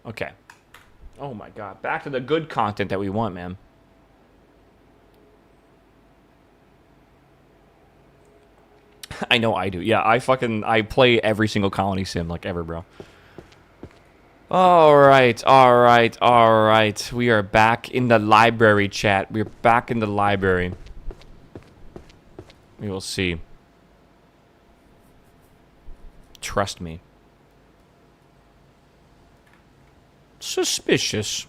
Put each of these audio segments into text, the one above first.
Okay. Oh my god. Back to the good content that we want, man. I know I do. Yeah, I play every single colony sim, like, ever, bro. Alright. We are back in the library, chat. We're back in the library. We will see. Trust me. Suspicious.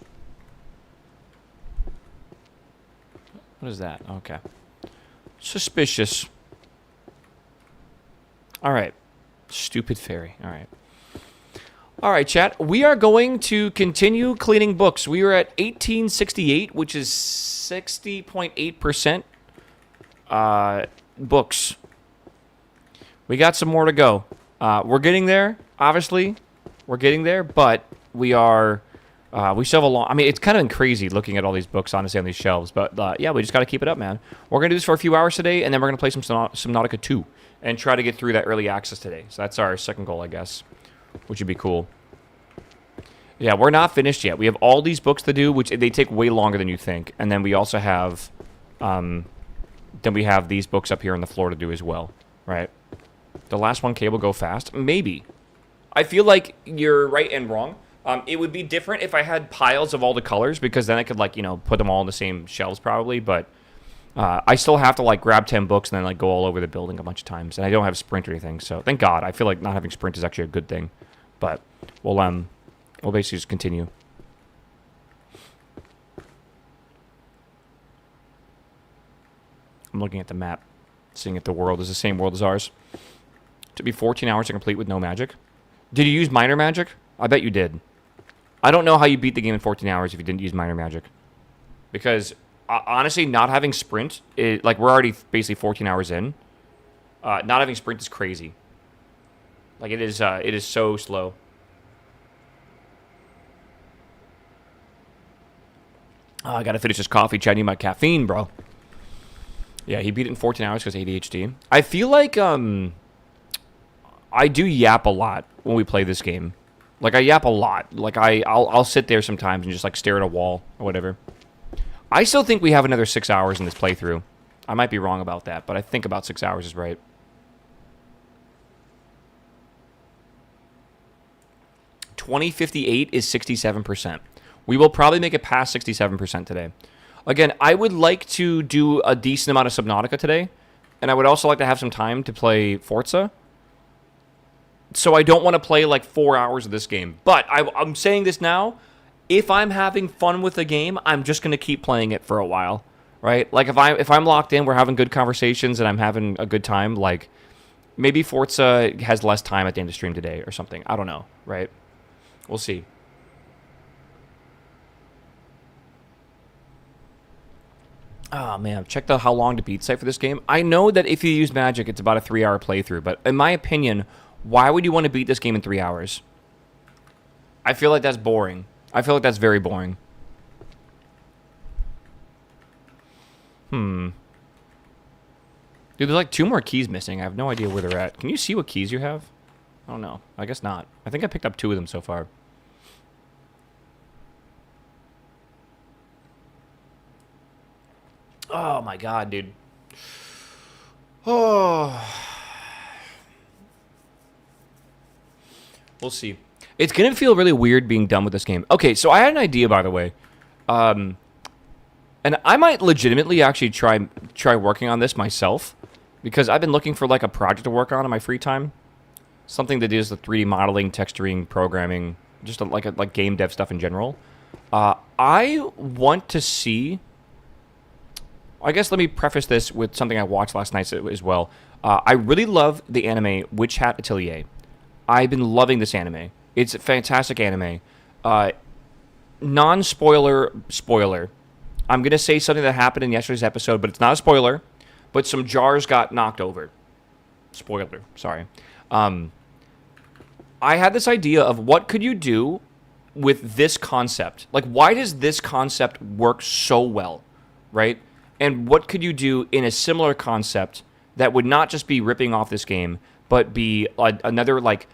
What is that? Okay. Suspicious. Alright. Stupid fairy. Alright. Alright, chat. We are going to continue cleaning books. We are at 1868, which is 60.8% books. We got some more to go. We're getting there, obviously. We're getting there, but we are... we still have a long... I mean, it's kind of crazy looking at all these books, honestly, on these shelves. But, yeah, we just got to keep it up, man. We're going to do this for a few hours today, and then we're going to play some Subnautica 2 and try to get through that early access today. So that's our second goal, I guess, which would be cool. Yeah, we're not finished yet. We have all these books to do, which they take way longer than you think. And then we also have... then we have these books up here on the floor to do as well, right? The last one, Cable Go Fast? Maybe. I feel like you're right and wrong. It would be different if I had piles of all the colors, because then I could, like, you know, put them all in the same shelves probably, but I still have to, like, grab 10 books and then, like, go all over the building a bunch of times, and I don't have Sprint or anything, so thank God. I feel like not having Sprint is actually a good thing, but we'll basically just continue. I'm looking at the map, seeing if the world is the same world as ours. To be 14 hours to complete with no magic. Did you use minor magic? I bet you did. I don't know how you beat the game in 14 hours if you didn't use minor magic. Because, honestly, not having sprint, like, we're already basically 14 hours in. Not having sprint is crazy. Like, it is so slow. Oh, I gotta finish this coffee, chat. I need my caffeine, bro. Yeah, he beat it in 14 hours because ADHD. I feel like, I do yap a lot when we play this game. Like, I yap a lot. Like, I'll sit there sometimes and just, like, stare at a wall or whatever. I still think we have another 6 hours in this playthrough. I might be wrong about that, but I think about 6 hours is right. $20.58 is 67%. We will probably make it past 67% today. Again, I would like to do a decent amount of Subnautica today, and I would also like to have some time to play Forza. So I don't want to play like 4 hours of this game. But I'm saying this now. If I'm having fun with the game, I'm just going to keep playing it for a while, right? Like if I'm locked in, we're having good conversations, and I'm having a good time. Like maybe Forza has less time at the end of stream today or something. I don't know, right? We'll see. Oh, man. Check the how long to beat site for this game. I know that if you use magic, it's about a 3-hour playthrough. But in my opinion, why would you want to beat this game in 3 hours? I feel like that's boring. I feel like that's very boring. Dude, there's like 2 more keys missing. I have no idea where they're at. Can you see what keys you have? I don't know. I guess not. I think I picked up 2 of them so far. Oh, my God, dude. Oh. We'll see. It's going to feel really weird being done with this game. Okay, so I had an idea, by the way. And I might legitimately actually try working on this myself. Because I've been looking for, like, a project to work on in my free time. Something that deals with 3D modeling, texturing, programming. Just like game dev stuff in general. I want to see... I guess let me preface this with something I watched last night as well. I really love the anime Witch Hat Atelier. I've been loving this anime. It's a fantastic anime. Non-spoiler, spoiler. I'm going to say something that happened in yesterday's episode, but it's not a spoiler. But some jars got knocked over. Spoiler, sorry. I had this idea of what could you do with this concept. Like, why does this concept work so well, right? And what could you do in a similar concept that would not just be ripping off this game, but be another, like,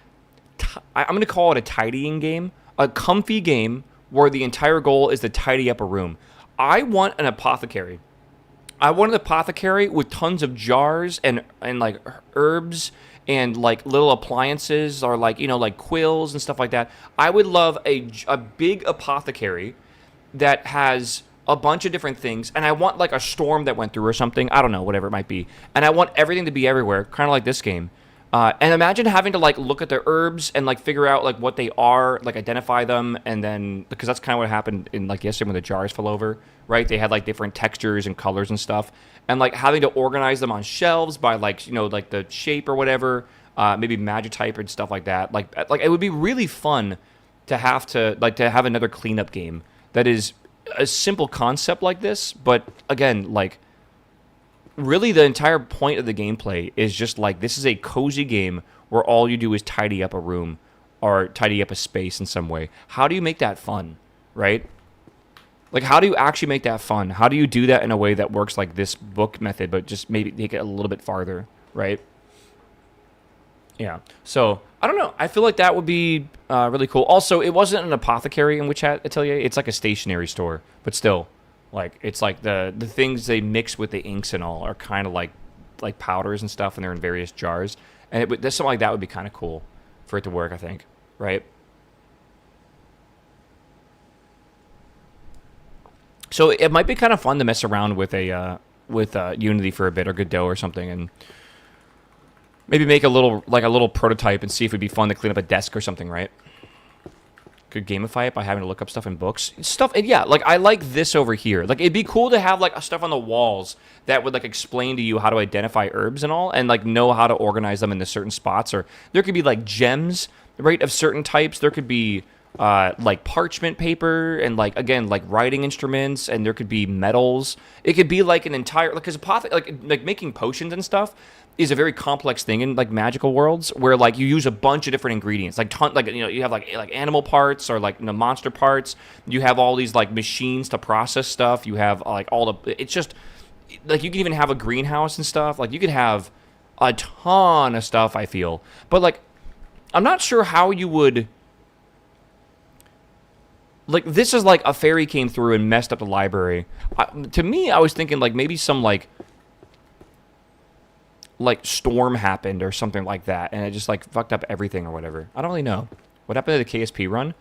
I'm going to call it a tidying game, A comfy game where the entire goal is to tidy up a room. I want an apothecary. I want an apothecary with tons of jars and like herbs and like little appliances or like, like quills and stuff like that. I would love a big apothecary that has a bunch of different things, and I want like a storm that went through or something. I don't know, whatever it might be. And I want everything to be everywhere, kind of like this game. And imagine having to like look at the herbs and like figure out like what they are, like identify them, and then because that's kind of what happened in like yesterday when the jars fell over, right? They had like different textures and colors and stuff, and like having to organize them on shelves by like like the shape or whatever, maybe Magitype and stuff like that. Like it would be really fun to have another cleanup game that is a simple concept like this, but again, like really the entire point of the gameplay is just like this is a cozy game where all you do is tidy up a room or tidy up a space in some way. How do you make that fun, right? Like how do you actually make that fun? How do you do that in a way that works like this book method, but just maybe take it a little bit farther, right? Yeah. So I don't know. I feel like that would be really cool. Also, it wasn't an apothecary in which Atelier. It's like a stationery store, but still, like it's like the things they mix with the inks and all are kind of like powders and stuff, and they're in various jars. And something like that would be kind of cool for it to work. I think, right? So it might be kind of fun to mess around with Unity for a bit or Godot or something, and maybe make a little prototype and see if it'd be fun to clean up a desk or something, right? Could gamify it by having to look up stuff in books. Yeah, like I like this over here. Like it'd be cool to have like stuff on the walls that would like explain to you how to identify herbs and all, and like know how to organize them into certain spots. Or there could be like gems, right, of certain types. There could be like parchment paper and like again like writing instruments, and there could be metals. It could be like an entire because like making potions and stuff is a very complex thing in like magical worlds where like you use a bunch of different ingredients, like you have like animal parts or like monster parts. You have all these like machines to process stuff. You have like it's just like you can even have a greenhouse and stuff. Like you could have a ton of stuff, I feel. But like I'm not sure how you would like this is like a fairy came through and messed up the library. To me, I was thinking like maybe some like storm happened or something like that, and it just like fucked up everything or whatever. I don't really know what happened to the KSP run.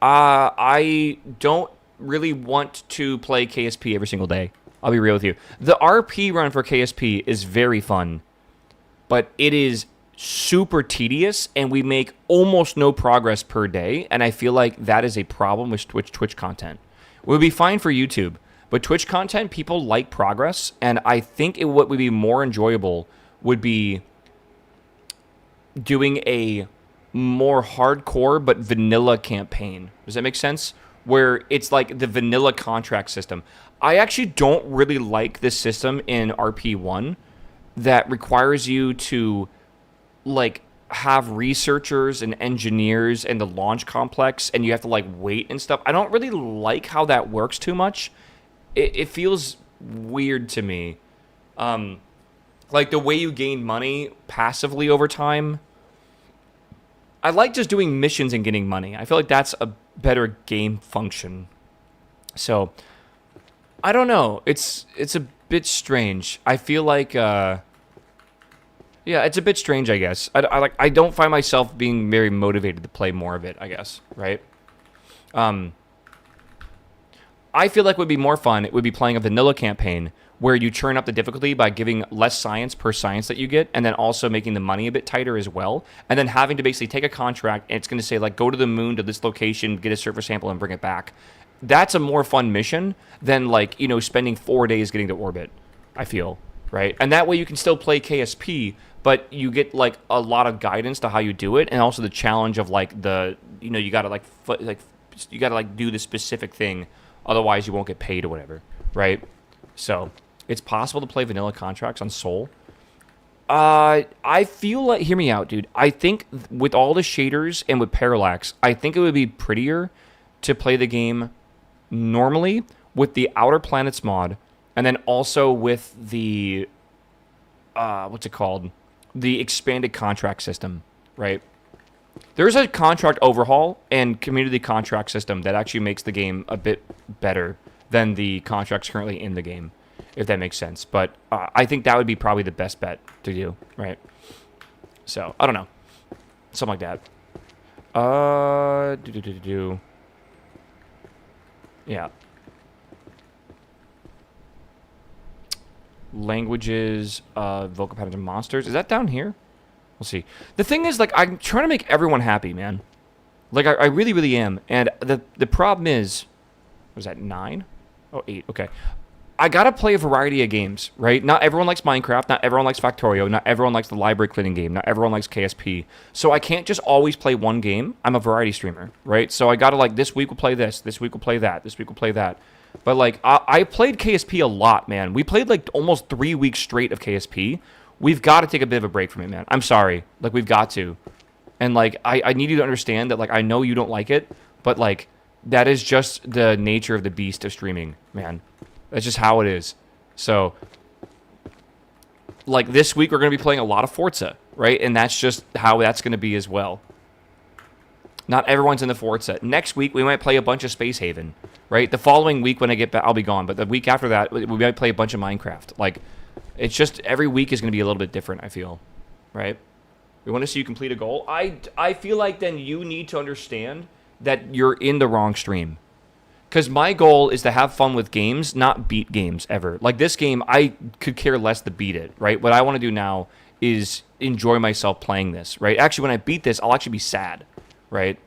I don't really want to play KSP every single day. I'll be real with you. The RP run for KSP is very fun, but it is super tedious, and we make almost no progress per day, and I feel like that is a problem with Twitch content. It would be fine for YouTube, but Twitch content, people like progress, and I think what would be more enjoyable would be doing a more hardcore but vanilla campaign. Does that make sense? Where it's like the vanilla contract system. I actually don't really like this system in RP1 that requires you to like have researchers and engineers in the launch complex and you have to like wait and stuff. I don't really like how that works too much. It feels weird to me. Like the way you gain money passively over time. I like just doing missions and getting money. I feel like that's a better game function. So, I don't know. It's a bit strange. I feel like, yeah, it's a bit strange, I guess. I don't find myself being very motivated to play more of it, I guess, right? I feel like it would be more fun. It would be playing a vanilla campaign where you churn up the difficulty by giving less science per science that you get, and then also making the money a bit tighter as well, and then having to basically take a contract, and it's going to say, like, go to the moon to this location, get a surface sample, and bring it back. That's a more fun mission than, like, spending 4 days getting to orbit, I feel, right? And that way you can still play KSP, but you get, like, a lot of guidance to how you do it, and also the challenge of, like, you got to, do the specific thing, otherwise you won't get paid or whatever, right? So it's possible to play vanilla contracts on Soul. I feel like, hear me out, dude. I think with all the shaders and with parallax, I think it would be prettier to play the game normally with the Outer Planets mod, and then also with the, what's it called? The expanded contract system, right? There's a contract overhaul and community contract system that actually makes the game a bit better than the contracts currently in the game, if that makes sense. But I think that would be probably the best bet to do, right? So, I don't know. Something like that. Yeah. Languages, vocal patterns, and monsters. Is that down here? We'll see. The thing is, like, I'm trying to make everyone happy, man. Like, I really, really am. And the problem is, was that 9? Oh, 8. Okay. I gotta play a variety of games, right? Not everyone likes Minecraft. Not everyone likes Factorio. Not everyone likes the library cleaning game. Not everyone likes KSP. So I can't just always play one game. I'm a variety streamer, right? So I gotta, like, this week we'll play this. This week we'll play that. This week we'll play that. But, like, I played KSP a lot, man. We played, like, almost 3 weeks straight of KSP. We've got to take a bit of a break from it, man. I'm sorry. Like, we've got to. And, like, I need you to understand that, like, I know you don't like it, but, like, that is just the nature of the beast of streaming, man. That's just how it is. So, like, this week we're going to be playing a lot of Forza, right? And that's just how that's going to be as well. Not everyone's in the Forza. Next week, we might play a bunch of Space Haven, right? The following week when I get back, I'll be gone. But the week after that, we might play a bunch of Minecraft. Like, it's just every week is going to be a little bit different, I feel, right? We want to see you complete a goal. I feel like then you need to understand that you're in the wrong stream. Because my goal is to have fun with games, not beat games ever. Like this game, I could care less to beat it, right? What I want to do now is enjoy myself playing this, right? Actually, when I beat this, I'll actually be sad, right?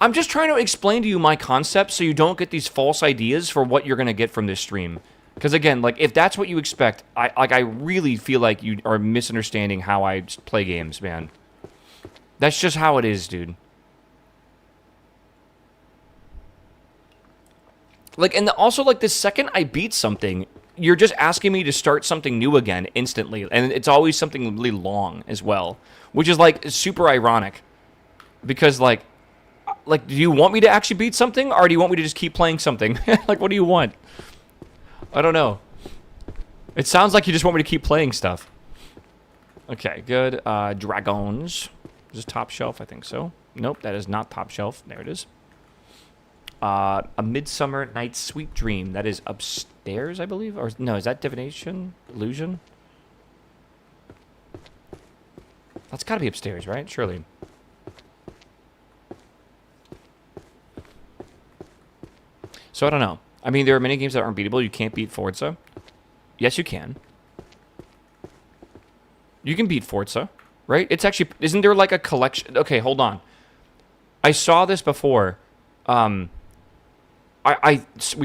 I'm just trying to explain to you my concept so you don't get these false ideas for what you're going to get from this stream. Because again, like if that's what you expect, I really feel like you are misunderstanding how I play games, man. That's just how it is, dude. Like, and also, like, the second I beat something, you're just asking me to start something new again instantly. And it's always something really long as well. Which is, like, super ironic. Because, like, do you want me to actually beat something? Or do you want me to just keep playing something? Like, what do you want? I don't know. It sounds like you just want me to keep playing stuff. Okay, good. Dragons. Is this top shelf? I think so. Nope, that is not top shelf. There it is. A Midsummer Night's Sweet Dream. That is upstairs, I believe. Or no, is that divination? Illusion? That's got to be upstairs, right? Surely. So I don't know. I mean, there are many games that aren't beatable. You can't beat Forza. Yes, you can. You can beat Forza, right? It's actually... Isn't there like a collection... Okay, hold on. I saw this before. We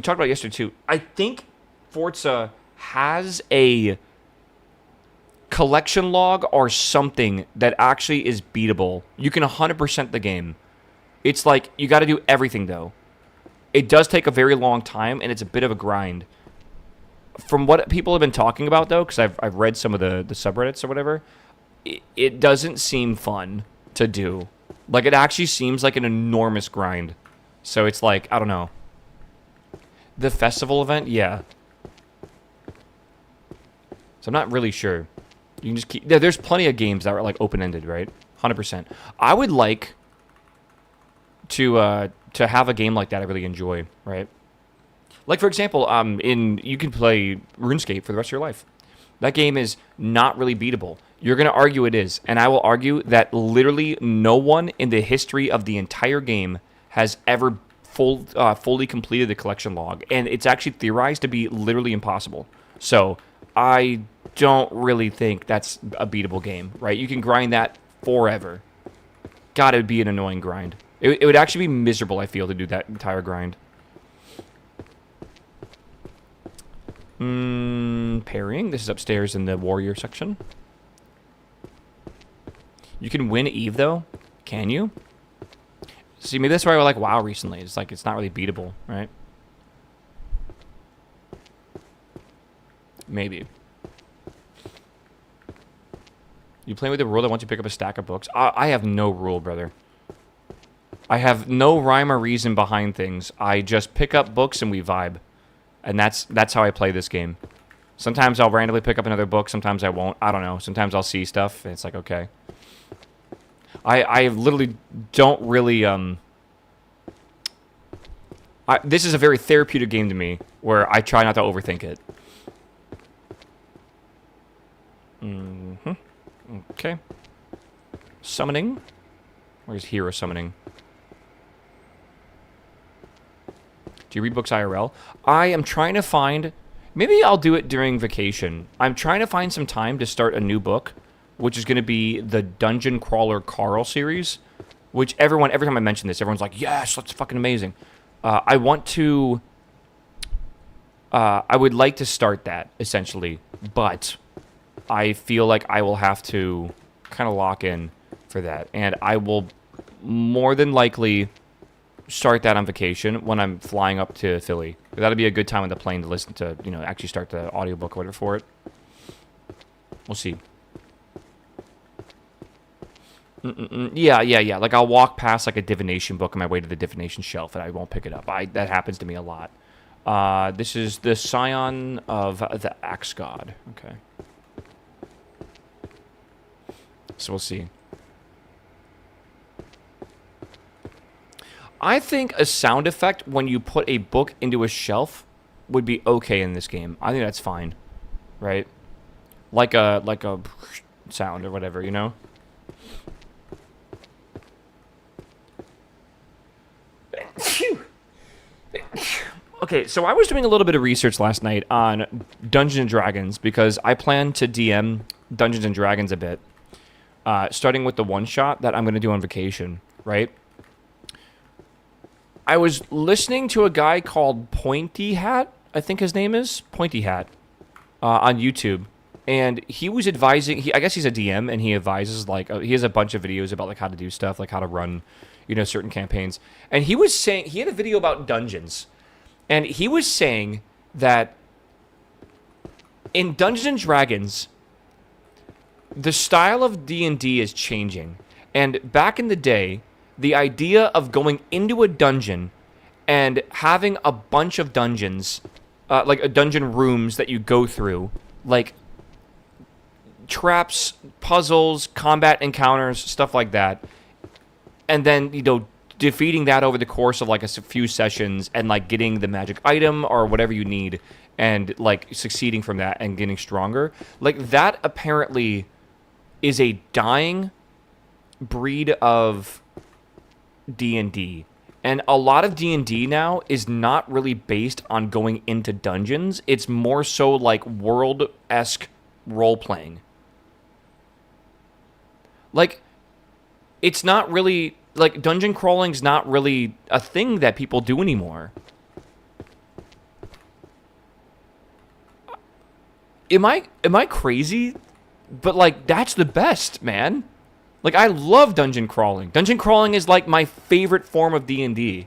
talked about it yesterday too. I think Forza has a collection log or something that actually is beatable. You can 100% the game. It's like you got to do everything though. It does take a very long time and it's a bit of a grind. From what people have been talking about though, because I've read some of the subreddits or whatever, it doesn't seem fun to do. Like it actually seems like an enormous grind. So it's like, I don't know. The festival event? Yeah. So I'm not really sure. You can just keep... Yeah, there's plenty of games that are like open-ended, right? 100%. I would like to have a game like that I really enjoy, right? Like, for example, you can play RuneScape for the rest of your life. That game is not really beatable. You're going to argue it is. And I will argue that literally no one in the history of the entire game has ever fully completed the collection log. And it's actually theorized to be literally impossible. So I don't really think that's a beatable game, right? You can grind that forever. God, it would be an annoying grind. It would actually be miserable, I feel, to do that entire grind. Parrying. This is upstairs in the warrior section. You can win Eve, though. Can you? See, maybe that's why I like WoW recently. It's like, it's not really beatable, right? Maybe. You play with the rule that once you pick up a stack of books? I have no rule, brother. I have no rhyme or reason behind things. I just pick up books and we vibe. And that's how I play this game. Sometimes I'll randomly pick up another book. Sometimes I won't. I don't know. Sometimes I'll see stuff and it's like, okay. I literally don't really this is a very therapeutic game to me, where I try not to overthink it. Okay. Summoning. Where's hero summoning? Do you read books IRL? I am trying to find... Maybe I'll do it during vacation. I'm trying to find some time to start a new book, which is going to be the Dungeon Crawler Carl series, which every time I mention this, everyone's like, yes, that's fucking amazing. I want to... I would like to start that, essentially, but I feel like I will have to kind of lock in for that, and I will more than likely start that on vacation when I'm flying up to Philly. That'll be a good time on the plane to listen to, actually start the audiobook or whatever for it. We'll see. Yeah. Like, I'll walk past, like, a divination book on my way to the divination shelf, and I won't pick it up. That happens to me a lot. This is the Scion of the Axe God. Okay. So we'll see. I think a sound effect when you put a book into a shelf would be okay in this game. I think that's fine, right? Like a sound or whatever, Okay, so I was doing a little bit of research last night on Dungeons & Dragons because I plan to DM Dungeons & Dragons a bit, starting with the one-shot that I'm going to do on vacation, right? I was listening to a guy called Pointy Hat, I think his name is, Pointy Hat, on YouTube, and he was advising, I guess he's a DM, and he advises, like, he has a bunch of videos about, like, how to do stuff, like how to run, certain campaigns, and he was saying, he had a video about dungeons, and he was saying that in Dungeons & Dragons, the style of D&D is changing, and back in the day, the idea of going into a dungeon and having a bunch of dungeons, like a dungeon rooms that you go through, like traps, puzzles, combat encounters, stuff like that, and then, defeating that over the course of, like, a few sessions and, like, getting the magic item or whatever you need and, like, succeeding from that and getting stronger. Like, that apparently is a dying breed of D&D. And a lot of D&D now is not really based on going into dungeons. It's more so like world-esque role-playing. Like, it's not really... Like, dungeon crawling's not really a thing that people do anymore. Am I crazy? But, like, that's the best, man. Like, I love dungeon crawling. Dungeon crawling is, like, my favorite form of D&D.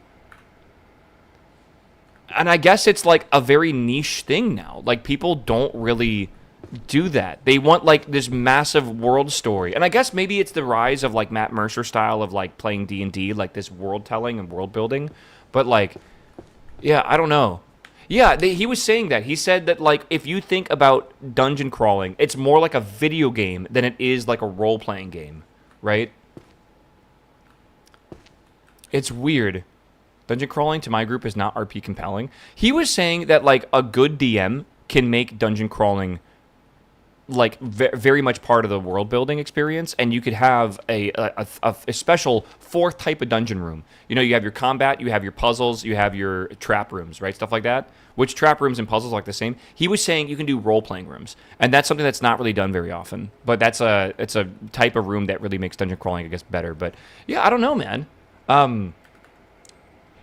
And I guess it's, like, a very niche thing now. Like, people don't really do that. They want, like, this massive world story. And I guess maybe it's the rise of, like, Matt Mercer style of, like, playing D&D, like, this world telling and world building. But, like, yeah, I don't know. Yeah, he was saying that. He said that, like, if you think about dungeon crawling, it's more like a video game than it is like a role-playing game, right? It's weird. Dungeon crawling to my group is not RP compelling. He was saying that, like, a good DM can make dungeon crawling, like, very much part of the world building experience, and you could have a special fourth type of dungeon room. You have your combat, you have your puzzles, you have your trap rooms, right? Stuff like that. Which trap rooms and puzzles are like the same. He was saying you can do role-playing rooms, and that's something that's not really done very often. But it's a type of room that really makes dungeon crawling, I guess, better. But yeah, I don't know, man.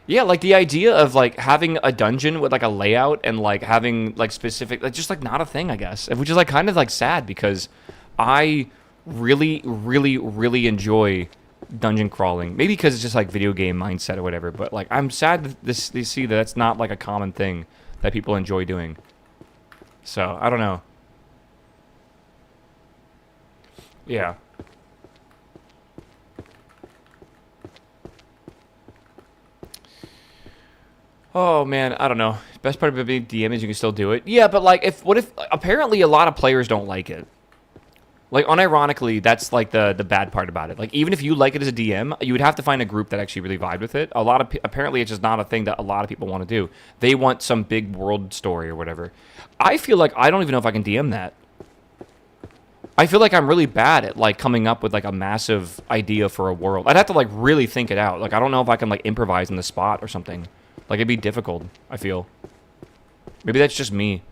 Yeah, like, the idea of, like, having a dungeon with, like, a layout and, like, having, like, specific... Like, just, like, not a thing, I guess. Which is, like, kind of, like, sad because I really, really, really enjoy dungeon crawling. Maybe because it's just, like, video game mindset or whatever. But, like, I'm sad to see that that's not, like, a common thing that people enjoy doing. So, I don't know. Yeah. Oh, man, I don't know. Best part of being DM is you can still do it. Yeah, but, like, what if... Apparently, a lot of players don't like it. Like, unironically, that's like the bad part about it. Like, even if you like it as a DM, you would have to find a group that actually really vibed with it. Apparently, it's just not a thing that a lot of people want to do. They want some big world story or whatever. I feel like I don't even know if I can DM that. I feel like I'm really bad at like coming up with like a massive idea for a world. I'd have to like really think it out. Like, I don't know if I can like improvise in the spot or something. Like, it'd be difficult, I feel. Maybe that's just me.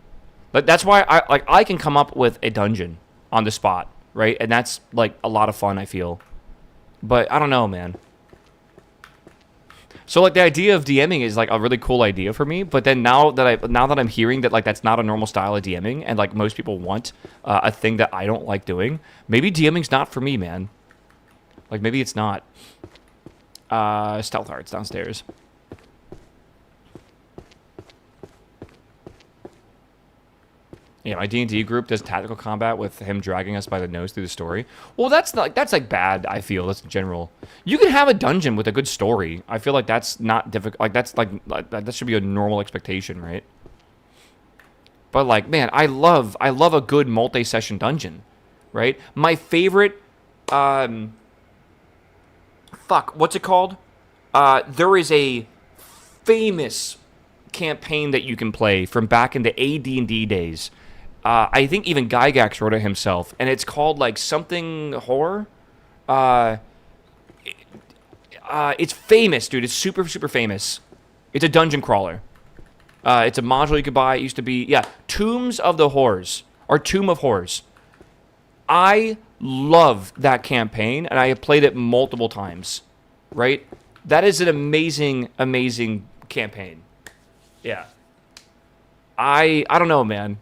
But that's why I can come up with a dungeon on the spot, right? And that's like a lot of fun, I feel. But I don't know, man. So like the idea of DMing is like a really cool idea for me, but then now that I'm hearing that like that's not a normal style of DMing and like most people want a thing that I don't like doing, maybe DMing's not for me, man. Like maybe it's not. Stealth Arts downstairs. Yeah, my D&D group does tactical combat with him dragging us by the nose through the story. Well, that's like bad, I feel. That's general. You can have a dungeon with a good story. I feel like that's not difficult. Like that should be a normal expectation, right? But like, man, I love a good multi-session dungeon, right? My favorite what's it called? There is a famous campaign that you can play from back in the AD&D days. I think even Gygax wrote it himself, and it's called like something horror. It's famous, dude. It's super, super famous. It's a dungeon crawler. It's a module you could buy. It used to be, yeah, Tombs of the Horrors, or Tomb of Horrors. I love that campaign, and I have played it multiple times, right? That is an amazing, amazing campaign. Yeah. I don't know, man.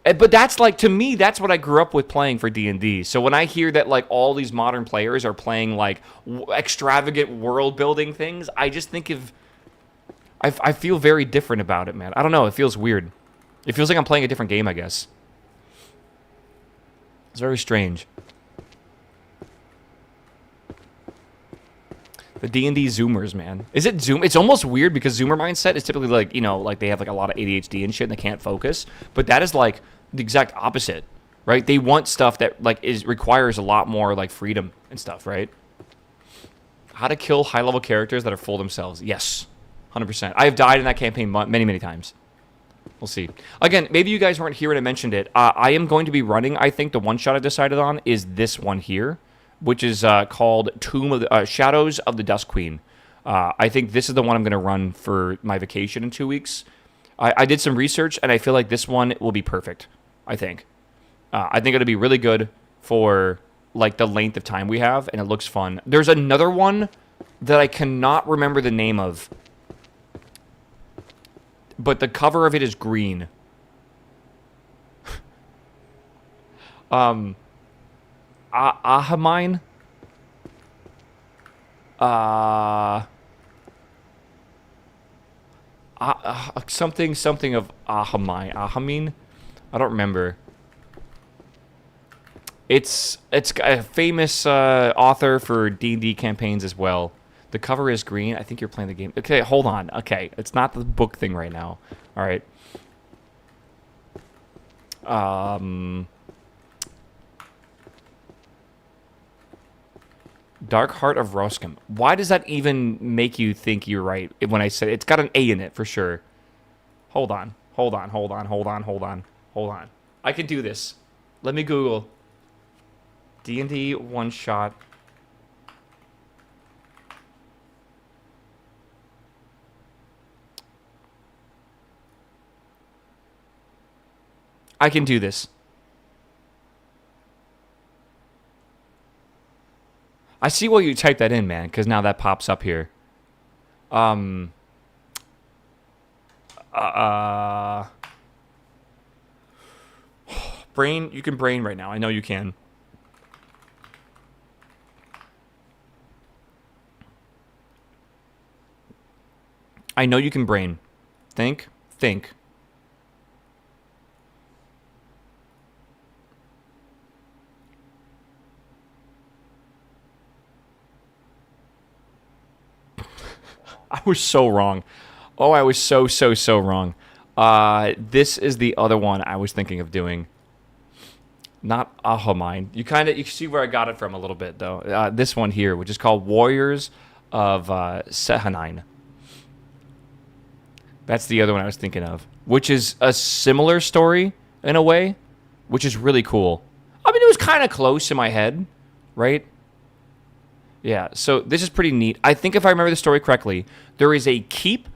But that's like, to me, that's what I grew up with playing for D&D. So when I hear that like all these modern players are playing like extravagant world building things, I just think I feel very different about it, man. I don't know. It feels weird. It feels like I'm playing a different game, I guess. It's very strange. The D&D Zoomers, man. Is it Zoom? It's almost weird because Zoomer mindset is typically like, you know, like they have like a lot of ADHD and shit and they can't focus. But that is like the exact opposite, right? They want stuff that like requires a lot more like freedom and stuff, right? How to kill high-level characters that are full themselves. Yes, 100%. I have died in that campaign many, many times. We'll see. Again, maybe you guys weren't here when I mentioned it. I am going to be running, I think the one shot I decided on is this one here, which is called Shadows of the Dusk Queen. I think this is the one I'm going to run for my vacation in 2 weeks. I did some research, and I feel like this one will be perfect, I think. I think it'll be really good for like the length of time we have, and it looks fun. There's another one that I cannot remember the name of, but the cover of it is green. Ahamine? Something of Ahamine? I don't remember. It's a famous author for D&D campaigns as well. The cover is green. I think you're playing the game. Okay, hold on. Okay, it's not the book thing right now. All right. Dark Heart of Roscom. Why does that even make you think you're right when I said it's got an A in it for sure? Hold on. I can do this. Let me Google. D&D one shot. I can do this. I see why you type that in, man, because now that pops up here. Brain, you can brain right now. I know you can. I know you can brain. Think. I was so wrong. Oh, I was so wrong. This is the other one I was thinking of doing. Not Ahomine. You see where I got it from a little bit though. This one here, which is called Warriors of Sehanine. That's the other one I was thinking of, which is a similar story in a way, which is really cool. I mean, it was kind of close in my head, right? Yeah, so this is pretty neat. I think if I remember the story correctly, there is a keep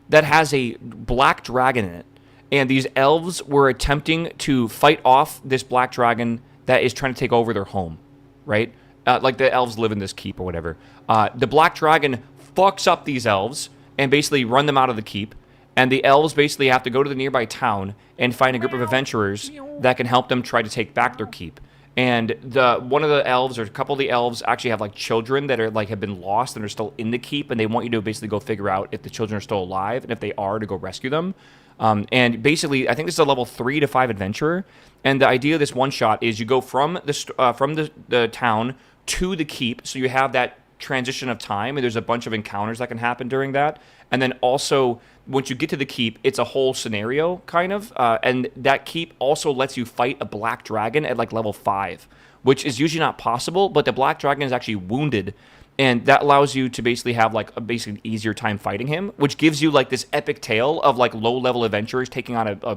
that has a black dragon in it. And these elves were attempting to fight off this black dragon that is trying to take over their home, right? Like the elves live in this keep or whatever. The black dragon fucks up these elves and basically run them out of the keep. And the elves basically have to go to the nearby town and find a group of adventurers that can help them try to take back their keep. And one of the elves, or a couple of the elves, actually have like children that are like have been lost and are still in the keep, and they want you to basically go figure out if the children are still alive, and if they are, to go rescue them. And basically, I think this is a level 3 to 5 adventurer. And the idea of this one shot is you go from the town to the keep, so you have that transition of time, and there's a bunch of encounters that can happen during that. And then also, once you get to the keep, it's a whole scenario, kind of. And that keep also lets you fight a black dragon at like level 5, which is usually not possible, but the black dragon is actually wounded. And that allows you to basically have like a basically easier time fighting him, which gives you like this epic tale of like low-level adventurers taking on a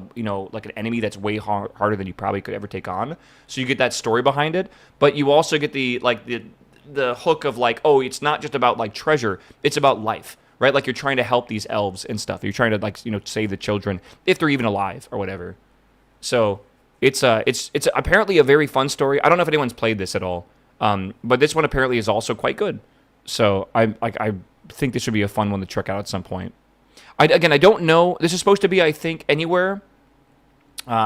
like an enemy that's way harder than you probably could ever take on. So you get that story behind it, but you also get the hook of like, oh, it's not just about like treasure, it's about life, right? Like you're trying to help these elves and stuff. You're trying to like save the children if they're even alive or whatever. So it's apparently a very fun story. I don't know if anyone's played this at all. But this one apparently is also quite good. So I think this should be a fun one to check out at some point. I don't know. This is supposed to be, I think, anywhere.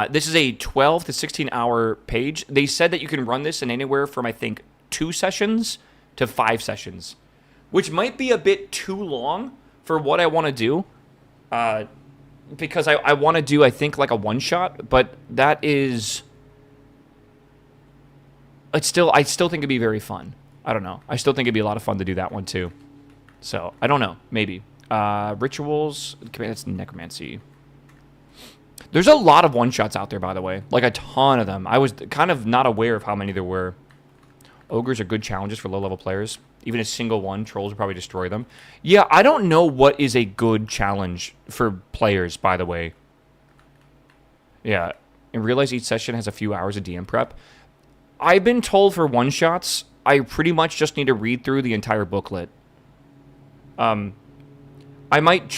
This is a 12 to 16 hour page. They said that you can run this in anywhere from, I think, 2 sessions to 5 sessions, which might be a bit too long for what I want to do. Because I want to do, I think, like a one shot, but that is... I still think it'd be very fun. I don't know. I still think it'd be a lot of fun to do that one too. So I don't know. Maybe rituals. That's necromancy. There's a lot of one shots out there, by the way. Like a ton of them. I was kind of not aware of how many there were. Ogres are good challenges for low-level players. Even a single one, trolls will probably destroy them. Yeah, I don't know what is a good challenge for players, by the way. Yeah, and realize each session has a few hours of DM prep. I've been told for one-shots, I pretty much just need to read through the entire booklet. I might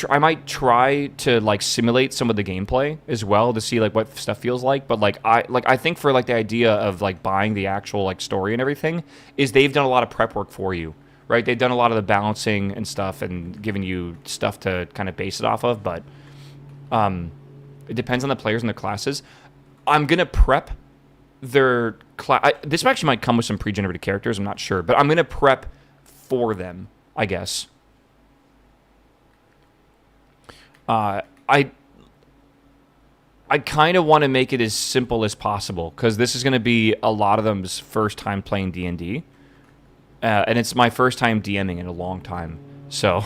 try to like simulate some of the gameplay as well to see like what stuff feels like. But I think for like the idea of like buying the actual like story and everything is they've done a lot of prep work for you, right? They've done a lot of the balancing and stuff and giving you stuff to kind of base it off of. But it depends on the players and the classes. I'm gonna prep their class. This actually might come with some pre-generated characters. I'm not sure, but I'm gonna prep for them, I guess. I kind of want to make it as simple as possible because this is going to be a lot of them's first time playing D&D, and it's my first time DMing in a long time. So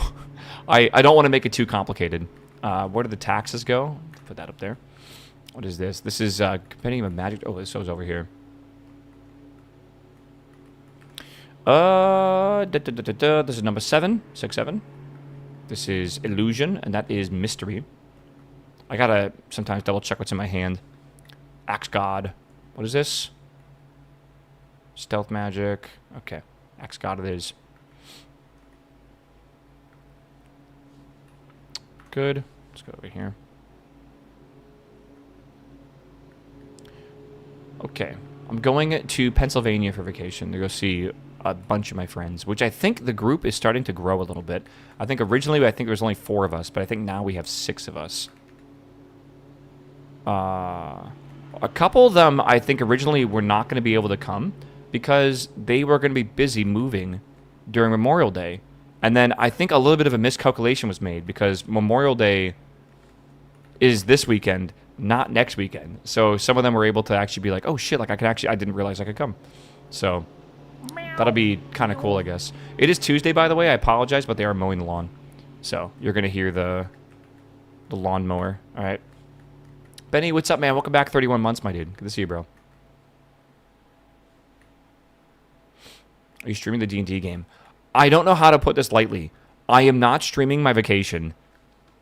I don't want to make it too complicated. Where do the taxes go? Put that up there. What is this? This is Compendium of Magic. Oh, this goes over here. This is number 7, 6, 7. This is Illusion, and that is Mystery. I gotta sometimes double check what's in my hand. Axe God. What is this? Stealth Magic. Okay. Axe God it is. Good. Let's go over here. Okay. I'm going to Pennsylvania for vacation to go see a bunch of my friends, which I think the group is starting to grow a little bit. I think originally there was only 4 of us, but I think now we have 6 of us. A couple of them I think originally were not going to be able to come because they were going to be busy moving during Memorial Day. And then I think a little bit of a miscalculation was made because Memorial Day is this weekend, not next weekend. So some of them were able to actually be like, oh shit, like I didn't realize I could come. So that'll be kind of cool, I guess. It is Tuesday, by the way. I apologize, but they are mowing the lawn. So you're going to hear the lawnmower. All right. Benny, what's up, man? Welcome back. 31 months, my dude. Good to see you, bro. Are you streaming the D&D game? I don't know how to put this lightly. I am not streaming my vacation.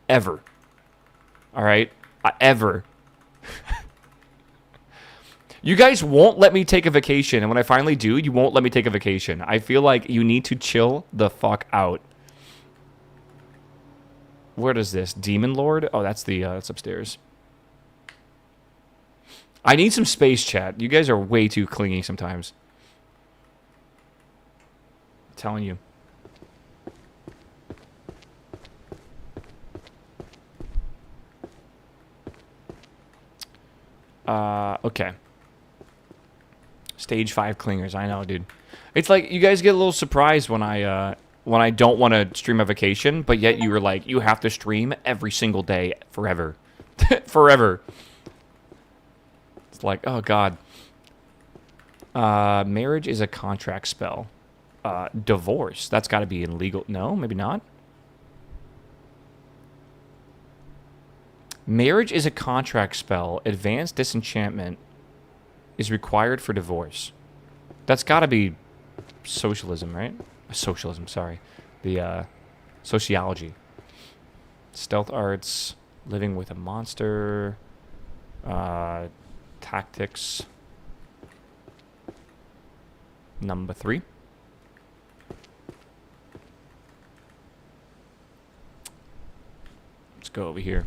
Ever. All right? Ever. You guys won't let me take a vacation, and when I finally do, you won't let me take a vacation. I feel like you need to chill the fuck out. What is this? Demon Lord? Oh, that's that's upstairs. I need some space, chat. You guys are way too clingy sometimes. I'm telling you. Okay. Stage 5 clingers. I know, dude. It's like you guys get a little surprised when I don't want to stream a vacation, but yet you were like, you have to stream every single day forever. Forever. It's like, oh, God. Marriage is a contract spell. Divorce. That's got to be illegal. No, maybe not. Marriage is a contract spell. Advanced disenchantment is required for divorce. That's got to be socialism, right? Socialism, sorry. The sociology. Stealth arts, living with a monster, tactics. Number 3. Let's go over here.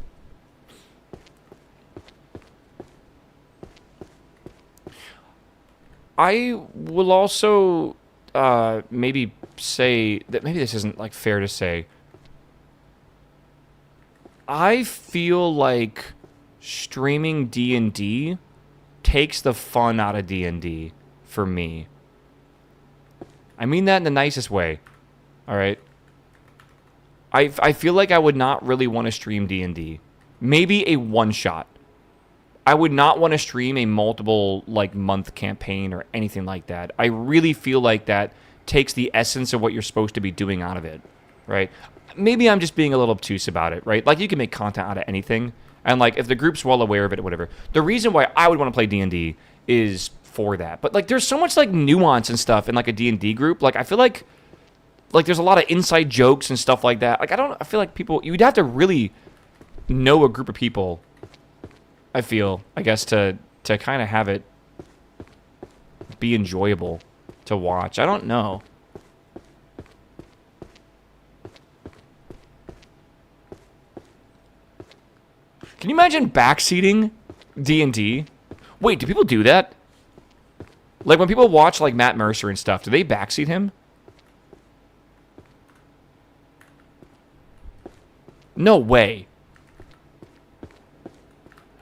I will also maybe say that maybe this isn't like fair to say. I feel like streaming D&D takes the fun out of D&D for me. I mean that in the nicest way. All right. I feel like I would not really want to stream D&D. Maybe a one-shot. I would not want to stream a multiple like month campaign or anything like that. I really feel like that takes the essence of what you're supposed to be doing out of it, right? Maybe I'm just being a little obtuse about it, right? Like you can make content out of anything, and like if the group's well aware of it or whatever. The reason why I would want to play D&D is for that. But like there's so much like nuance and stuff in like a D&D group. Like I feel like there's a lot of inside jokes and stuff like that. Like I feel like people, you'd have to really know a group of people, I feel, I guess, to kind of have it be enjoyable to watch. I don't know. Can you imagine backseating D&D? Wait, do people do that? Like when people watch like Matt Mercer and stuff, do they backseat him? No way.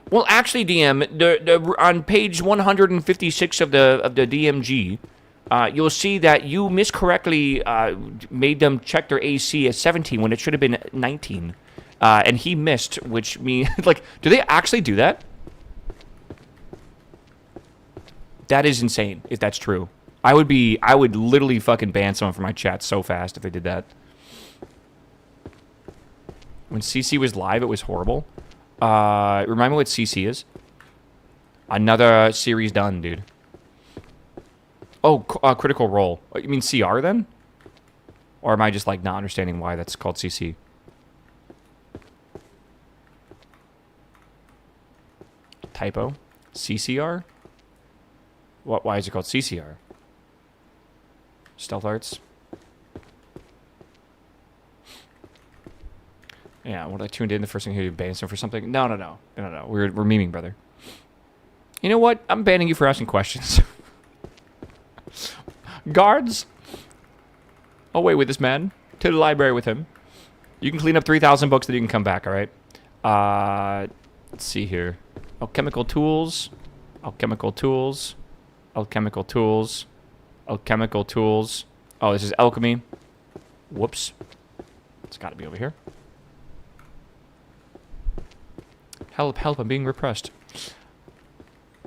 Well, actually, DM, on page 156 of the DMG, you'll see that you miscorrectly made them check their AC at 17 when it should have been 19. And he missed, which means, like, do they actually do that? That is insane, if that's true. I would literally fucking ban someone from my chat so fast if they did that. When CC was live, it was horrible. Remind me what CC is. Another series done, dude. Oh, Critical Role. You mean CR then? Or am I just like not understanding why that's called CC? Typo. CCR? Why is it called CCR? Stealth Arts. Yeah, when I tuned in, the first thing you banned him for something. No. We're memeing, brother. You know what? I'm banning you for asking questions. Guards, away with this man to the library with him. You can clean up 3,000 books, then you can come back. All right. Let's see here. Alchemical tools. Alchemical tools. Alchemical tools. Alchemical tools. Oh, this is alchemy. Whoops. It's got to be over here. Help, help, I'm being repressed.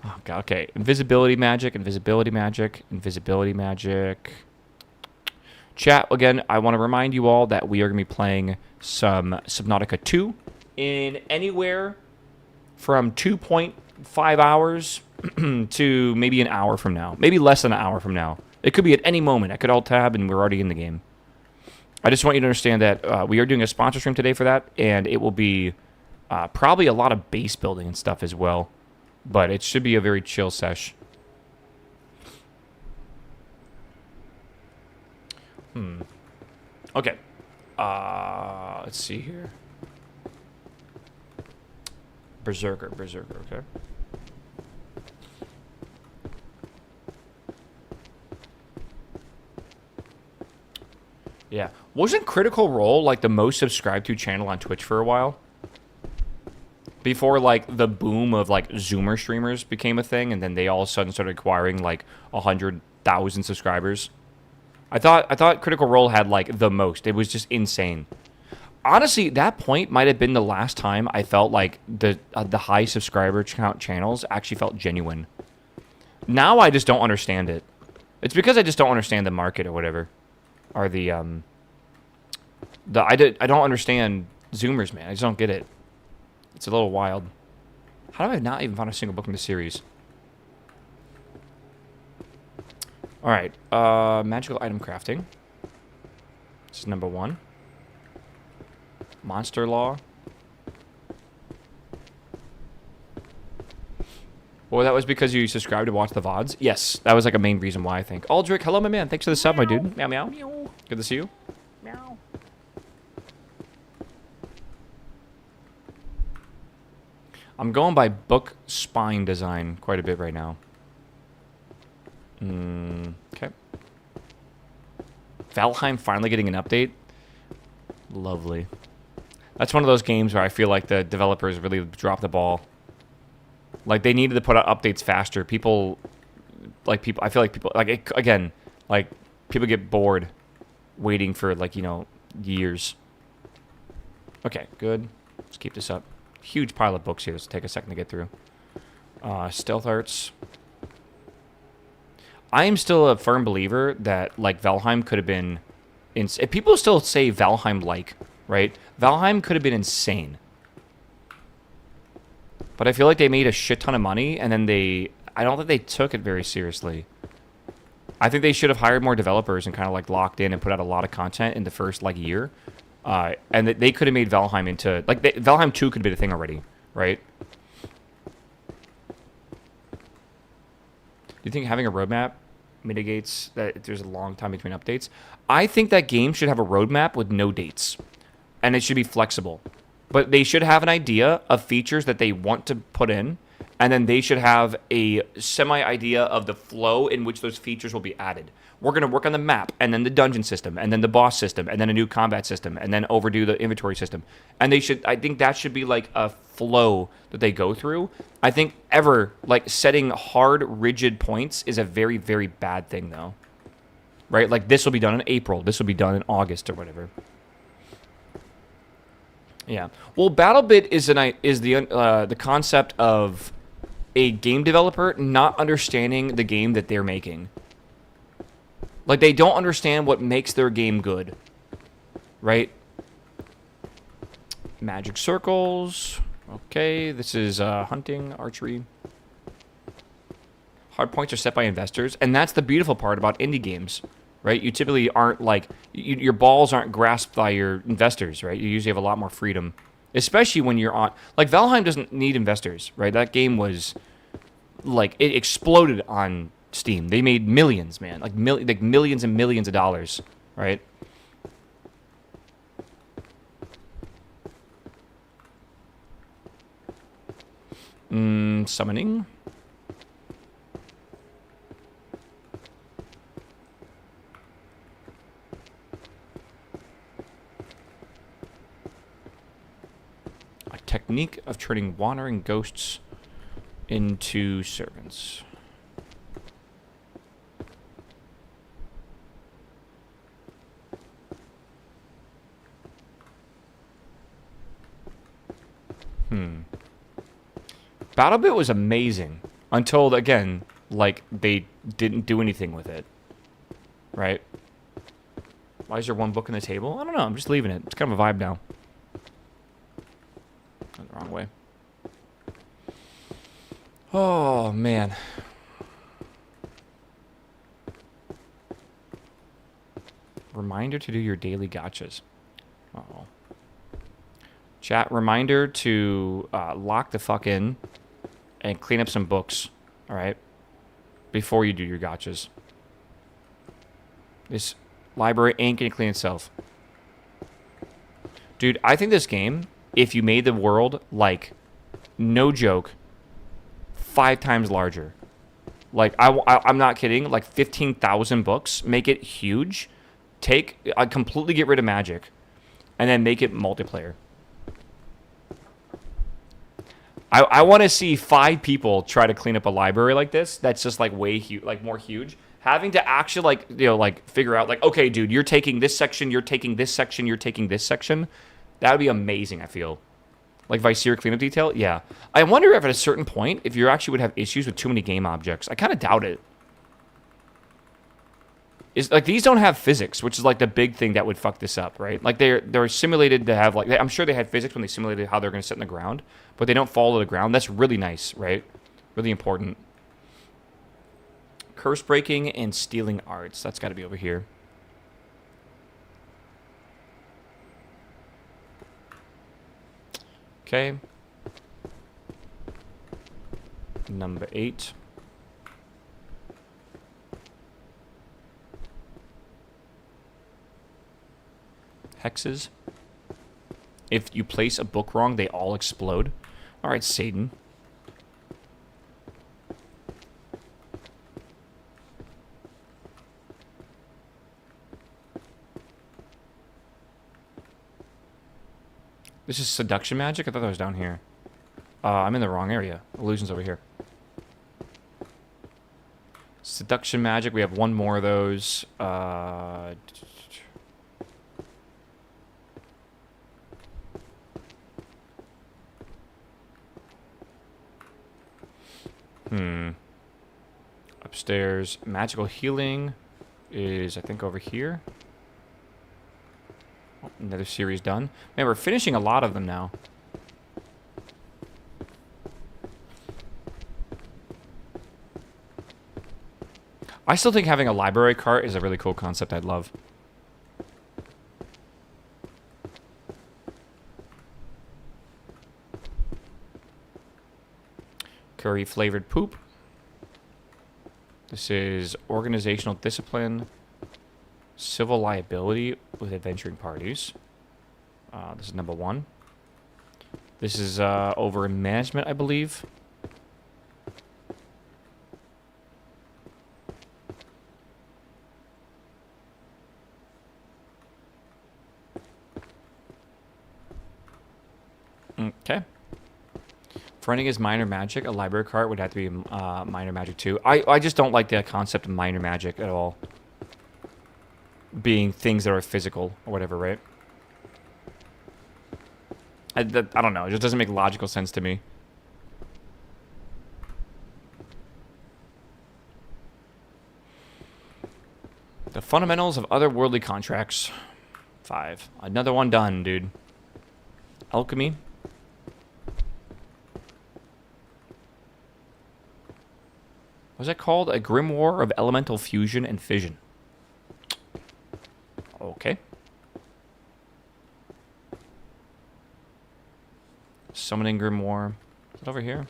Oh, God, okay. Invisibility magic, invisibility magic, invisibility magic. Chat, again, I want to remind you all that we are going to be playing some Subnautica 2 in anywhere from 2.5 hours to maybe an hour from now. Maybe less than an hour from now. It could be at any moment. I could alt-tab and we're already in the game. I just want you to understand that we are doing a sponsor stream today for that, and it will be probably a lot of base building and stuff as well. But it should be a very chill sesh. Okay. Let's see here. Berserker, okay. Yeah. Wasn't Critical Role like the most subscribed to channel on Twitch for a while? Before like the boom of like Zoomer streamers became a thing, and then they all of a sudden started acquiring like 100,000 subscribers. I thought Critical Role had like the most. It was just insane. Honestly, that point might have been the last time I felt like the high subscriber count channels actually felt genuine. Now I just don't understand it. It's because I just don't understand the market or whatever. Or I don't understand Zoomers, man. I just don't get it. It's a little wild. How do I not even find a single book in the series? All right, magical item crafting. This is number 1. Monster Law. Well, that was because you subscribed to watch the VODs? Yes, that was like a main reason why, I think. Aldrich, hello, my man. Thanks for the sub, my dude. Meow, meow. Meow. Good to see you. Meow. I'm going by book spine design quite a bit right now. Okay. Valheim finally getting an update. Lovely. That's one of those games where I feel like the developers really dropped the ball. Like, they needed to put out updates faster. I feel like people, like, again, like, people get bored waiting for, like, you know, years. Okay, good. Let's keep this up. Huge pile of books here. This will take a second to get through. Stealth Arts. I am still a firm believer that, like, Valheim could have been... If people still say Valheim-like, right? Valheim could have been insane. But I feel like they made a shit ton of money, and then I don't think they took it very seriously. I think they should have hired more developers and kind of, like, locked in and put out a lot of content in the first, like, year. And they could have made Valheim into... Like, Valheim 2 could have been a thing already, right? Do you think having a roadmap mitigates that there's a long time between updates? I think that game should have a roadmap with no dates. And it should be flexible. But they should have an idea of features that they want to put in, and then they should have a semi-idea of the flow in which those features will be added. We're going to work on the map, and then the dungeon system, and then the boss system, and then a new combat system, and then overdo the inventory system. And I think that should be like a flow that they go through. I think like, setting hard, rigid points is a very, very bad thing, though. Right? Like, this will be done in April. This will be done in August or whatever. Yeah. Well, BattleBit is the concept of a game developer not understanding the game that they're making. Like, they don't understand what makes their game good. Right? Magic circles. Okay, this is hunting, archery. Hard points are set by investors, and that's the beautiful part about indie games. Right? You typically aren't, like... your balls aren't grasped by your investors, right? You usually have a lot more freedom. Especially when you're on... Like, Valheim doesn't need investors, right? That game was... Like, it exploded on Steam. They made millions, man. Like millions and millions of dollars, right? Summoning... Technique of turning wandering ghosts into servants. BattleBit was amazing until, again, like, they didn't do anything with it. Right? Why is there one book on the table? I don't know. I'm just leaving it. It's kind of a vibe now. The wrong way. Oh, man. Reminder to do your daily gotchas. Uh-oh. Chat, reminder to lock the fuck in and clean up some books, all right? Before you do your gotchas. This library ain't gonna clean itself. Dude, I think this game, if you made the world, like, no joke, 5 times larger. Like, I'm not kidding, like 15,000 books, make it huge, completely get rid of magic, and then make it multiplayer. I want to see 5 people try to clean up a library like this. That's just like way huge, like more huge. Having to actually like, you know, like figure out like, okay, dude, you're taking this section, you're taking this section, you're taking this section. That would be amazing. I feel like Viceroy cleanup detail. Yeah, I wonder if at a certain point, if you actually would have issues with too many game objects. I kind of doubt it. Is like these don't have physics, which is like the big thing that would fuck this up, right? Like they're simulated to have like I'm sure they had physics when they simulated how they're going to sit in the ground, but they don't fall to the ground. That's really nice, right? Really important. Curse breaking and stealing arts. That's got to be over here. Okay. Number 8. Hexes. If you place a book wrong, they all explode. All right, Satan. This is seduction magic? I thought that was down here. I'm in the wrong area. Illusion's over here. Seduction magic. We have one more of those. Upstairs. Magical healing is, I think, over here. Oh, another series done. Man, we're finishing a lot of them now. I still think having a library cart is a really cool concept I'd love. Curry flavored poop. This is organizational discipline, civil liability with adventuring parties. This is number 1. This is over in management, I believe. Okay. Fronting is minor magic. A library cart would have to be minor magic too. I just don't like the concept of minor magic at all. Being things that are physical or whatever, right? I don't know. It just doesn't make logical sense to me. The fundamentals of otherworldly contracts. 5. Another one done, dude. Alchemy. What's that called? A grimoire of elemental fusion and fission. Okay. Summoning grimoire. Is it over here?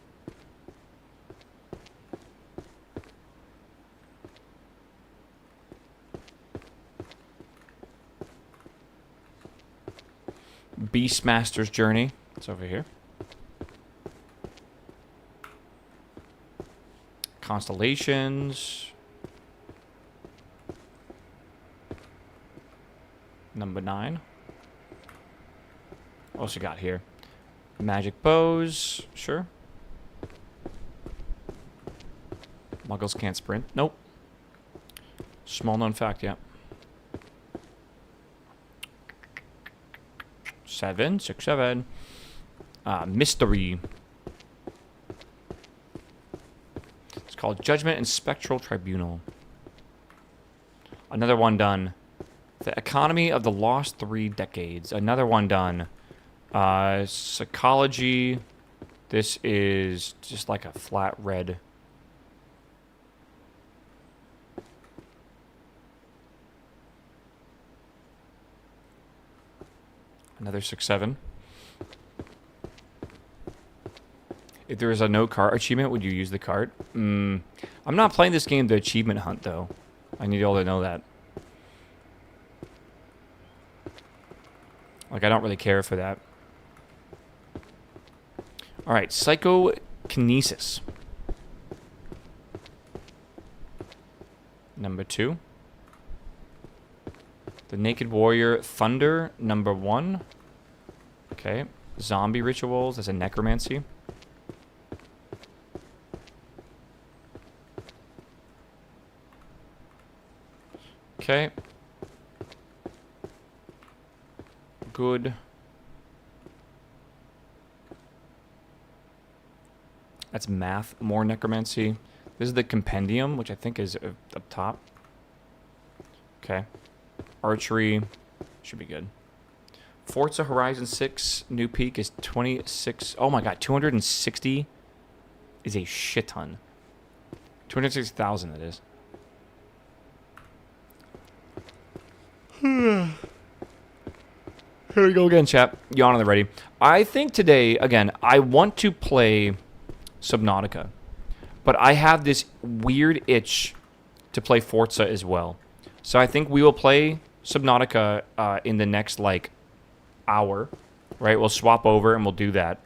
Beastmaster's Journey. It's over here. Constellations. Number 9. What else you got here? Magic bows. Sure. Muggles can't sprint. Nope. Small known fact, yeah. 7. 6, 7. Mystery. It's called Judgment and Spectral Tribunal. Another one done. The Economy of the Lost 3 Decades. Another one done. Psychology. This is just like a flat red. Another 6-7. If there is a no cart achievement, would you use the cart? I'm not playing this game the achievement hunt, though. I need you all to know that. Like, I don't really care for that. Alright, Psychokinesis. Number 2. The Naked Warrior Thunder, number 1. Okay. Zombie Rituals, that's a Necromancy. Okay. Good. That's Math, more Necromancy. This is the Compendium, which I think is up top. Okay. Archery. Should be good. Forza Horizon 6 new peak is 26. Oh my god, 260 is a shit ton. 260,000 that is. Here we go again, chat. Yawn on the ready. I think today, again, I want to play Subnautica. But I have this weird itch to play Forza as well. So I think we will play Subnautica in the next, like, hour. Right? We'll swap over and we'll do that.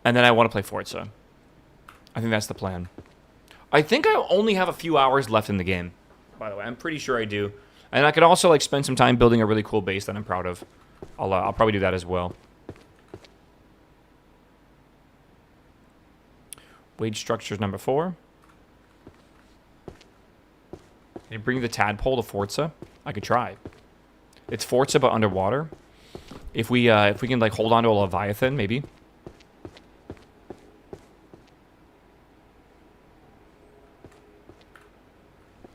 And then I want to play Forza. I think that's the plan. I think I only have a few hours left in the game. By the way, I'm pretty sure I do. And I could also, like, spend some time building a really cool base that I'm proud of. I'll probably do that as well. Wage structures number 4. Can you bring the tadpole to Forza? I could try. It's Forza but underwater. If we can, like, hold on to a Leviathan, maybe.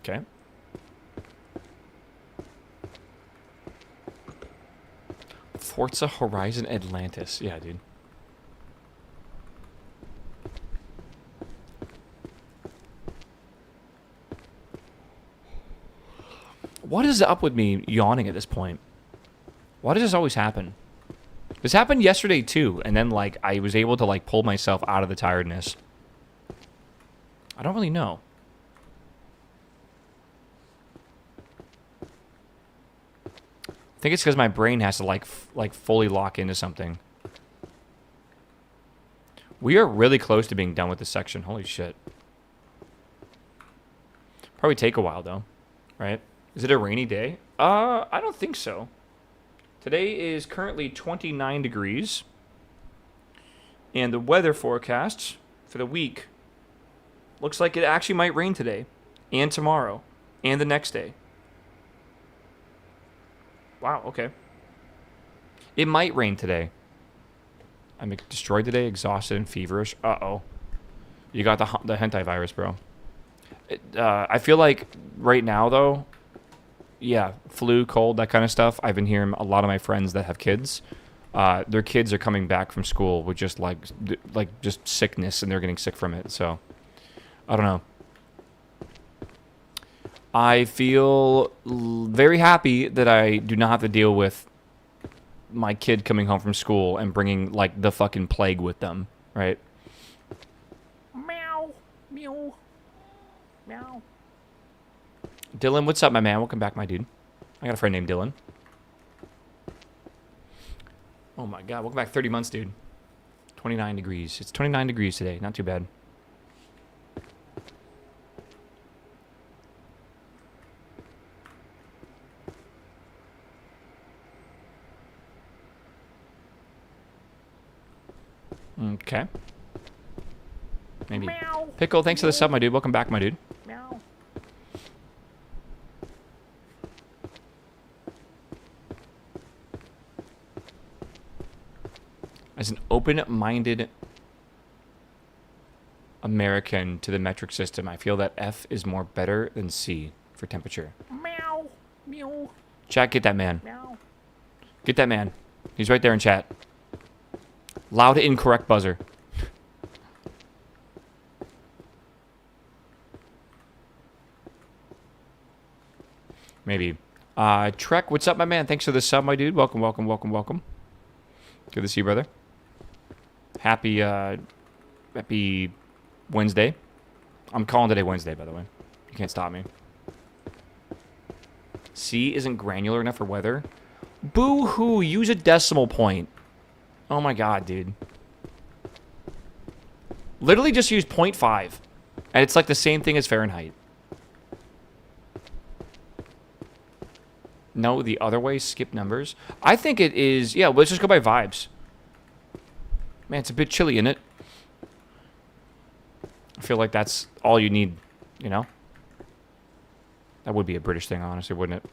Okay. Forza Horizon Atlantis. Yeah, dude. What is up with me yawning at this point? Why does this always happen? This happened yesterday too, and then, like, I was able to, like, pull myself out of the tiredness. I don't really know. I think it's because my brain has to, like, fully lock into something. We are really close to being done with this section. Holy shit. Probably take a while, though. Right? Is it a rainy day? I don't think so. Today is currently 29 degrees. And the weather forecast for the week looks like it actually might rain today. And tomorrow. And the next day. Wow, okay. It might rain today. I'm destroyed today, exhausted and feverish. Uh-oh. You got the hentai virus, bro. I feel like right now, though, yeah, flu, cold, that kind of stuff. I've been hearing a lot of my friends that have kids. Their kids are coming back from school with just, like just sickness, and they're getting sick from it. So, I don't know. I feel very happy that I do not have to deal with my kid coming home from school and bringing, like, the fucking plague with them, right? Meow. Meow. Meow. Dylan, what's up, my man? Welcome back, my dude. I got a friend named Dylan. Oh, my God. Welcome back 30 months, dude. 29 degrees. It's 29 degrees today. Not too bad. Okay. Maybe. Meow. Pickle, thanks for the sub, my dude. Welcome back, my dude. Meow. As an open-minded American to the metric system, I feel that F is more better than C for temperature. Meow. Meow. Chat, get that man. Meow. Get that man. He's right there in chat. Loud incorrect buzzer. Maybe. Trek, what's up, my man? Thanks for the sub, my dude. Welcome, welcome, welcome, welcome. Good to see you, brother. Happy Wednesday. I'm calling today Wednesday, by the way. You can't stop me. C isn't granular enough for weather. Boo-hoo, use a decimal point. Oh my god, dude. Literally just use 0.5. And it's like the same thing as Fahrenheit. No, the other way, skip numbers. I think it is, yeah, let's just go by vibes. Man, it's a bit chilly, isn't it? I feel like that's all you need, you know? That would be a British thing, honestly, wouldn't it?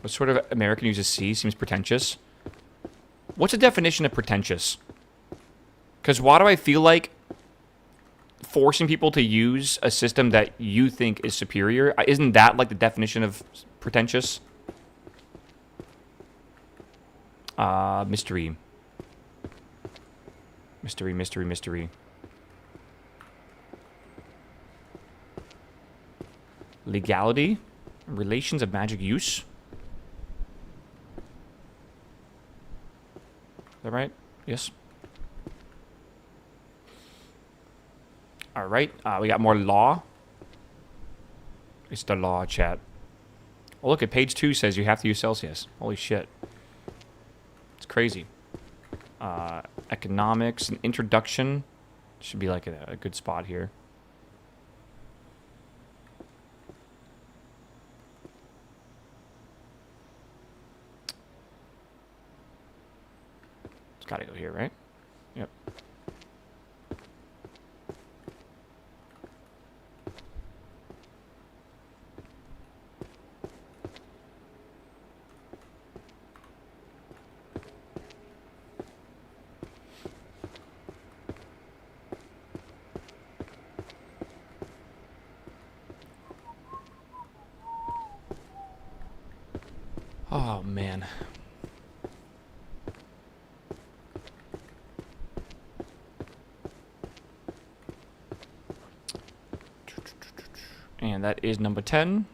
What sort of American uses C? Seems pretentious. What's the definition of pretentious? Because why do I feel like forcing people to use a system that you think is superior? Isn't that like the definition of pretentious? Mystery. Mystery, mystery, mystery. Legality? Relations of magic use? Is that right? Yes. Alright, we got more law. It's the law, chat. Oh, look, at page 2 says you have to use Celsius. Holy shit. It's crazy. Economics and introduction. Should be like a good spot here. It's gotta go here, right? Yep. Oh, man. And that is number 10.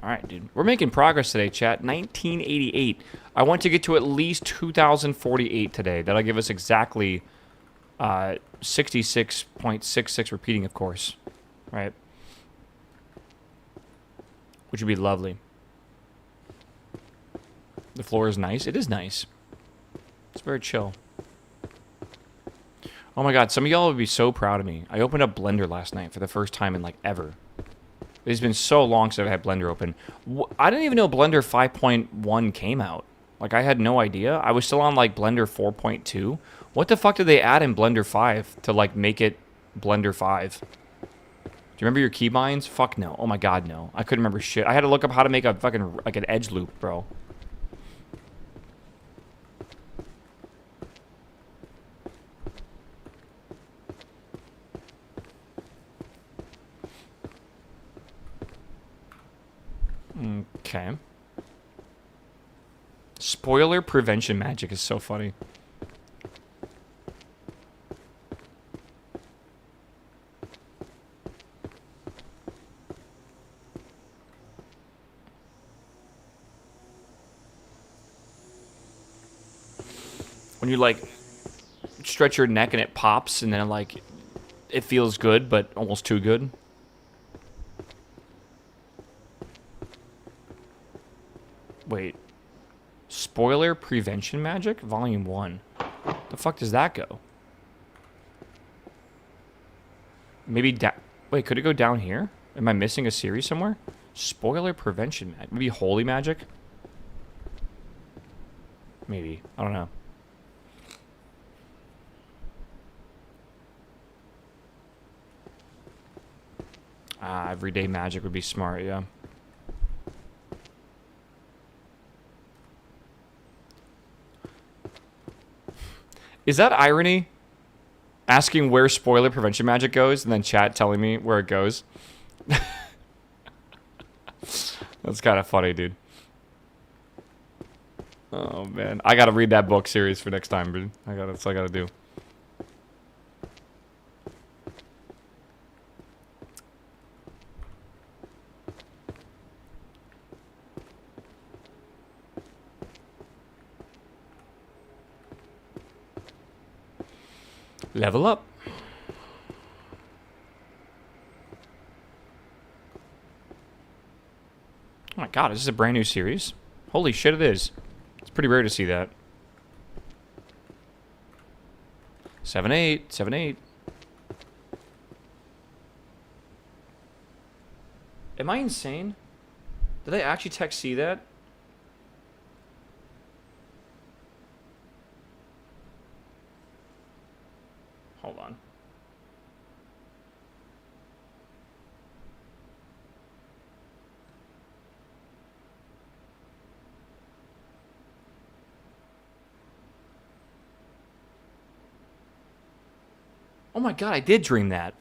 All right, dude. We're making progress today, chat. 1988. I want to get to at least 2048 today. That'll give us exactly 66.66 repeating, of course. Right? Which would be lovely. The floor is nice. It is nice. It's very chill. Oh my god, some of y'all would be so proud of me. I opened up Blender last night for the first time in like ever. It's been so long since I've had Blender open. I didn't even know Blender 5.1 came out. Like, I had no idea. I was still on like Blender 4.2. What the fuck did they add in Blender 5 to like make it Blender 5? Do you remember your keybinds? Fuck no. Oh my god, no. I couldn't remember shit. I had to look up how to make a fucking like an edge loop, bro. Okay. Spoiler prevention magic is so funny. When you like stretch your neck and it pops and then like it feels good but almost too good. Wait. Spoiler prevention magic? Volume 1. The fuck does that go? Maybe wait, could it go down here? Am I missing a series somewhere? Spoiler prevention magic. Maybe holy magic? Maybe. I don't know. Everyday magic would be smart, yeah. Is that irony? Asking where spoiler prevention magic goes and then chat telling me where it goes? That's kind of funny, dude. Oh, man. I gotta read that book series for next time, dude. That's what I gotta do. Level up. Oh my god, is this a brand new series? Holy shit, it is. It's pretty rare to see that. 7-8, 7-8. Am I insane? Did I actually text C that? Hold on. Oh my god, I did dream that.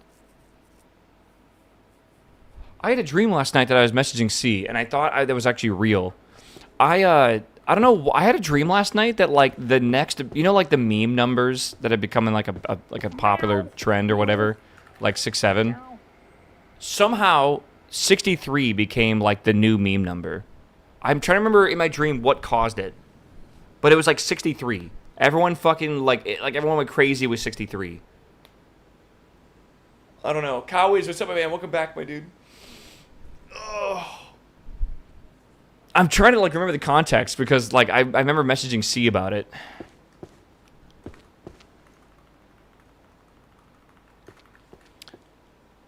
I had a dream last night that I was messaging C, and I thought that was actually real. I don't know. I had a dream last night that like the next, you know, like the meme numbers that have become like a popular trend or whatever, like 6, 7. Somehow 63 became like the new meme number. I'm trying to remember in my dream what caused it, but it was like 63. Everyone fucking like everyone went crazy with 63. I don't know. Cowies, what's up, my man? Welcome back, my dude. Oh. I'm trying to like remember the context because like I remember messaging C about it.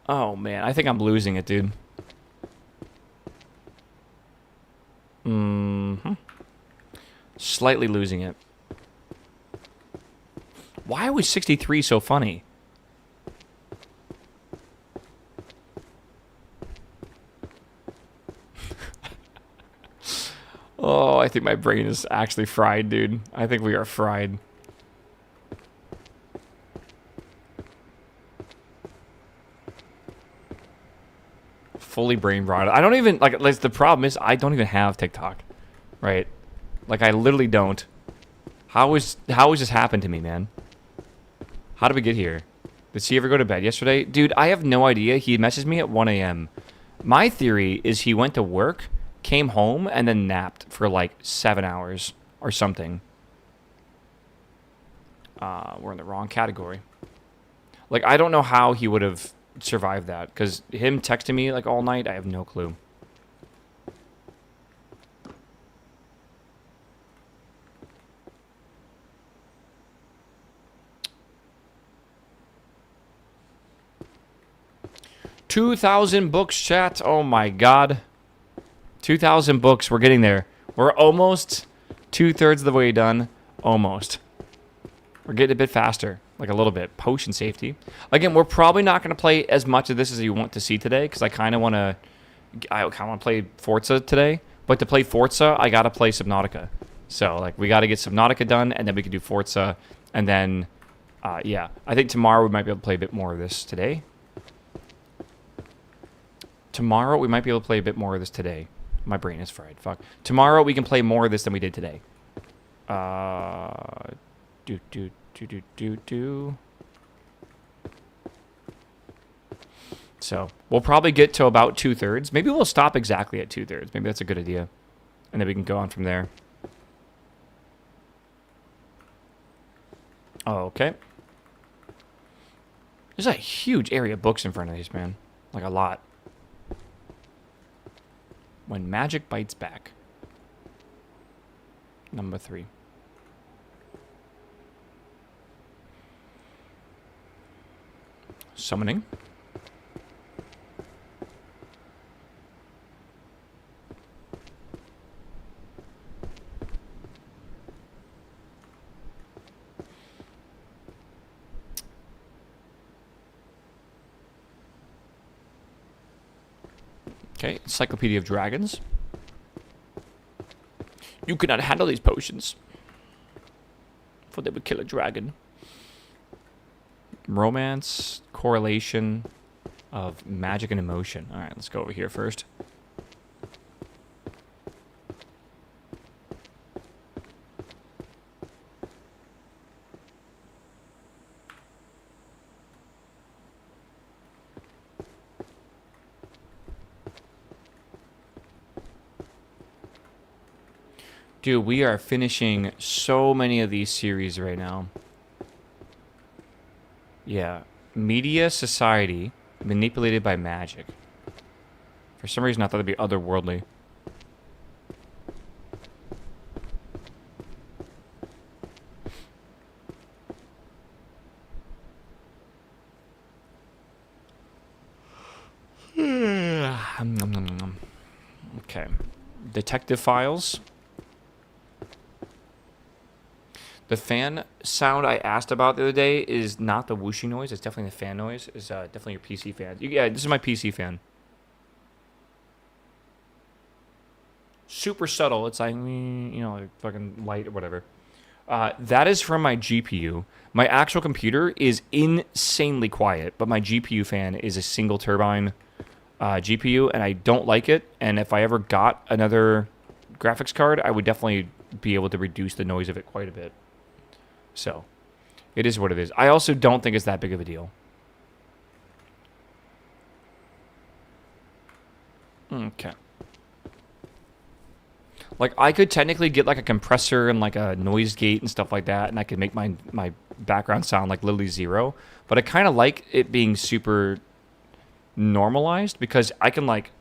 Oh man, I think I'm losing it, dude. Slightly losing it. Why was 63 so funny? Oh, I think my brain is actually fried, dude. I think we are fried. Fully brain rotted. I don't even, like the problem is I don't even have TikTok. Right? Like, I literally don't. How has this happened to me, man? How did we get here? Did he ever go to bed yesterday? Dude, I have no idea. He messaged me at 1 a.m. My theory is he went to work, came home, and then napped for like 7 hours or something. We're in the wrong category. Like, I don't know how he would have survived that, because him texting me like all night, I have no clue. $2,000 books, chat. Oh my god. 2,000 books. We're getting there. We're almost 2/3 of the way done. Almost. We're getting a bit faster. Like a little bit. Potion safety. Again, we're probably not going to play as much of this as you want to see today, because I kind of want to play Forza today. But to play Forza, I got to play Subnautica. So, like, we got to get Subnautica done, and then we can do Forza. And then, yeah. I think tomorrow we might be able to play a bit more of this today. Tomorrow we might be able to play a bit more of this today. My brain is fried. Fuck. Tomorrow we can play more of this than we did today. So we'll probably get to about 2/3. Maybe we'll stop exactly at 2/3. Maybe that's a good idea. And then we can go on from there. Oh, okay. There's a huge area of books in front of these, man. Like a lot. When magic bites back. Number 3. Summoning. Okay, Encyclopedia of Dragons. You cannot handle these potions, for they would kill a dragon. Romance, correlation of magic and emotion. All right, let's go over here first. Dude, we are finishing so many of these series right now. Yeah. Media society manipulated by magic. For some reason, I thought it'd be otherworldly. Okay. Detective files. The fan sound I asked about the other day is not the whooshing noise. It's definitely the fan noise. It's definitely your PC fan. Yeah, this is my PC fan. Super subtle. It's like, you know, like fucking light or whatever. That is from my GPU. My actual computer is insanely quiet, but my GPU fan is a single turbine GPU, and I don't like it. And if I ever got another graphics card, I would definitely be able to reduce the noise of it quite a bit. So, it is what it is. I also don't think it's that big of a deal. Okay. Like, I could technically get, like, a compressor and, like, a noise gate and stuff like that, and I could make my background sound, like, literally zero. But I kind of like it being super normalized, because I can, like...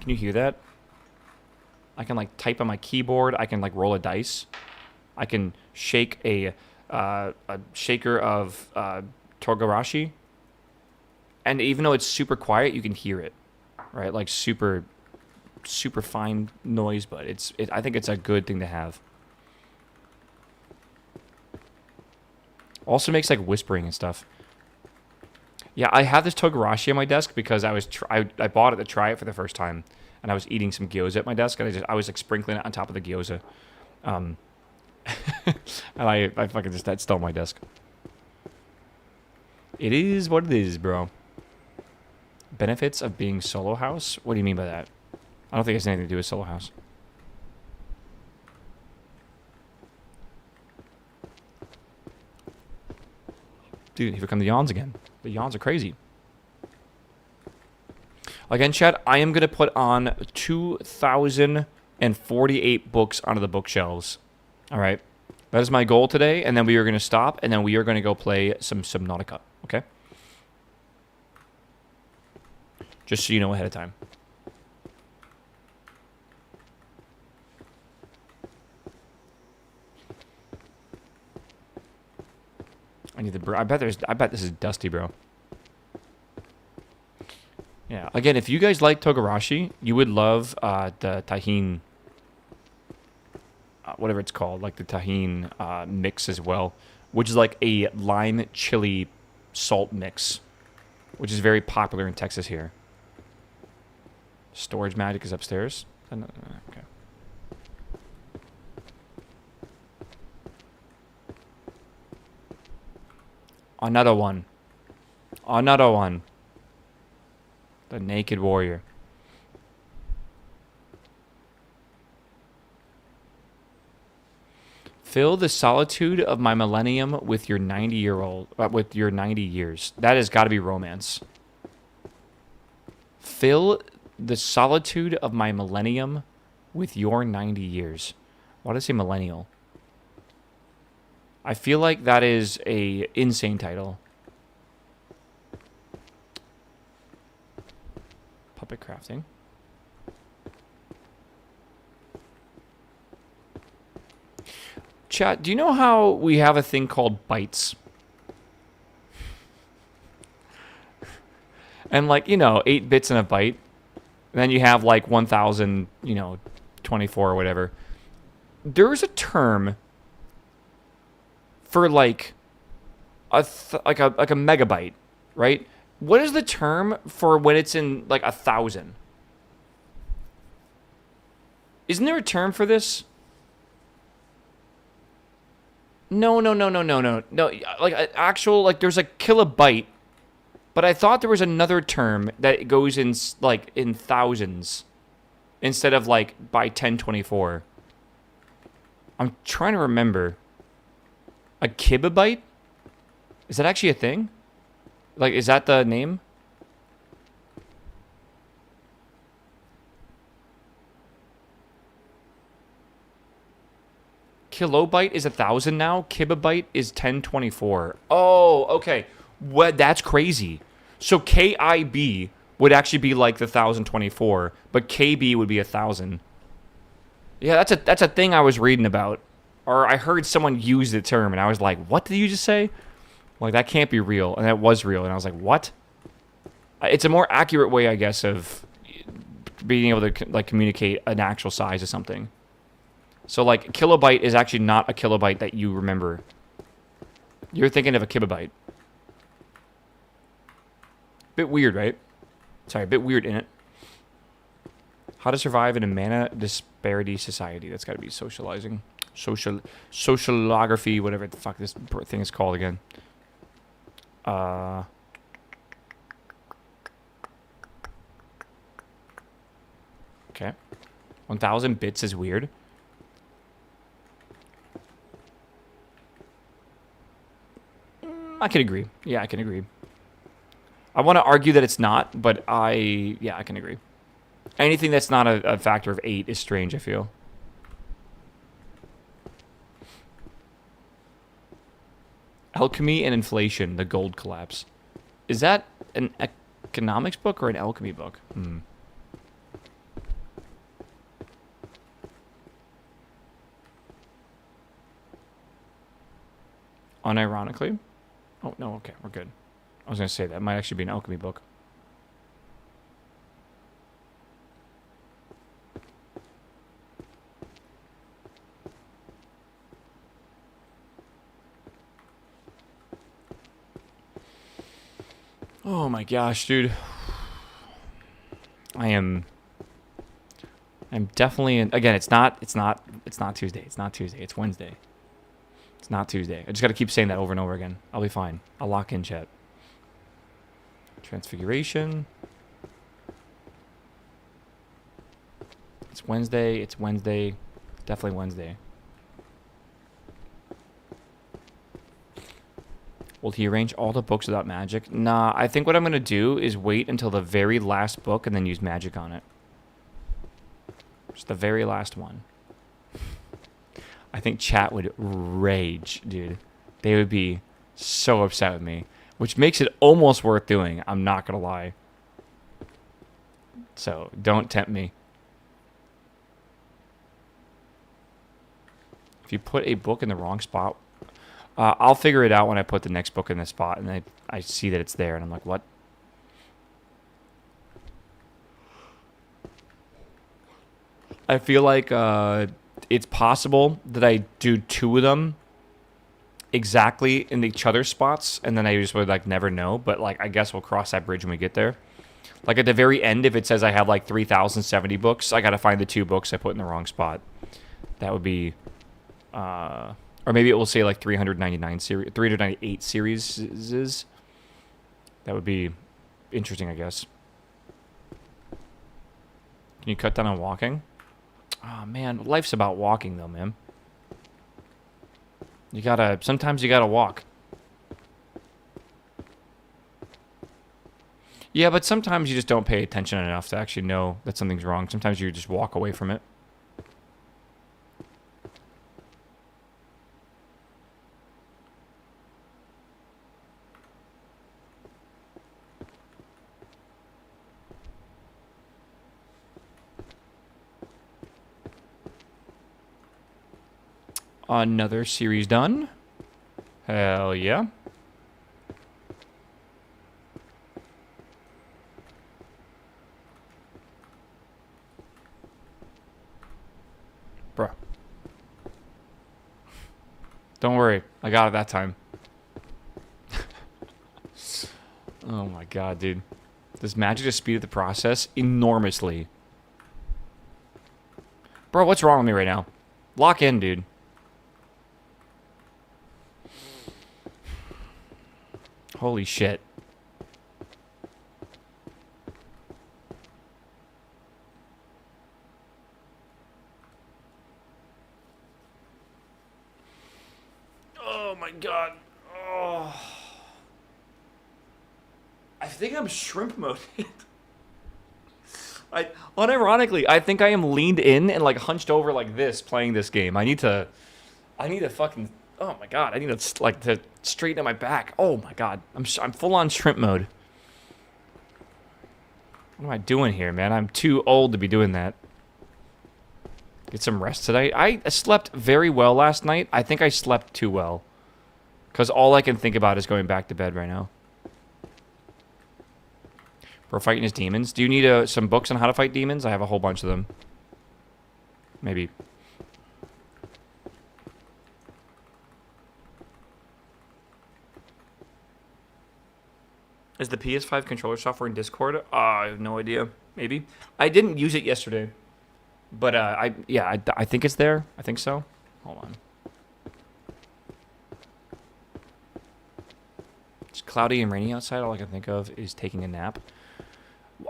Can you hear that? I can, like, type on my keyboard. I can, like, roll a dice. I can shake a shaker of Togarashi. And even though it's super quiet, you can hear it. Right? Like, super fine noise, but I think it's a good thing to have. Also makes, like, whispering and stuff. Yeah, I have this Togarashi on my desk because I bought it to try it for the first time. And I was eating some gyoza at my desk, and I was, like, sprinkling it on top of the gyoza. And I fucking just, that's still on my desk. It is what it is, bro. Benefits of being solo house? What do you mean by that? I don't think it has anything to do with solo house. Dude, here come the yawns again. The yawns are crazy. Again, chat, I am going to put on 2,048 books onto the bookshelves. All right. That is my goal today, and then we are going to stop, and then we are going to go play some Subnautica, okay? Just so you know ahead of time. I need the... I bet this is dusty, bro. Yeah. Again, if you guys like Togarashi, you would love the Tajin... whatever it's called, like the Tajin mix as well, which is like a lime chili salt mix, which is very popular in Texas here. Storage magic is upstairs. Okay. Another one. Another one. The Naked Warrior. Fill the solitude of my millennium with your 90-year-old, with your 90 years. That has got to be romance. Fill the solitude of my millennium with your 90 years. Why did I say millennial? I feel like that is a insane title. Puppet crafting. Chat, do you know how we have a thing called bytes? And like, you know, 8 bits in a byte. And then you have like 1,000, you know, 24 or whatever. There's a term for like a megabyte, right? What is the term for when it's in like 1,000? Isn't there a term for this? No. Like actual, like there's a kilobyte, but I thought there was another term that goes in like in thousands instead of like by 1024. I'm trying to remember. A kilobyte? Is that actually a thing? Like, is that the name? Kilobyte is 1,000 now. Kibibyte is 1024. Oh, okay. What? That's crazy. So KIB would actually be like the 1024, but KB would be 1,000. Yeah, that's a thing I was reading about, or I heard someone use the term, and I was like, "What did you just say?" Like that can't be real, and that was real, and I was like, "What?" It's a more accurate way, I guess, of being able to like communicate an actual size of something. So like kilobyte is actually not a kilobyte that you remember. You're thinking of a kibibyte. Bit weird, right? Sorry, a bit weird in it. How to survive in a mana disparity society. That's got to be socializing. Socialography, whatever the fuck this thing is called again. Okay. 1,000 bits is weird. I can agree. Yeah, I can agree. I want to argue that it's not, but yeah, I can agree. Anything that's not a factor of 8 is strange, I feel. Alchemy and Inflation, the Gold Collapse. Is that an economics book or an alchemy book? Unironically? Oh, no, okay, we're good. I was going to say that might actually be an alchemy book. Oh my gosh, dude. I'm definitely in, again, it's not Tuesday. It's not Tuesday. It's Wednesday. It's not Tuesday. I just got to keep saying that over and over again. I'll be fine. I'll lock in, chat. Transfiguration. It's Wednesday. It's Wednesday. Definitely Wednesday. Will he arrange all the books without magic? Nah, I think what I'm going to do is wait until the very last book and then use magic on it. Just the very last one. I think chat would rage, dude. They would be so upset with me, which makes it almost worth doing. I'm not going to lie. So don't tempt me. If you put a book in the wrong spot, I'll figure it out when I put the next book in the spot, and I see that it's there, and I'm like, what? I feel like it's possible that I do 2 of them exactly in each other's spots, and then I just would like never know. But like, I guess we'll cross that bridge when we get there. Like at the very end, if it says I have like 3,070 books, I got to find the 2 books I put in the wrong spot. That would be, or maybe it will say like 398 series. That would be interesting, I guess. Can you cut down on walking? Oh man, life's about walking though, man. Sometimes you gotta walk. Yeah, but sometimes you just don't pay attention enough to actually know that something's wrong. Sometimes you just walk away from it. Another series done. Hell yeah. Bruh. Don't worry. I got it that time. Oh my god, dude. Does magic just speed up the process enormously? Bro, what's wrong with me right now? Lock in, dude. Holy shit. Oh my god. Oh. I think I'm shrimp moded. Unironically, I think I am leaned in and like hunched over like this playing this game. I need to I need a fucking... Oh my god, I need to, like, to straighten out my back. Oh my god. I'm full on shrimp mode. What am I doing here, man? I'm too old to be doing that. Get some rest today. I slept very well last night. I think I slept too well. Because all I can think about is going back to bed right now. We're fighting his demons. Do you need some books on how to fight demons? I have a whole bunch of them. Maybe. Is the PS5 controller software in Discord? I have no idea. Maybe. I didn't use it yesterday. But, I think it's there. I think so. Hold on. It's cloudy and rainy outside. All I can think of is taking a nap.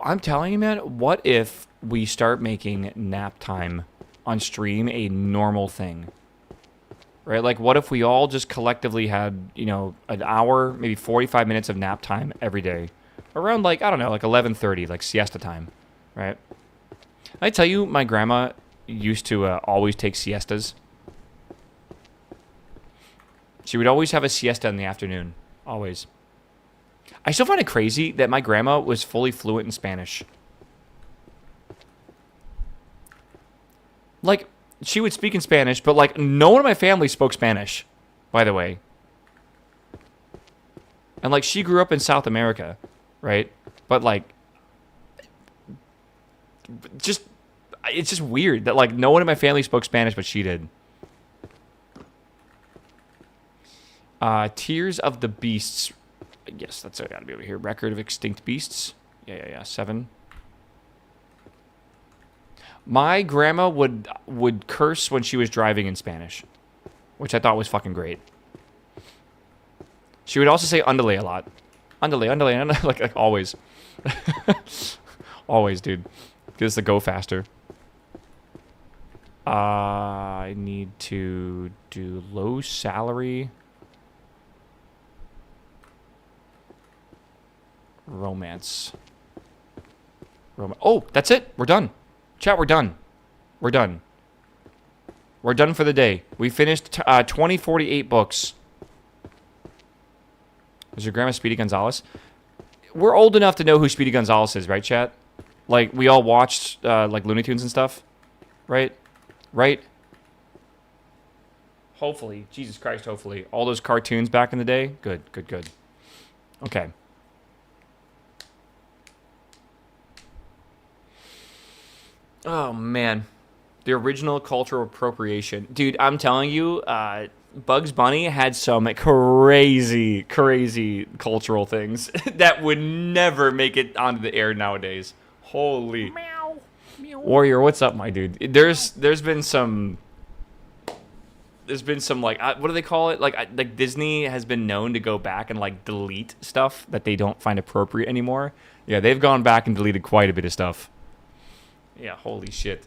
I'm telling you, man, what if we start making nap time on stream a normal thing? Right? Like, what if we all just collectively had, you know, an hour, maybe 45 minutes of nap time every day? Around, like, I don't know, like 11:30, like siesta time, right? I tell you, my grandma used to always take siestas. She would always have a siesta in the afternoon. Always. I still find it crazy that my grandma was fully fluent in Spanish. Like, she would speak in Spanish, but, like, no one in my family spoke Spanish, by the way. And, like, she grew up in South America, right? But, like, just, it's just weird that, like, no one in my family spoke Spanish, but she did. Tears of the Beasts. Yes, that's gotta be over here. Record of Extinct Beasts. Yeah. 7. My grandma would curse when she was driving in Spanish, which I thought was fucking great. She would also say underlay a lot. Underlay, like always. Always, dude. Get us to go faster. I need to do low salary. Romance. Oh, that's it. We're done. Chat, we're done. We're done. We're done for the day. We finished 2048 books. Was your grandma Speedy Gonzalez? We're old enough to know who Speedy Gonzalez is, right, chat? Like, we all watched, like, Looney Tunes and stuff. Right? Right? Hopefully. Jesus Christ, hopefully. All those cartoons back in the day? Good. Okay. Oh, man. The original cultural appropriation. Dude, I'm telling you, Bugs Bunny had some crazy cultural things that would never make it onto the air nowadays. Holy. Meow. Warrior, what's up, my dude? There's been some like, what do they call it? Like Disney has been known to go back and like delete stuff that they don't find appropriate anymore. Yeah, they've gone back and deleted quite a bit of stuff. Yeah, holy shit.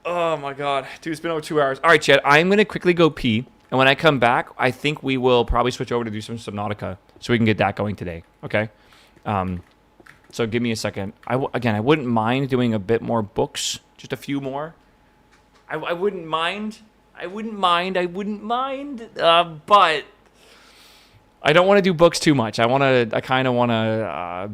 Oh my god. Dude, it's been over 2 hours. Alright, Chad, I'm going to quickly go pee. And when I come back, I think we will probably switch over to do some Subnautica. So we can get that going today. Okay? So give me a second. Again, I wouldn't mind doing a bit more books. Just a few more. I wouldn't mind. But I don't want to do books too much. I kind of want to...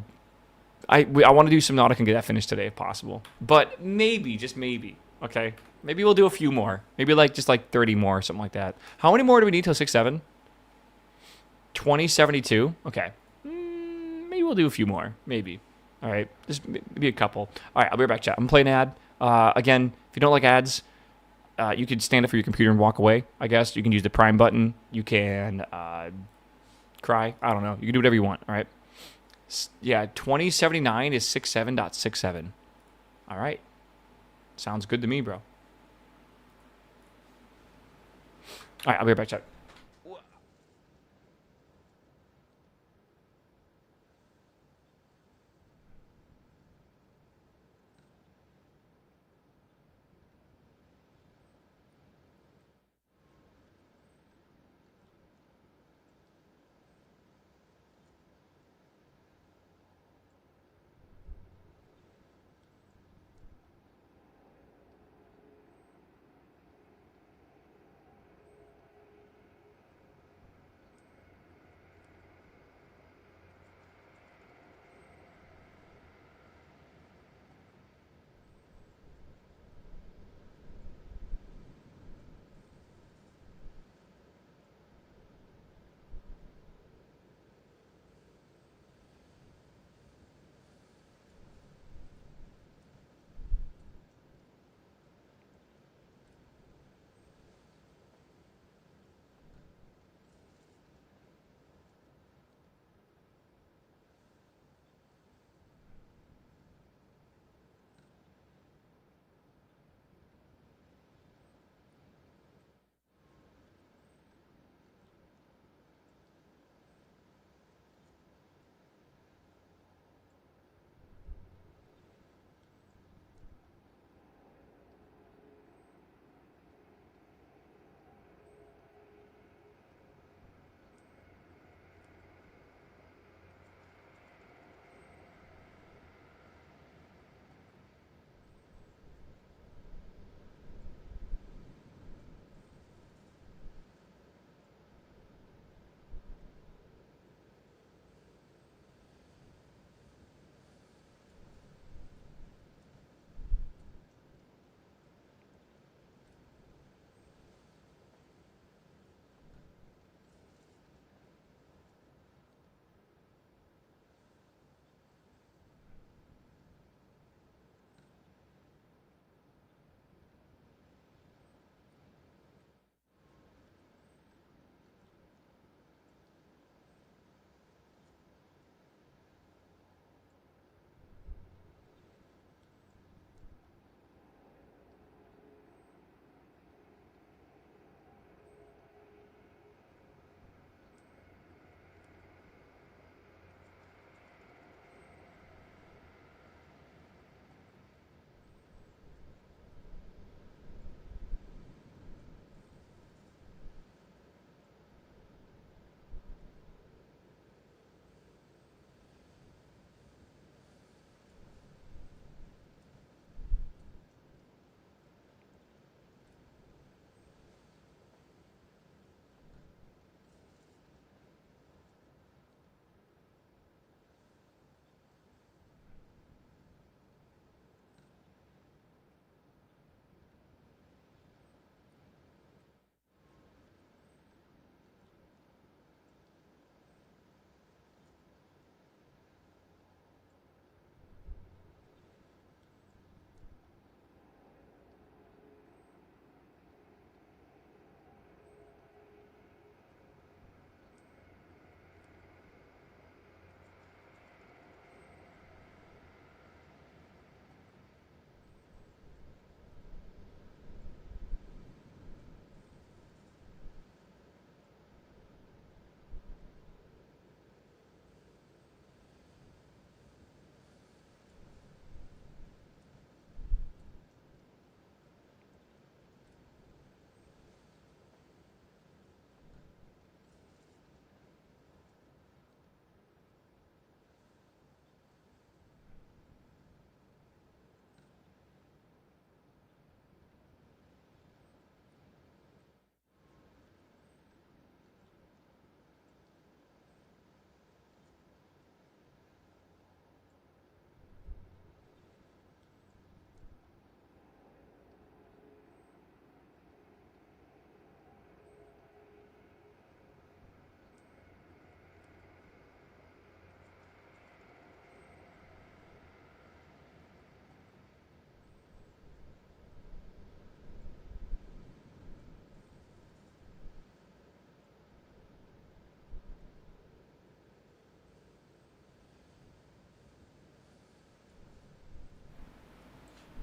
I want to do Subnautica and get that finished today if possible. But maybe, just maybe, okay? Maybe we'll do a few more. Maybe just 30 more or something like that. How many more do we need till 6-7? 2072? Okay. Maybe we'll do a few more. Maybe. All right. Just maybe a couple. All right, I'll be right back, chat. I'm playing an ad. Again, if you don't like ads, you can stand up for your computer and walk away, I guess. You can use the Prime button. You can cry. I don't know. You can do whatever you want, all right? Yeah, 2079 is 67.67. All right. Sounds good to me, bro. All right, I'll be right back, chat.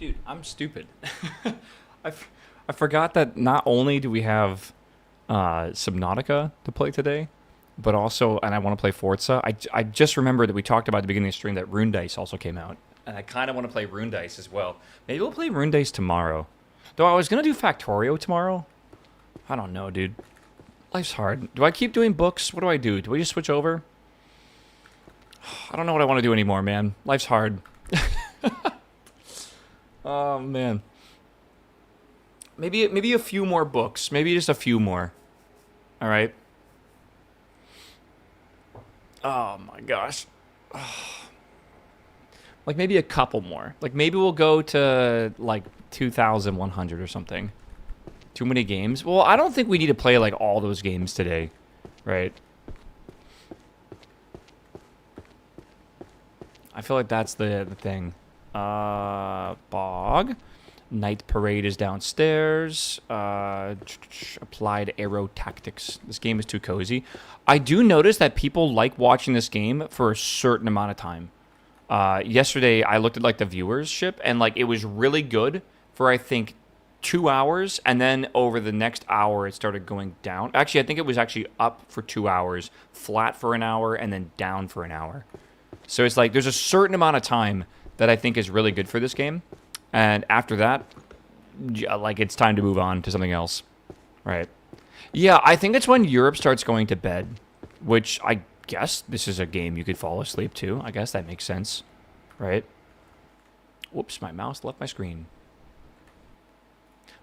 Dude, I'm stupid. I forgot that not only do we have Subnautica to play today, but also, and I want to play Forza. I just remembered that we talked about at the beginning of the stream that Rune Dice also came out. And I kind of want to play Rune Dice as well. Maybe we'll play Rune Dice tomorrow. Though I was going to do Factorio tomorrow. I don't know, dude. Life's hard. Do I keep doing books? What do I do? Do we just switch over? I don't know what I want to do anymore, man. Life's hard. Oh, man. Maybe a few more books. Maybe just a few more. All right. Oh, my gosh. Like, maybe a couple more. Like, maybe we'll go to, like, 2,100 or something. Too many games? Well, I don't think we need to play, like, all those games today. Right? I feel like that's the thing. Bog. Night Parade is downstairs. Applied Aero Tactics. This game is too cozy. I do notice that people like watching this game for a certain amount of time. Yesterday, I looked at, like, the viewership, and, like, it was really good for, I think, 2 hours, and then over the next hour, it started going down. Actually, I think it was actually up for 2 hours, flat for an hour, and then down for an hour. So it's like there's a certain amount of time that I think is really good for this game. And after that, like, it's time to move on to something else. Right. Yeah, I think it's when Europe starts going to bed, which I guess this is a game you could fall asleep to. I guess that makes sense. Right? Whoops, my mouse left my screen.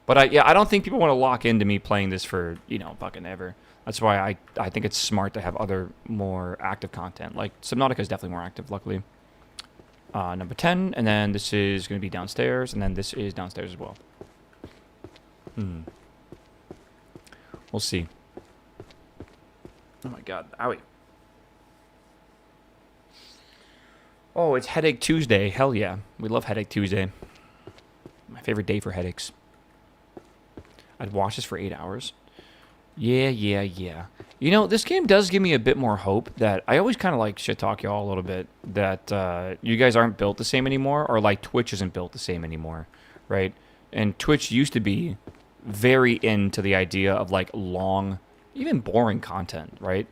But I don't think people want to lock into me playing this for, fucking ever. That's why I think it's smart to have other more active content. Like, Subnautica is definitely more active, luckily. Number 10, and then this is going to be downstairs, and then this is downstairs as well. We'll see. Oh my god, owie. Oh, it's Headache Tuesday. Hell yeah. We love Headache Tuesday. My favorite day for headaches. I'd watch this for 8 hours. Yeah. This game does give me a bit more hope that I always kind of like shit talk y'all a little bit that you guys aren't built the same anymore, or like Twitch isn't built the same anymore, right? And Twitch used to be very into the idea of like long, even boring content, right?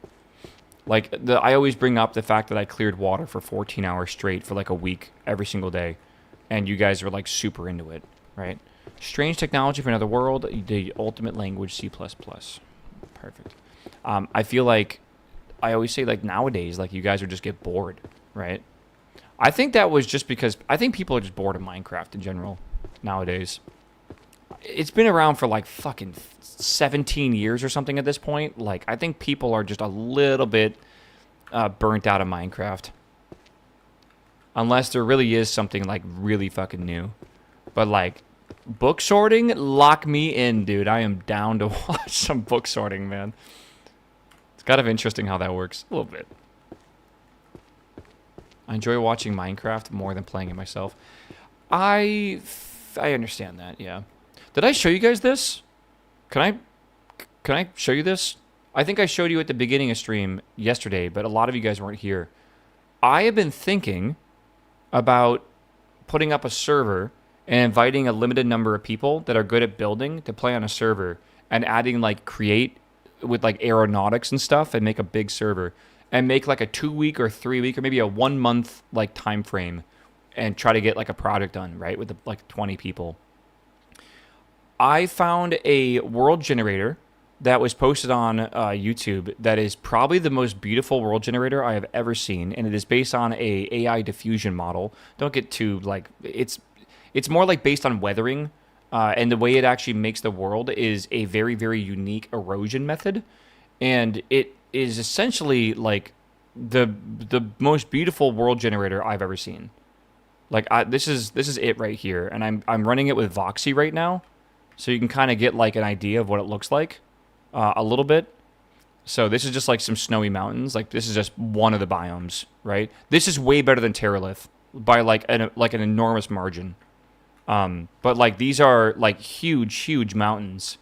Like I always bring up the fact that I cleared water for 14 hours straight for like a week every single day, and you guys were like super into it, right? Strange technology for another world, the ultimate language, C++. Perfect. I feel like I always say, like, nowadays, like, you guys would just get bored, right? I think that was just because I think people are just bored of Minecraft in general nowadays. It's been around for like fucking 17 years or something at this point. Like, I think people are just a little bit burnt out of Minecraft. Unless there really is something like really fucking new. But like, book sorting, lock me in, dude. I am down to watch some book sorting, man. It's kind of interesting how that works. A little bit. I enjoy watching Minecraft more than playing it myself. I understand that, yeah. Did I show you guys this? Can I show you this? I think I showed you at the beginning of stream yesterday, but a lot of you guys weren't here. I have been thinking about putting up a server and inviting a limited number of people that are good at building to play on a server, and adding like create with like aeronautics and stuff, and make a big server and make like a 2-week or 3-week or maybe a 1 month like time frame, and try to get like a project done, right, with like 20 people. I found a world generator that was posted on YouTube that is probably the most beautiful world generator I have ever seen, and it is based on a AI diffusion model. Don't get too like it's more like based on weathering, and the way it actually makes the world is a very, very unique erosion method, and it is essentially like the most beautiful world generator I've ever seen. Like this is it right here, and I'm running it with Voxy right now, so you can kind of get like an idea of what it looks like a little bit. So this is just like some snowy mountains. Like this is just one of the biomes, right? This is way better than Terralith by like an enormous margin. But like these are like huge mountains,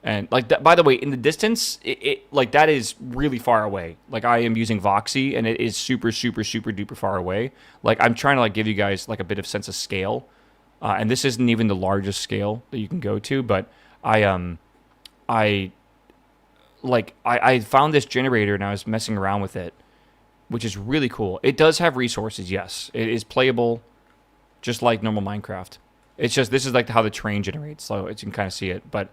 and like that, by the way, in the distance, it like that is really far away. Like I am using Voxy, and it is super duper far away. Like I'm trying to like give you guys like a bit of sense of scale. And this isn't even the largest scale that you can go to, but I found this generator and I was messing around with it, which is really cool. It does have resources, yes. It is playable just like normal Minecraft. It's just, this is like how the terrain generates, so you can kind of see it. But,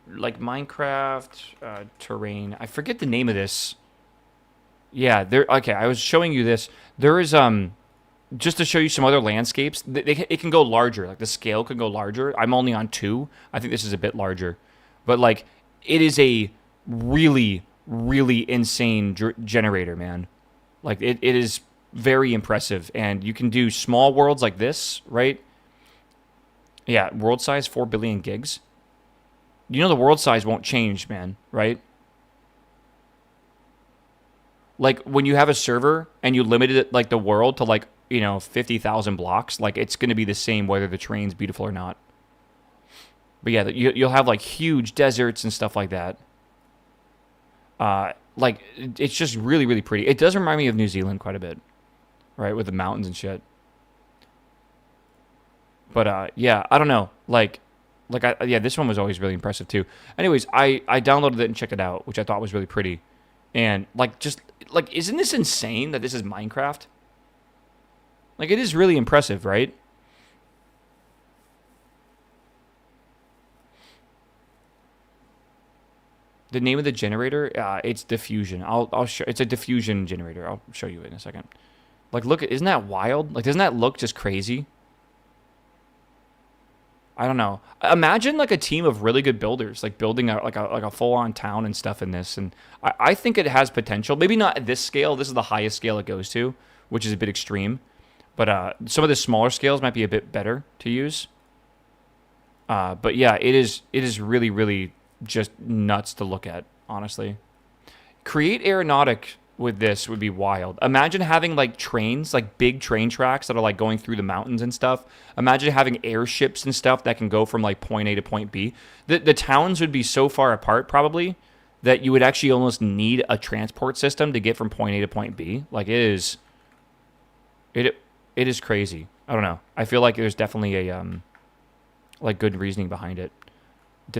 like Minecraft terrain, I forget the name of this. Yeah, okay, I was showing you this. There is, just to show you some other landscapes, it can go larger. Like the scale can go larger. I'm only on 2. I think this is a bit larger. But like, it is a really, really insane generator, man. Like it is very impressive. And you can do small worlds like this, right? Yeah, world size 4 billion gigs. You know the world size won't change, man, right? Like when you have a server and you limited it, like the world to like, 50,000 blocks, like it's going to be the same whether the terrain's beautiful or not. But yeah, you'll have like huge deserts and stuff like that. Like it's just really, really pretty. It does remind me of New Zealand quite a bit, right, with the mountains and shit. But yeah, I don't know. Yeah, this one was always really impressive too. Anyways, I downloaded it and checked it out, which I thought was really pretty. And isn't this insane that this is Minecraft? Like, it is really impressive, right? The name of the generator, it's diffusion. I'll show. It's a diffusion generator. I'll show you in a second. Like, look, isn't that wild? Like, doesn't that look just crazy? I don't know. Imagine like a team of really good builders, like building a full-on town and stuff in this. And I think it has potential. Maybe not at this scale. This is the highest scale it goes to, which is a bit extreme. But some of the smaller scales might be a bit better to use. But yeah, it is really, really just nuts to look at, honestly. Create aeronautic with this would be wild. Imagine having like trains, like big train tracks that are like going through the mountains and stuff. Imagine having airships and stuff that can go from like point A to point B. The towns would be so far apart probably that you would actually almost need a transport system to get from point A to point B. Like it is crazy. I don't know. I feel like there's definitely a like good reasoning behind it.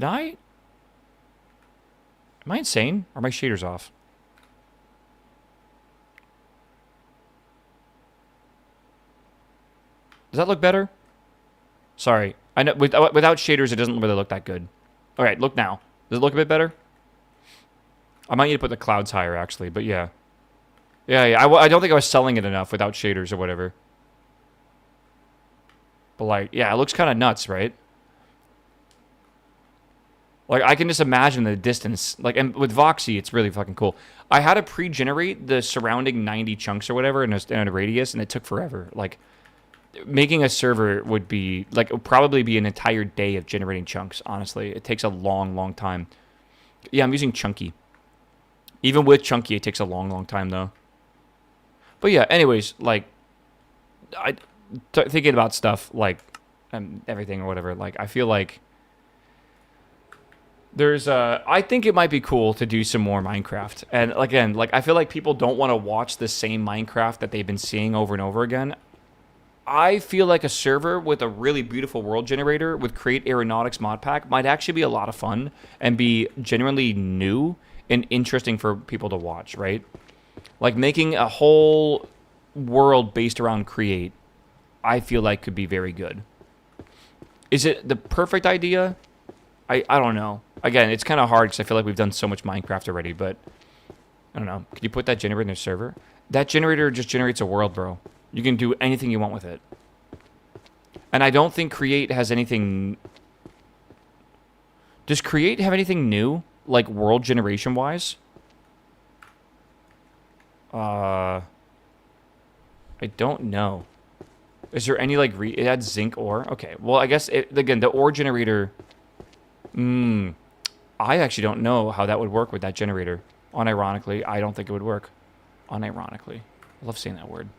Am I insane? Or are my shaders off? Does that look better? Sorry. I know without shaders it doesn't really look that good. All right, look now. Does it look a bit better? I might need to put the clouds higher actually, but yeah. Yeah. I don't think I was selling it enough without shaders or whatever. But like, yeah, it looks kind of nuts, right? Like, I can just imagine the distance. Like, and with Voxy, it's really fucking cool. I had to pre-generate the surrounding 90 chunks or whatever in a radius, and it took forever. Like, making a server would be, like, it would probably be an entire day of generating chunks, honestly. It takes a long, long time. Yeah, I'm using Chunky. Even with Chunky, it takes a long, long time, though. But yeah, anyways, like, thinking about stuff, like, everything or whatever, like, I feel like I think it might be cool to do some more Minecraft. And again, like I feel like people don't want to watch the same Minecraft that they've been seeing over and over again. I feel like a server with a really beautiful world generator with Create Aeronautics mod pack might actually be a lot of fun and be genuinely new and interesting for people to watch, right? Like making a whole world based around Create, I feel like could be very good. Is it the perfect idea? I don't know. Again, it's kind of hard because I feel like we've done so much Minecraft already, but I don't know. Could you put that generator in their server? That generator just generates a world, bro. You can do anything you want with it. And I don't think Create has anything... Does Create have anything new, like world generation-wise? I don't know. Is there any, like, it adds zinc ore? Okay, well, I guess, again, the ore generator... I actually don't know how that would work with that generator. Unironically, I don't think it would work. Unironically. I love saying that word.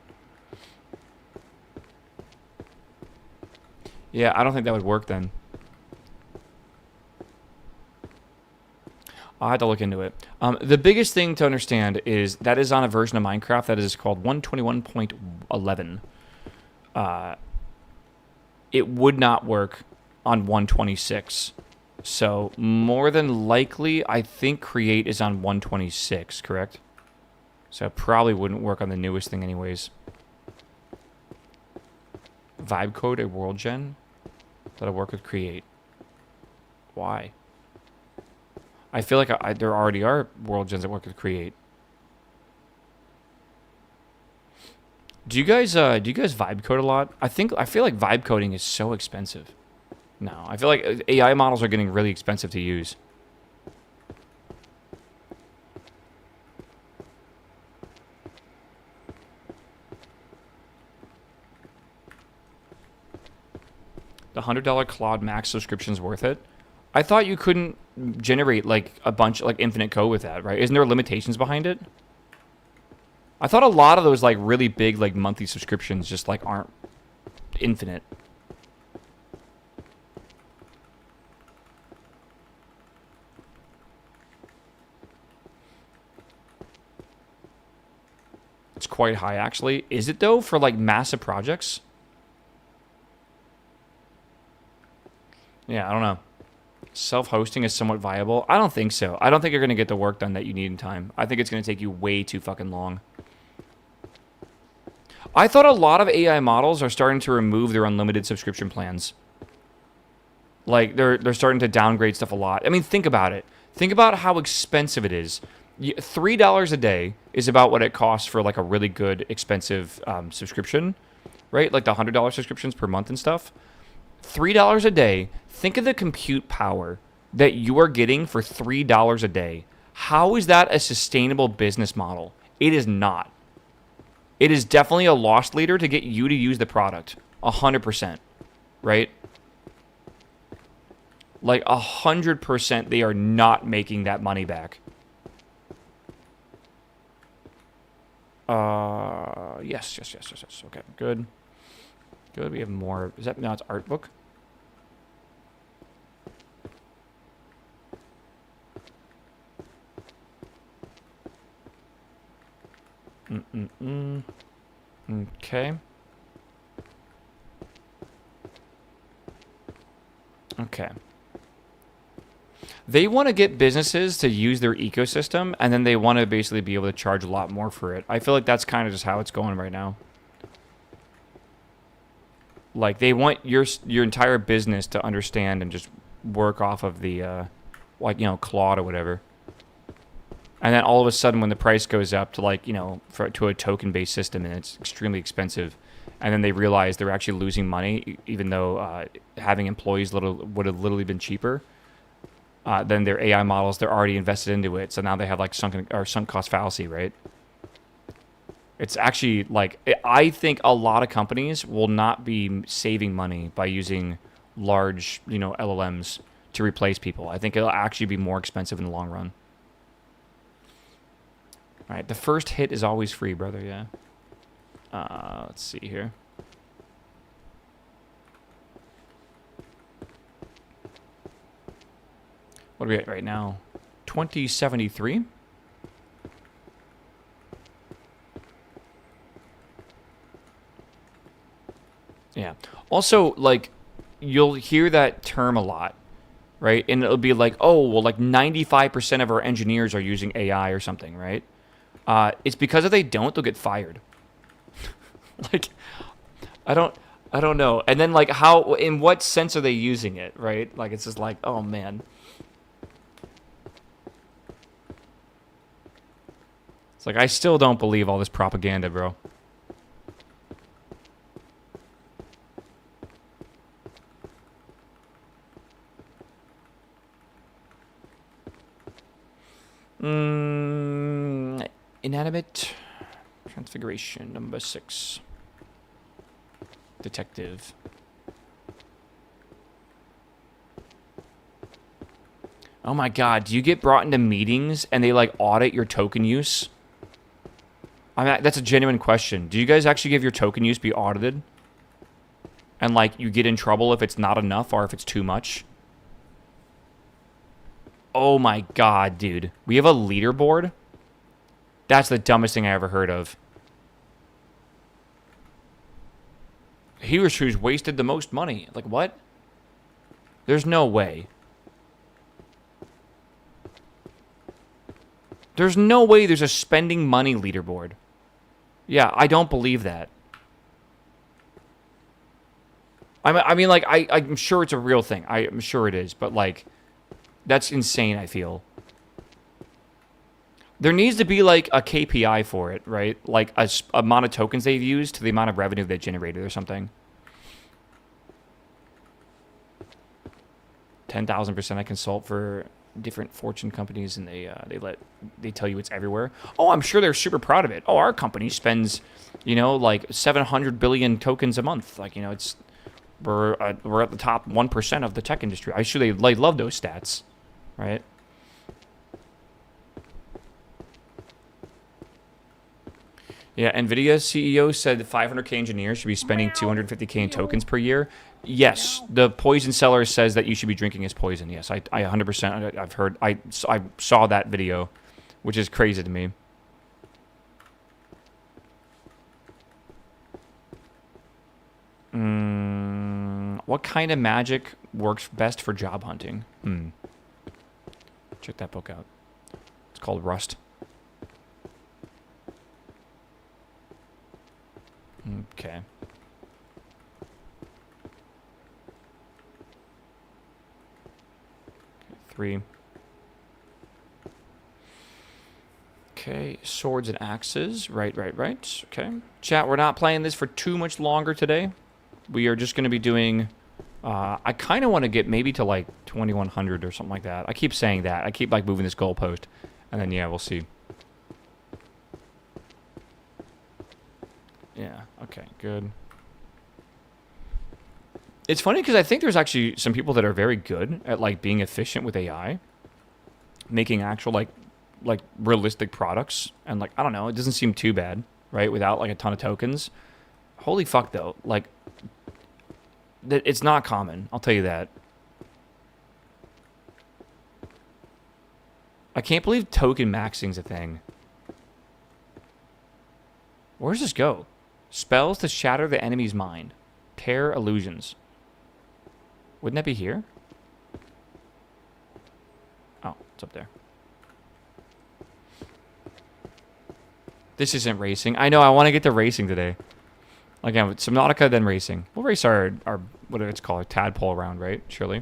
Yeah, I don't think that would work then. I'll have to look into it. The biggest thing to understand is that is on a version of Minecraft that is called 121.11. it would not work on 126. So more than likely, I think Create is on 126, correct? So it probably wouldn't work on the newest thing anyways. Vibe code a world gen that'll work with Create. Why? I feel like there already are world gens that work with Create. Do you guys vibe code a lot? I feel like vibe coding is so expensive. No, I feel like AI models are getting really expensive to use. The $100 Claude Max subscription's worth it. I thought you couldn't generate like a bunch like infinite code with that, right? Isn't there limitations behind it? I thought a lot of those like really big like monthly subscriptions just like aren't infinite. It's quite high actually. Is it though for like massive projects? Yeah, I don't know. Self-hosting is somewhat viable. I don't think so. I don't think you're going to get the work done that you need in time. I think it's going to take you way too fucking long. I thought a lot of AI models are starting to remove their unlimited subscription plans. Like, they're starting to downgrade stuff a lot. I mean, think about it. Think about how expensive it is. $3 a day is about what it costs for, like, a really good, expensive subscription, right? Like the $100 subscriptions per month and stuff. $3 a day. Think of the compute power that you are getting for $3 a day. How is that a sustainable business model? It is not. It is definitely a loss leader to get you to use the product. 100%. Right? Like 100% they are not making that money back. Yes. Okay, good. Good, we have more. Is that now it's art book? Okay. Okay. They want to get businesses to use their ecosystem, and then they want to basically be able to charge a lot more for it. I feel like that's kind of just how it's going right now. Like, they want your entire business to understand and just work off of the, like, you know, Claude or whatever. And then all of a sudden, when the price goes up to, like, you know, to a token-based system, and it's extremely expensive, and then they realize they're actually losing money, even though having employees would have literally been cheaper, then their AI models, they're already invested into it. So now they have, like, sunk cost fallacy, right? It's actually, like, I think a lot of companies will not be saving money by using large, you know, LLMs to replace people. I think it'll actually be more expensive in the long run. All right, the first hit is always free, brother, yeah. Let's see here. What are we at right now? 2073? Yeah. Also, like, you'll hear that term a lot, right? And it'll be like, oh, well, like 95% of our engineers are using AI or something, right? It's because if they don't, they'll get fired. Like, I don't know. And then, like, how, in what sense are they using it, right? Like, it's just like, oh, man. It's like, I still don't believe all this propaganda, bro. Inanimate transfiguration number 6. Detective. Oh my god, do you get brought into meetings and they like audit your token use? I mean, that's a genuine question. Do you guys actually give your token use be audited? And like you get in trouble if it's not enough or if it's too much? Oh my god, dude. We have a leaderboard? That's the dumbest thing I ever heard of. he or she's wasted the most money. Like, what? There's no way. There's no way there's a spending money leaderboard. Yeah, I don't believe that. I mean, like, I'm sure it's a real thing. I'm sure it is, but, like, that's insane, I feel. There needs to be, like, a KPI for it, right? Like, a amount of tokens they've used to the amount of revenue they generated or something. 10,000% I consult for different Fortune companies, and they tell you it's everywhere. Oh, I'm sure they're super proud of it. Oh, our company spends, like 700 billion tokens a month. Like, we're at the top 1% of the tech industry. I'm sure they love those stats, right? Yeah, NVIDIA CEO said 500k engineers should be spending 250k in tokens per year. Yes, the poison seller says that you should be drinking his poison. Yes, I 100%. I've heard. I saw that video, which is crazy to me. What kind of magic works best for job hunting? Check that book out. It's called Rust. Okay. Three. Okay, swords and axes. Right. Okay. Chat, we're not playing this for too much longer today. We are just going to be doing... I kind of want to get maybe to, like, 2100 or something like that. I keep saying that. I keep, like, moving this goalpost. And then, yeah, we'll see. Yeah, okay, good. It's funny because I think there's actually some people that are very good at, like, being efficient with AI. Making actual, like realistic products. And, like, I don't know, it doesn't seem too bad, right? Without, like, a ton of tokens. Holy fuck, though. Like, it's not common, I'll tell you that. I can't believe token maxing's a thing. Where does this go? Spells to shatter the enemy's mind. Tear illusions. Wouldn't that be here? Oh, it's up there. This isn't racing. I know, I want to get to racing today. Again, with Subnautica, then racing. We'll race our what it's called, a tadpole round, right? Surely.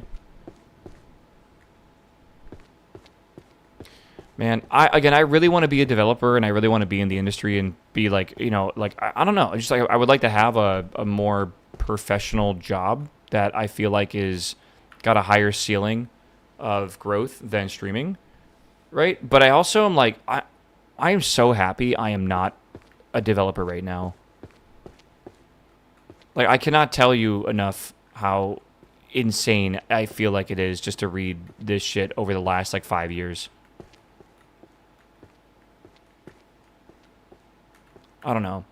Man, I really want to be a developer, and I really want to be in the industry and be like, I don't know. Just like I would like to have a more professional job that I feel like is got a higher ceiling of growth than streaming, right? But I also am like, I am so happy I am not a developer right now. Like, I cannot tell you enough how insane I feel like it is just to read this shit over the last, like, 5 years. I don't know.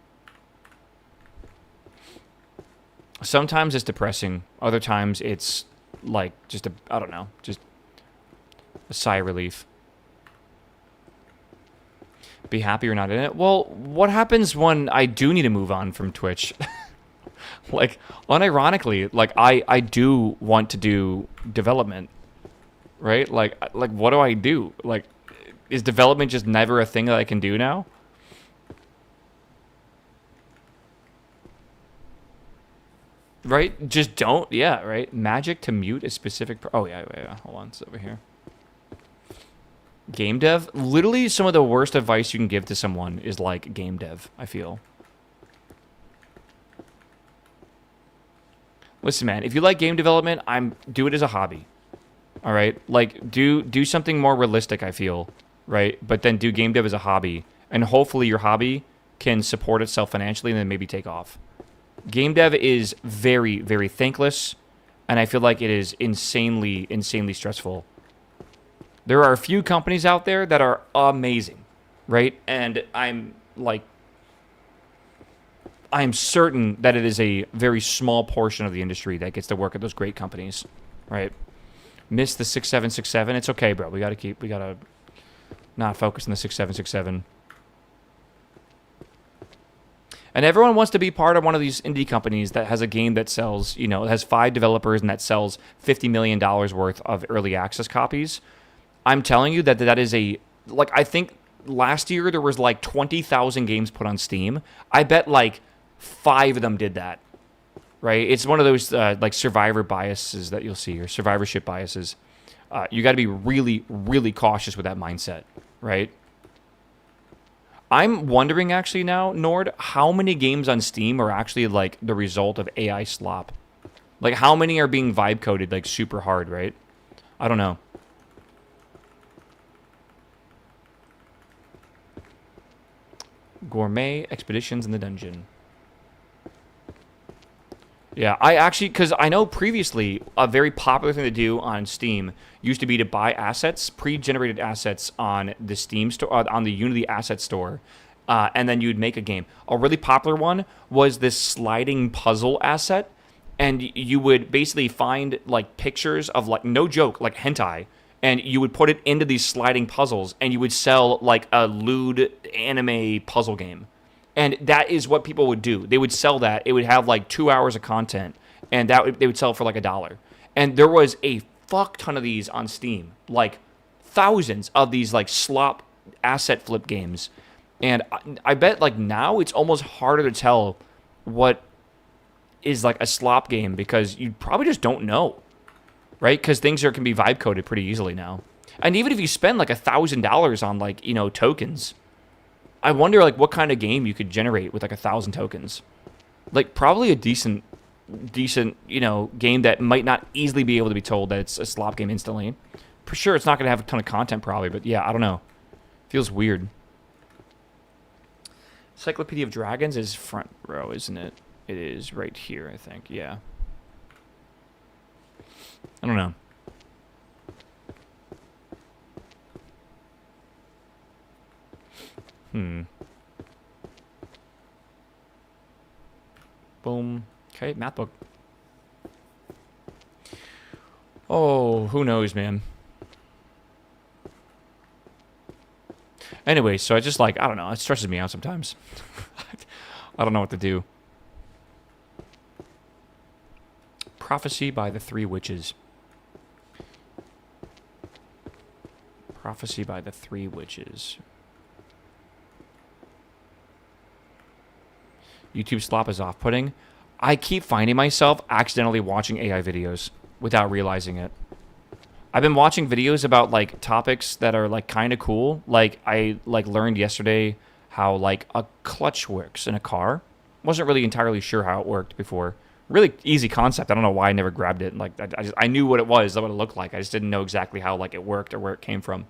Sometimes it's depressing. Other times it's, like, just I don't know, just a sigh of relief. Be happy you're not in it? Well, what happens when I do need to move on from Twitch? Like, unironically, like, I do want to do development, right? Like, what do I do? Like, is development just never a thing that I can do now? Right? Just don't, yeah, right? Magic to mute a specific... oh, yeah, hold on, it's over here. Game dev? Literally, some of the worst advice you can give to someone is, like, game dev, I feel. Listen, man, if you like game development, do it as a hobby. All right? Like, do something more realistic, I feel, right? But then do game dev as a hobby. And hopefully your hobby can support itself financially and then maybe take off. Game dev is very, very thankless, and I feel like it is insanely, insanely stressful. There are a few companies out there that are amazing, right? And I'm certain that it is a very small portion of the industry that gets to work at those great companies, right? Miss the 6767. It's okay, bro. We gotta not focus on the 6767. And everyone wants to be part of one of these indie companies that has a game that sells, you know, has 5 developers and that sells $50 million worth of early access copies. I'm telling you that is a, like, I think last year there was like 20,000 games put on Steam. I bet like 5 of them did that, right? It's one of those like survivor biases that you'll see, or survivorship biases. You got to be really, really cautious with that mindset, right? I'm wondering actually now, Nord, how many games on Steam are actually like the result of AI slop? Like how many are being vibe coded like super hard, right? I don't know. Gourmet expeditions in the dungeon. Yeah, I actually, because I know previously a very popular thing to do on Steam used to be to buy assets, pre-generated assets on the Steam store, on the Unity asset store, and then you'd make a game. A really popular one was this sliding puzzle asset, and you would basically find like pictures of, like, no joke, like hentai, and you would put it into these sliding puzzles, and you would sell like a lewd anime puzzle game. And that is what people would do. They would sell that. It would have like 2 hours of content, and they would sell it for like $1. And there was a fuck ton of these on Steam, like thousands of these like slop asset flip games. And I bet like now it's almost harder to tell what is like a slop game, because you probably just don't know, right? Because things can be vibe coded pretty easily now. And even if you spend like $1,000 on, like, you know, tokens, I wonder like what kind of game you could generate with like 1,000 tokens. Like probably a decent, you know, game that might not easily be able to be told that it's a slop game instantly. For sure, it's not going to have a ton of content probably, but yeah, I don't know. Feels weird. Encyclopedia of Dragons is front row, isn't it? It is right here, I think. Yeah. I don't know. Boom. Okay, math book. Oh, who knows, man. Anyway, so I just like, I don't know, it stresses me out sometimes. I don't know what to do. Prophecy by the Three Witches. Prophecy by the Three Witches. YouTube slop is off-putting. I keep finding myself accidentally watching AI videos without realizing it. I've been watching videos about like topics that are like kind of cool. Like I like learned yesterday how like a clutch works in a car. Wasn't really entirely sure how it worked before. Really easy concept. I don't know why I never grabbed it. Like I knew what it was, what it looked like. I just didn't know exactly how like it worked or where it came from.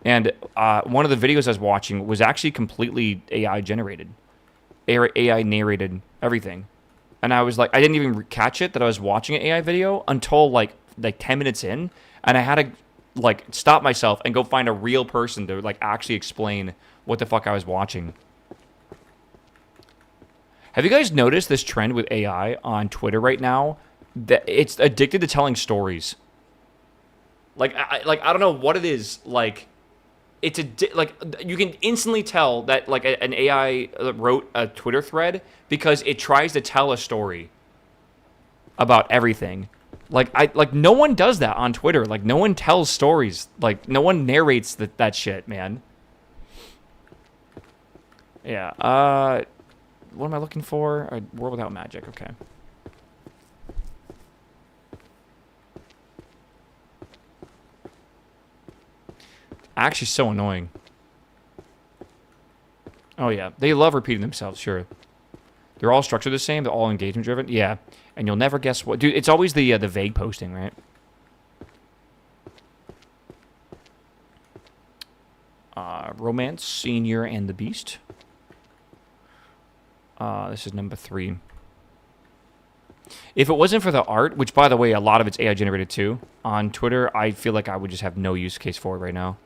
And one of the videos I was watching was actually completely AI generated. AI narrated everything. And I was like, I didn't even catch it that I was watching an AI video until like 10 minutes in, and I had to like stop myself and go find a real person to like actually explain what the fuck I was watching. Have you guys noticed this trend with AI on Twitter right now? That it's addicted to telling stories. Like I don't know what it is. Like it's like you can instantly tell that like an AI wrote a Twitter thread because it tries to tell a story about everything. Like no one does that on Twitter. Like no one tells stories. Like no one narrates that shit, man. Yeah. What am I looking for? A World Without Magic. Okay. Actually, so annoying. Oh yeah, they love repeating themselves. Sure. They're all structured the same. They're all engagement driven. Yeah, and you'll never guess what. Dude, it's always the vague posting, right? Romance, Senior, and the Beast. This is number 3. If it wasn't for the art, which by the way, a lot of it's AI generated too, on Twitter, I feel like I would just have no use case for it right now.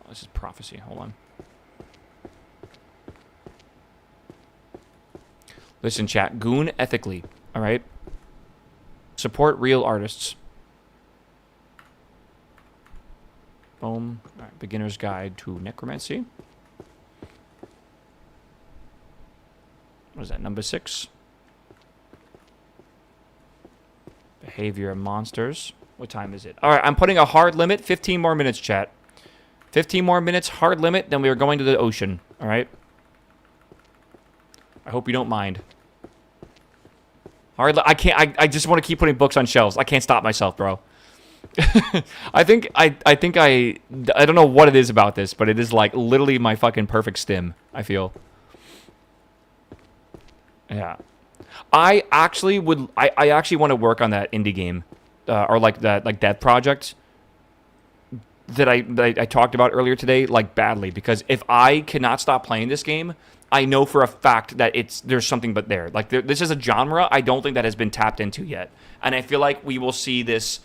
Oh, this is Prophecy. Hold on. Listen, chat. Goon ethically. All right. Support real artists. Boom. All right. Beginner's Guide to Necromancy. What is that, number 6? Behavior of monsters. What time is it? All right, I'm putting a hard limit. 15 more minutes, chat. 15 more minutes, hard limit, then we are going to the ocean. All right? I hope you don't mind. I just want to keep putting books on shelves. I can't stop myself, bro. I don't know what it is about this, but it is like literally my fucking perfect stim, I feel. Yeah. I actually want to work on that indie game, or like that dev project that I talked about earlier today, like badly, because if I cannot stop playing this game, I know for a fact that there's something but there. Like this is a genre I don't think that has been tapped into yet, and I feel like we will see this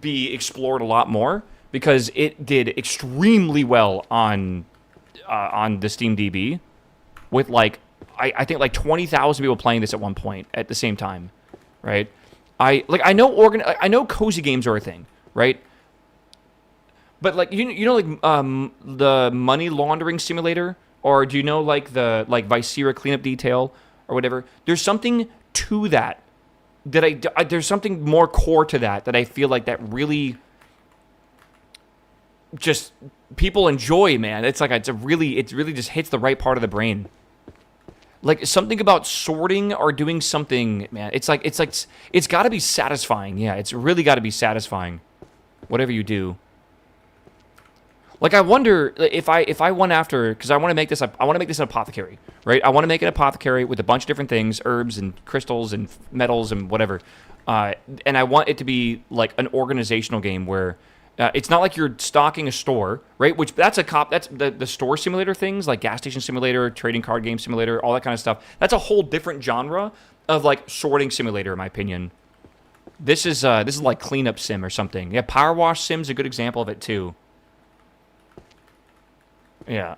be explored a lot more because it did extremely well on the Steam DB with like I think like 20,000 people playing this at one point at the same time, right? I know cozy games are a thing, right? But like you know like the money laundering simulator, or do you know like the Vicera cleanup detail or whatever? There's something to that there's something more core to that I feel like that really just people enjoy, man. It's like it really just hits the right part of the brain. Like something about sorting or doing something, man. It's got to be satisfying. Yeah, it's really got to be satisfying. Whatever you do. Like I wonder if I went after, because I want to make this an apothecary, right? I want to make an apothecary with a bunch of different things, herbs and crystals and metals and whatever. And I want it to be like an organizational game where it's not like you're stocking a store, right? Which that's the store simulator things like gas station simulator, trading card game simulator, all that kind of stuff. That's a whole different genre of like sorting simulator, in my opinion. This is like cleanup sim or something. Yeah, Power Wash Sim's a good example of it too. Yeah.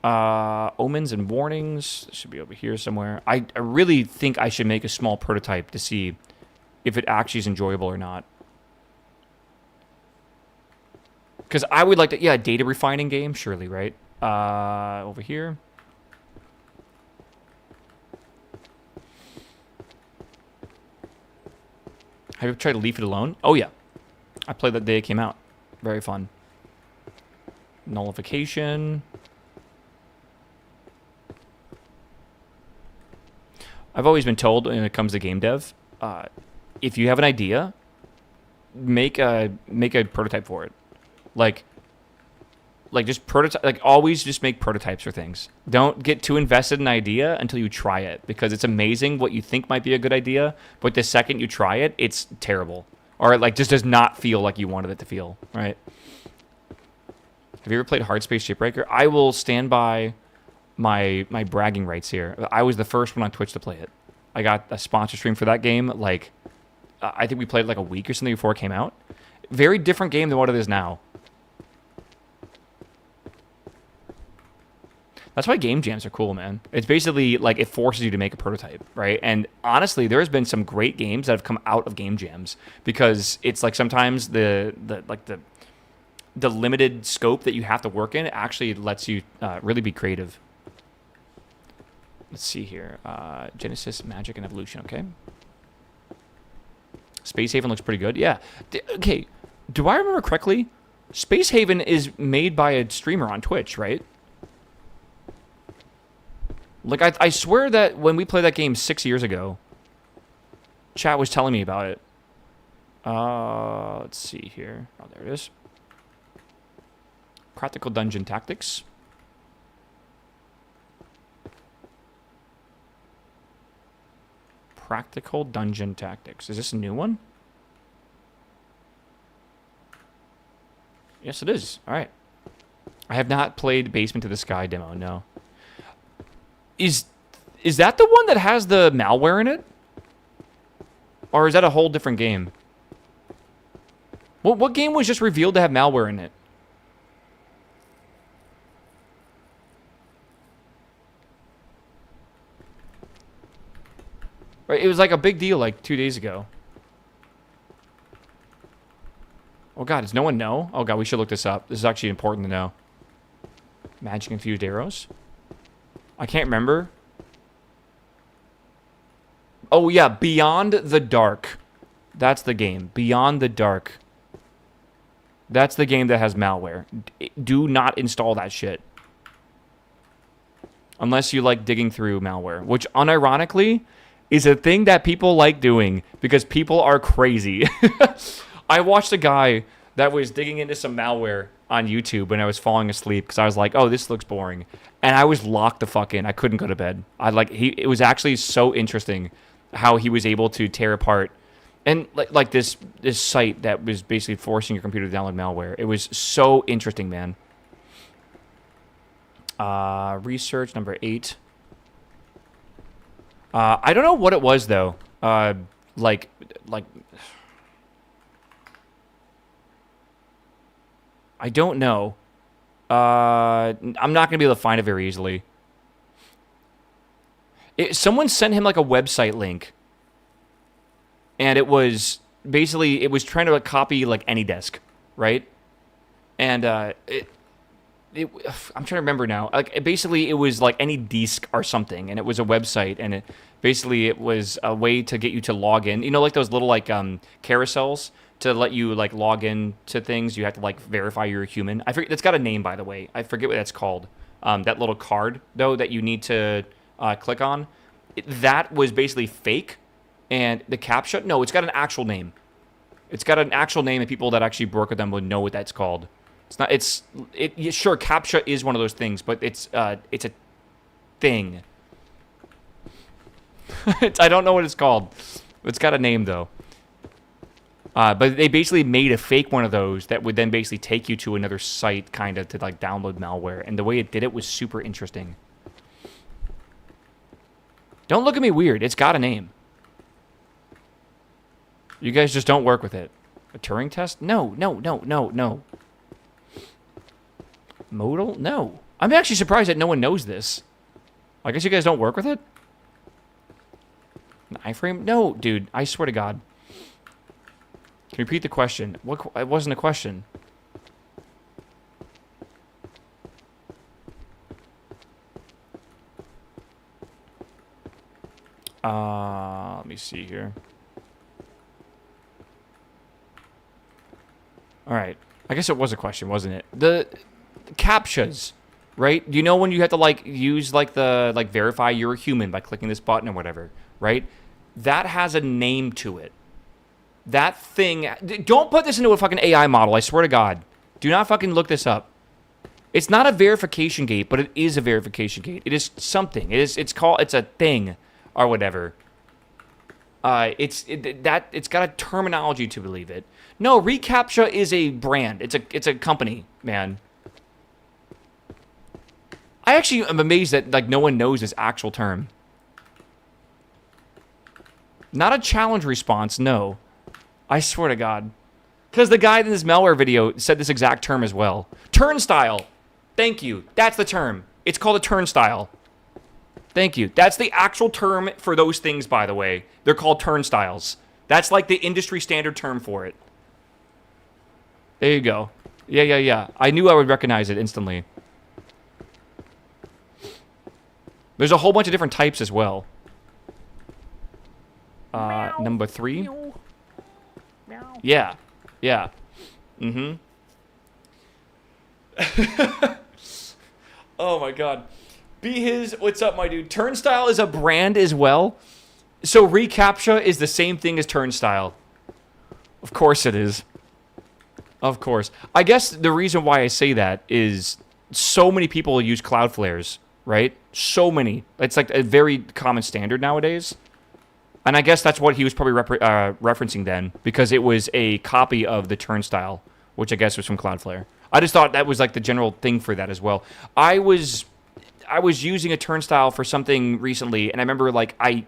Omens and warnings should be over here somewhere. I really think I should make a small prototype to see if it actually is enjoyable or not. Because I would like to, yeah, a data refining game, surely, right? Over here. Have you ever tried to Leave It Alone? Oh, yeah. I played that day it came out. Very fun. Nullification. I've always been told when it comes to game dev, if you have an idea, make a prototype for it. Like just prototype. Like always, just make prototypes for things. Don't get too invested in an idea until you try it, because it's amazing what you think might be a good idea, but the second you try it, it's terrible, or it like just does not feel like you wanted it to feel. Right? Have you ever played Hardspace Shipbreaker? I will stand by my bragging rights here. I was the first one on Twitch to play it. I got a sponsor stream for that game. Like, I think we played like a week or something before it came out. Very different game than what it is now. That's why game jams are cool, man. It's basically like it forces you to make a prototype, right? And honestly, there has been some great games that have come out of game jams, because it's like sometimes the limited scope that you have to work in actually lets you really be creative. Let's see here. Genesis, Magic, and Evolution, okay. Space Haven looks pretty good. Yeah. Okay, do I remember correctly? Space Haven is made by a streamer on Twitch, right? Like, I swear that when we played that game 6 years ago, chat was telling me about it. Let's see here. Oh, there it is. Practical Dungeon Tactics. Practical Dungeon Tactics. Is this a new one? Yes, it is. All right. I have not played Basement to the Sky demo, no. Is that the one that has the malware in it? Or is that a whole different game? What game was just revealed to have malware in it? Right, it was like a big deal like 2 days ago. Oh god, does no one know? Oh god, we should look this up. This is actually important to know. Magic infused arrows. I can't remember. Oh, yeah, Beyond the Dark. That's the game. Beyond the Dark. That's the game that has malware. Do not install that shit. Unless you like digging through malware, which unironically is a thing that people like doing because people are crazy. I watched a guy that was digging into some malware on YouTube when I was falling asleep because I was like, oh, this looks boring. And I was locked the fuck in. I couldn't go to bed. It was actually so interesting how he was able to tear apart and like this site that was basically forcing your computer to download malware. It was so interesting, man. Research number 8. I don't know what it was though. Like I don't know. I'm not gonna be able to find it very easily. Someone sent him like a website link, and it was basically it was trying to like, copy like AnyDesk, right? And I'm trying to remember now. Like basically, it was like AnyDesk or something, and it was a website, and it was a way to get you to log in. You know, like those little like carousels to let you like log in to things. You have to like verify you're a human. I forget. That's got a name, by the way. I forget what that's called. That little card though that you need to click on. That was basically fake, and the CAPTCHA. No, it's got an actual name. It's got an actual name, and people that actually work with them would know what that's called. It's not. Sure, CAPTCHA is one of those things, but it's a thing. I don't know what it's called. It's got a name though. But they basically made a fake one of those that would then basically take you to another site, kind of, to like download malware. And the way it did it was super interesting. Don't look at me weird. It's got a name. You guys just don't work with it. A Turing test? No. Modal? No. I'm actually surprised that no one knows this. I guess you guys don't work with it? An iframe? No, dude. I swear to God. Can you repeat the question? What? It wasn't a question. Let me see here. All right. I guess it was a question, wasn't it? The CAPTCHAs, right? You know when you have to like use like the verify you're a human by clicking this button or whatever, right? That has a name to it. That thing. Don't put this into a fucking AI model. I swear to God. Do not fucking look this up. It's not a verification gate, but it is a verification gate. It is something. It's a thing or whatever. It's got a terminology to believe it. No, reCAPTCHA is a brand. It's a company, man. I actually am amazed that like no one knows this actual term. Not a challenge response, no. I swear to God. Because the guy in this malware video said this exact term as well. Turnstile. Thank you. That's the term. It's called a turnstile. Thank you. That's the actual term for those things, by the way. They're called turnstiles. That's like the industry standard term for it. There you go. Yeah. I knew I would recognize it instantly. There's a whole bunch of different types as well. Number 3. Yeah. Mm-hmm. Oh my God. Be his. What's up, my dude? Turnstile is a brand as well. So reCAPTCHA is the same thing as Turnstile. Of course it is. Of course. I guess the reason why I say that is so many people use Cloudflares, right? So many. It's like a very common standard nowadays. And I guess that's what he was probably referencing then, because it was a copy of the Turnstile, which I guess was from Cloudflare. I just thought that was like the general thing for that as well. I was using a Turnstile for something recently, and I remember like I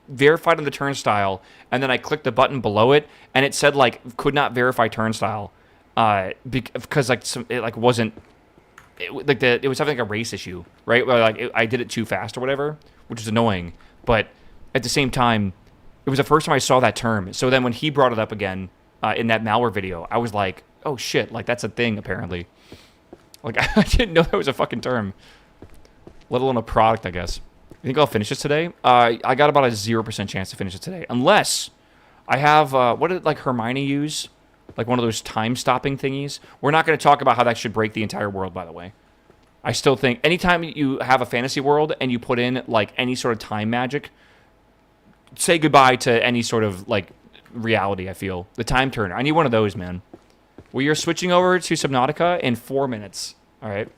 verified on the Turnstile, and then I clicked the button below it, and it said like could not verify Turnstile, because like it was something like a race issue, right? Where like I did it too fast or whatever, which was annoying. But at the same time, it was the first time I saw that term. So then when he brought it up again in that malware video, I was like, oh shit, like that's a thing apparently. Like I didn't know that was a fucking term. let alone a product, I guess. You think I'll finish it today? I got about a 0% chance to finish it today. Unless I have, what did, like, Hermione use? Like one of those time-stopping thingies? We're not going to talk about how that should break the entire world, by the way. I still think anytime you have a fantasy world and you put in, like, any sort of time magic, say goodbye to any sort of, like, reality, I feel. The time turner. I need one of those, man. We are switching over to Subnautica in 4 minutes. All right.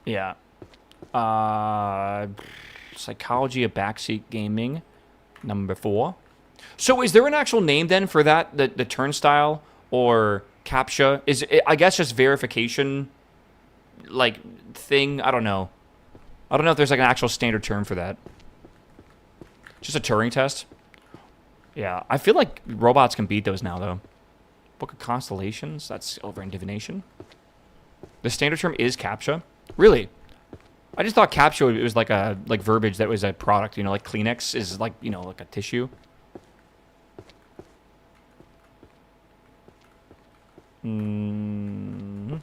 Yeah. Psychology of Backseat Gaming, number 4. So is there an actual name then for that? The turnstile or CAPTCHA? Is it, I guess, just verification, like, thing? I don't know. I don't know if there's like an actual standard term for that. Just a Turing test? Yeah, I feel like robots can beat those now, though. Book of Constellations? That's over in divination. The standard term is CAPTCHA? Really? I just thought CAPTCHA it was like a verbiage that was a product, you know, like Kleenex is like, you know, like a tissue. Did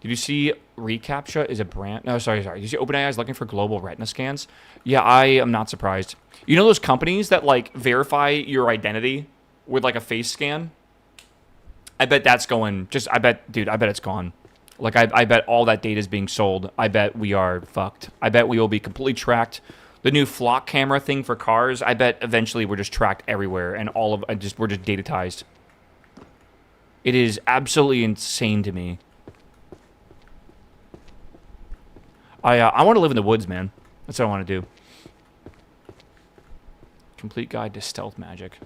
you see reCAPTCHA is a brand? No, sorry. Did you see OpenAI is looking for global retina scans? Yeah, I am not surprised. You know those companies that, like, verify your identity with, like, a face scan? I bet that's going, I bet it's gone. Like, I bet all that data is being sold. I bet we are fucked. I bet we will be completely tracked. The new flock camera thing for cars, I bet eventually we're just tracked everywhere and we're just datatized. It is absolutely insane to me. I want to live in the woods, man. That's what I want to do. Complete guide to stealth magic.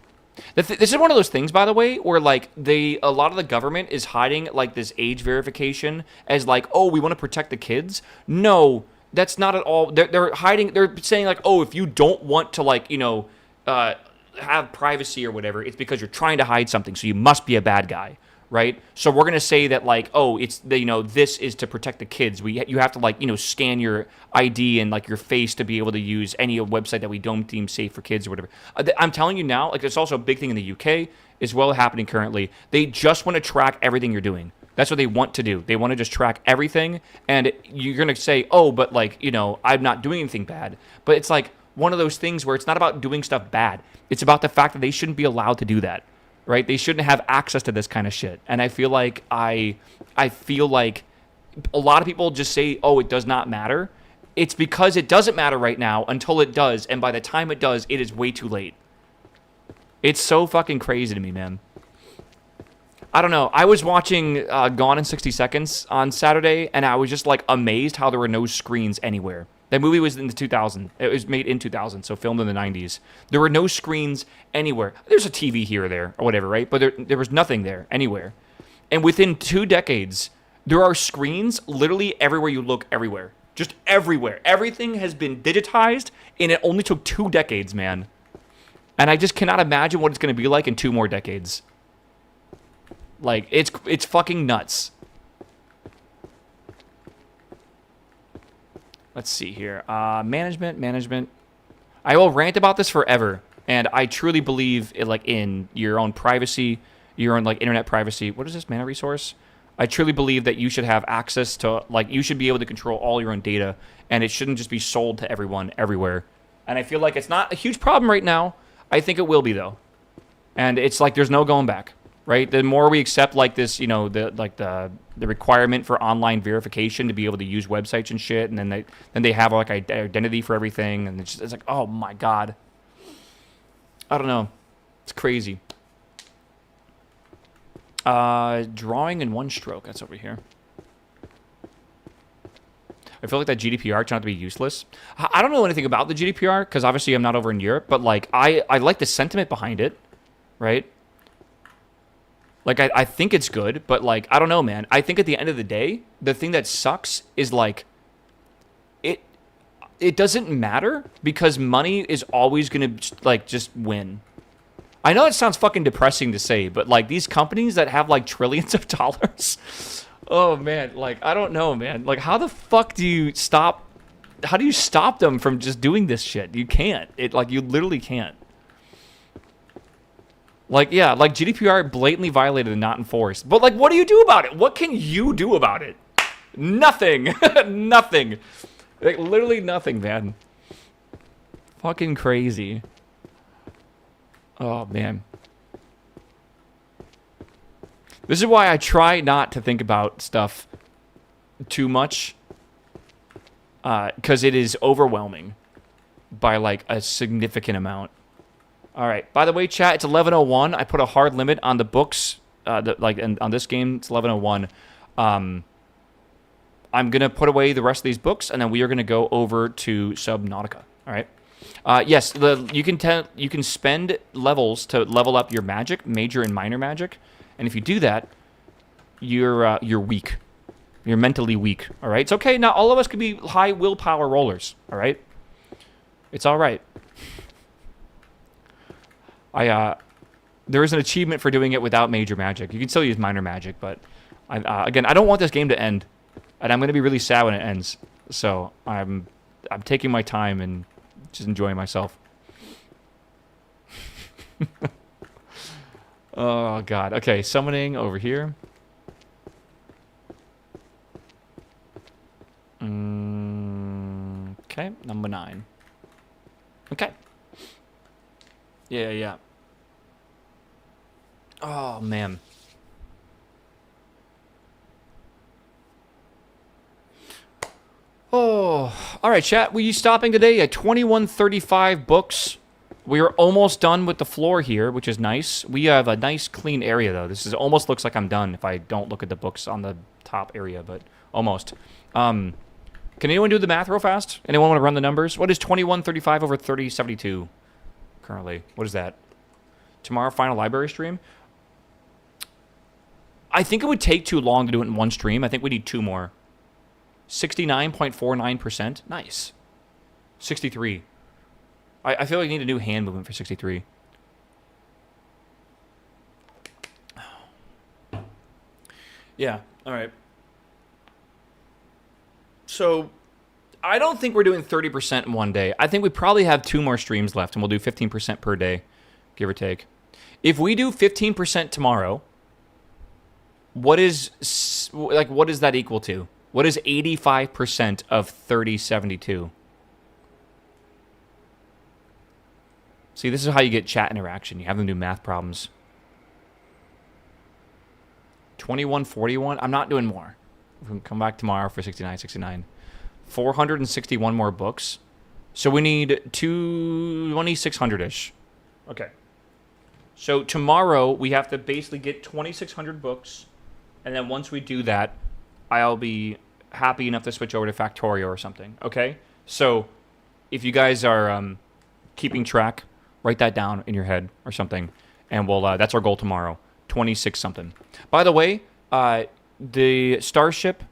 This is one of those things, by the way, where like a lot of the government is hiding like this age verification as like, oh, we want to protect the kids. No, that's not at all. They're hiding. They're saying like, oh, if you don't want to like, you know, have privacy or whatever, it's because you're trying to hide something. So you must be a bad guy. Right, so we're gonna say that like, oh, it's the, you know, this is to protect the kids. You have to like, you know, scan your ID and like your face to be able to use any website that we don't deem safe for kids or whatever. I'm telling you now, like, it's also a big thing in the UK as well happening currently. They just want to track everything you're doing. That's what they want to do. They want to just track everything, and you're gonna say, oh, but like, you know, I'm not doing anything bad. But it's like one of those things where it's not about doing stuff bad. It's about the fact that they shouldn't be allowed to do that. Right? They shouldn't have access to this kind of shit. And I feel like I feel like a lot of people just say, oh, it does not matter. It's because it doesn't matter right now until it does. And by the time it does, it is way too late. It's so fucking crazy to me, man. I don't know. I was watching Gone in 60 Seconds on Saturday, and I was just like amazed how there were no screens anywhere. That movie was in the 2000. It was made in 2000, so filmed in the 90s. There were no screens anywhere. There's a TV here or there, or whatever, right? But there was nothing there, anywhere. And within 2 decades, there are screens literally everywhere you look, everywhere. Just everywhere. Everything has been digitized, and it only took 2 decades, man. And I just cannot imagine what it's going to be like in 2 more decades. Like, it's fucking nuts. Let's see here. Management. I will rant about this forever, and I truly believe in your own privacy, your own like internet privacy. What is this mana resource? I truly believe that you should have access to you should be able to control all your own data, and it shouldn't just be sold to everyone everywhere. And I feel like it's not a huge problem right now. I think it will be though, and it's like there's no going back. Right, the more we accept like this, you know, the requirement for online verification to be able to use websites and shit, and then they have like identity for everything, and it's like, oh my god, I don't know, it's crazy. Drawing in one stroke. That's over here. I feel like that GDPR turned out to be useless. I don't know anything about the GDPR because obviously I'm not over in Europe, but like I like the sentiment behind it, right? Like, I think it's good, but, like, I don't know, man. I think at the end of the day, the thing that sucks is, like, it doesn't matter because money is always going to, like, just win. I know it sounds fucking depressing to say, but, like, these companies that have, like, trillions of dollars, oh, man, like, I don't know, man. Like, how the fuck do you stop them from just doing this shit? You can't. You literally can't. Like, yeah, like GDPR blatantly violated and not enforced. But, like, what do you do about it? What can you do about it? Nothing. Nothing. Like, literally nothing, man. Fucking crazy. Oh, man. This is why I try not to think about stuff too much. Because it is overwhelming by, like, a significant amount. All right. By the way, chat, it's 11:01. I put a hard limit on the books. And on this game, it's 11:01. I'm gonna put away the rest of these books, and then we are gonna go over to Subnautica. All right. Yes, you can spend levels to level up your magic, major and minor magic, and if you do that, you're weak. You're mentally weak. All right. It's okay. Not all of us could be high willpower rollers. All right. It's all right. There is an achievement for doing it without major magic. You can still use minor magic, but again, I don't want this game to end, and I'm going to be really sad when it ends. So I'm taking my time and just enjoying myself. Oh God. Okay, summoning over here. Okay, number 9. Okay. Yeah. Oh, man. Oh, all right, chat. Were you stopping today at 2135 books? We are almost done with the floor here, which is nice. We have a nice clean area, though. This is almost looks like I'm done if I don't look at the books on the top area, but almost. Can anyone do the math real fast? Anyone want to run the numbers? What is 2135 over 3072 currently? What is that? Tomorrow, final library stream? I think it would take too long to do it in one stream. I think we need 2 more. 69.49%. Nice. 63. I feel like I need a new hand movement for 63. Yeah, all right. So, I don't think we're doing 30% in one day. I think we probably have 2 more streams left, and we'll do 15% per day, give or take. If we do 15% tomorrow, what does that equal to? What is 85% of 3072? See, this is how you get chat interaction. You have them do math problems. 2141. I'm not doing more. We can come back tomorrow for 69. 461 more books. So we need 2600-ish. Okay. So tomorrow we have to basically get 2600 books. And then once we do that, I'll be happy enough to switch over to Factorio or something. Okay? So if you guys are keeping track, write that down in your head or something. And we'll that's our goal tomorrow. 26 something. By the way, the Starship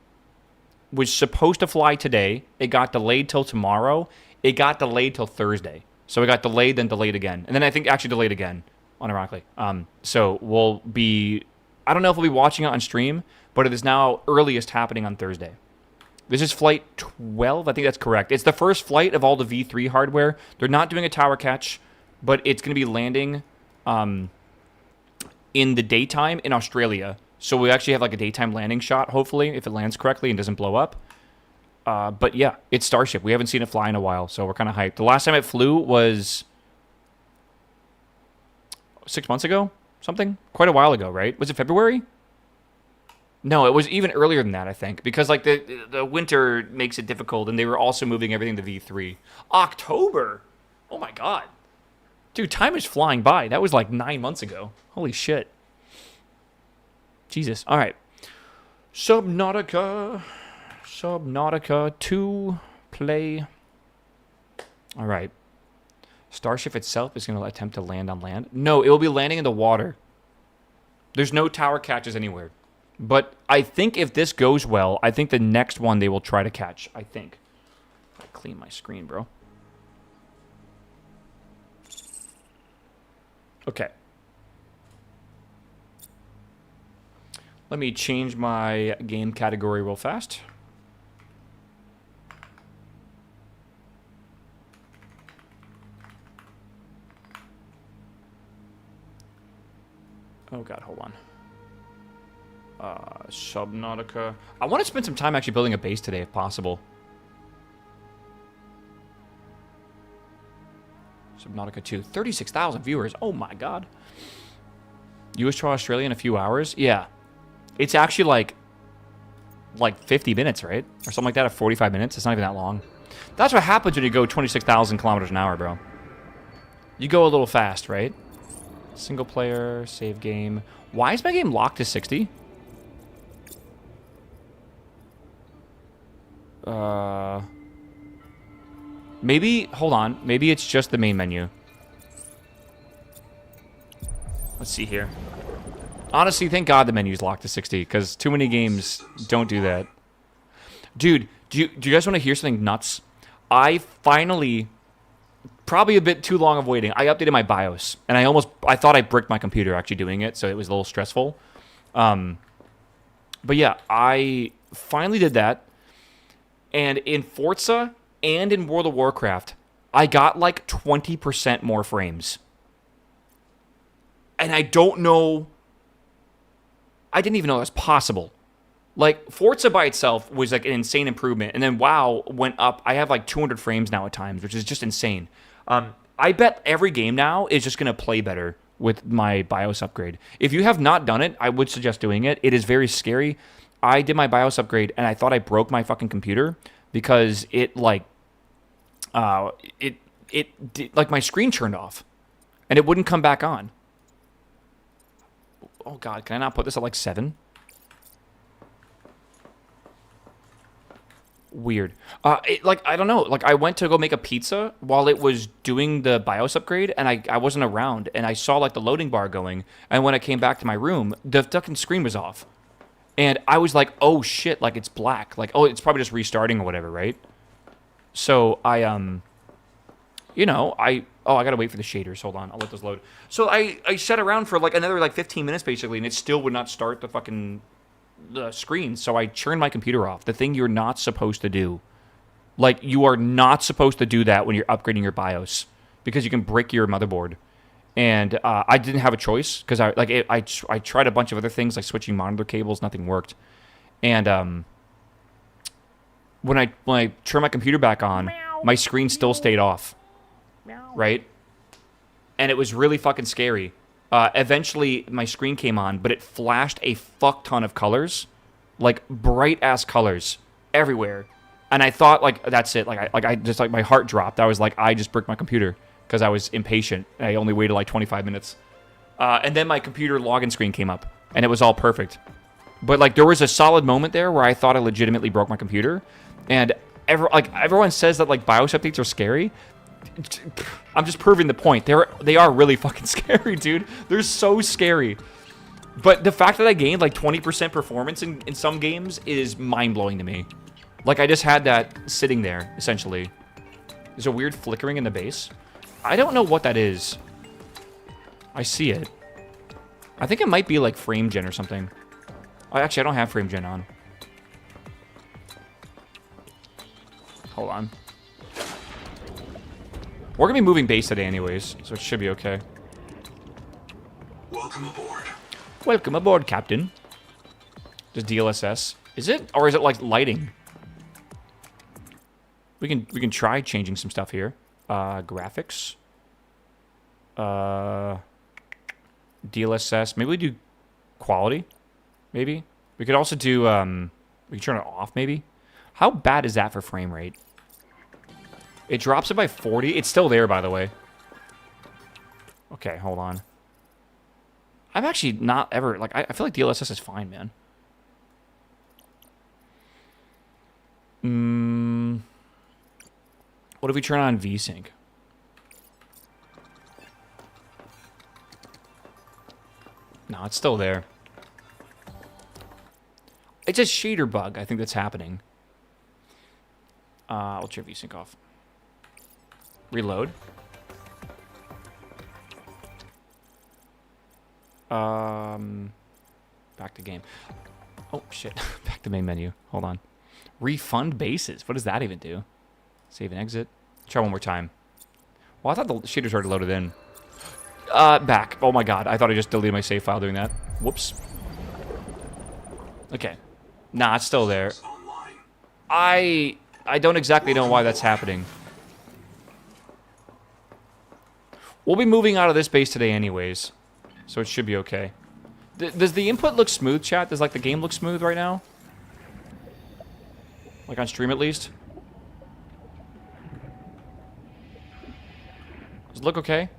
was supposed to fly today. It got delayed till tomorrow. It got delayed till Thursday. So it got delayed, then delayed again. And then I think actually delayed again, unironically. So we'll be... I don't know if we'll be watching it on stream, but it is now earliest happening on Thursday. This is flight 12. I think that's correct. It's the first flight of all the V3 hardware. They're not doing a tower catch, but it's going to be landing in the daytime in Australia. So we actually have like a daytime landing shot, hopefully, if it lands correctly and doesn't blow up. But yeah, it's Starship. We haven't seen it fly in a while, so we're kind of hyped. The last time it flew was 6 months ago, something? Quite a while ago, right? Was it February? No, it was even earlier than that, I think, because like the winter makes it difficult, and they were also moving everything to V3. October? Oh my god. Dude, time is flying by. That was like 9 months ago. Holy shit. Jesus. All right. Subnautica 2 play. All right. Starship itself is going to attempt to land on land. No, it will be landing in the water. There's no tower catches anywhere. But I think if this goes well, I think the next one they will try to catch. I think. I clean my screen, bro. Okay. Let me change my game category real fast. Oh god, hold on. Subnautica. I want to spend some time actually building a base today if possible. Subnautica 2. 36,000 viewers. Oh my god. US to Australia in a few hours? Yeah. It's actually like 50 minutes, right? Or something like that, 45 minutes. It's not even that long. That's what happens when you go 26,000 kilometers an hour, bro. You go a little fast, right? Single player, save game. Why is my game locked to 60? Maybe, hold on. Maybe it's just the main menu. Let's see here. Honestly, thank God the menu's locked to 60, because too many games don't do that. Dude, do you guys want to hear something nuts? I finally, probably a bit too long of waiting, I updated my BIOS, and I thought I bricked my computer actually doing it, so it was a little stressful. But yeah, I finally did that, and in Forza and in World of Warcraft, I got like 20% more frames. And I don't know, I didn't even know that was possible. Like, Forza by itself was like an insane improvement, and then WoW went up. I have like 200 frames now at times, which is just insane. I bet every game now is just going to play better with my BIOS upgrade. If you have not done it, I would suggest doing it. It is very scary. I did my BIOS upgrade, and I thought I broke my fucking computer because it, like, like my screen turned off, and it wouldn't come back on. Oh, God, can I not put this at, like, 7? Weird. Like, I don't know. Like, I went to go make a pizza while it was doing the BIOS upgrade, and I wasn't around, and I saw, like, the loading bar going, and when I came back to my room, the fucking screen was off. And I was like, oh, shit, like, it's black. Like, oh, it's probably just restarting or whatever, right? So, you know, I gotta wait for the shaders. Hold on, I'll let those load. So I sat around for like another like 15 minutes basically, and it still would not start the screen. So I churned my computer off. The thing you're not supposed to do. Like, you are not supposed to do that when you're upgrading your BIOS, because you can break your motherboard. And I didn't have a choice, because I tried a bunch of other things like switching monitor cables, nothing worked. And when I turned my computer back on, my screen still stayed off. Right? And it was really fucking scary. Eventually, my screen came on, but it flashed a fuck ton of colors. Like, bright-ass colors everywhere. And I thought, like, that's it. I just, like, my heart dropped. I was like, I just bricked my computer because I was impatient. I only waited, like, 25 minutes. And then my computer login screen came up, and it was all perfect. But, like, there was a solid moment there where I thought I legitimately broke my computer. And, everyone says that, like, BIOS updates are scary. I'm just proving the point. They are really fucking scary, dude. They're so scary. But the fact that I gained like 20% performance in some games is mind-blowing to me. Like, I just had that sitting there, essentially. There's a weird flickering in the base. I don't know what that is. I see it. I think it might be like frame gen or something. Oh, actually, I don't have frame gen on. Hold on. We're going to be moving base today anyways, so it should be okay. Welcome aboard. Welcome aboard, Captain. Just DLSS. Is it? Or is it like lighting? We can try changing some stuff here. Graphics. DLSS. Maybe we do quality. Maybe. We could also do, we can turn it off maybe. How bad is that for frame rate? It drops it by 40. It's still there, by the way. Okay, hold on. I'm actually not ever... Like, I feel like DLSS is fine, man. What if we turn on VSync? No, it's still there. It's a shader bug, I think, that's happening. I'll turn VSync off. Reload. Back to game. Oh, shit. Back to main menu. Hold on. Refund bases. What does that even do? Save and exit. Try one more time. Well, I thought the shaders already loaded in. Back. Oh my god, I thought I just deleted my save file doing that. Whoops. Okay. Nah, it's still there. I don't exactly know why that's happening. We'll be moving out of this base today anyways, so it should be okay. Does the input look smooth, chat? Does, like, the game look smooth right now? Like on stream, at least? Does it look okay?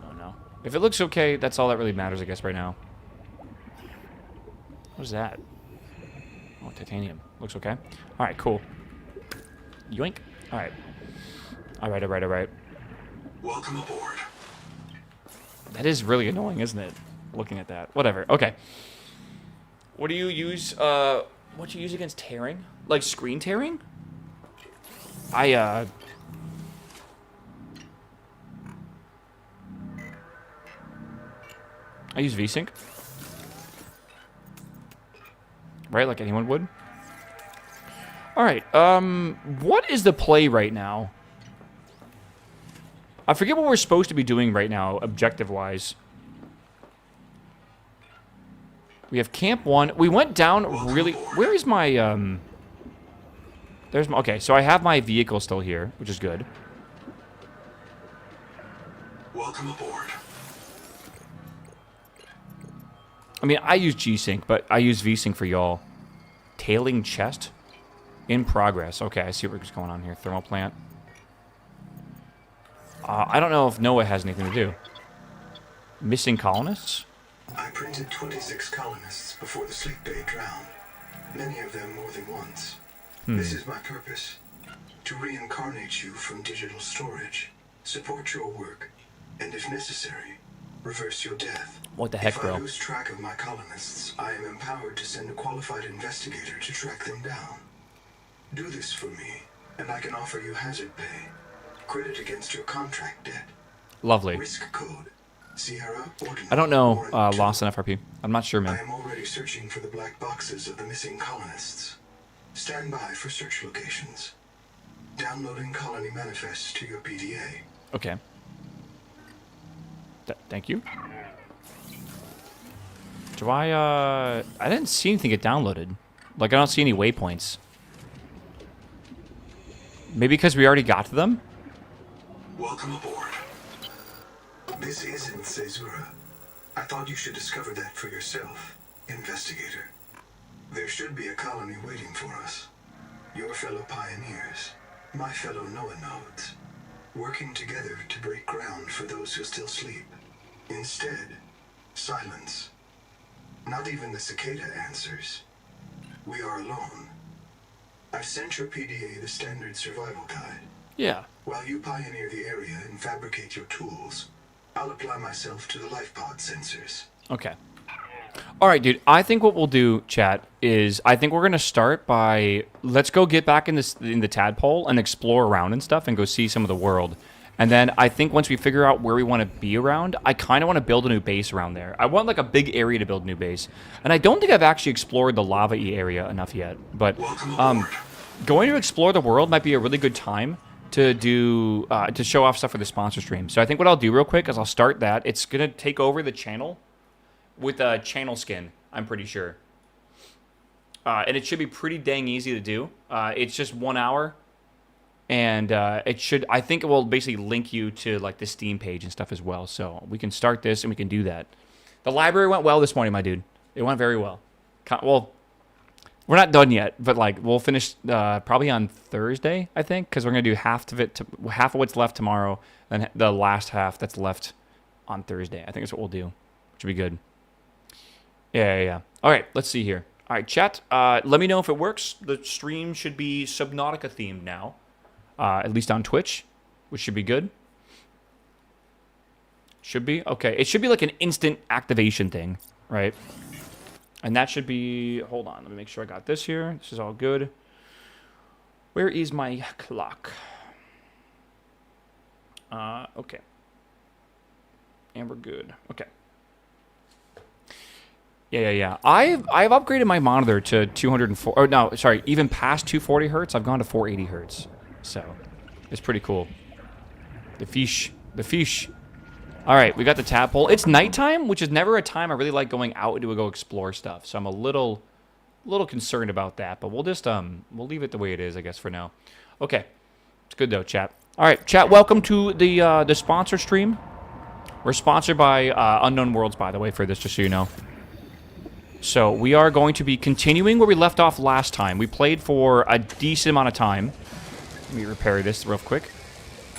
Oh, no. If it looks okay, that's all that really matters, I guess, right now. What is that? Oh, titanium. Looks okay. Alright, cool. Yoink. Alright. Alright. Welcome aboard. That is really annoying, isn't it? Looking at that. Whatever. Okay. What do you use, what do you use against tearing? Like screen tearing? I use VSync. Right, like anyone would. Alright, what is the play right now? I forget what we're supposed to be doing right now, objective-wise. We have Camp 1. We went down really... Where is my, There's my... Okay, so I have my vehicle still here, which is good. Welcome aboard. I mean, I use G-Sync, but I use V-Sync for y'all. Tailing chest? In progress. Okay, I see what's going on here. Thermal plant. I don't know if Noah has anything to do. Missing colonists? I printed 26 colonists before the sleep bay drowned. Many of them more than once. This is my purpose. To reincarnate you from digital storage, support your work, and if necessary, reverse your death. What the heck, if bro? I lose track of my colonists, I am empowered to send a qualified investigator to track them down. Do this for me, and I can offer you hazard pay. Credit against your contract debt. Lovely. Risk code. Sierra Ordinal. I don't know, Warrant Lost in FRP. I'm not sure, I man. am already searching for the black boxes of the missing colonists. Stand by for search locations. Downloading colony manifests to your PDA. Okay. Thank you. Do I didn't see anything get downloaded. Like, I don't see any waypoints. Maybe because we already got to them? Welcome aboard. This isn't Caesura. I thought you should discover that for yourself, investigator. There should be a colony waiting for us. Your fellow pioneers, my fellow Noah nodes, working together to break ground for those who still sleep. Instead, silence. Not even the cicada answers. We are alone. I've sent your PDA the standard survival guide. Yeah. While you pioneer the area and fabricate your tools, I'll apply myself to the life pod sensors. Okay. All right, dude. I think what we'll do, chat, is I think we're gonna start by let's go get back in the tadpole and explore around and stuff and go see some of the world. And then I think once we figure out where we want to be around, I kind of want to build a new base around there. I want like a big area to build a new base. And I don't think I've actually explored the lava-y area enough yet. But going to explore the world might be a really good time to do to show off stuff for the sponsor stream. So I think what I'll do real quick is I'll start that. It's gonna take over the channel with a channel skin, I'm pretty sure. And it should be pretty dang easy to do. It's just 1 hour. And it should, I think it will basically link you to like the Steam page and stuff as well. So we can start this and we can do that. The library went well this morning, my dude. It went very well. Well, we're not done yet, but like we'll finish probably on Thursday, I think, because we're gonna do half of what's left tomorrow, and the last half that's left on Thursday. I think that's what we'll do, which would be good. Yeah. All right, let's see here. All right, chat. Let me know if it works. The stream should be Subnautica themed now. At least on Twitch, which should be good. Should be? Okay. It should be like an instant activation thing, right? And that should be... Hold on. Let me make sure I got this here. This is all good. Where is my clock? Okay. And we're good. Okay. Yeah. I've upgraded my monitor to 204... Oh, no, sorry. Even past 240 hertz, I've gone to 480 hertz. So, it's pretty cool. The fish. The fish. All right, we got the tadpole. It's nighttime, which is never a time I really like going out to go explore stuff. So I'm a little concerned about that. But we'll just we'll leave it the way it is, I guess, for now. Okay, it's good though, chat. All right, chat. Welcome to the sponsor stream. We're sponsored by Unknown Worlds, by the way, for this, just so you know. So we are going to be continuing where we left off last time. We played for a decent amount of time. Let me repair this real quick.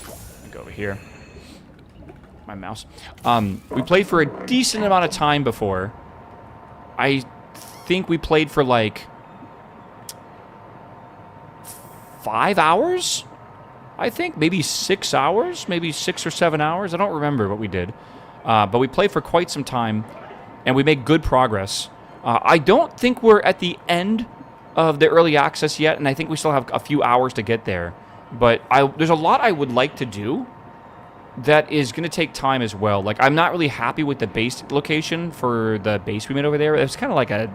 Let me go over here. My mouse. We played for a decent amount of time before. I think we played for like 5 hours? I think maybe 6 hours, maybe 6 or 7 hours. I don't remember what we did. But we played for quite some time, and we made good progress. I don't think we're at the end of the early access yet, and I think we still have a few hours to get there. But there's a lot I would like to do that is going to take time as well. Like, I'm not really happy with the base location for the base we made over there. It was kind of like a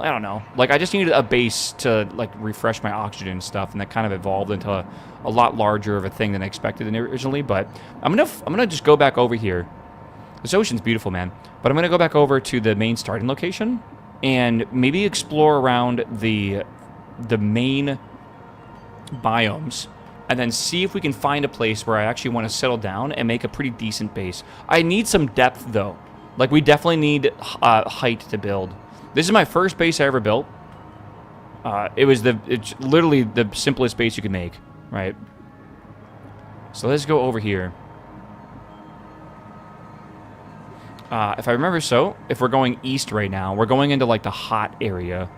I don't know. Like, I just needed a base to, like, refresh my oxygen and stuff, and that kind of evolved into a lot larger of a thing than I expected originally. But I'm gonna just go back over here. This ocean's beautiful, man. But I'm gonna go back over to the main starting location and maybe explore around the main biomes, and then see if we can find a place where I actually want to settle down and make a pretty decent base. I need some depth, though. Like, we definitely need height to build. This is my first base I ever built. It's literally the simplest base you could make, right? So let's go over here. If I remember if we're going east right now, we're going into, like, the hot area,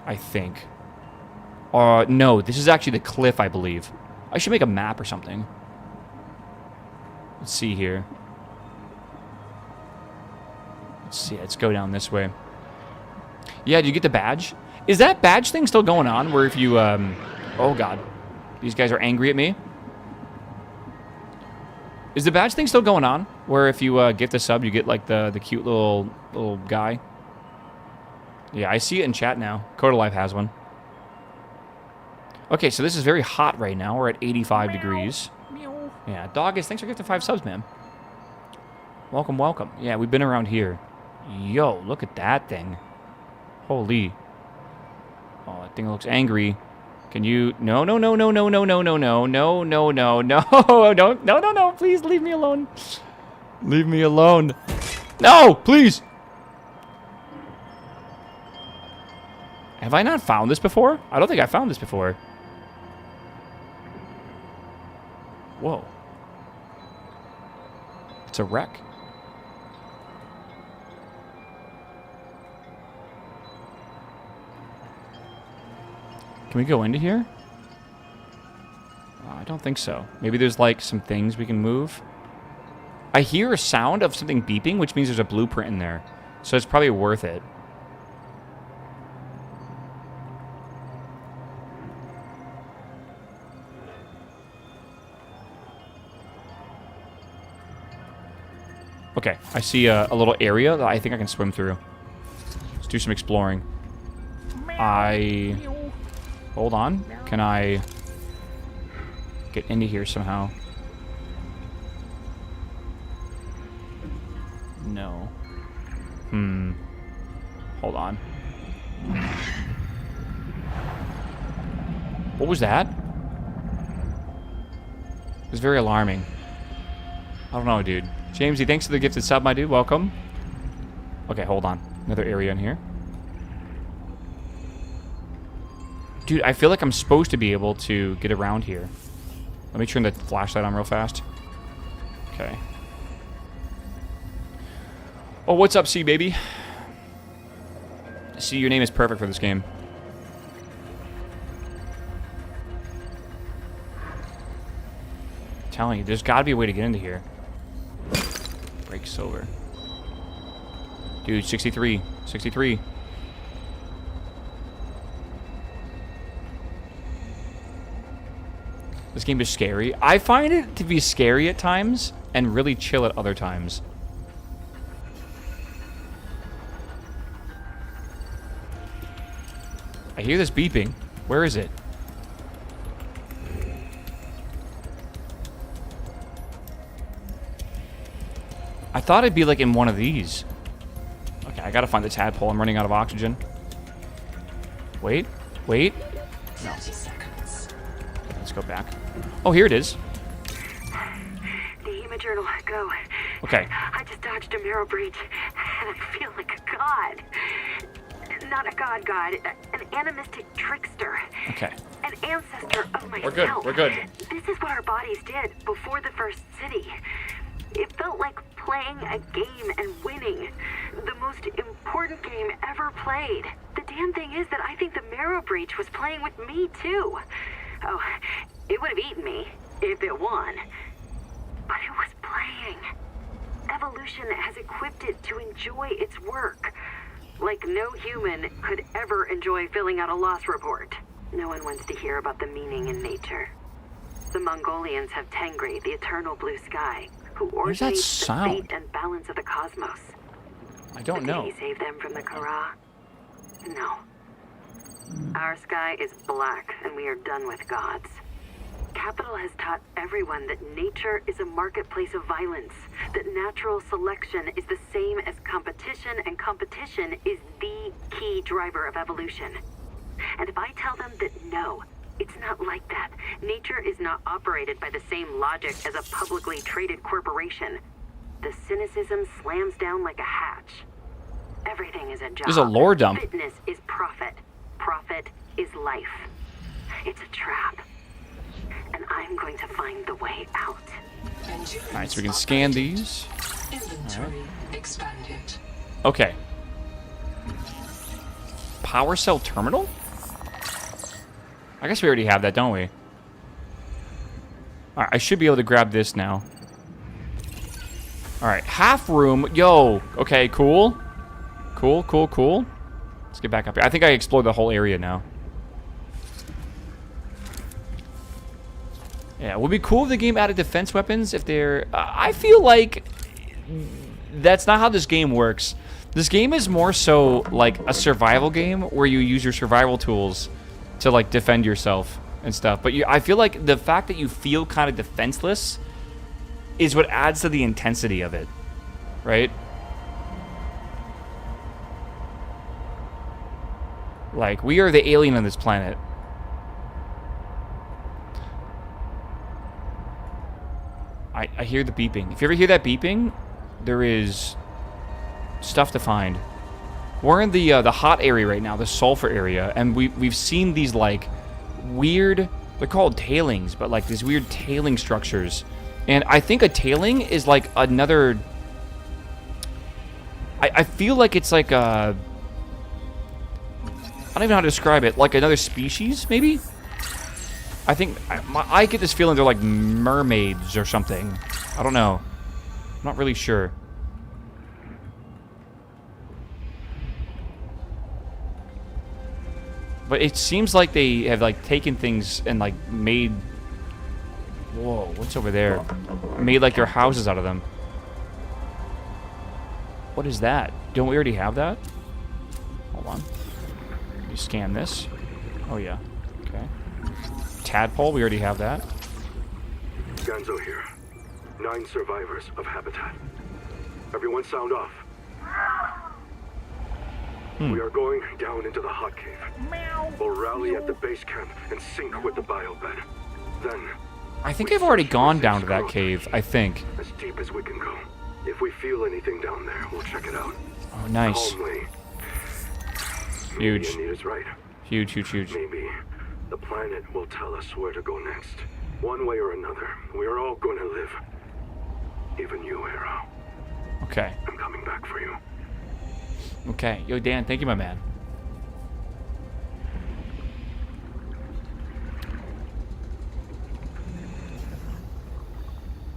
I think. No, this is actually the cliff, I believe. I should make a map or something. Let's see here. Let's see, let's go down this way. Yeah, did you get the badge? Is that badge thing still going on, where if you, oh god. These guys are angry at me. Is the badge thing still going on, where if you get the sub, you get, like, the cute little guy? Yeah, I see it in chat now. Coda Life has one. Okay, so this is very hot right now. We're at 85 degrees. Yeah, Doggus, thanks for gifting 5 subs, man. Welcome, welcome. Yeah, we've been around here. Yo, look at that thing. Holy. Oh, that thing looks angry. Can you... No, no, no, no, no, no, no, no, no, no, no, no, no, don't, no, no, no, please leave me alone. Leave me alone. No, please. Have I not found this before? I don't think I found this before. Whoa. It's a wreck. Can we go into here? I don't think so. Maybe there's, like, some things we can move. I hear a sound of something beeping, which means there's a blueprint in there. So it's probably worth it. Okay, I see a little area that I think I can swim through. Let's do some exploring. Hold on. Can I get into here somehow? No. Hold on. What was that? It was very alarming. I don't know, dude. Jamesy, thanks for the gifted sub, my dude. Welcome. Okay, hold on. Another area in here. Dude, I feel like I'm supposed to be able to get around here. Let me turn the flashlight on real fast. Okay. Oh, what's up, C, baby? C, your name is perfect for this game. I'm telling you, there's got to be a way to get into here. Break silver. Dude, 63. 63. This game is scary. I find it to be scary at times and really chill at other times. I hear this beeping. Where is it? I thought it'd be like in one of these. Okay, I gotta find the tadpole. I'm running out of oxygen. Wait. Wait. No. 30 seconds. Let's go back. Oh, here it is. The HEMA journal, go. Okay. I just dodged a marrow breach, and I feel like a god. Not a god, an animistic trickster. Okay. An ancestor of myself. We're good. We're good. This is what our bodies did before the first city. It felt like playing a game and winning. The most important game ever played. The damn thing is that I think the marrow breach was playing with me, too. Oh, it would have eaten me if it won. But it was playing. Evolution has equipped it to enjoy its work. Like no human could ever enjoy filling out a loss report. No one wants to hear about the meaning in nature. The Mongolians have Tengri, the eternal blue sky, who Where's that orchestrates the sound? fate and balance of the cosmos. I don't But know. Did he save them from the Kara? No. Our sky is black, and we are done with gods. Capital has taught everyone that nature is a marketplace of violence, that natural selection is the same as competition, and competition is the key driver of evolution. And if I tell them that no, it's not like that. Nature is not operated by the same logic as a publicly traded corporation. The cynicism slams down like a hatch. Everything is a job. There's a lore dump. Fitness is profit. Profit is life. It's a trap. And I'm going to find the way out. Alright, so we can scan these. Inventory expanded. Okay. Power cell terminal? I guess we already have that, don't we? Alright, I should be able to grab this now. Alright, half room. Yo, okay, cool. Cool, cool, cool. Let's get back up here. I think I explored the whole area now. Yeah, it would be cool if the game added defense weapons if they're... I feel like that's not how this game works. This game is more so like a survival game where you use your survival tools to like defend yourself and stuff. But I feel like the fact that you feel kind of defenseless is what adds to the intensity of it, right? Like, we are the alien on this planet. I hear the beeping. If you ever hear that beeping, there is stuff to find. We're in the hot area right now, the sulfur area, and we've seen these like weird, they're called tailings, but like these weird tailing structures. And I think a tailing is like another, I feel like it's like a, I don't even know how to describe it, like another species, maybe? I think, I get this feeling they're like mermaids or something. I don't know. I'm not really sure. But it seems like they have like taken things and like made... Whoa, what's over there? Made like their houses out of them. What is that? Don't we already have that? Hold on. You scan this. Oh yeah. Okay. Tadpole, we already have that. Ganzo here. 9 survivors of Habitat. Everyone sound off. We are going down into the hot cave. We'll rally at the base camp and sync with the biobed. Then... I think I've already gone down to that cave, I think. as deep as we can go. If we feel anything down there, we'll check it out. Oh, nice. Calmly. Huge. Maybe Anita's right. Huge, huge, huge. Maybe the planet will tell us where to go next. One way or another, we are all going to live. Even you, Arrow. Okay. I'm coming back for you. Okay. Yo, Dan, thank you, my man.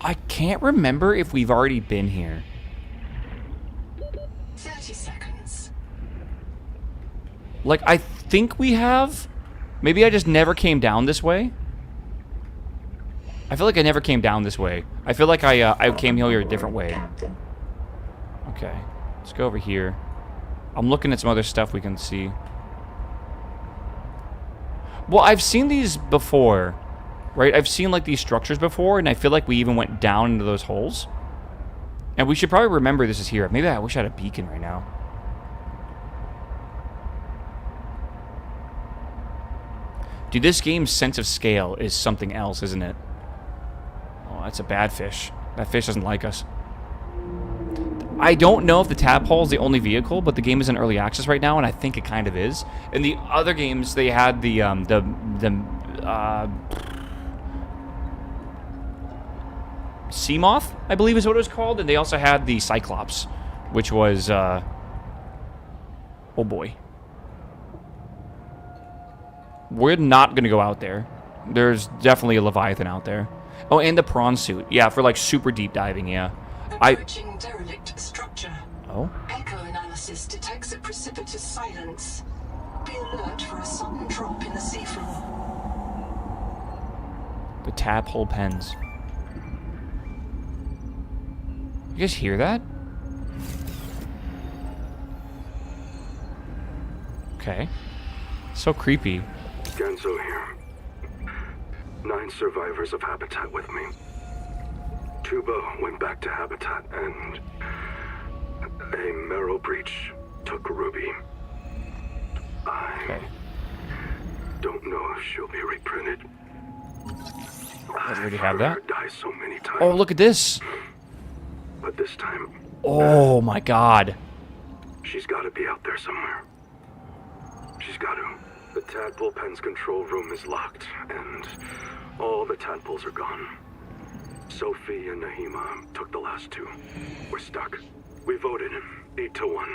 I can't remember if we've already been here. 30 seconds. Like, I think we have. Maybe I just never came down this way. I feel like I never came down this way. I feel like I came here a different way. Okay. Let's go over here. I'm looking at some other stuff we can see. Well, I've seen these before, right? I've seen like these structures before, and I feel like we even went down into those holes. And we should probably remember this is here. Maybe I wish I had a beacon right now. Dude, this game's sense of scale is something else, isn't it? Oh, that's a bad fish. That fish doesn't like us. I don't know if the tadpole is the only vehicle, but the game is in early access right now, and I think it kind of is. In the other games, they had the Seamoth, I believe is what it was called, and they also had the Cyclops, which was, oh boy. We're not going to go out there. There's definitely a Leviathan out there. Oh, and the prawn suit. Yeah, for like super deep diving, yeah. Approaching derelict structure. Oh? Echo analysis detects a precipitous silence. Be alert for a sudden drop in the seafloor. The tadpole pens. You guys hear that? Okay. So creepy. Genzo here. 9 survivors of Habitat with me. Tuba went back to Habitat and a marrow breach took Ruby. I don't know if she'll be reprinted. I already have that. I've heard her die so many times. Oh, look at this. But this time, Oh my god. she's got to be out there somewhere. She's got to. The tadpole pen's control room is locked, and all the tadpoles are gone. Sophie and Nahima took the last 2. We're stuck. We voted 8-1.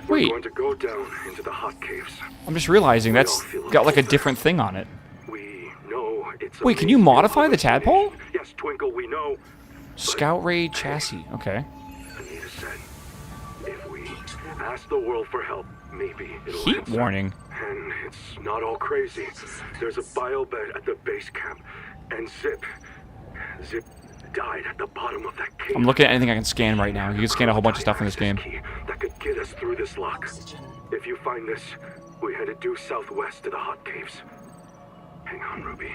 We're Wait. going to go down into the hot caves. I'm just realizing that's got like a different thing on it. We know it's a Wait, can you mainstream modify the tadpole? hallucination. Yes, Twinkle, we know. Scout Ray chassis. Okay. Anita said, if we ask the world for help, maybe it'll Heat answer. warning. And it's not all crazy. There's a biobed at the base camp, and Zip died at the bottom of that cave. I'm looking at anything I can scan right now. You can scan a whole bunch of stuff in this game. Key that could get us through this lock. If you find this, we headed due southwest to the hot caves. Hang on, Ruby.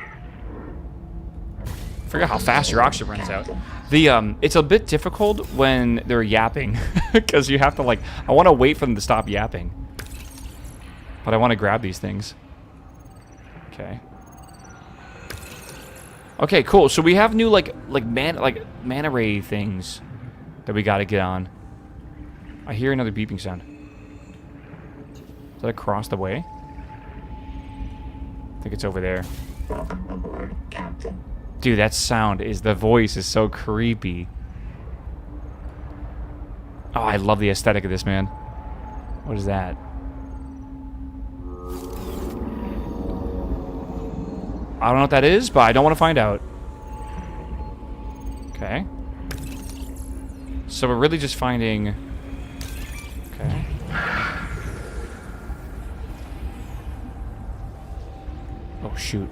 I forget how fast your oxygen runs out. It's a bit difficult when they're yapping, because you have to like. I want to wait for them to stop yapping, but I want to grab these things. Okay. Okay, cool. So we have new like mana ray things that we got to get on. I hear another beeping sound. Is that across the way? I think it's over there. Dude, that sound is, the voice is so creepy. Oh, I love the aesthetic of this, man. What is that? I don't know what that is, but I don't want to find out. Okay. So we're really just finding... Okay. Oh, shoot.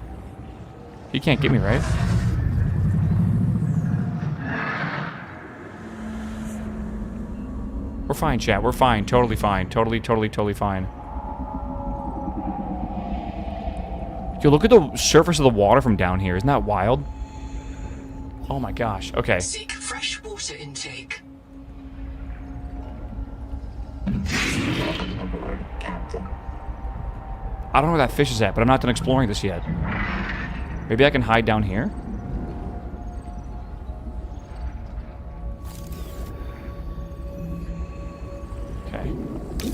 He can't get me, right? We're fine, chat. We're fine. Totally fine. Totally fine. Yo, look at the surface of the water from down here. Isn't that wild? Oh my gosh. Okay. Seek fresh water intake. I don't know where that fish is at, but I'm not done exploring this yet. Maybe I can hide down here? Okay.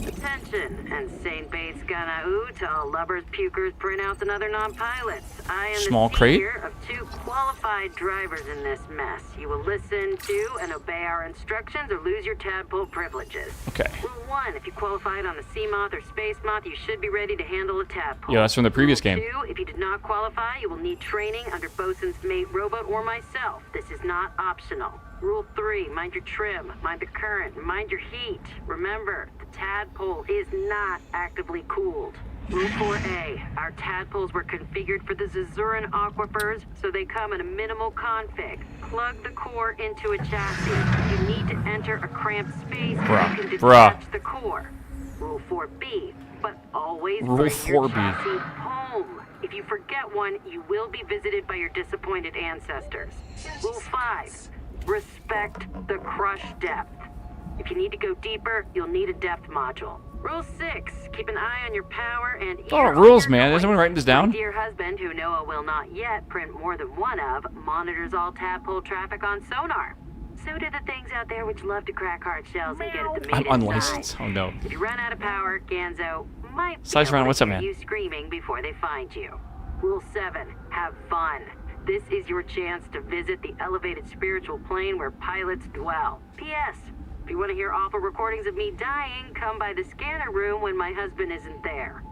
Attention, and St. Bates gonna to all lubbers, pukers, printouts, and other non-pilots. I am Small the crate. senior of 2 qualified drivers in this mess. You will listen to and obey our instructions or lose your tadpole privileges. Okay. Rule 1, if you qualified on the Sea Moth or Space Moth, you should be ready to handle a tadpole. Yeah, that's from the previous Rule game. 2, if you did not qualify, you will need training under Bosun's Mate Robot or myself. This is not optional. Rule 3, mind your trim, mind the current, mind your heat. Remember, the tadpole is not actively cooled. Rule 4A, our tadpoles were configured for the Zazuran aquifers, so they come in a minimal config. Plug the core into a chassis. You need to enter a cramped space so you can detach the core. Rule 4B, but always Rule bring your 4B. chassis home. If you forget one, you will be visited by your disappointed ancestors. Rule 5, Respect the crush depth. If you need to go deeper, you'll need a depth module. Rule 6, keep an eye on your power and It's all rules, man. Is someone writing this down? My dear husband, who Noah will not yet print more than one of, monitors all tadpole traffic on sonar. So do the things out there which love to crack hard shells and get at the meat I'm inside. unlicensed. Oh, no. If you run out of power, Ganzo might be Size able round, to what's up, hear man? you screaming before they find you. Rule 7, have fun. This is your chance to visit the elevated spiritual plane where pilots dwell. P.S. If you want to hear awful recordings of me dying, come by the scanner room when my husband isn't there.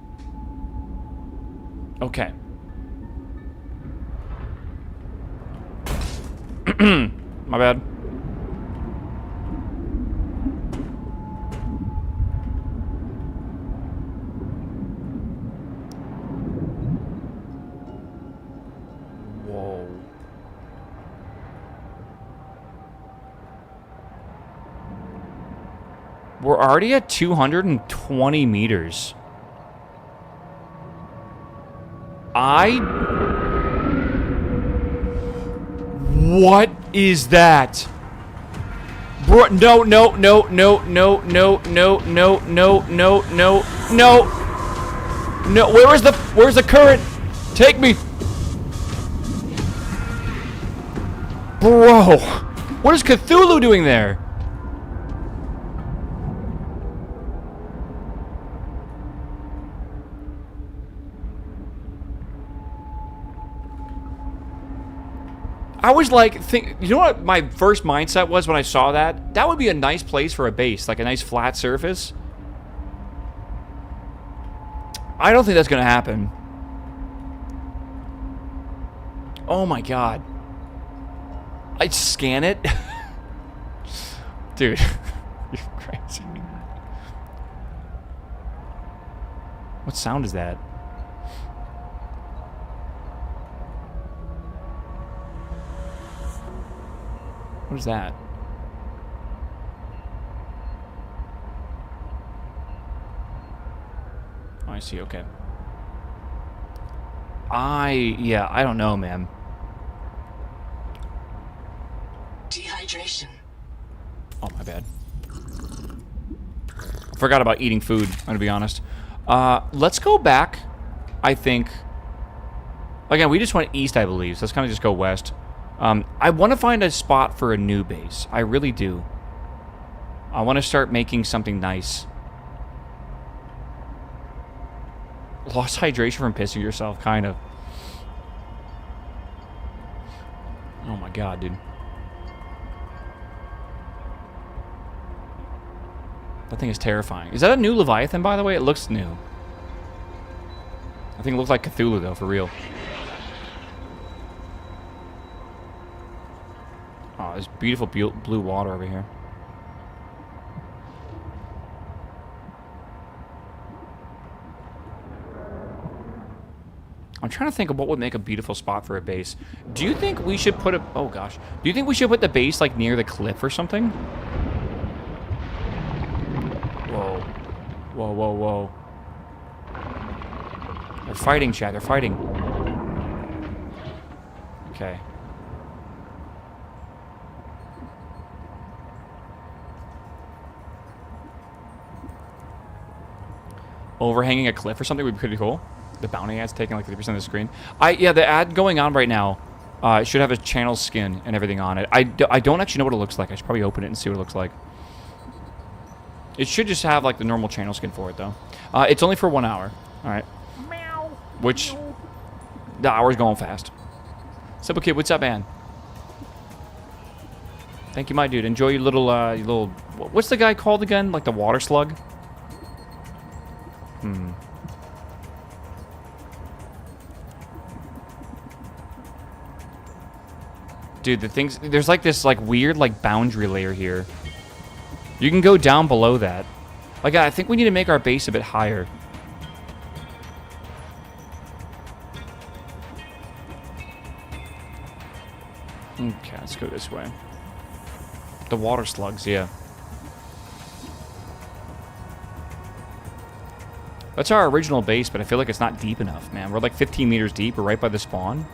Okay. My bad. Whoa. We're already at 220 meters. What is that? Bro, no, no, no, no, no, no, no, no, no, no, no, no. No, where's the current? Take me. Bro, what is Cthulhu doing there? I was like, you know what my first mindset was when I saw that? That would be a nice place for a base, like a nice flat surface. I don't think that's going to happen. Oh my god. I'd scan it. Dude, you're crazy. What sound is that? What is that? Oh, I see, okay. Yeah, I don't know, man. Dehydration. Oh, my bad. Forgot about eating food, I'm gonna be honest. Let's go back, I think. Again, we just went east, I believe, so let's kind of just go west. I want to find a spot for a new base. I really do. I want to start making something nice. Lost hydration from pissing yourself, kind of. Oh my god, dude. That thing is terrifying. Is that a new Leviathan, by the way? It looks new. I think it looks like Cthulhu, though, for real. Oh, there's beautiful blue water over here. I'm trying to think of what would make a beautiful spot for a base. Do you think we should put a... Oh, gosh. Do you think we should put the base, like, near the cliff or something? Whoa. Whoa, whoa, whoa. They're fighting, Chad. They're fighting. Okay. Overhanging a cliff or something would be pretty cool. The bounty ad's taking like 50% of the screen. Yeah, the ad going on right now should have a channel skin and everything on it. I don't actually know what it looks like. I should probably open it and see what it looks like. It should just have like the normal channel skin for it though. It's only for 1 hour. All right. Which the hour's going fast. Simple Kid, what's up, man? Thank you, my dude. Enjoy your little. What's the guy called again? Like the water slug. Dude, the things... There's like this like weird like boundary layer here. You can go down below that. Like, I think we need to make our base a bit higher. Okay, let's go this way. The water slugs, yeah. That's our original base, but I feel like it's not deep enough, man. We're like 15 meters deep. We're right by the spawn.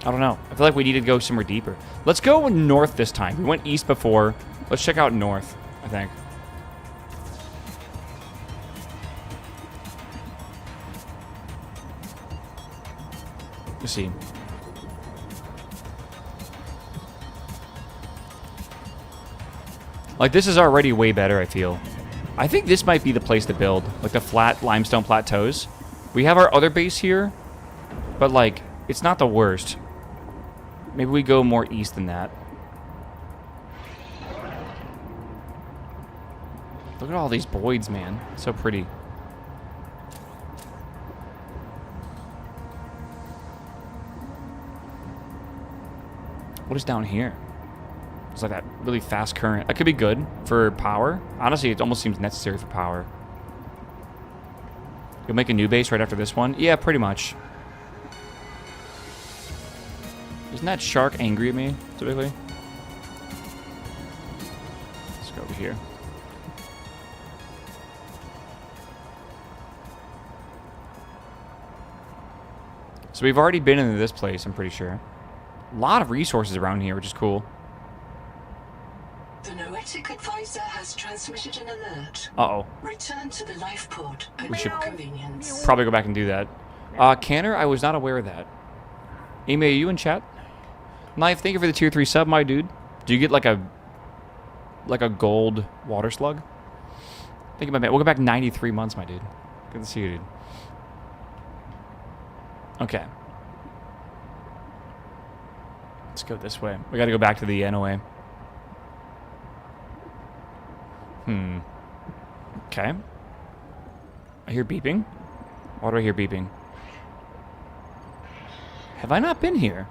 I don't know. I feel like we need to go somewhere deeper. Let's go north this time. We went east before. Let's check out north, I think. Let's see. Like, this is already way better, I feel. I think this might be the place to build. Like, the flat limestone plateaus. We have our other base here. But, like, it's not the worst. Maybe we go more east than that. Look at all these voids, man. So pretty. What is down here? It's like that really fast current. That could be good for power. Honestly, it almost seems necessary for power. You'll make a new base right after this one? Yeah, pretty much. Isn't that shark angry at me, typically? Let's go over here. So we've already been into this place, I'm pretty sure. A lot of resources around here, which is cool. The Noetic advisor has transmitted an alert. Uh-oh. Return to the life pod at We should your convenience. probably go back and do that. Canner, I was not aware of that. Amy, are you in chat? Knife, thank you for the tier 3 sub, my dude. Do you get like a gold water slug? Think about that. We'll go back 93 months, my dude. Good to see you, dude. Okay. Let's go this way. We gotta go back to the NOA. Okay. I hear beeping. Why do I hear beeping? Have I not been here?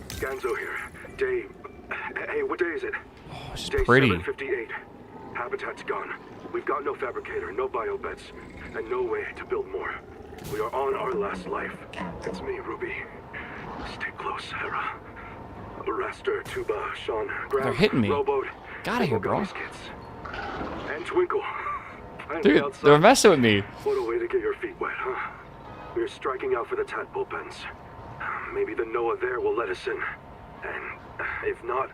Ganzo here. Day... Hey, what day is it? Oh, it's just Day pretty. 758. Habitat's gone. We've got no fabricator, no biobeds, and no way to build more. We are on our last life. It's me, Ruby. Stay close, Hera. Raster, Tuba, Sean, Graham, They're hitting me. Rowboat, Get outta here, bro. Mogamis kids. And Twinkle. Finally Dude, outside. they're messing with me. What a way to get your feet wet, huh? We're striking out for the tadpole pens. Maybe the Noah there will let us in. And if not,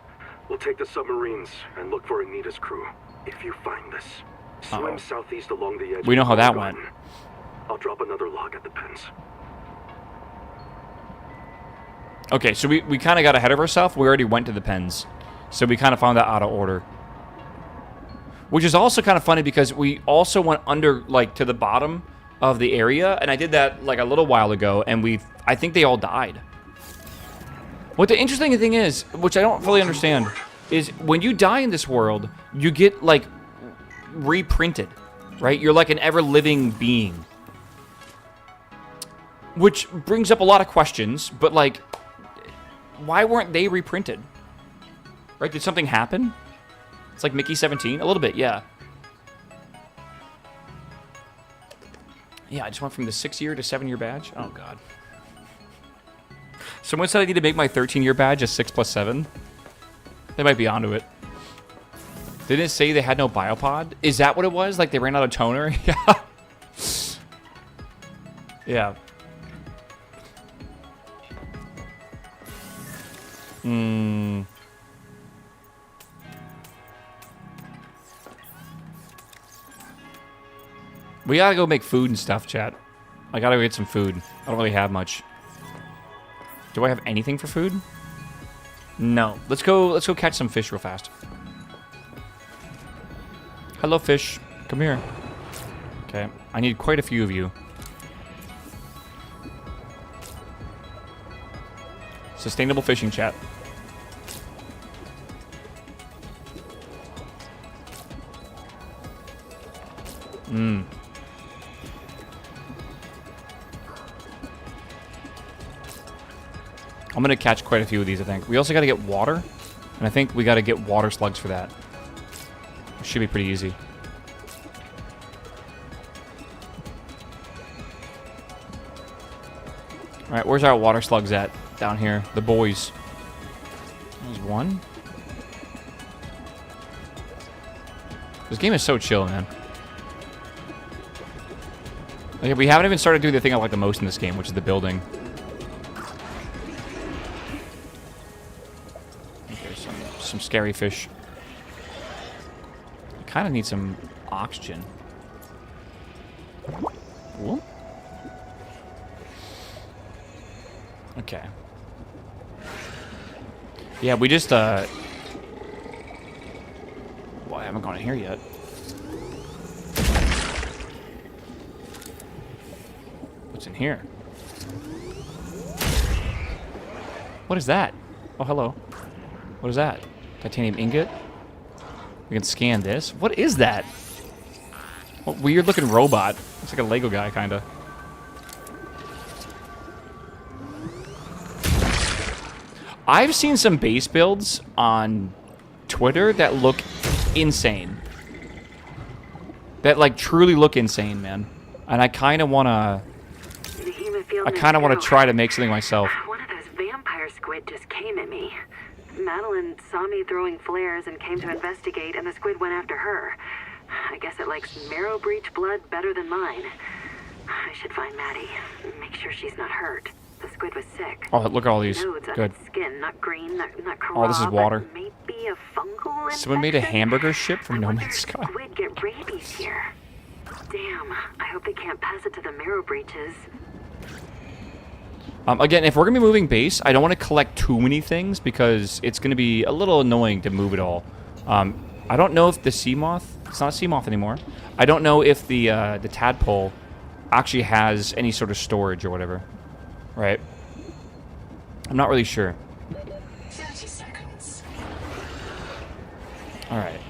we'll take the submarines and look for Anita's crew. If you find this, swim southeast along the edge. We know how that Garden. went. I'll drop another log at the pens. Okay, so we kind of got ahead of ourselves. We already went to the pens. So we kind of found that out of order. Which is also kind of funny because we also went under, like, to the bottom of the area. And I did that, like, a little while ago. And I think they all died. What the interesting thing is, which I don't fully understand, is when you die in this world, you get, like, reprinted. Right? You're like an ever-living being. Which brings up a lot of questions. But, like, why weren't they reprinted? Right? Did something happen? It's like Mickey 17? A little bit, yeah. Yeah, I just went from the 6-year to 7-year badge. Oh, God. Someone said I need to make my 13-year badge a 6 plus 7. They might be onto it. Didn't it say they had no biopod? Is that what it was? Like they ran out of toner? Yeah. Yeah. We gotta go make food and stuff, chat. I gotta go get some food. I don't really have much. Do I have anything for food? No. Let's go catch some fish real fast. Hello, fish. Come here. Okay. I need quite a few of you. Sustainable fishing, chat. I'm gonna catch quite a few of these, I think. We also gotta get water. And I think we gotta get water slugs for that. It should be pretty easy. Alright, where's our water slugs at? Down here. The boys. There's one. This game is so chill, man. Okay, we haven't even started doing the thing I like the most in this game, which is the building. Okay, some scary fish. I kind of need some oxygen. Cool. Okay. Yeah, we just, well, I haven't gone in here yet. What's in here? What is that? Oh, hello. What is that? Titanium ingot? We can scan this. What is that? What weird looking robot. Looks like a Lego guy, kinda. I've seen some base builds on Twitter that look insane. That, like, truly look insane, man. And I kind of want to... try to make something myself. One of those vampire squid just came at me. Madeline saw me throwing flares and came to investigate, and the squid went after her. I guess it likes marrow breach blood better than mine. I should find Maddie. Make sure she's not hurt. The squid was sick. Oh, look at all these. Nodes on Good. its skin, not green, not Oh, this is raw, water. but maybe a fungal infection? Someone made a hamburger ship from I No wonder Man's if Sky. squid get rabies here. Damn, I hope they can't pass it to the marrow breaches. Again, if we're going to be moving base, I don't want to collect too many things because it's going to be a little annoying to move it all. I don't know if the sea moth... It's not a sea moth anymore. I don't know if the tadpole actually has any sort of storage or whatever. Right? I'm not really sure. 30 seconds. Alright.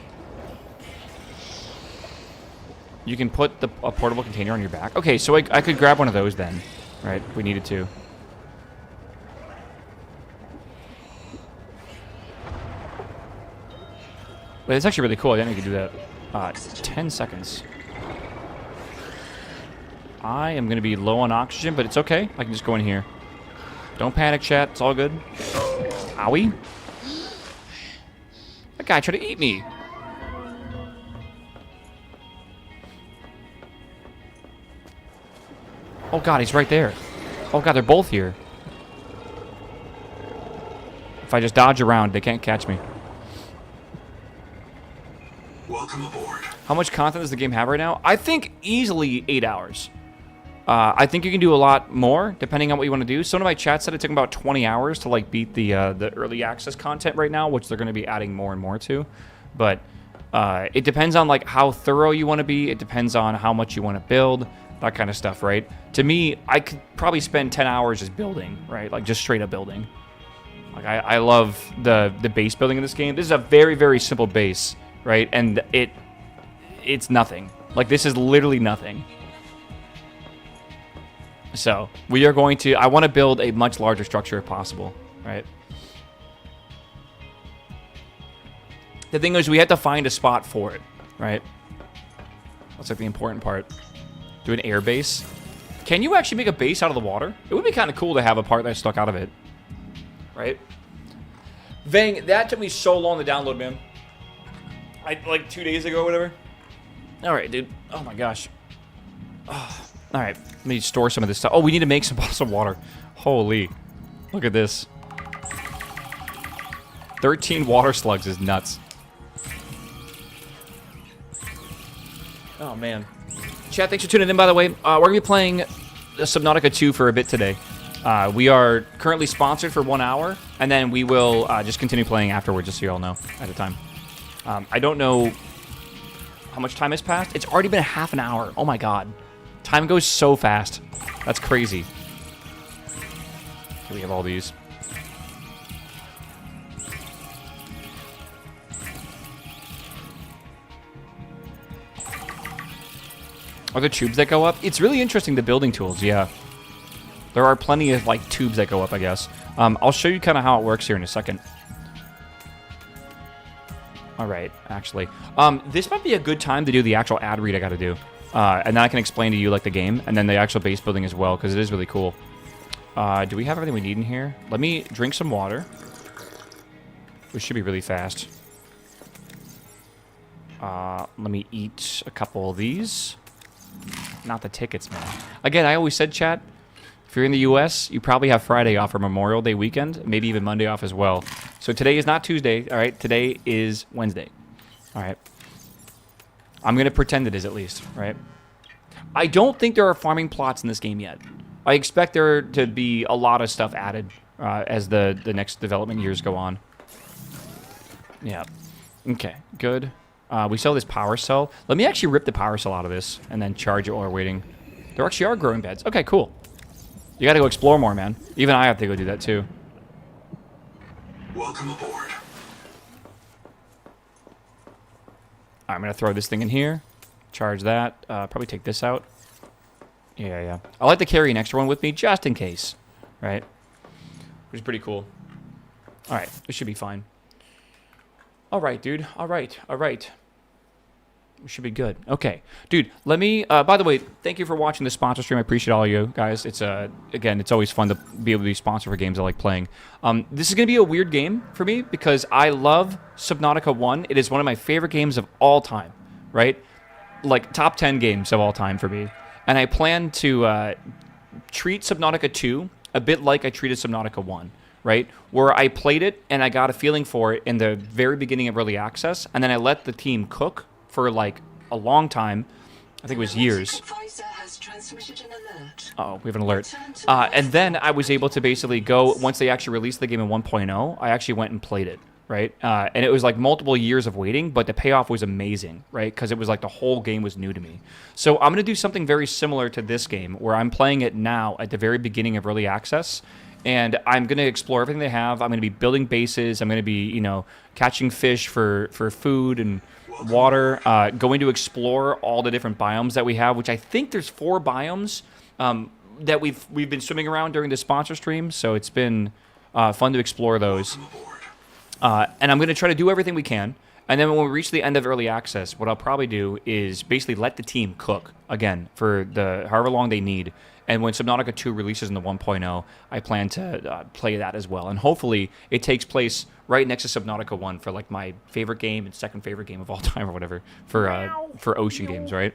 You can put a portable container on your back. Okay, so I could grab one of those then. Right? If we needed to. But it's actually really cool. I didn't know you could do that. 10 seconds. I am going to be low on oxygen, but it's okay. I can just go in here. Don't panic, chat. It's all good. Owie. That guy tried to eat me. Oh, God, he's right there. Oh, God, they're both here. If I just dodge around, they can't catch me. Welcome aboard. How much content does the game have right now? I think easily 8 hours. I think you can do a lot more, depending on what you want to do. Some of my chat said it took about 20 hours to like beat the early access content right now, which they're going to be adding more and more to. But it depends on like how thorough you want to be. It depends on how much you want to build, that kind of stuff, right? To me, I could probably spend 10 hours just building, right? Like just straight up building. Like I love the base building in this game. This is a very, very simple base, right? And it's nothing. Like this is literally nothing. So, we are going to... I want to build a much larger structure if possible, right? The thing is, we have to find a spot for it, right? That's like the important part. Do an air base. Can you actually make a base out of the water? It would be kind of cool to have a part that stuck out of it, right? Vang, that took me so long to download, man. Like 2 days ago or whatever. All right, dude. Oh, my gosh. Oh. All right, let me store some of this stuff. Oh, we need to make some bottles of water. Holy. Look at this. 13 water slugs is nuts. Oh, man. Chat, thanks for tuning in, by the way. We're going to be playing Subnautica 2 for a bit today. We are currently sponsored for 1 hour, and then we will just continue playing afterwards, just so you all know at a time. I don't know how much time has passed. It's already been half an hour. Oh, my God. Time goes so fast. That's crazy. Here we have all these. Are there tubes that go up? It's really interesting, the building tools, yeah. There are plenty of, like, tubes that go up, I guess. I'll show you kind of how it works here in a second. All right, actually. This might be a good time to do the actual ad read I got to do. And then I can explain to you, like, the game, and then the actual base building as well, because it is really cool. Do we have everything we need in here? Let me drink some water. This should be really fast. Let me eat a couple of these. Not the tickets, man. Again, I always said, chat, if you're in the U.S., you probably have Friday off for Memorial Day weekend, maybe even Monday off as well. So today is not Tuesday, all right? Today is Wednesday, all right? I'm going to pretend it is at least, right? I don't think there are farming plots in this game yet. I expect there to be a lot of stuff added as the next development years go on. Yeah. Okay, good. We sell this power cell. Let me actually rip the power cell out of this and then charge it while we're waiting. There actually are growing beds. Okay, cool. You gotta go explore more, man. Even I have to go do that, too. Welcome aboard. I'm gonna throw this thing in here. Charge that. Probably take this out. Yeah. I like to carry an extra one with me just in case. Right? Which is pretty cool. Alright, this should be fine. Alright, dude. Alright. We should be good. Okay. Dude, let me... by the way, thank you for watching the sponsor stream. I appreciate all you guys. It's, again, it's always fun to be able to be sponsored for games I like playing. This is going to be a weird game for me because I love Subnautica 1. It is one of my favorite games of all time, right? Like, top 10 games of all time for me. And I plan to treat Subnautica 2 a bit like I treated Subnautica 1, right? Where I played it and I got a feeling for it in the very beginning of early access, and then I let the team cook for like a long time. I think it was years. Uh-oh, we have an alert. And then I was able to basically go, once they actually released the game in 1.0, I actually went and played it, right? And it was like multiple years of waiting, but the payoff was amazing, right? Because it was like the whole game was new to me. So I'm going to do something very similar to this game, where I'm playing it now at the very beginning of early access, and I'm going to explore everything they have. I'm going to be building bases. I'm going to be, you know, catching fish for food and water, going to explore all the different biomes that we have, which I think there's 4 biomes that we've been swimming around during the sponsor stream, so it's been fun to explore those. And I'm going to try to do everything we can, and then when we reach the end of early access, what I'll probably do is basically let the team cook, again, for the however long they need. And when Subnautica 2 releases in the 1.0, I plan to play that as well. And hopefully it takes place right next to Subnautica 1 for like my favorite game and second favorite game of all time or whatever for ocean games, right?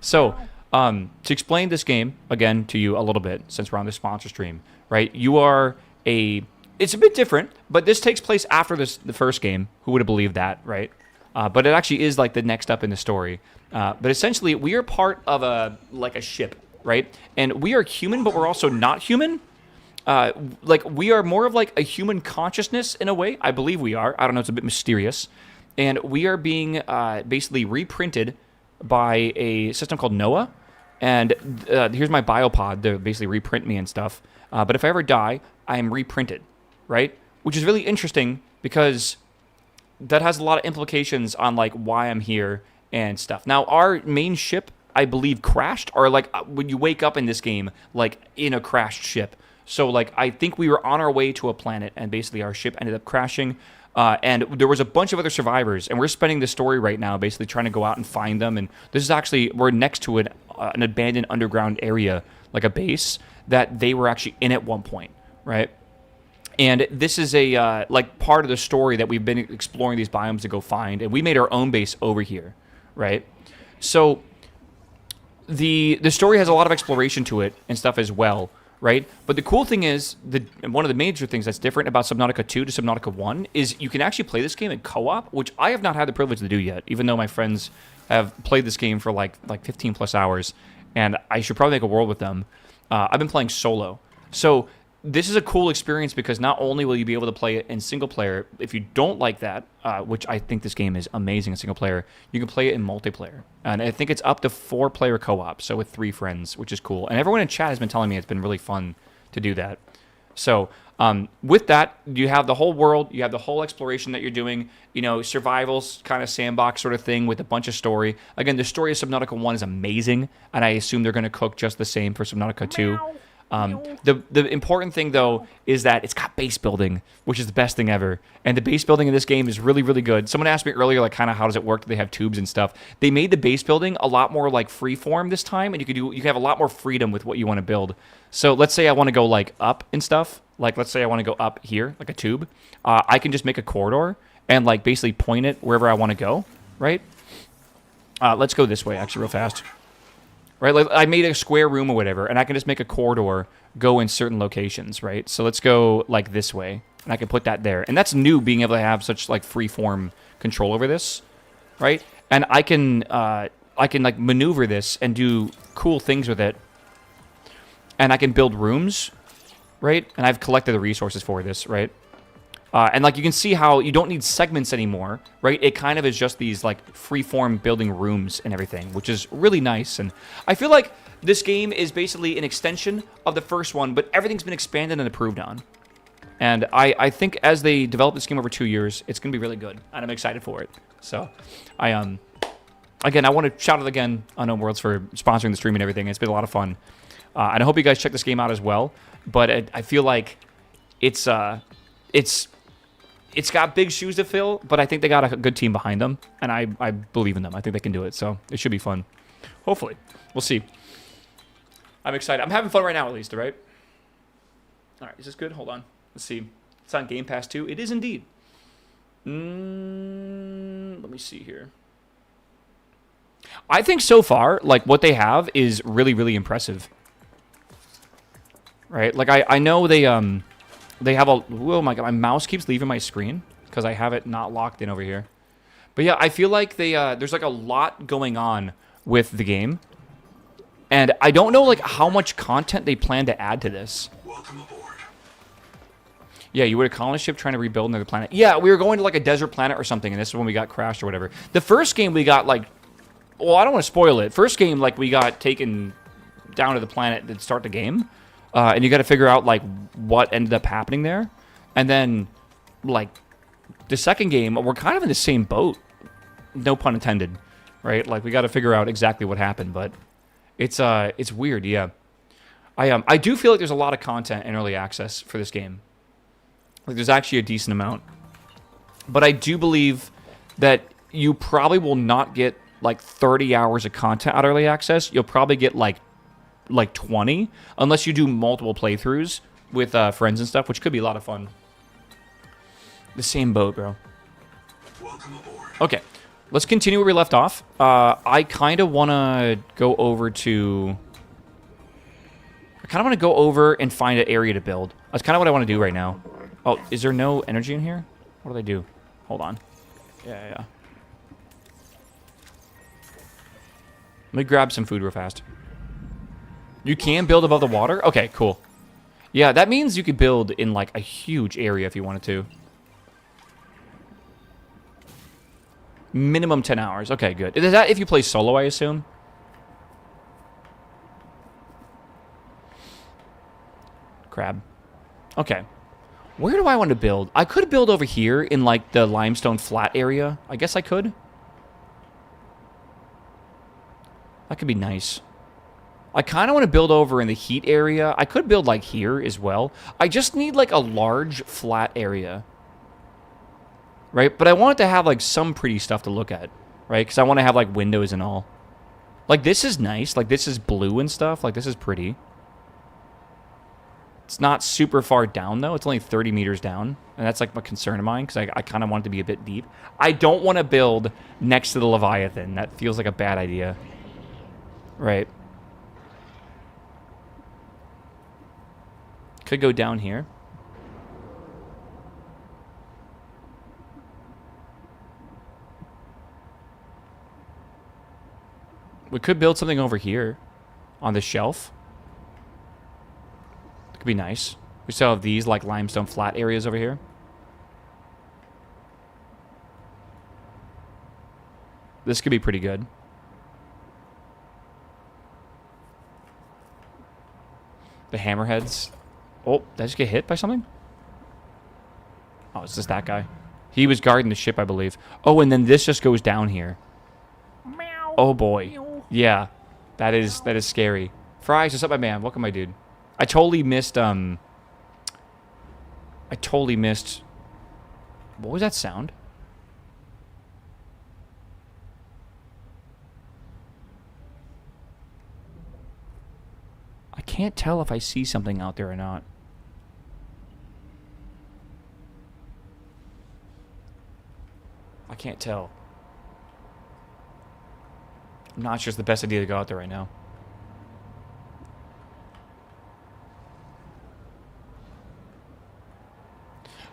So to explain this game, again, to you a little bit, since we're on the sponsor stream, right? You are it's a bit different, but this takes place after the first game. Who would have believed that, right? But it actually is like the next up in the story. But essentially, we are part of a ship, right? And we are human, but we're also not human. Like, we are more of like a human consciousness in a way. I believe we are. I don't know. It's a bit mysterious. And we are being basically reprinted by a system called Noah. And here's my biopod to basically reprint me and stuff. But if I ever die, I am reprinted, right? Which is really interesting because that has a lot of implications on like why I'm here and stuff. Now, our main ship, I believe, crashed, or like when you wake up in this game, like in a crashed ship. So like I think we were on our way to a planet, and basically our ship ended up crashing. And there was a bunch of other survivors, and we're spending the story right now basically trying to go out and find them. And this is actually, we're next to an abandoned underground area, like a base that they were actually in at one point, right? And this is a like part of the story that we've been exploring these biomes to go find, and we made our own base over here, right? So the story has a lot of exploration to it and stuff as well, right? But the cool thing is, one of the major things that's different about Subnautica 2 to Subnautica 1 is you can actually play this game in co-op, which I have not had the privilege to do yet, even though my friends have played this game for like 15 plus hours, and I should probably make a world with them. I've been playing solo. So this is a cool experience because not only will you be able to play it in single player, if you don't like that, which I think this game is amazing in single player, you can play it in multiplayer. And I think it's up to 4-player co-op, so with 3 friends, which is cool. And everyone in chat has been telling me it's been really fun to do that. So with that, you have the whole world, you have the whole exploration that you're doing, you know, survivals, kind of sandbox sort of thing with a bunch of story. Again, the story of Subnautica 1 is amazing, and I assume they're going to cook just the same for Subnautica 2. The important thing, though, is that it's got base building, which is the best thing ever. And the base building in this game is really, really good. Someone asked me earlier, like, kind of how does it work? Do they have tubes and stuff? They made the base building a lot more, like, free-form this time, and you can have a lot more freedom with what you want to build. So let's say I want to go, like, up and stuff. Like, let's say I want to go up here, like a tube. I can just make a corridor and, like, basically point it wherever I want to go, right? Let's go this way, actually, real fast. right? Like I made a square room or whatever, and I can just make a corridor go in certain locations, right? So let's go like this way, and I can put that there. And that's new, being able to have such like free form control over this, right? And I can like maneuver this and do cool things with it. And I can build rooms, right? And I've collected the resources for this, right? And like you can see how you don't need segments anymore, right? It kind of is just these like free-form building rooms and everything, which is really nice. And I feel like this game is basically an extension of the first one, but everything's been expanded and improved on. And I think as they develop this game over 2 years, it's going to be really good, and I'm excited for it. So, again, I want to shout out again Unknown Worlds for sponsoring the stream and everything. It's been a lot of fun, and I hope you guys check this game out as well. But I feel like it's got big shoes to fill, but I think they got a good team behind them, and I believe in them. I think they can do it, so it should be fun. Hopefully. We'll see. I'm excited. I'm having fun right now, at least, all right? All right, is this good? Hold on. Let's see. It's on Game Pass too. It is indeed. Let me see here. I think so far, like, what they have is really, really impressive. Right? Like, I know they have a... Oh, my God. My mouse keeps leaving my screen because I have it not locked in over here. But, yeah, I feel like they there's, like, a lot going on with the game. And I don't know, like, how much content they plan to add to this. Welcome aboard. Yeah, you were a colony ship trying to rebuild another planet. Yeah, we were going to, like, a desert planet or something, and this is when we got crashed or whatever. The first game we got, like... Well, I don't want to spoil it. First game, like, we got taken down to the planet to start the game. And you got to figure out, like, what ended up happening there. And then, like, the second game, we're kind of in the same boat. No pun intended, right? Like, we got to figure out exactly what happened, but it's weird, yeah. I do feel like there's a lot of content in early access for this game. Like, there's actually a decent amount. But I do believe that you probably will not get, like, 30 hours of content out of early access. You'll probably get, like 20, unless you do multiple playthroughs with friends and stuff, which could be a lot of fun. The same boat, bro. Welcome aboard. Okay, let's continue where we left off. I kind of want to go over to... I kind of want to go over and find an area to build. That's kind of what I want to do right now. Oh, is there no energy in here? What do they do? Hold on. Yeah. Let me grab some food real fast. You can build above the water? Okay, cool. Yeah, that means you could build in, like, a huge area if you wanted to. Minimum 10 hours. Okay, good. Is that if you play solo, I assume? Crab. Okay. Where do I want to build? I could build over here in, like, the limestone flat area. I guess I could. That could be nice. I kind of want to build over in the heat area. I could build, like, here as well. I just need, like, a large flat area. Right? But I want it to have, like, some pretty stuff to look at. Right? Because I want to have, like, windows and all. Like, this is nice. Like, this is blue and stuff. Like, this is pretty. It's not super far down, though. It's only 30 meters down. And that's, like, a concern of mine, because I kind of want it to be a bit deep. I don't want to build next to the Leviathan. That feels like a bad idea. Right. Could go down here. We could build something over here on the shelf. It could be nice. We still have these, like, limestone flat areas over here. This could be pretty good. The hammerheads. Oh, did I just get hit by something? Oh, it's just that guy. He was guarding the ship, I believe. Oh, and then this just goes down here. Oh, boy. Yeah. That is scary. Fries, what's up, my man? Welcome, my dude. I totally missed, What was that sound? I can't tell if I see something out there or not. I can't tell. I'm not sure it's the best idea to go out there right now.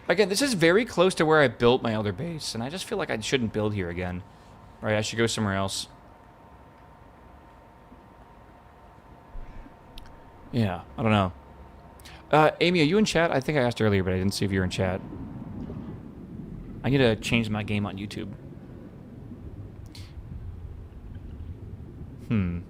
Again, this is very close to where I built my other base, and I just feel like I shouldn't build here again. Right, I should go somewhere else. Yeah, I don't know. Amy, are you in chat? I think I asked earlier, but I didn't see if you were in chat. I need to change my game on YouTube. Where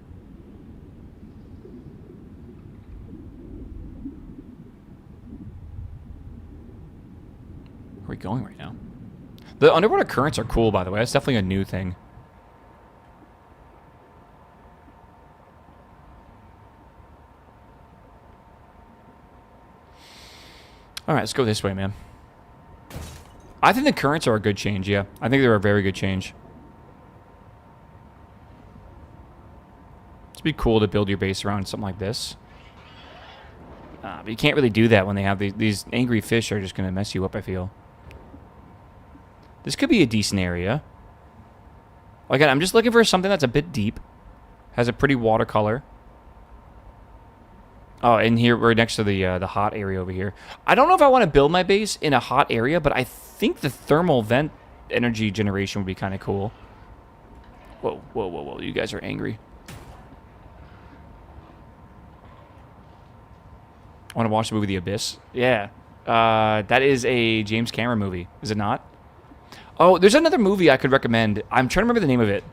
are we going right now? The underwater currents are cool, by the way. That's definitely a new thing. Alright, let's go this way, man. I think the currents are a good change, yeah. I think they're a very good change. It'd be cool to build your base around something like this. But you can't really do that when they have these angry fish are just going to mess you up, I feel. This could be a decent area. Again, I'm just looking for something that's a bit deep. Has a pretty watercolor. Oh, and here we're next to the hot area over here. I don't know if I want to build my base in a hot area, but I think the thermal vent energy generation would be kind of cool. Whoa, whoa, whoa, whoa. You guys are angry. I want to watch the movie The Abyss. Yeah. That is a James Cameron movie, is it not? Oh, there's another movie I could recommend. I'm trying to remember the name of it.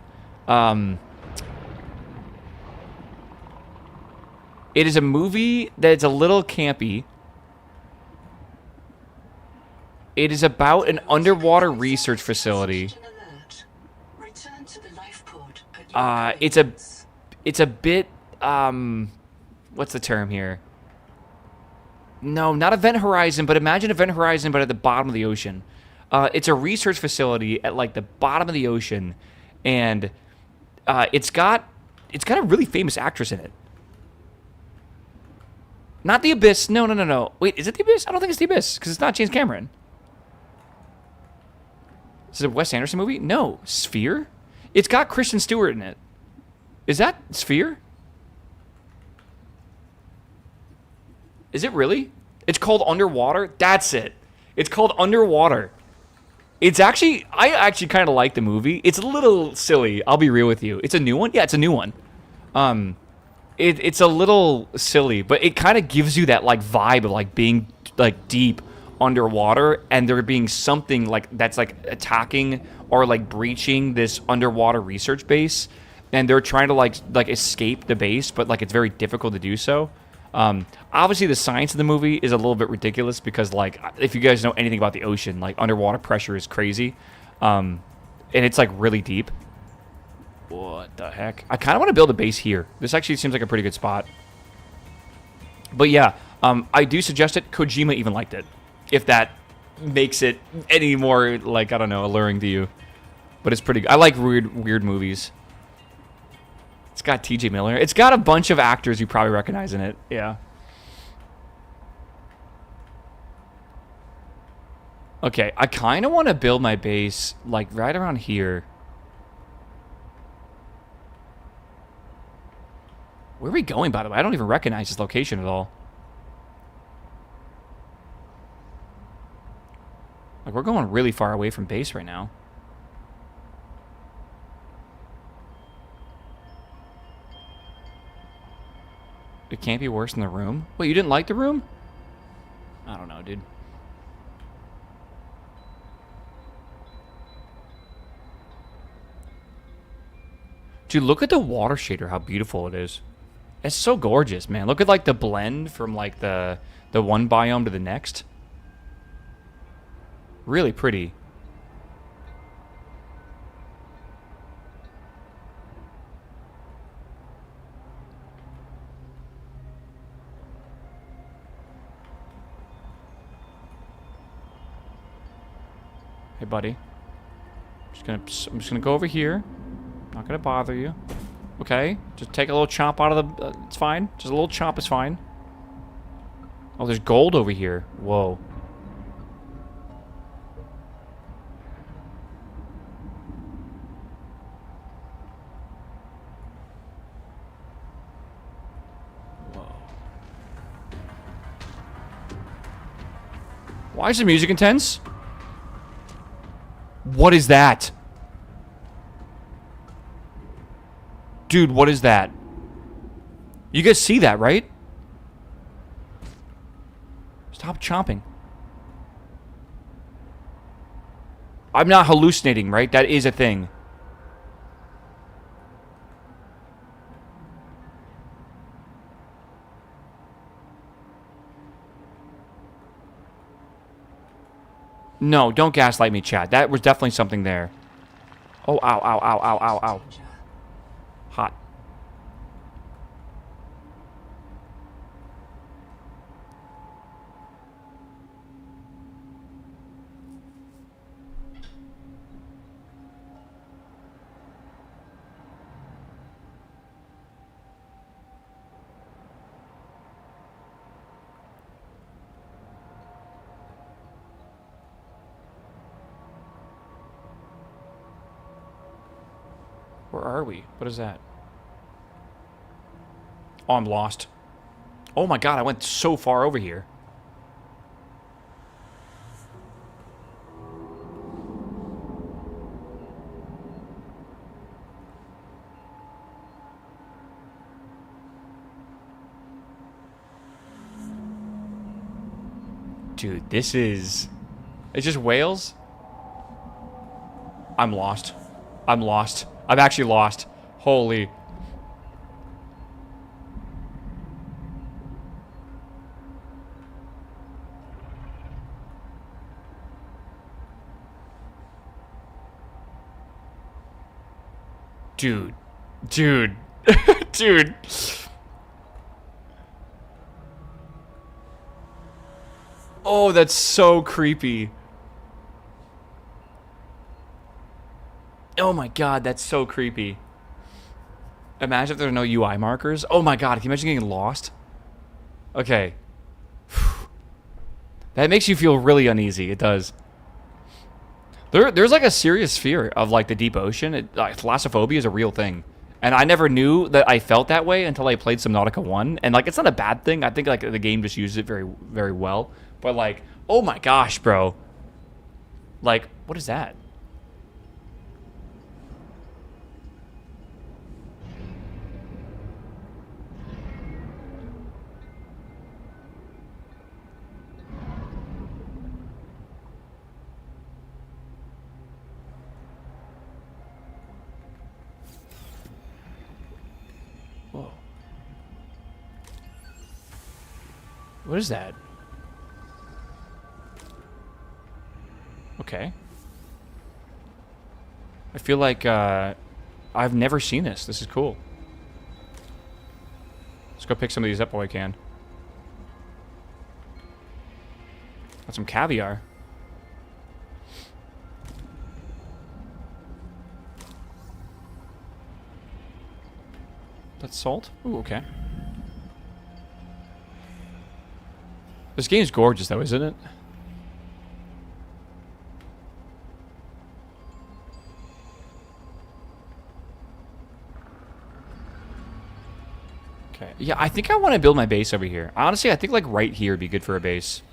It is a movie that's a little campy. It is about an underwater research facility. It's a bit, what's the term here? No, not Event Horizon, but imagine Event Horizon, but at the bottom of the ocean. It's a research facility at like the bottom of the ocean, and it's got a really famous actress in it. Not The Abyss. No, no, no, no. Wait, is it The Abyss? I don't think it's The Abyss, because it's not James Cameron. Is it a Wes Anderson movie? No. Sphere? It's got Kristen Stewart in it. Is that Sphere? Is it really? It's called Underwater? That's it. It's called Underwater. It's actually... I actually kind of like the movie. It's a little silly. I'll be real with you. It's a new one? Yeah, it's a new one. It's a little silly, but it kind of gives you that like vibe of like being like deep underwater, and there being something like that's like attacking or like breaching this underwater research base, and they're trying to like escape the base, but like it's very difficult to do so. Obviously the science of the movie is a little bit ridiculous because like if you guys know anything about the ocean, like underwater pressure is crazy, and it's like really deep. What the heck? I kind of want to build a base here. This actually seems like a pretty good spot. But yeah, I do suggest it. Kojima even liked it. If that makes it any more, like, I don't know, alluring to you. But it's pretty good. I like weird movies. It's got TJ Miller. It's got a bunch of actors you probably recognize in it. Yeah. Okay, I kind of want to build my base, like, right around here. Where are we going, by the way? I don't even recognize this location at all. Like, we're going really far away from base right now. It can't be worse than the room? Wait, you didn't like the room? I don't know, dude. Dude, look at the water shader, how beautiful it is. It's so gorgeous, man. Look at like the blend from like the one biome to the next. Really pretty. Hey, buddy. I'm just gonna go over here. Not gonna bother you. Okay, just take a little chomp out of the... it's fine. Just a little chomp is fine. Oh, there's gold over here. Whoa. Whoa. Why is the music intense? What is that? Dude, what is that? You guys see that, right? Stop chomping. I'm not hallucinating, right? That is a thing. No, don't gaslight me, chat. That was definitely something there. Oh, ow, ow, ow, ow, ow, ow. Hot. Where are we? What is that? Oh, I'm lost. Oh my god, I went so far over here. Dude, this is... It's just whales? I'm lost. I'm lost. I'm actually lost. Holy. Dude. Dude. Dude. Oh, that's so creepy. Oh my god, that's so creepy. Imagine if there are no UI markers. Oh my god, can you imagine getting lost? Okay. That makes you feel really uneasy. It does. There's like a serious fear of like the deep ocean. Like, thalassophobia is a real thing. And I never knew that I felt that way until I played Subnautica 1. And like, it's not a bad thing. I think like the game just uses it very, very well. But like, oh my gosh, bro. Like, what is that? Whoa. What is that? Okay. I feel like I've never seen this. This is cool. Let's go pick some of these up while I can. Got some caviar. That's salt? Ooh, okay. This game's gorgeous though, isn't it? Okay. Yeah, I think I want to build my base over here. Honestly, I think like right here would be good for a base.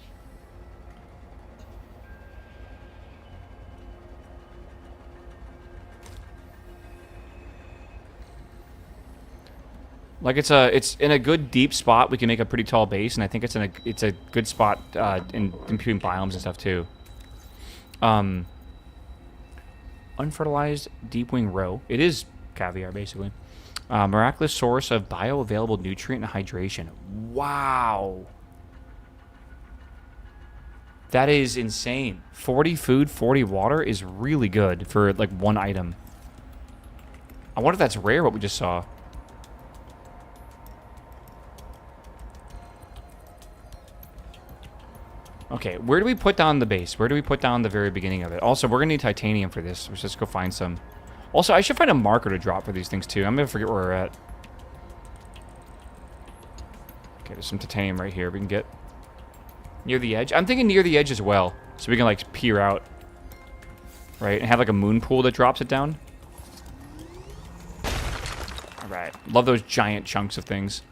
Like it's in a good deep spot. We can make a pretty tall base, and I think it's a good spot in between biomes and stuff too. Unfertilized deep wing roe. It is caviar basically. Miraculous source of bioavailable nutrient and hydration. Wow. That is insane. 40 food, 40 water is really good for like one item. I wonder if that's rare what we just saw. Okay, where do we put down the base? Where do we put down the very beginning of it? Also, we're going to need titanium for this. Let's just go find some. Also, I should find a marker to drop for these things, too. I'm going to forget where we're at. Okay, there's some titanium right here we can get. Near the edge? I'm thinking near the edge as well. So we can, like, peer out. Right? And have, like, a moon pool that drops it down. Alright. Love those giant chunks of things.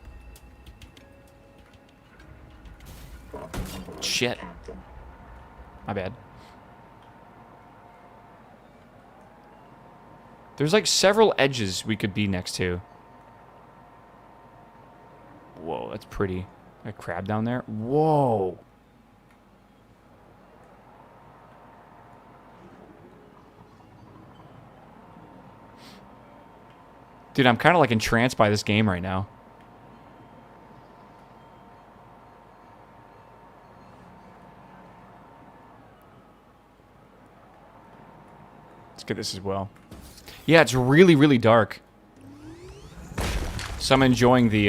Shit. My bad. There's like several edges we could be next to. Whoa, that's pretty. A crab down there. Whoa. Dude, I'm kind of like entranced by this game right now. Let's get this as well. Yeah, it's really, really dark. So I'm enjoying the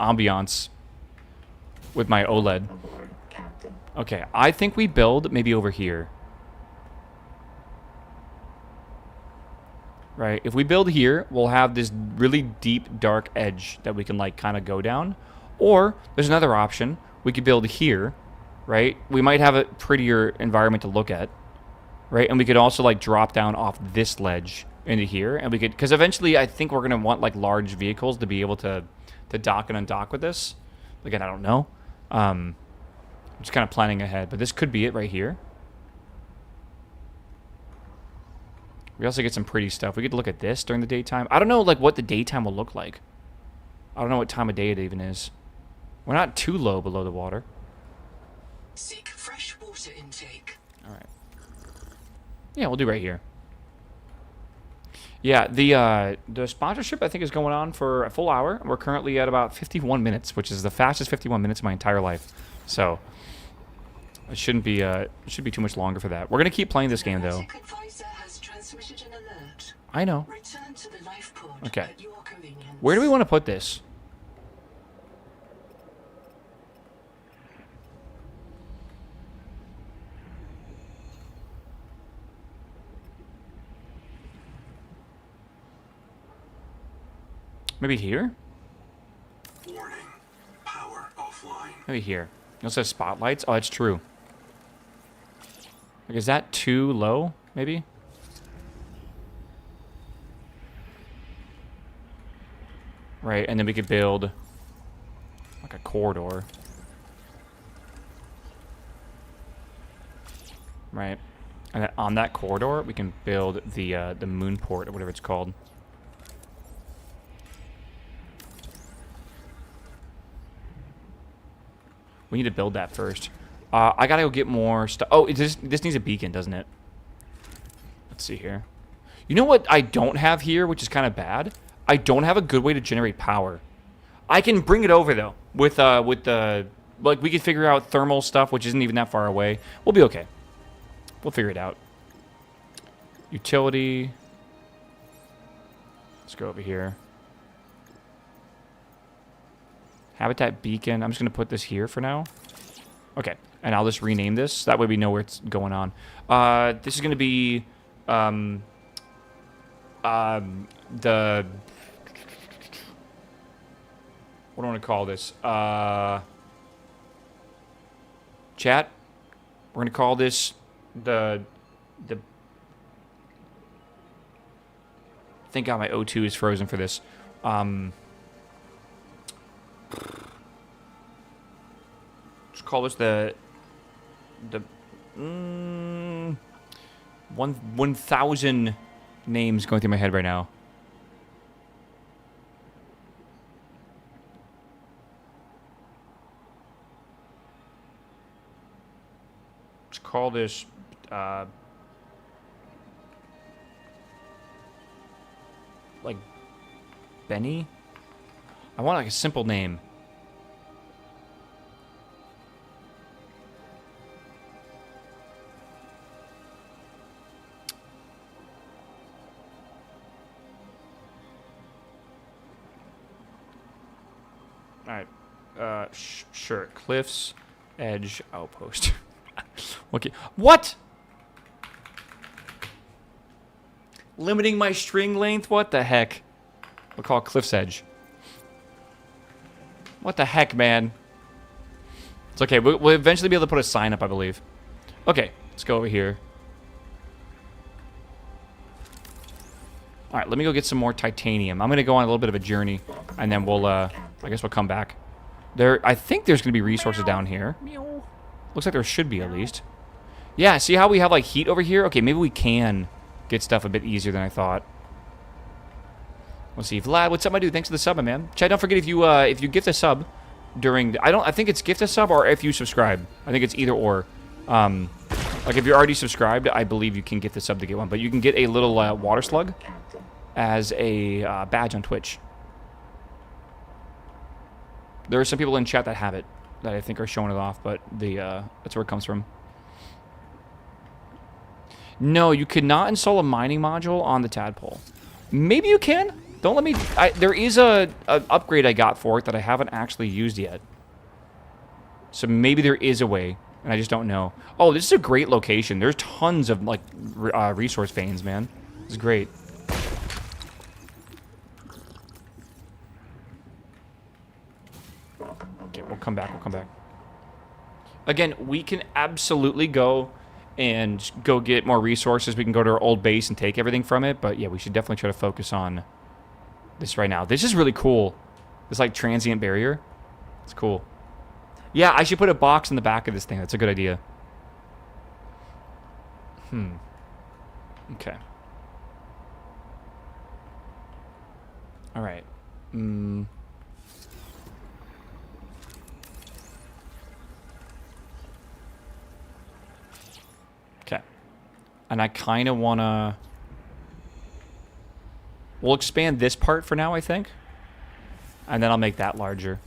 ambiance with my OLED. Okay, I think we build maybe over here. Right, if we build here, we'll have this really deep, dark edge that we can, like, kind of go down. Or, there's another option. We could build here, right? We might have a prettier environment to look at, right? And we could also, like, drop down off this ledge into here. And we could, because eventually I think we're going to want, like, large vehicles to be able to dock and undock with this. Again, I don't know. I'm just kind of planning ahead. But this could be it right here. We also get some pretty stuff. We could look at this during the daytime. I don't know, like, what the daytime will look like. I don't know what time of day it even is. We're not too low below the water. Seek fresh water intake. All right. Yeah, we'll do right here. Yeah, the sponsorship, I think, is going on for a full hour. We're currently at about 51 minutes, which is the fastest 51 minutes of my entire life. So, it shouldn't be too much longer for that. We're going to keep playing this game, though. Transmitted an alert. I know. Return to the life pod Okay. at your convenience. Where do we want to put this? Maybe here? Warning. Power offline. Maybe here. It also has spotlights. Oh, that's true. Like, is that too low? Maybe? Right, and then we could build like a corridor. Right. And then on that corridor, we can build the moon port or whatever it's called. We need to build that first. I gotta go get more stuff. Oh, this needs a beacon, doesn't it? Let's see here. You know what I don't have here, which is kind of bad? I don't have a good way to generate power. I can bring it over, though, with the... Like, we could figure out thermal stuff, which isn't even that far away. We'll be okay. We'll figure it out. Utility. Let's go over here. Habitat beacon. I'm just going to put this here for now. Okay. And I'll just rename this. That way we know where it's going on. This is going to be... the... What do I want to call this? Chat? We're going to call this the... Thank God my O2 is frozen for this. Let's call this the 1,000 names going through my head right now. Let's call this like Benny. I want like a simple name. Alright. Sure. Cliff's Edge Outpost. Okay. What? Limiting my string length? What the heck? We'll call it Cliff's Edge. What the heck, man? It's okay. We'll eventually be able to put a sign up, I believe. Okay. Let's go over here. Alright, let me go get some more titanium. I'm going to go on a little bit of a journey, and then we'll, I guess we'll come back. I think there's going to be resources down here. Looks like there should be, at least. Yeah, see how we have, like, heat over here? Okay, maybe we can get stuff a bit easier than I thought. Let's see. Vlad, what's up, my dude? Thanks for the sub, my man. Chat, don't forget if you gift a sub during... I think it's gift a sub or if you subscribe. I think it's either or. Like, if you're already subscribed, I believe you can get the sub to get one. But you can get a little water slug as a badge on Twitch. There are some people in chat that have it, that I think are showing it off, but that's where it comes from. No, you could not install a mining module on the tadpole. Maybe you can. Don't let me... there is a upgrade I got for it that I haven't actually used yet. So maybe there is a way, and I just don't know. Oh, this is a great location. There's tons of, like, resource veins, man. This is great. Okay, we'll come back. We'll come back. Again, we can absolutely go and go get more resources. We can go to our old base and take everything from it. But, yeah, we should definitely try to focus on this right now. This is really cool. This, like, transient barrier. It's cool. Yeah, I should put a box in the back of this thing. That's a good idea. Okay. All right. Okay. And I kind of want to... We'll expand this part for now, I think. And then I'll make that larger.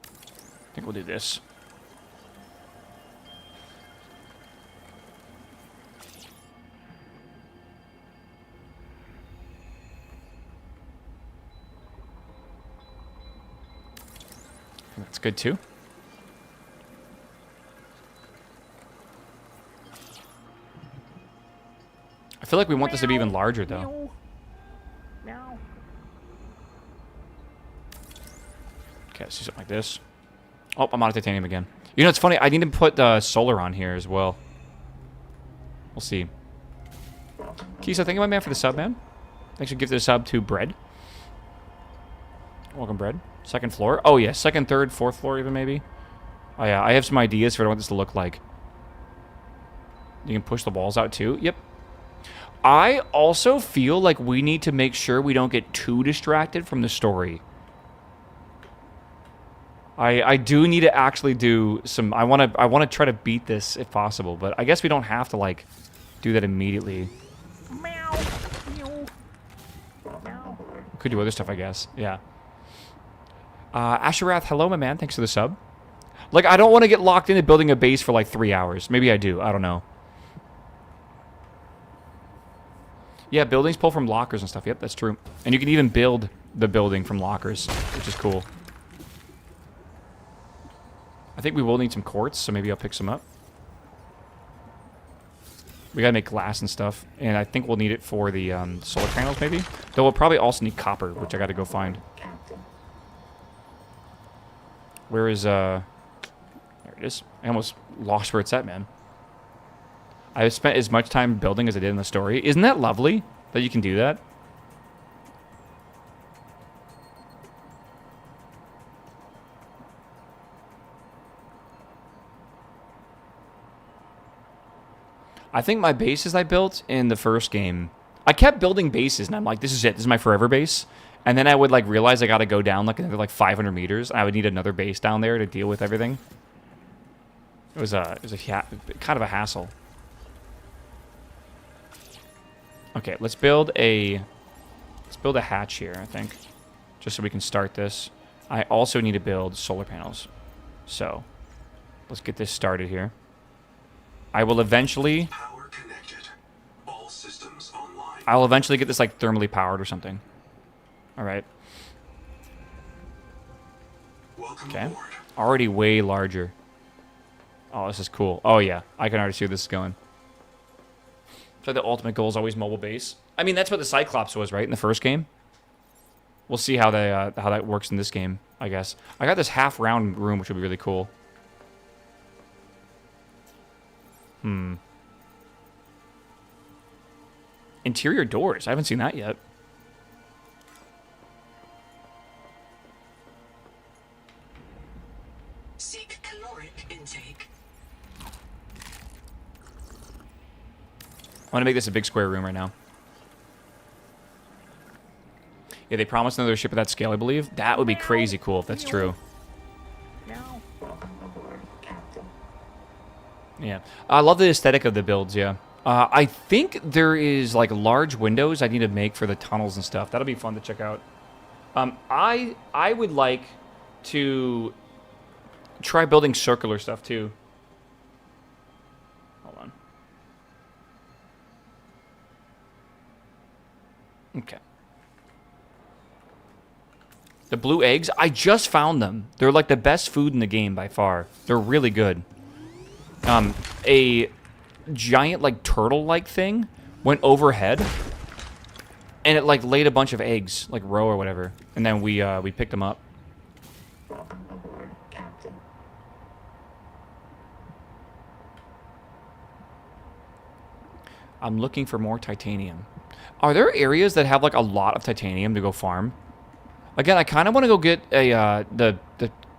I think we'll do this. That's good too. I feel like we want this to be even larger though. Okay, let's do something like this. Oh, I'm out of titanium again. You know, it's funny. I need to put solar on here as well. We'll see. Kisa, thank you, my man, for the sub, man. Thanks for giving the sub to Bread. Welcome, Bread. Second floor. Oh, yeah. Second, third, fourth floor even, maybe. Oh, yeah. I have some ideas for what I want this to look like. You can push the walls out, too. Yep. I also feel like we need to make sure we don't get too distracted from the story. I do need to actually do some... I want to try to beat this if possible, but I guess we don't have to, like, do that immediately. Could do other stuff, I guess. Yeah. Asherath, hello, my man. Thanks for the sub. Like, I don't want to get locked into building a base for, like, 3 hours. Maybe I do. I don't know. Yeah, buildings pull from lockers and stuff. Yep, that's true. And you can even build the building from lockers, which is cool. I think we will need some quartz, so maybe I'll pick some up. We gotta make glass and stuff, and I think we'll need it for the solar panels, maybe. Though we'll probably also need copper, which I gotta go find. Where is, there it is. I almost lost where it's at, man. I've spent as much time building as I did in the story. Isn't that lovely that you can do that? I think my bases I built in the first game, I kept building bases, and I'm like, this is it. This is my forever base. And then I would, like, realize I got to go down, like, another, like, 500 meters. I would need another base down there to deal with everything. It was kind of a hassle. Okay, let's build a hatch here, I think, just so we can start this. I also need to build solar panels. So, let's get this started here. I will eventually... Power connected. All systems online. I'll eventually get this, like, thermally powered or something. Alright. Okay. Already way larger. Oh, this is cool. Oh, yeah. I can already see where this is going. So the ultimate goal is always mobile base. I mean, that's what the Cyclops was, right, in the first game? We'll see how that works in this game, I guess. I got this half-round room, which would be really cool. Interior doors. I haven't seen that yet. going to make this a big square room right now. Yeah, they promised another ship of that scale, I believe. That would be crazy cool if that's true. Yeah. I love the aesthetic of the builds, yeah. I think there is, like, large windows I need to make for the tunnels and stuff. That'll be fun to check out. I would like to try building circular stuff, too. Hold on. Okay. The blue eggs, I just found them. They're like the best food in the game by far. They're really good. A giant like turtle-like thing went overhead, and it like laid a bunch of eggs, like row or whatever, and then we picked them up. I'm looking for more titanium. Are there areas that have like a lot of titanium to go farm? Again, I kind of want to go get a,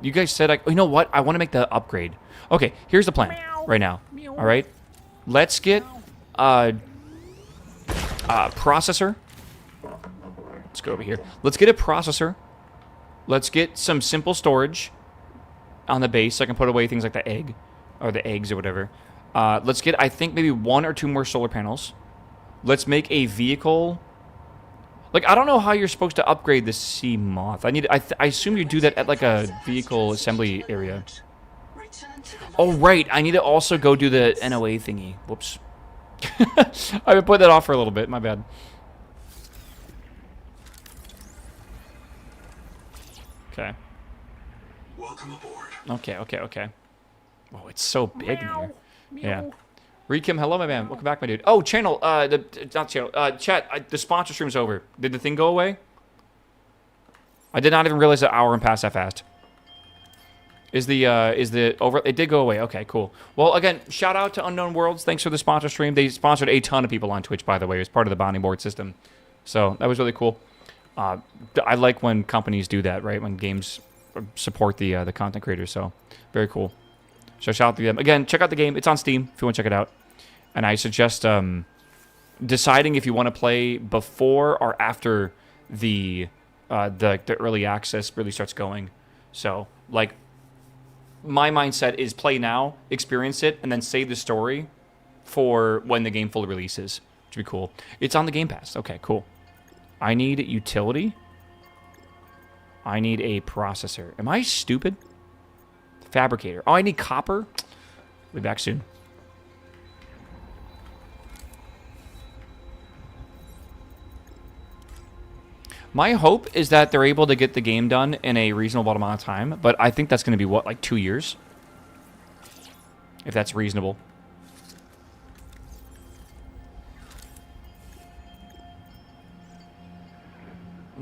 you guys said, you know what? I want to make the upgrade. Okay, here's the plan right now. All right? Let's get a processor. Let's go over here. Let's get a processor. Let's get some simple storage on the base so I can put away things like the egg, or the eggs or whatever. Let's get, I think, maybe 1 or 2 more solar panels. Let's make a vehicle. Like, I don't know how you're supposed to upgrade the sea moth. I assume you do that at, like, a vehicle assembly area. Oh, right. I need to also go do the NOA thingy. Whoops. I've been putting that off for a little bit. My bad. Okay. Welcome aboard. Okay. Oh, it's so big in here. Yeah. Rekim, hello, my man. Welcome back, my dude. Oh, channel, not channel, chat, the sponsor stream's over. Did the thing go away? I did not even realize the hour and passed that fast. Is the over? It did go away. Okay, cool. Well, again, shout out to Unknown Worlds. Thanks for the sponsor stream. They sponsored a ton of people on Twitch, by the way. It was part of the bounty board system. So that was really cool. I like when companies do that, right? When games support the content creators. So very cool. So shout out to them. Again, check out the game. It's on Steam if you want to check it out. And I suggest deciding if you want to play before or after the early access really starts going. So, like, my mindset is play now, experience it, and then save the story for when the game fully releases, which would be cool. It's on the Game Pass. Okay, cool. I need utility. I need a processor. Am I stupid? Fabricator. Oh, I need copper. Be back soon. My hope is that they're able to get the game done in a reasonable amount of time, but I think that's going to be, what, like 2 years? If that's reasonable.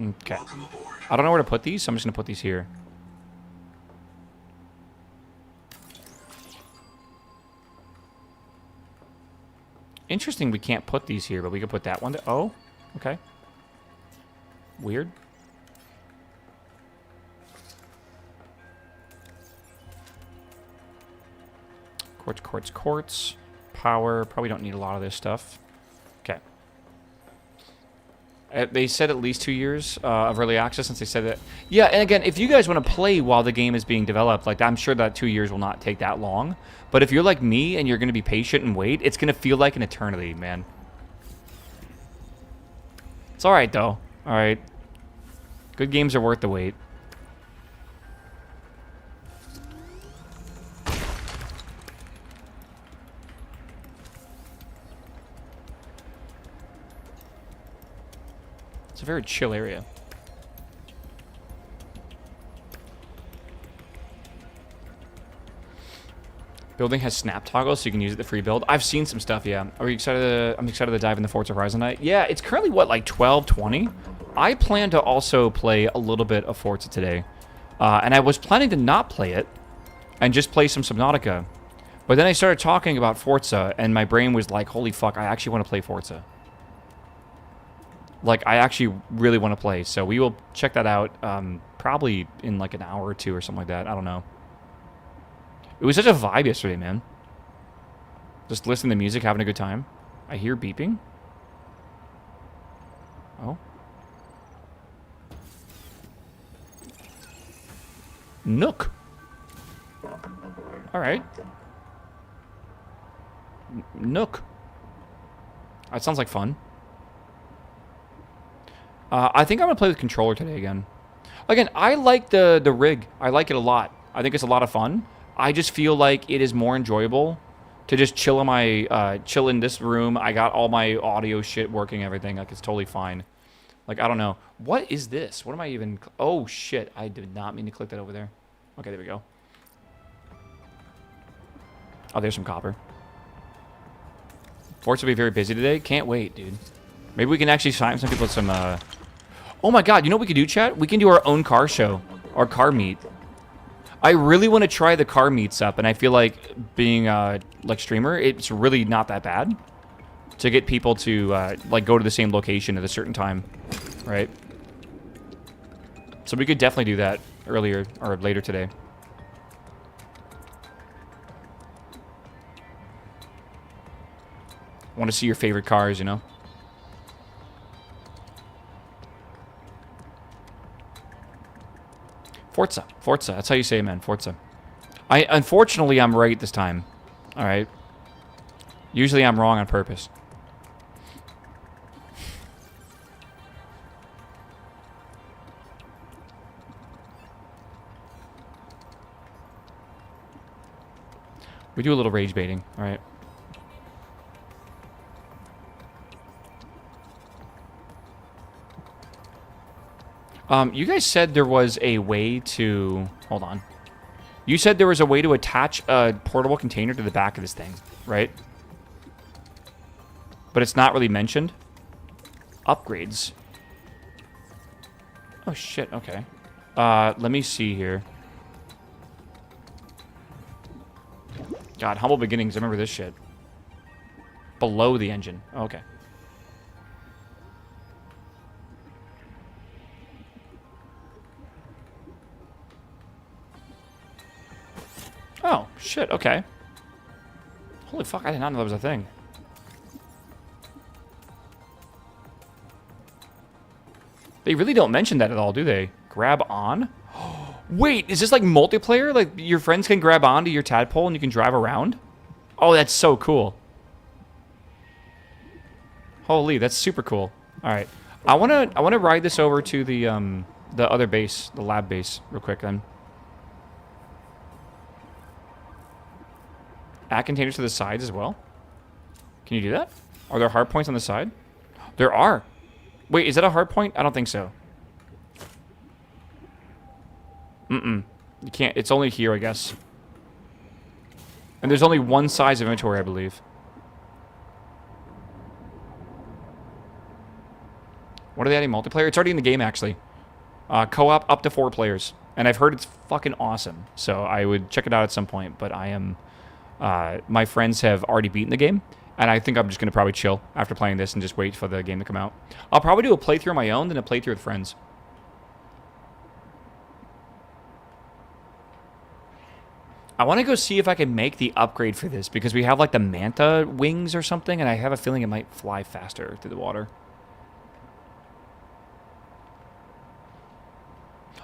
Okay. I don't know where to put these, so I'm just going to put these here. Interesting we can't put these here, but we can put that one. Oh, okay. Weird. Quartz. Power. Probably don't need a lot of this stuff. Okay. They said at least 2 years of early access since they said that. Yeah, and again, if you guys want to play while the game is being developed, like I'm sure that 2 years will not take that long. But if you're like me and you're going to be patient and wait, it's going to feel like an eternity, man. It's all right, though. All right. Good games are worth the wait. It's a very chill area. Building has snap toggles, so you can use it to free build. I've seen some stuff, yeah. Are you excited? I'm excited to dive in the Forza Horizon night. Yeah, it's currently, what, like 12:20? I plan to also play a little bit of Forza today. And I was planning to not play it and just play some Subnautica. But then I started talking about Forza, and my brain was like, holy fuck, I actually want to play Forza. Like, I actually really want to play. So we will check that out probably in like an hour or two or something like that. I don't know. It was such a vibe yesterday, man. Just listening to music, having a good time. I hear beeping. Oh. Nook. All right. Nook. That sounds like fun. I think I'm gonna play with controller today again. Again, I like the rig. I like it a lot. I think it's a lot of fun. I just feel like it is more enjoyable to just chill in my chill in this room. I got all my audio shit working, everything. Like it's totally fine. Like I don't know. What is this? What am I even? Oh shit! I did not mean to click that over there. Okay, there we go. Oh, there's some copper. Forts will be very busy today. Can't wait, dude. Maybe we can actually sign some people with some. Oh my god! You know what we could do, chat? We can do our own car show, our car meet. I really want to try the car meets up, and I feel like being like streamer, it's really not that bad to get people to like go to the same location at a certain time, right? So we could definitely do that earlier or later today. Want to see your favorite cars, you know? Forza. Forza. That's how you say it, man. Forza. Unfortunately, I'm right this time. All right. Usually I'm wrong on purpose. We do a little rage baiting. All right. You guys said there was a way to... Hold on. You said there was a way to attach a portable container to the back of this thing, right? But it's not really mentioned. Upgrades. Oh, shit. Okay. Let me see here. God, humble beginnings. I remember this shit. Below the engine. Okay. Oh, shit, okay. Holy fuck, I did not know that was a thing. They really don't mention that at all, do they? Grab on? Wait, is this like multiplayer? Like, your friends can grab onto your tadpole and you can drive around? Oh, that's so cool. Holy, that's super cool. Alright. I wanna ride this over to the other base, the lab base, real quick then. Add containers to the sides as well. Can you do that? Are there hard points on the side? There are. Wait, is that a hard point? I don't think so. You can't. It's only here, I guess. And there's only one size of inventory, I believe. What are they adding multiplayer? It's already in the game, actually. Co-op up to 4 players. And I've heard it's fucking awesome. So I would check it out at some point, but I am... my friends have already beaten the game, and I think I'm just going to probably chill after playing this and just wait for the game to come out. I'll probably do a playthrough on my own, then a playthrough with friends. I want to go see if I can make the upgrade for this, because we have like the manta wings or something, and I have a feeling it might fly faster through the water.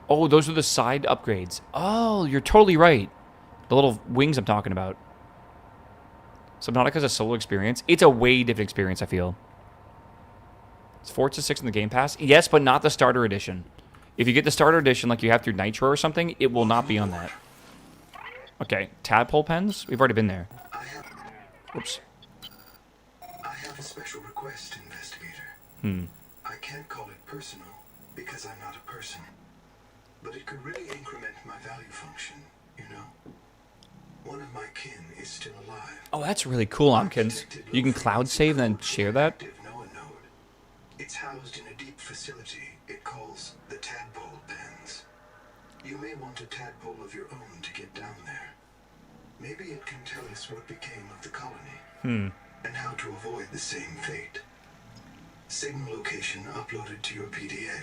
Oh, those are the side upgrades. Oh, you're totally right. The little wings I'm talking about. Subnautica is a solo experience. It's a way different experience, I feel. It's Forza 6 in the Game Pass. Yes, but not the starter edition. If you get the starter edition like you have through Nitro or something, it will not be on that. Okay, tadpole pens? We've already been there. Whoops. I have a special request, investigator. I can't call it personal because I'm not a person. But it could really increment my value function, you know? One of my kin is still alive. Oh, that's really cool, Omkins. You can cloud save and then share that? It's housed in a deep facility it calls the tadpole pens. You may want a tadpole of your own to get down there. Maybe it can tell us what became of the colony. And how to avoid the same fate. Signal location uploaded to your PDA.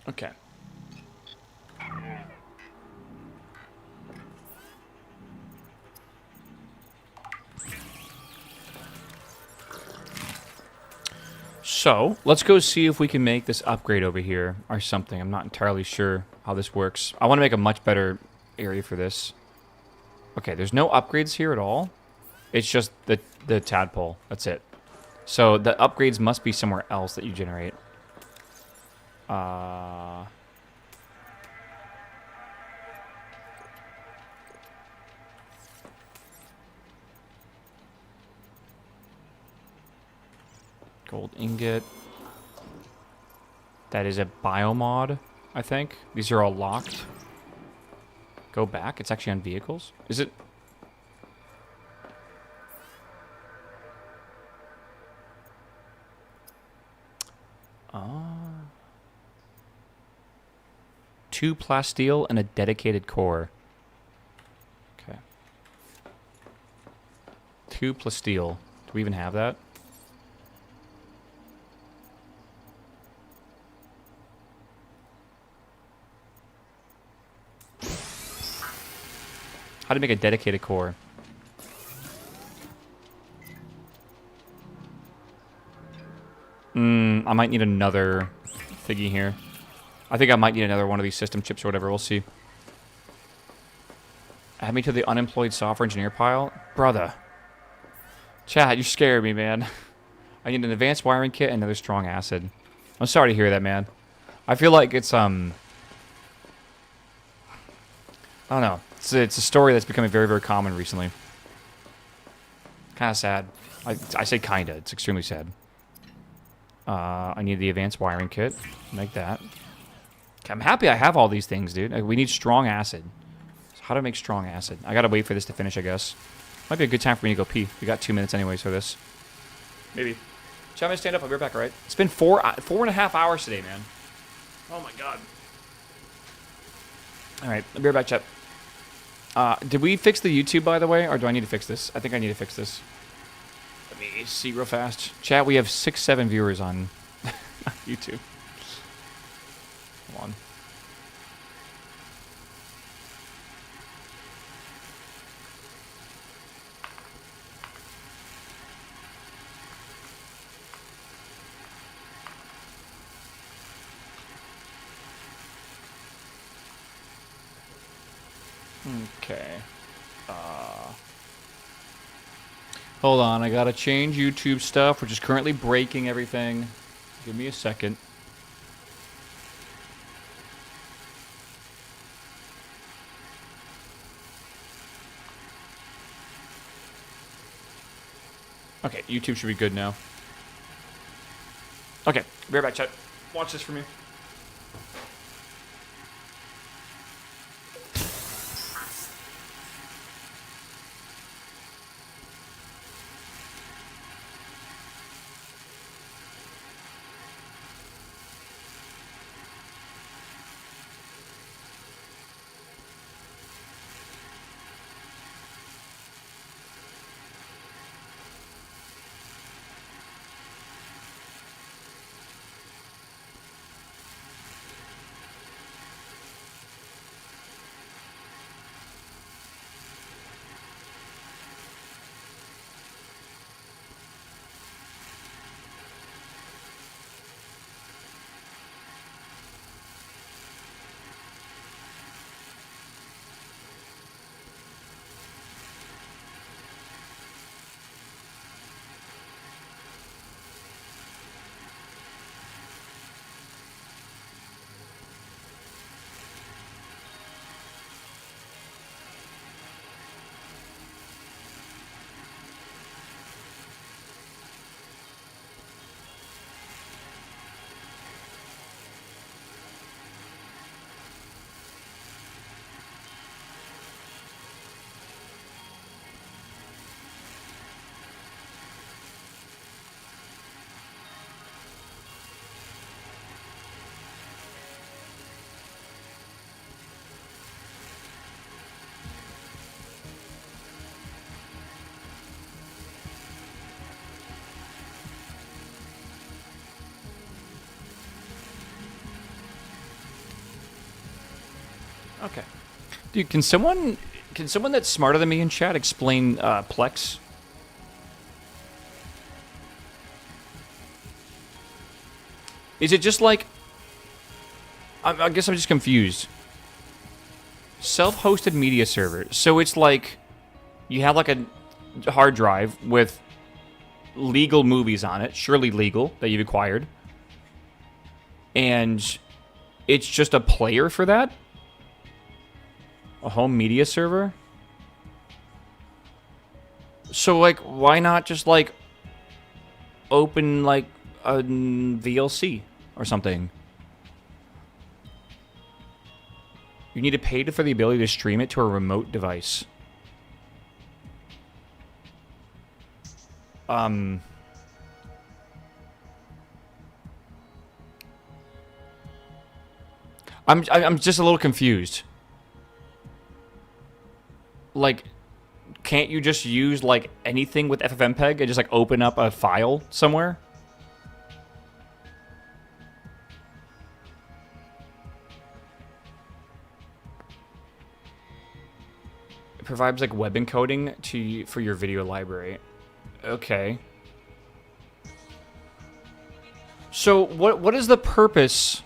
Okay. So, let's go see if we can make this upgrade over here or something. I'm not entirely sure how this works. I want to make a much better area for this. Okay, there's no upgrades here at all. It's just the tadpole. That's it. So, the upgrades must be somewhere else that you generate. Gold ingot. That is a biomod, I think. These are all locked. Go back. It's actually on vehicles. Is it? Two plasteel and a dedicated core. Okay. 2 plasteel. Do we even have that? How to make a dedicated core? I might need another thingy here. I think I might need another one of these system chips or whatever. We'll see. Add me to the unemployed software engineer pile. Brother. Chat, you scared me, man. I need an advanced wiring kit and another strong acid. I'm sorry to hear that, man. I feel like it's, I don't know. It's a story that's becoming very, very common recently. Kind of sad. I say kinda. It's extremely sad. I need the advanced wiring kit. Make that. Okay, I'm happy I have all these things, dude. We need strong acid. So how to make strong acid? I gotta wait for this to finish, I guess. Might be a good time for me to go pee. We got 2 minutes anyways for this. Maybe. Chat, I'm gonna stand up. I'll be right back, alright? It's been 4.5 hours today, man. Oh my god. Alright, I'll be right back, chat. Did we fix the YouTube, by the way? Or do I need to fix this? I think I need to fix this. Let me see real fast. Chat, we have 6-7 viewers on YouTube. Hold on. Okay. Hold on, I gotta change YouTube stuff, which is currently breaking everything. Give me a second. Okay, YouTube should be good now. Okay, be right back, chat. Watch this for me. Okay. Dude, can someone that's smarter than me in chat explain Plex? Is it just like... I guess I'm just confused. Self-hosted media server. So it's like... You have like a hard drive with legal movies on it. Surely legal, that you've acquired. And it's just a player for that? A home media server? So, like, why not just, like, open, like, a VLC or something? You need to pay for the ability to stream it to a remote device. I'm just a little confused. Like, can't you just use, like, anything with FFmpeg and just, like, open up a file somewhere? It provides, like, web encoding for your video library. Okay. So, what is the purpose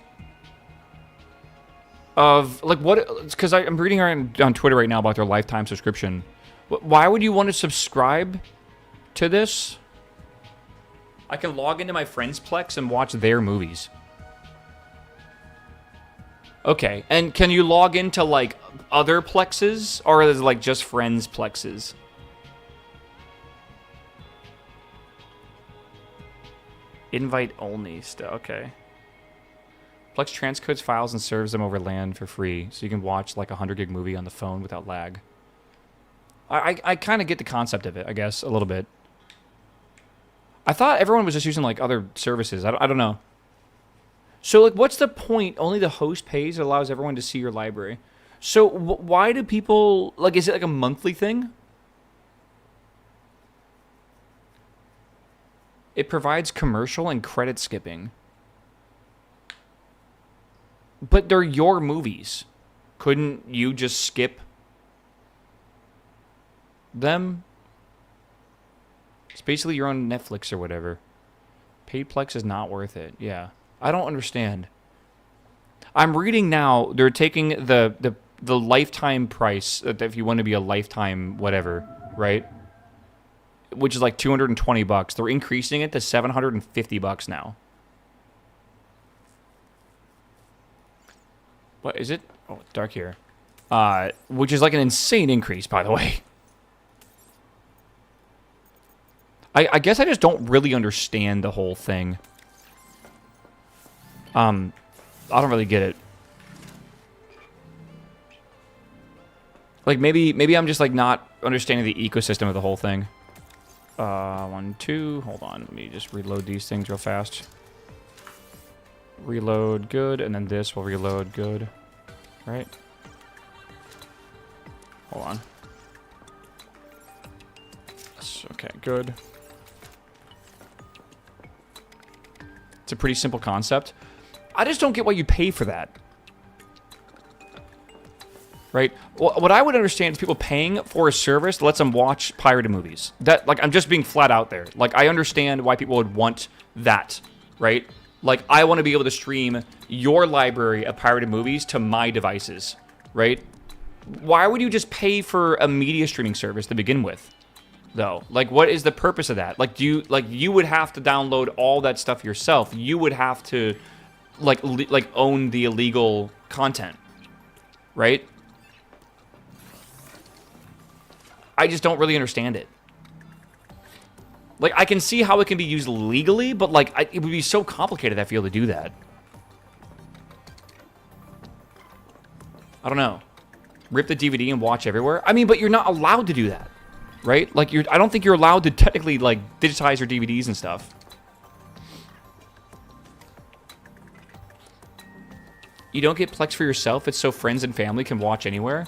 of, like, what... Because I'm reading on Twitter right now about their lifetime subscription. Why would you want to subscribe to this? I can log into my friend's Plex and watch their movies. Okay, and can you log into, like, other Plexes? Or is it, like, just friends' Plexes? Invite only stuff, okay. Plex transcodes files and serves them over LAN for free, so you can watch, like, a 100 gig movie on the phone without lag. I kind of get the concept of it, I guess, a little bit. I thought everyone was just using, like, other services. I don't know. So, like, what's the point? Only the host pays. It allows everyone to see your library. So, why do people... Like, is it, like, a monthly thing? It provides commercial and credit skipping. But they're your movies. Couldn't you just skip... them? It's basically your own Netflix or whatever. Paid Plex is not worth it. Yeah. I don't understand. I'm reading now, they're taking the lifetime price, if you want to be a lifetime whatever, right? Which is like $220. They're increasing it to $750 now. What is it? Oh, it's dark here. Which is like an insane increase, by the way. I guess I just don't really understand the whole thing. I don't really get it. Like, maybe I'm just, like, not understanding the ecosystem of the whole thing. 1, 2, hold on. Let me just reload these things real fast. Reload, good, and then this will reload, good. Right? Hold on. Okay, good. It's a pretty simple concept. I just don't get why you pay for that. Right? Well, what I would understand is people paying for a service that lets them watch pirated movies. That, like, I'm just being flat out there. Like, I understand why people would want that, right? Like, I want to be able to stream your library of pirated movies to my devices, right? Why would you just pay for a media streaming service to begin with, though? Like, what is the purpose of that? Like, you would have to download all that stuff yourself. You would have to, like own the illegal content, right? I just don't really understand it. Like, I can see how it can be used legally, but, like, it would be so complicated, I feel, to do that. I don't know. Rip the DVD and watch everywhere? I mean, but you're not allowed to do that, right? Like, I don't think you're allowed to technically, like, digitize your DVDs and stuff. You don't get Plex for yourself, it's so friends and family can watch anywhere?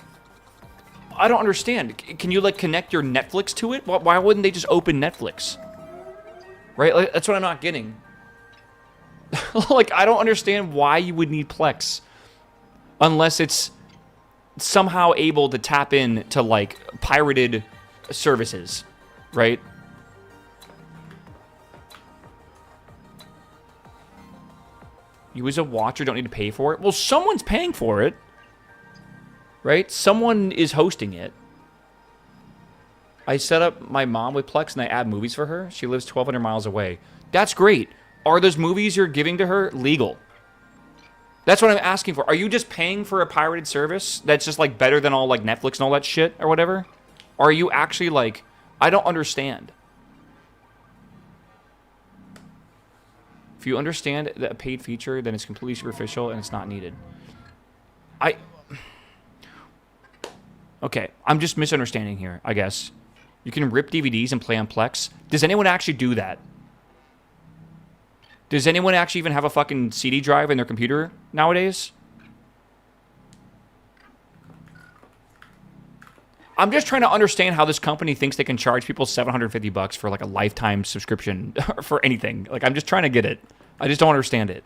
I don't understand. Can you, like, connect your Netflix to it? Why wouldn't they just open Netflix? Right? Like, that's what I'm not getting. Like, I don't understand why you would need Plex. Unless it's somehow able to tap in to, like, pirated services. Right? You as a watcher don't need to pay for it. Well, someone's paying for it. Right? Someone is hosting it. I set up my mom with Plex and I add movies for her. She lives 1,200 miles away. That's great. Are those movies you're giving to her legal? That's what I'm asking for. Are you just paying for a pirated service that's just like better than all like Netflix and all that shit or whatever? Or are you actually like, I don't understand. If you understand that a paid feature, then it's completely superficial and it's not needed. Okay, I'm just misunderstanding here, I guess. You can rip DVDs and play on Plex. Does anyone actually do that? Does anyone actually even have a fucking CD drive in their computer nowadays? I'm just trying to understand how this company thinks they can charge people $750 for like a lifetime subscription for anything. Like, I'm just trying to get it. I just don't understand it.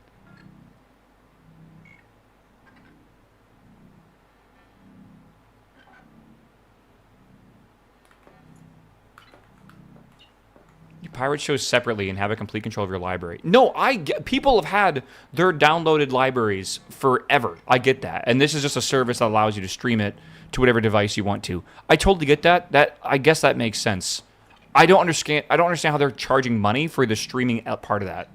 You pirate shows separately and have a complete control of your library. No, people have had their downloaded libraries forever. I get that. And this is just a service that allows you to stream it to whatever device you want to. I totally get that. I guess that makes sense. I don't understand how they're charging money for the streaming part of that.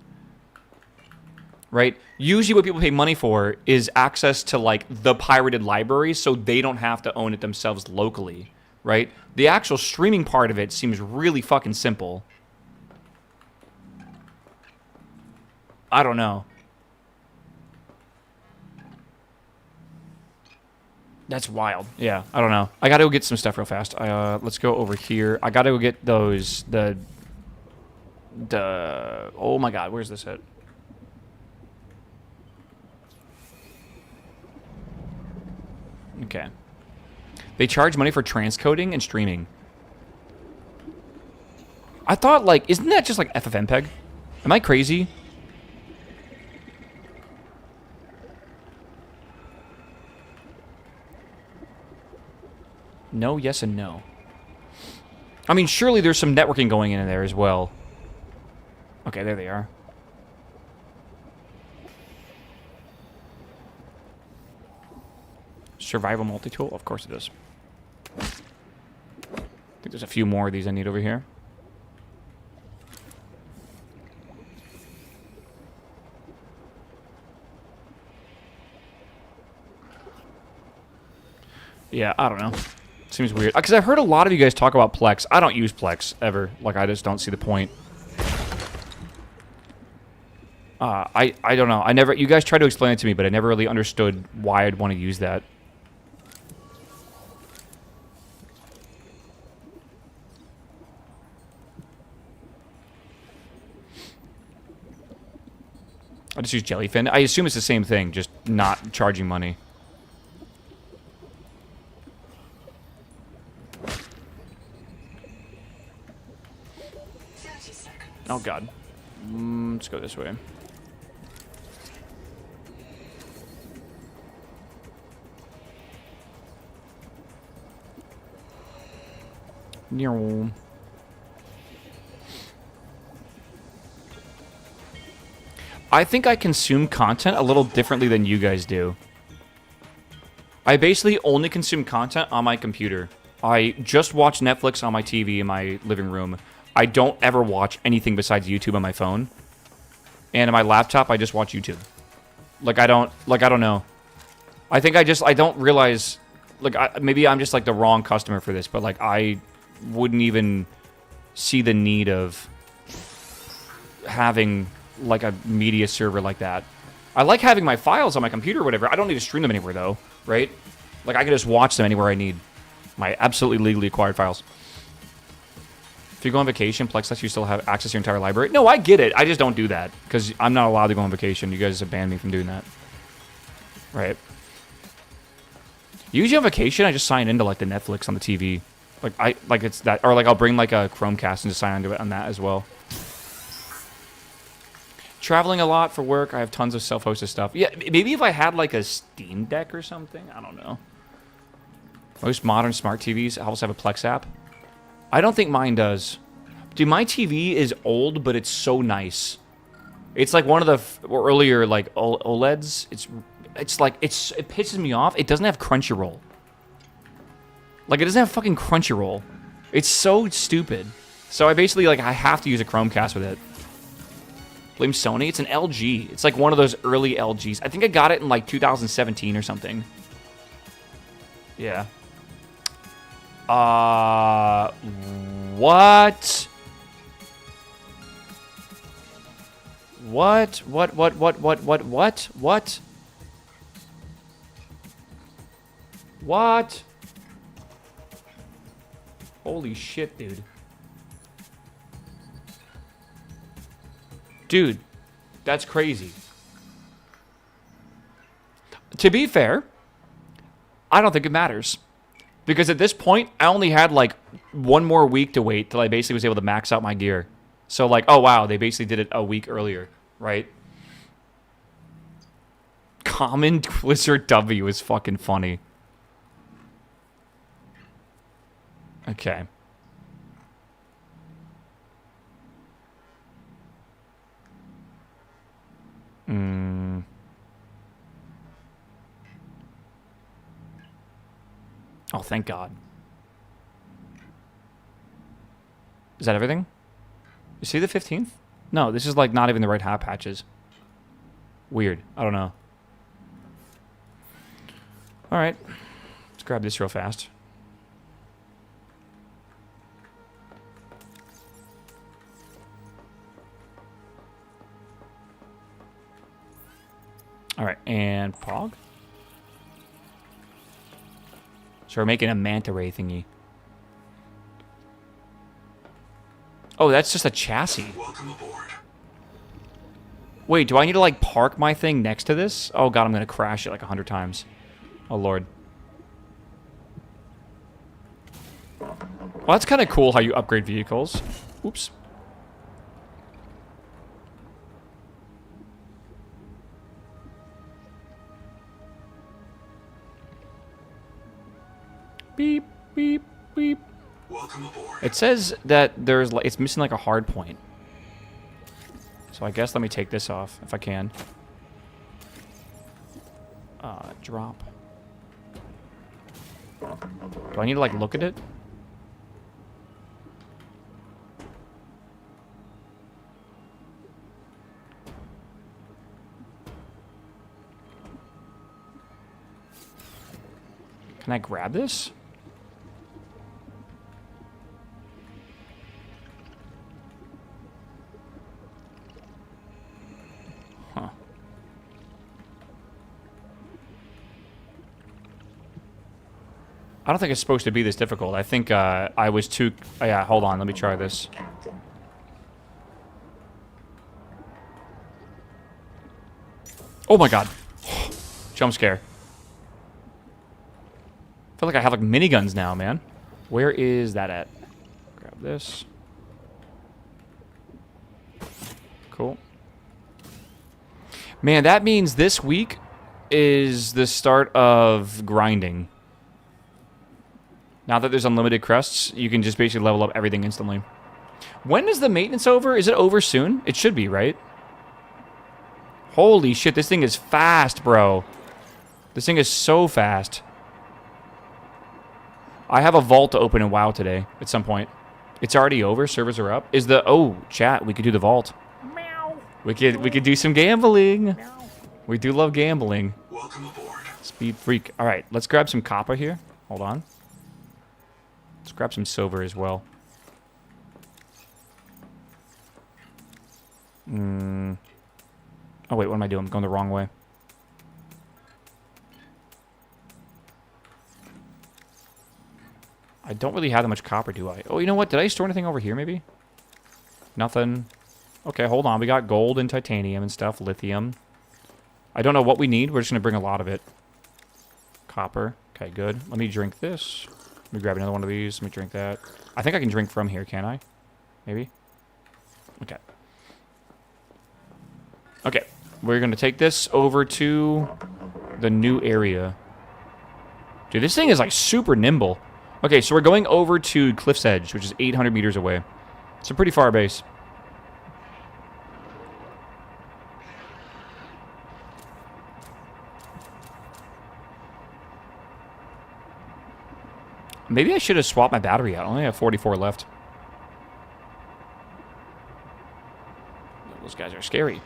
Right? Usually what people pay money for is access to like the pirated library so they don't have to own it themselves locally, right? The actual streaming part of it seems really fucking simple. I don't know. That's wild. Yeah, I don't know. I gotta go get some stuff real fast. Let's go over here. I gotta go get those, oh my god, where's this at? Okay. They charge money for transcoding and streaming. I thought, like, isn't that just like FFmpeg? Am I crazy? No, yes, and no. I mean, surely there's some networking going in there as well. Okay, there they are. Survival multi-tool? Of course it is. I think there's a few more of these I need over here. Yeah, I don't know. Seems weird. Because I've heard a lot of you guys talk about Plex. I don't use Plex, ever. Like, I just don't see the point. I don't know. You guys tried to explain it to me, but I never really understood why I'd want to use that. I just use Jellyfin. I assume it's the same thing, just not charging money. Oh god. Let's go this way. I think I consume content a little differently than you guys do. I basically only consume content on my computer. I just watch Netflix on my TV in my living room. I don't ever watch anything besides YouTube on my phone. And on my laptop, I just watch YouTube. I don't know. I think I don't realize, maybe I'm just, the wrong customer for this, but, I wouldn't even see the need of having, a media server like that. I like having my files on my computer or whatever. I don't need to stream them anywhere, though, right? I can just watch them anywhere I need. My absolutely legally acquired files. If you go on vacation, Plex lets you still have access to your entire library. No, I get it. I just don't do that because I'm not allowed to go on vacation. You guys have banned me from doing that. Right. Usually on vacation, I just sign into the Netflix on the TV. It's that, or I'll bring a Chromecast and just sign into it on that as well. Traveling a lot for work. I have tons of self-hosted stuff. Yeah, maybe if I had a Steam Deck or something. I don't know. Most modern smart TVs also have a Plex app. I don't think mine does. Dude, my TV is old, but it's so nice. It's like one of the earlier like OLEDs. It's like it pisses me off. It doesn't have Crunchyroll. Like it doesn't have fucking Crunchyroll. It's so stupid. So I basically like I have to use a Chromecast with it. Blame Sony. It's an LG. It's like one of those early LGs. I think I got it in like 2017 or something. Yeah. What? What? What? Holy shit, dude. Dude, that's crazy. To be fair, I don't think it matters. Because at this point, I only had like one more week to wait till I basically was able to max out my gear. So like, oh wow, they basically did it a week earlier, right? Common Blizzard W is fucking funny. Okay. Oh, thank God. Is that everything? You see the 15th? No, this is like not even the right hat patches. Weird. I don't know. All right. Let's grab this real fast. All right, and Pog. So we're making a manta ray thingy. Oh, that's just a chassis. Welcome aboard. Wait, do I need to like park my thing next to this? Oh God, I'm gonna crash it like 100 times. Oh Lord. Well, that's kind of cool how you upgrade vehicles. Oops. Beep, beep, beep. Welcome aboard. It says that there's like it's missing like a hard point. So I guess let me take this off if I can. Drop. Do I need to like look at it? Can I grab this? Huh. I don't think it's supposed to be this difficult. I think I was too... Oh, yeah, hold on. Let me try this. Oh my God. Jump scare. I feel like I have like miniguns now, man. Where is that at? Grab this. Cool. Man, that means this week is the start of grinding. Now that there's unlimited crests, you can just basically level up everything instantly. When is the maintenance over? Is it over soon? It should be, right? Holy shit, this thing is fast, bro. This thing is so fast. I have a vault to open in WoW today at some point. It's already over. Servers are up. Is the... Oh, chat. We could do the vault. Meow. We could do some gambling. Meow. We do love gambling. Welcome aboard. Speed freak. All right. Let's grab some copper here. Hold on. Let's grab some silver as well. Oh, wait. What am I doing? I'm going the wrong way. I don't really have that much copper, do I? Oh, you know what? Did I store anything over here, maybe? Nothing. Okay, hold on. We got gold and titanium and stuff. Lithium. I don't know what we need. We're just going to bring a lot of it. Copper. Okay, good. Let me drink this. Let me grab another one of these. Let me drink that. I think I can drink from here, can I? Maybe? Okay. Okay. We're going to take this over to the new area. Dude, this thing is like super nimble. Okay, so we're going over to Cliff's Edge, which is 800 meters away. It's a pretty far base. Maybe I should have swapped my battery out. I only have 44 left. Those guys are scary.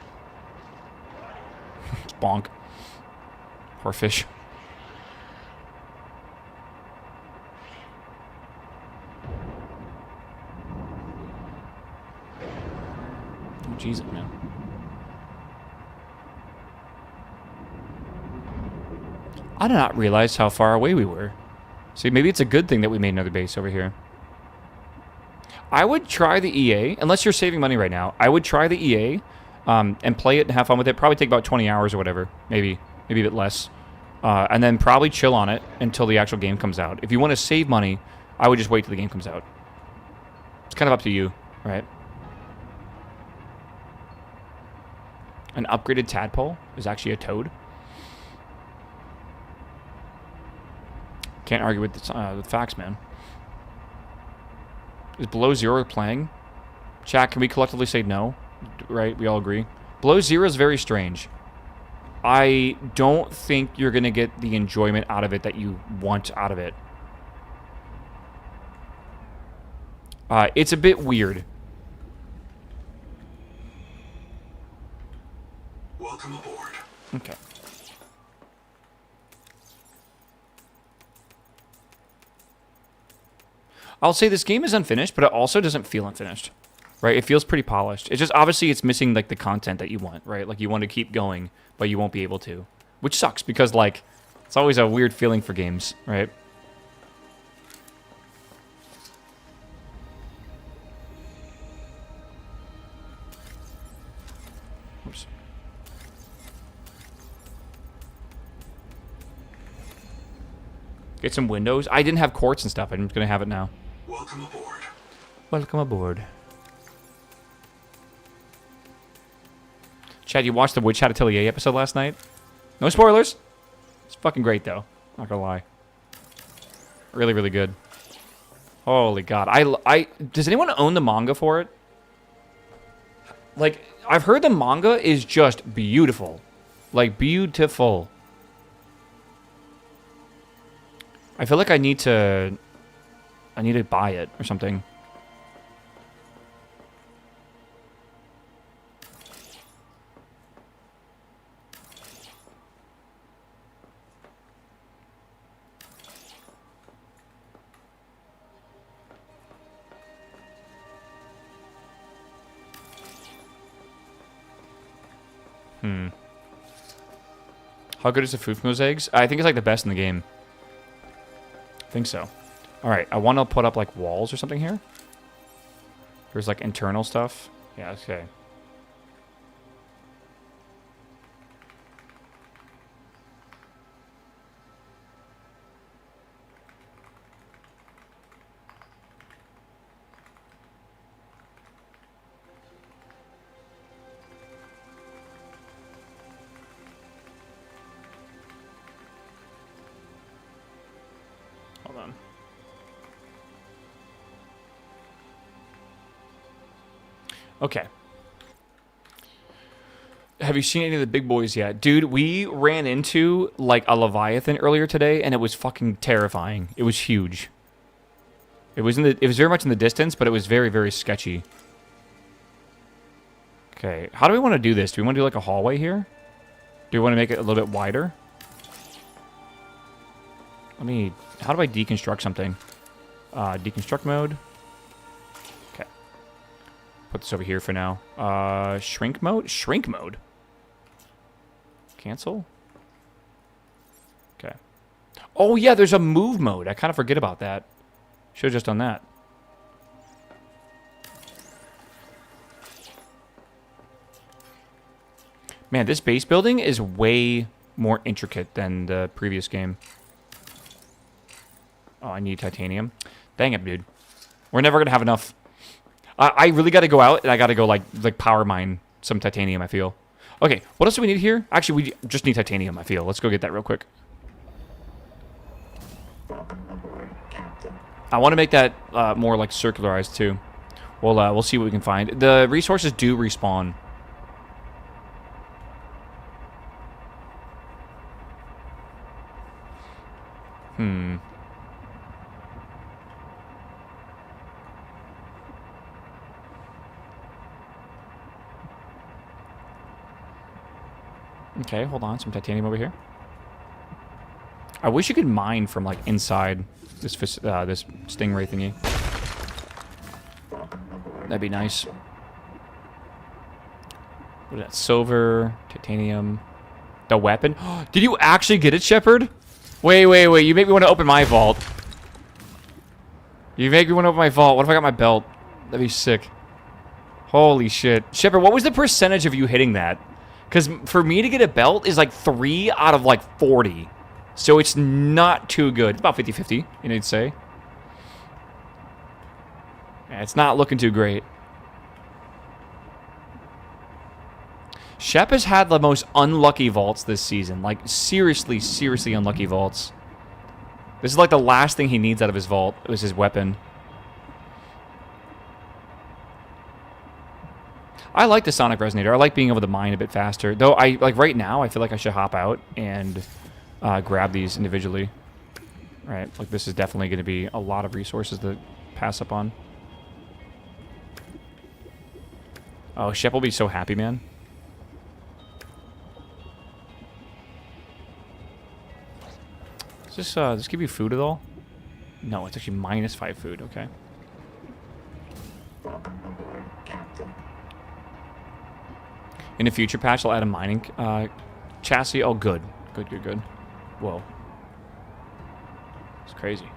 Bonk. Poor fish. Oh, Jesus, man. I did not realize how far away we were. See, maybe it's a good thing that we made another base over here. I would try the EA, unless you're saving money right now. I would try the EA and play it and have fun with it. Probably take about 20 hours or whatever. Maybe a bit less. And then probably chill on it until the actual game comes out. If you want to save money, I would just wait till the game comes out. It's kind of up to you, right? An upgraded tadpole is actually a toad. Can't argue with the facts, man. Is Below Zero playing? Chat, can we collectively say no? Right? We all agree. Below Zero is very strange. I don't think you're going to get the enjoyment out of it that you want out of it. It's a bit weird. Welcome aboard. Okay. I'll say this game is unfinished, but it also doesn't feel unfinished, right? It feels pretty polished. It's just, obviously, it's missing, like, the content that you want, right? Like, you want to keep going, but you won't be able to. Which sucks, because, like, it's always a weird feeling for games, right? Oops. Get some windows. I didn't have quartz and stuff. I'm just going to have it now. Welcome aboard. Welcome aboard. Chad, you watched the Witch Hat Atelier episode last night? No spoilers. It's fucking great, though. Not gonna lie. Really, really good. Holy God. Does anyone own the manga for it? Like, I've heard the manga is just beautiful. Like, beautiful. I feel like I need to buy it or something. How good is the food from those eggs? I think it's like the best in the game. I think so. Alright, I want to put up like walls or something here. There's like internal stuff. Yeah, okay. Hold on. Okay. Have you seen any of the big boys yet? Dude, we ran into, like, a Leviathan earlier today, and it was fucking terrifying. It was huge. It was very much in the distance, but it was very, very sketchy. Okay, how do we want to do this? Do we want to do, like, a hallway here? Do we want to make it a little bit wider? How do I deconstruct something? Deconstruct mode. Okay. Put this over here for now. Shrink mode? Shrink mode? Cancel? Okay. Oh, yeah, there's a move mode. I kind of forget about that. Should have just done that. Man, this base building is way more intricate than the previous game. Oh, I need titanium. Dang it, dude. We're never going to have enough. I really got to go out, and I got to go, like power mine some titanium, I feel. Okay, what else do we need here? Actually, we just need titanium, I feel. Let's go get that real quick. I want to make that more, like, circularized, too. We'll see what we can find. The resources do respawn. Okay, hold on. Some titanium over here. I wish you could mine from, like, inside this this stingray thingy. That'd be nice. What is that? Silver, titanium, the weapon. Did you actually get it, Shepard? Wait. You make me want to open my vault. You make me want to open my vault. What if I got my belt? That'd be sick. Holy shit. Shepard, what was the percentage of you hitting that? Because for me to get a belt is like 3 out of like 40. So it's not too good. It's about 50-50, you know, you'd say. Yeah, it's not looking too great. Shep has had the most unlucky vaults this season. Like, seriously unlucky vaults. This is like the last thing he needs out of his vault. It was his weapon. I like the sonic resonator. I like being able to mine a bit faster. Though, like right now, I feel like I should hop out and grab these individually. Right, like this is definitely going to be a lot of resources to pass up on. Oh, Shep will be so happy, man. Does this give you food at all? No, it's actually -5 food. Okay. In a future patch, I'll add a mining chassis. Oh, good. Good. Whoa. It's crazy.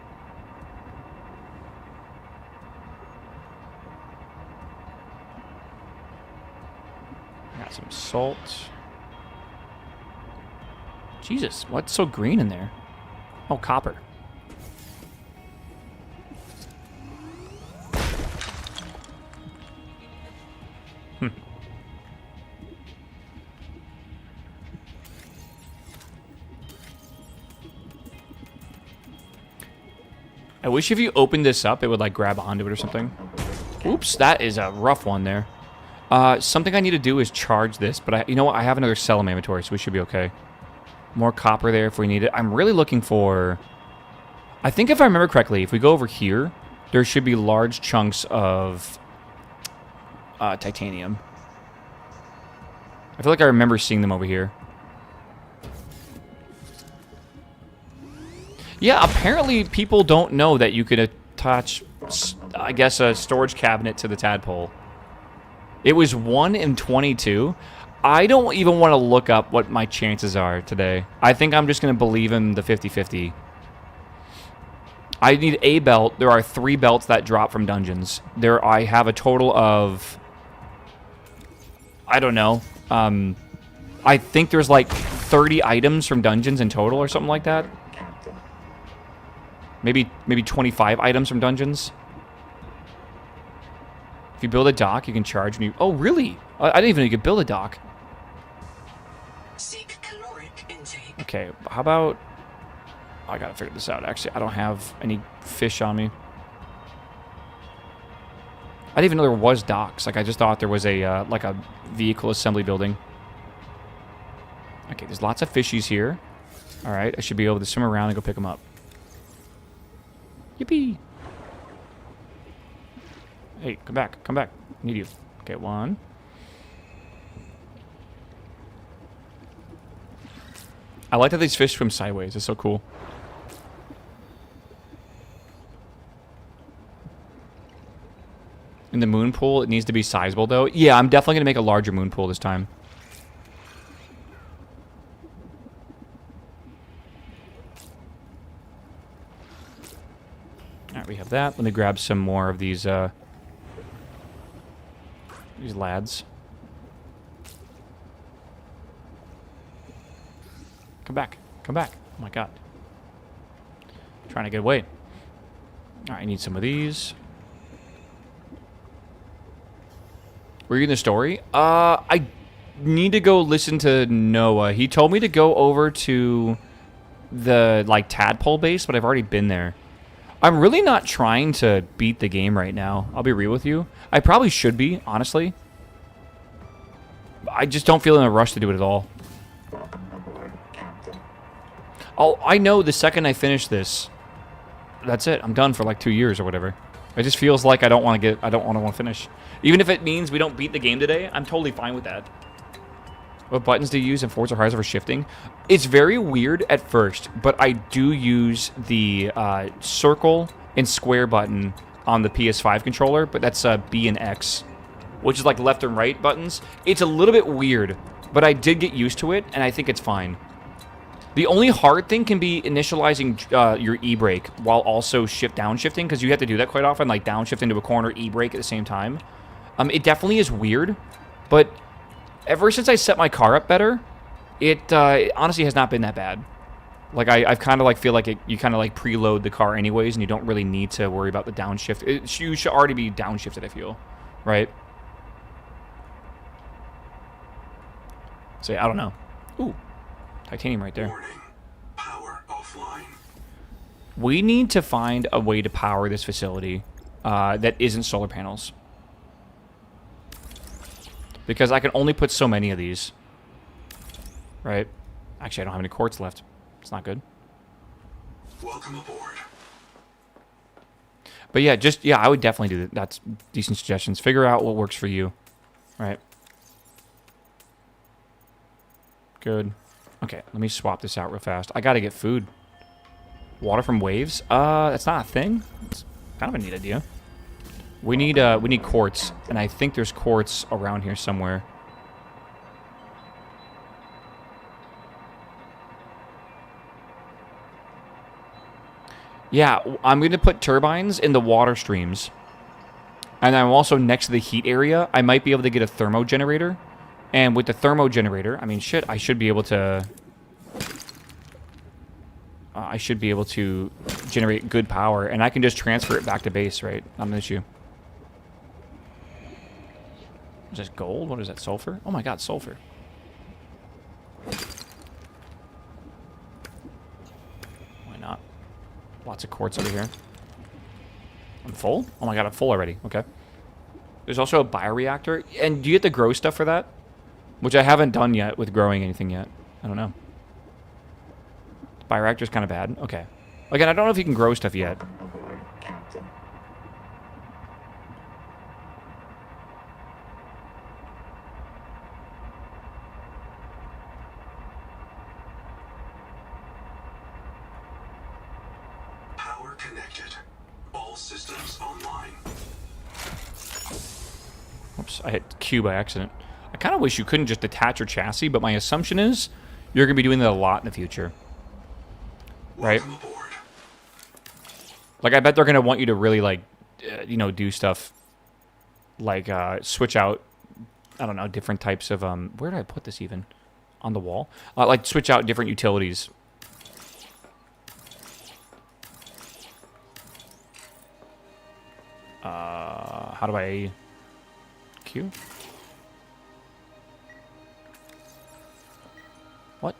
Got some salt. Jesus, what's so green in there? Oh, copper. I wish if you opened this up, it would like grab onto it or something. Oops, that is a rough one there. Something I need to do is charge this, but you know what? I have another cell in my inventory, so we should be okay. More copper there if we need it. I'm really looking for... I think if I remember correctly, if we go over here, there should be large chunks of titanium. I feel like I remember seeing them over here. Yeah, apparently people don't know that you could attach, I guess, a storage cabinet to the tadpole. It was 1 in 22. I don't even want to look up what my chances are today. I think I'm just going to believe in the 50-50. I need a belt. There are 3 belts that drop from dungeons. I have a total of... I don't know. I think there's like 30 items from dungeons in total or something like that. Maybe 25 items from dungeons. If you build a dock, you can charge me. Oh, really? I didn't even know you could build a dock. Seek caloric intake. Okay, how about... I gotta figure this out, actually. I don't have any fish on me. I didn't even know there was docks. Like, I just thought there was a, like a vehicle assembly building. Okay, there's lots of fishies here. Alright, I should be able to swim around and go pick them up. Yippee! Hey, come back. I need you. Okay, 1. I like that these fish swim sideways. It's so cool. In the moon pool, it needs to be sizable, though. Yeah, I'm definitely going to make a larger moon pool this time. Alright, we have that. Let me grab some more of these lads. Come back. Oh my god. Trying to get away. Alright, I need some of these. Were you in the story? I need to go listen to Noah. He told me to go over to the, like, tadpole base, but I've already been there. I'm really not trying to beat the game right now. I'll be real with you. I probably should be, honestly. I just don't feel in a rush to do it at all. I know the second I finish this, that's it. I'm done for like 2 years or whatever. It just feels like I don't want to finish. Even if it means we don't beat the game today, I'm totally fine with that. What buttons do you use in Forza Horizon for shifting? It's very weird at first, but I do use the circle and square button on the PS5 controller, but that's B and X, which is like left and right buttons. It's a little bit weird, but I did get used to it, and I think it's fine. The only hard thing can be initializing your e-brake while also downshifting, because you have to do that quite often, like downshift into a corner, e-brake at the same time. It definitely is weird, but ever since I set my car up better, it honestly has not been that bad. Like, I've kind of like feel like you kind of like preload the car anyways, and you don't really need to worry about the downshift. You should already be downshifted, I feel, right? So yeah, I don't know. Ooh, titanium right there. Warning. Power offline. We need to find a way to power this facility that isn't solar panels. Because I can only put so many of these. Right? Actually, I don't have any quartz left. It's not good. Welcome aboard. But yeah, I would definitely do that. That's decent suggestions. Figure out what works for you. Right? Good. Okay, let me swap this out real fast. I gotta get food. Water from waves? That's not a thing. It's kind of a neat idea. We need quartz, and I think there's quartz around here somewhere. Yeah, I'm going to put turbines in the water streams. And I'm also next to the heat area. I might be able to get a thermo generator. And with the thermo generator, I mean, shit, I should be able to... generate good power, and I can just transfer it back to base, right? Not an issue. Is this gold? What is that, sulfur? Oh my god, sulfur. Why not? Lots of quartz over here. I'm full? Oh my god, I'm full already. Okay. There's also a bioreactor. And do you get to grow stuff for that? Which I haven't done yet with growing anything yet. I don't know. Bioreactor's kind of bad. Okay. Again, I don't know if you can grow stuff yet. Power connected. All systems online. Oops, I hit Q by accident. I kind of wish you couldn't just detach your chassis, but my assumption is you're going to be doing that a lot in the future. Right? Welcome aboard. Like, I bet they're going to want you to really, like, you know, do stuff like switch out, I don't know, different types of, where did I put this even? On the wall? Like, switch out different utilities. How do I... Q? What?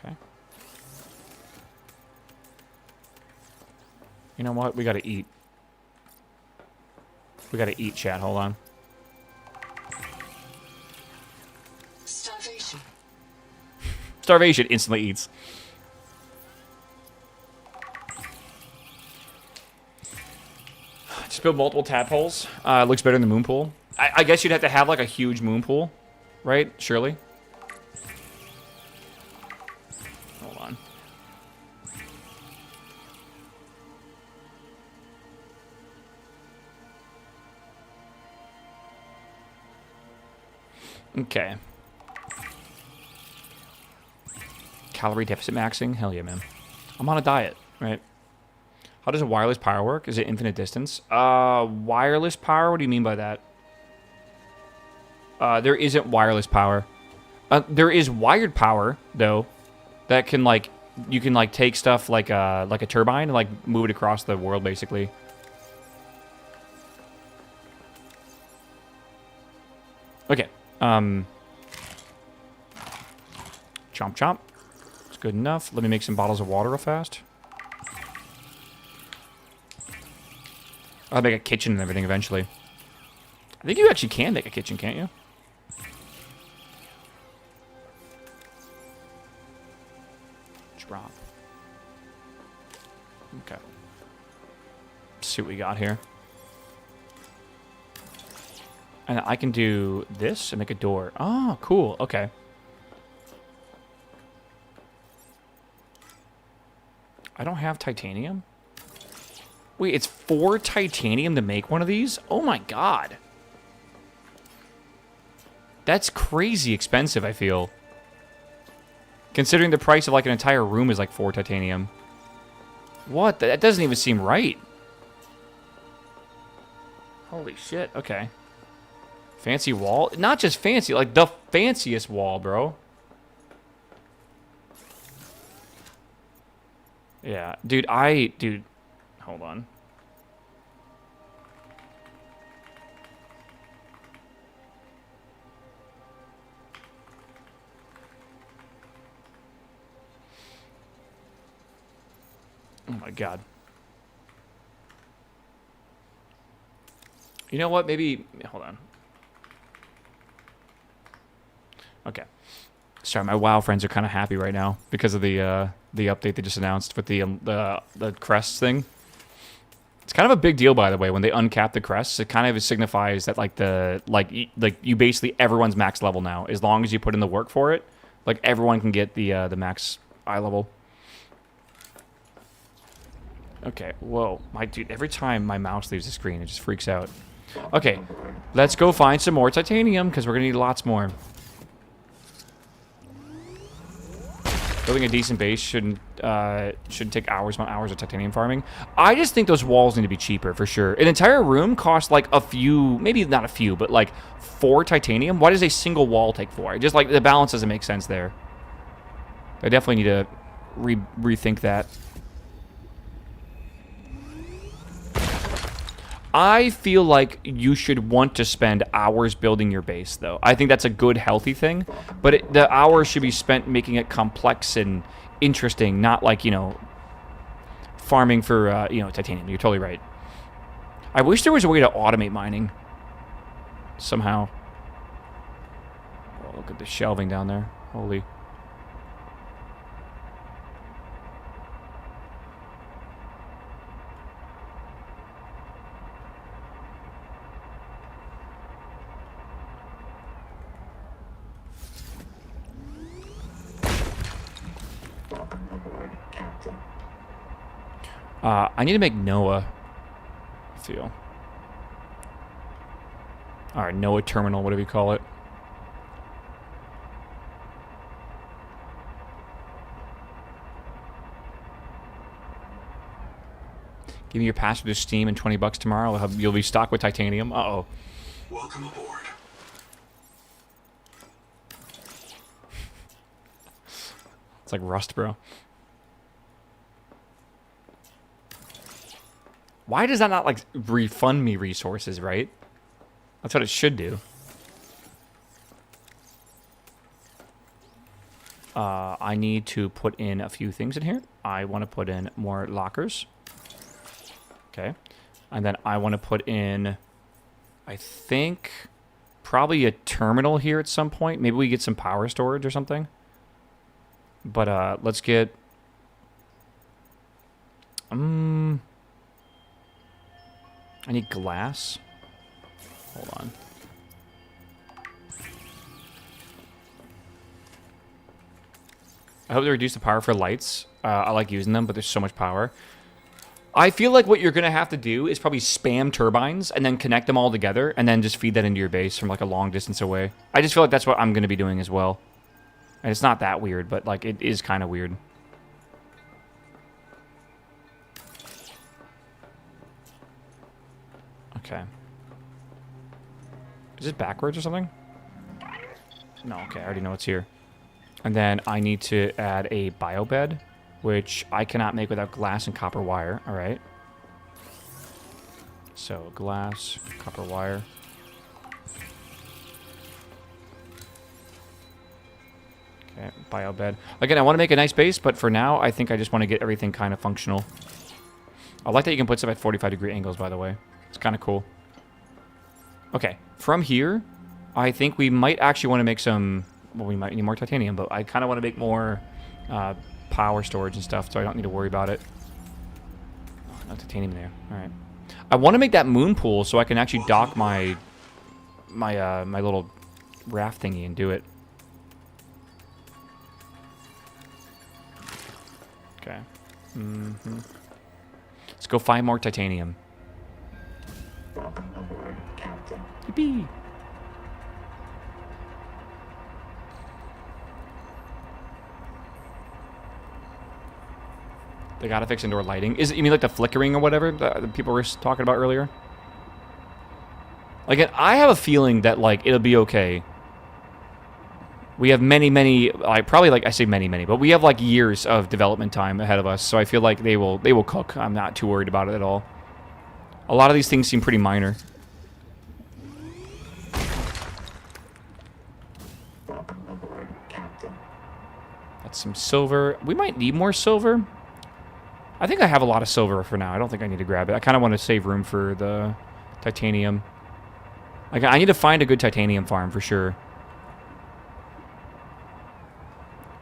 Okay. You know what? We gotta eat. We gotta eat, chat. Hold on. Starvation. Starvation instantly eats. Just build multiple tadpoles. Looks better than the moon pool. I guess you'd have to have like a huge moon pool, right? Surely. Hold on. Okay. Calorie deficit maxing? Hell yeah, man. I'm on a diet, right? How does a wireless power work? Is it infinite distance? Wireless power? What do you mean by that? There isn't wireless power. There is wired power, though, that can, like, you can, like, take stuff like a turbine and, like, move it across the world, basically. Okay. Chomp chomp. It's good enough. Let me make some bottles of water real fast. I'll make a kitchen and everything eventually. I think you actually can make a kitchen, can't you? Drop. Okay. Let's see what we got here. And I can do this and make a door. Oh, cool. Okay. I don't have titanium? Wait, it's 4 titanium to make one of these? Oh my god. That's crazy expensive, I feel. Considering the price of like an entire room is like 4 titanium. What? That doesn't even seem right. Holy shit, okay. Fancy wall? Not just fancy, like the fanciest wall, bro. Yeah, dude, hold on. Oh my god. You know what? Maybe, hold on. Okay. Sorry, my WoW friends are kind of happy right now because of the update they just announced with the crests thing. It's kind of a big deal, by the way, when they uncap the crests. It kind of signifies that like you basically everyone's max level now, as long as you put in the work for it. Like everyone can get the max eye level. Okay, whoa, my dude, every time my mouse leaves the screen, it just freaks out. Okay, let's go find some more titanium, because we're going to need lots more. Building a decent base shouldn't take hours upon hours of titanium farming. I just think those walls need to be cheaper, for sure. An entire room costs like a few, maybe not a few, but like 4 titanium. Why does a single wall take 4? Just like the balance doesn't make sense there. I definitely need to rethink that. I feel like you should want to spend hours building your base, though. I think that's a good, healthy thing. But the hours should be spent making it complex and interesting, not like, you know, farming for, you know, titanium. You're totally right. I wish there was a way to automate mining somehow. Oh, look at the shelving down there. Holy. I need to make Noah, I feel. Alright, Noah terminal, whatever you call it. Give me your password to Steam and $20 tomorrow. You'll be stocked with titanium. Uh-oh. Welcome aboard. It's like Rust, bro. Why does that not, like, refund me resources, right? That's what it should do. I need to put in a few things in here. I want to put in more lockers. Okay. And then I want to put in, I think, probably a terminal here at some point. Maybe we get some power storage or something. But let's get... I need glass. Hold on. I hope they reduce the power for lights. I like using them, but there's so much power. I feel like what you're going to have to do is probably spam turbines and then connect them all together and then just feed that into your base from like a long distance away. I just feel like that's what I'm going to be doing as well. And it's not that weird, but like it is kind of weird. Okay. Is it backwards or something? No, okay, I already know it's here. And then I need to add a biobed, which I cannot make without glass and copper wire. All right. So glass, copper wire. Okay, biobed. Again, I want to make a nice base, but for now, I think I just want to get everything kind of functional. I like that you can put stuff at 45-degree angles, by the way. It's kind of cool. Okay, from here, I think we might actually want to make some... Well, we might need more titanium, but I kind of want to make more power storage and stuff, so I don't need to worry about it. Oh, no titanium there. All right. I want to make that moon pool so I can actually dock my my little raft thingy and do it. Okay. Let's go find more titanium. Yippee! They gotta fix indoor lighting. You mean like the flickering or whatever that people were talking about earlier? Like, I have a feeling that, like, it'll be okay. We have many, probably, like, I say many, but we have, like, years of development time ahead of us, so I feel like they will cook. I'm not too worried about it at all. A lot of these things seem pretty minor. That's some silver. We might need more silver. I think I have a lot of silver for now. I don't think I need to grab it. I kind of want to save room for the titanium. Like, I need to find a good titanium farm for sure.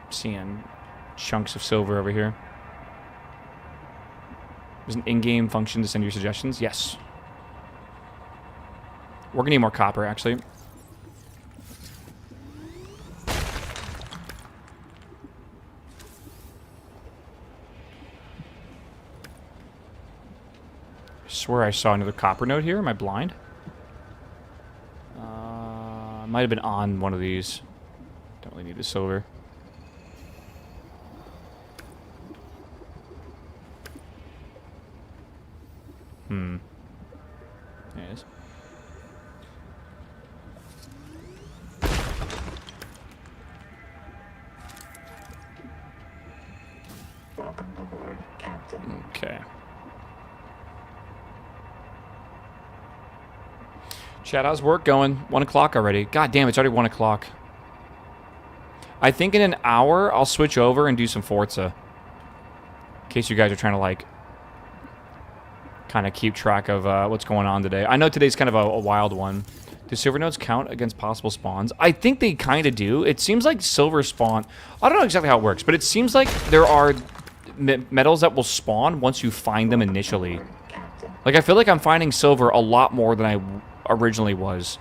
I'm seeing chunks of silver over here. There's an in-game function to send your suggestions. Yes. We're gonna need more copper, actually. I swear I saw another copper node here. Am I blind? Might have been on one of these. Don't really need the silver. There it is. Okay. Chat, how's work going? 1 o'clock already. God damn, it's already 1 o'clock. I think in an hour, I'll switch over and do some Forza. In case you guys are trying to, like, kind of keep track of what's going on today. I know today's kind of a wild one. Do silver nodes count against possible spawns? I think they kind of do. It seems like silver spawn... I don't know exactly how it works, but it seems like there are metals that will spawn once you find them initially. Like, I feel like I'm finding silver a lot more than I originally was.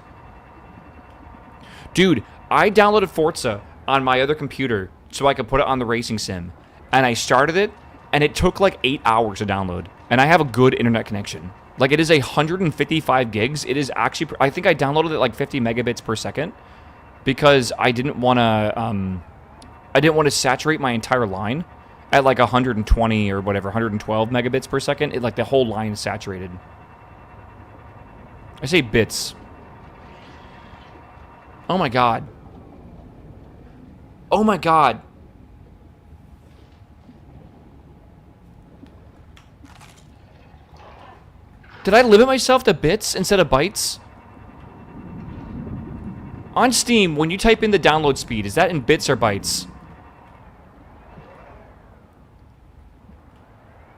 Dude, I downloaded Forza on my other computer so I could put it on the racing sim. And I started it, and it took like 8 hours to download. And I have a good internet connection. Like, it is 155 gigs. It is actually... I think I downloaded it like 50 megabits per second. Because I didn't want to... saturate my entire line at like 120 or whatever, 112 megabits per second. It, like, the whole line is saturated. I say bits. Oh my god. Oh my god. Did I limit myself to bits instead of bytes? On Steam, when you type in the download speed, is that in bits or bytes?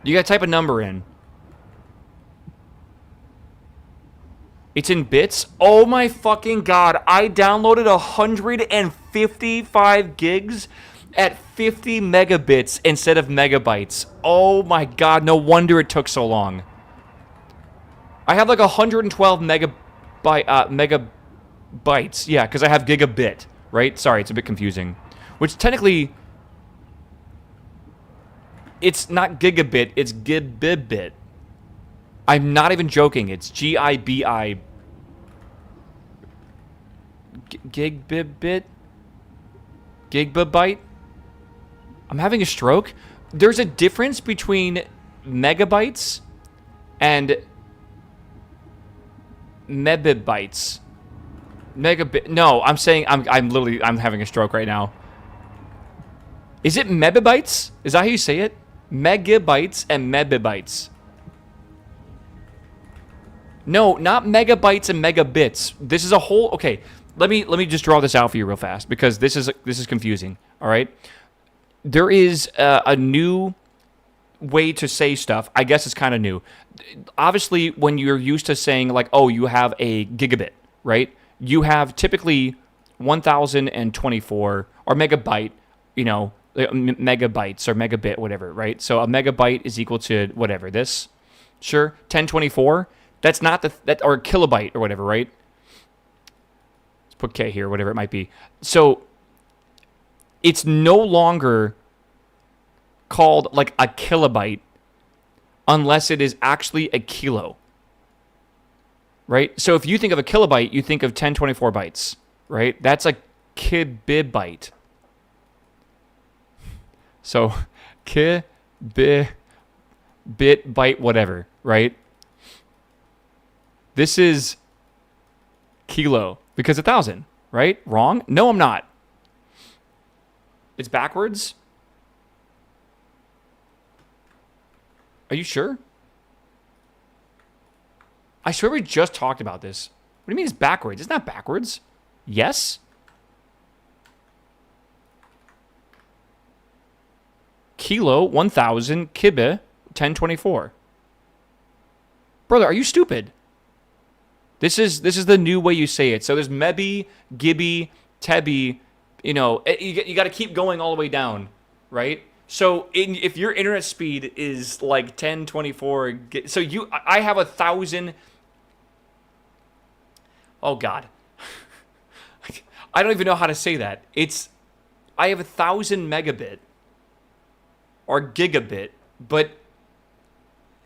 You gotta type a number in. It's in bits? Oh my fucking god. I downloaded 155 gigs at 50 megabits instead of megabytes. Oh my god, no wonder it took so long. I have like 112 megabytes. Yeah, because I have gigabit, right? Sorry, it's a bit confusing. Which technically... It's not gigabit, it's gibibit. I'm not even joking. It's G-I-B-I. Gigbibit? Gigabyte? I'm having a stroke. There's a difference between megabytes and megabytes. Megabit. No, I'm saying I'm literally having a stroke right now. Is it megabytes? Is that how you say it? Megabytes and megabytes. No, not megabytes and megabits. This is a whole... Okay, let me just draw this out for you real fast because this is confusing. All right, there is a new way to say stuff. I guess it's kind of new. Obviously, when you're used to saying like, oh, you have a gigabit, right? You have typically 1024 or megabyte, you know, megabytes or megabit, whatever, right? So a megabyte is equal to whatever this. Sure, 1024. That's not or kilobyte or whatever, right? Let's put K here, whatever it might be. So it's no longer called like a kilobyte unless it is actually a kilo. Right? So if you think of a kilobyte, you think of 1024 bytes, right? That's a kibibyte. So bit, byte, whatever, right? This is kilo because 1,000, right? Wrong? No, I'm not. It's backwards? Are you sure? I swear we just talked about this. What do you mean it's backwards? It's not backwards. Yes? Kilo, 1,000, kibe, 1024. Brother, are you stupid? This is the new way you say it. So there's mebi, gibby, tebi, you know, you got to keep going all the way down, right? So if your internet speed is like 1024, so I have 1,000. Oh God, I don't even know how to say that. I have 1,000 megabit or gigabit, but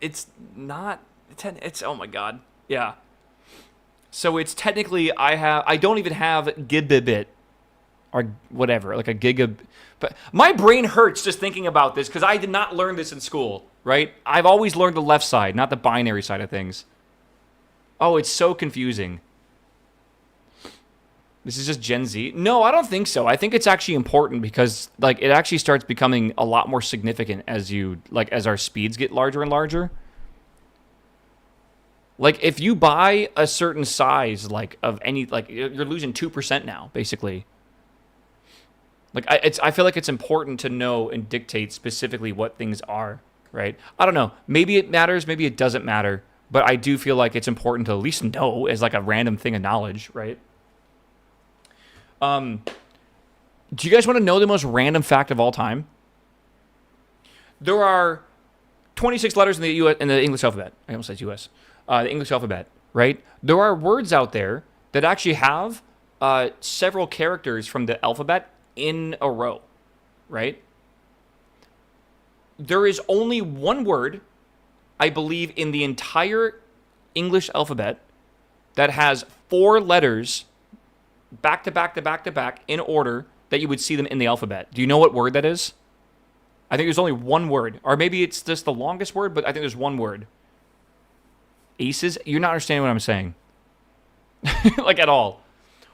it's not 10. It's, oh my God, yeah. So it's technically I don't even have gigabit or whatever, like a gigabit. But my brain hurts just thinking about this because I did not learn this in school, right? I've always learned the left side, not the binary side of things. Oh, it's so confusing. This is just Gen Z. No, I don't think so. I think it's actually important because like it actually starts becoming a lot more significant as our speeds get larger and larger. Like if you buy a certain size like of any, like you're losing 2% now basically. Like I feel like it's important to know and dictate specifically what things are, right? I don't know. Maybe it matters, maybe it doesn't matter, but I do feel like it's important to at least know as like a random thing of knowledge, right? Do you guys want to know the most random fact of all time? There are 26 letters in the English alphabet. I almost said US. The English alphabet, right? There are words out there that actually have several characters from the alphabet in a row, right? There is only one word, I believe, in the entire English alphabet that has 4 letters back to back to back to back in order that you would see them in the alphabet. Do you know what word that is? I think there's only one word. Or maybe it's just the longest word, but I think there's one word. Aces? You're not understanding what I'm saying. Like at all.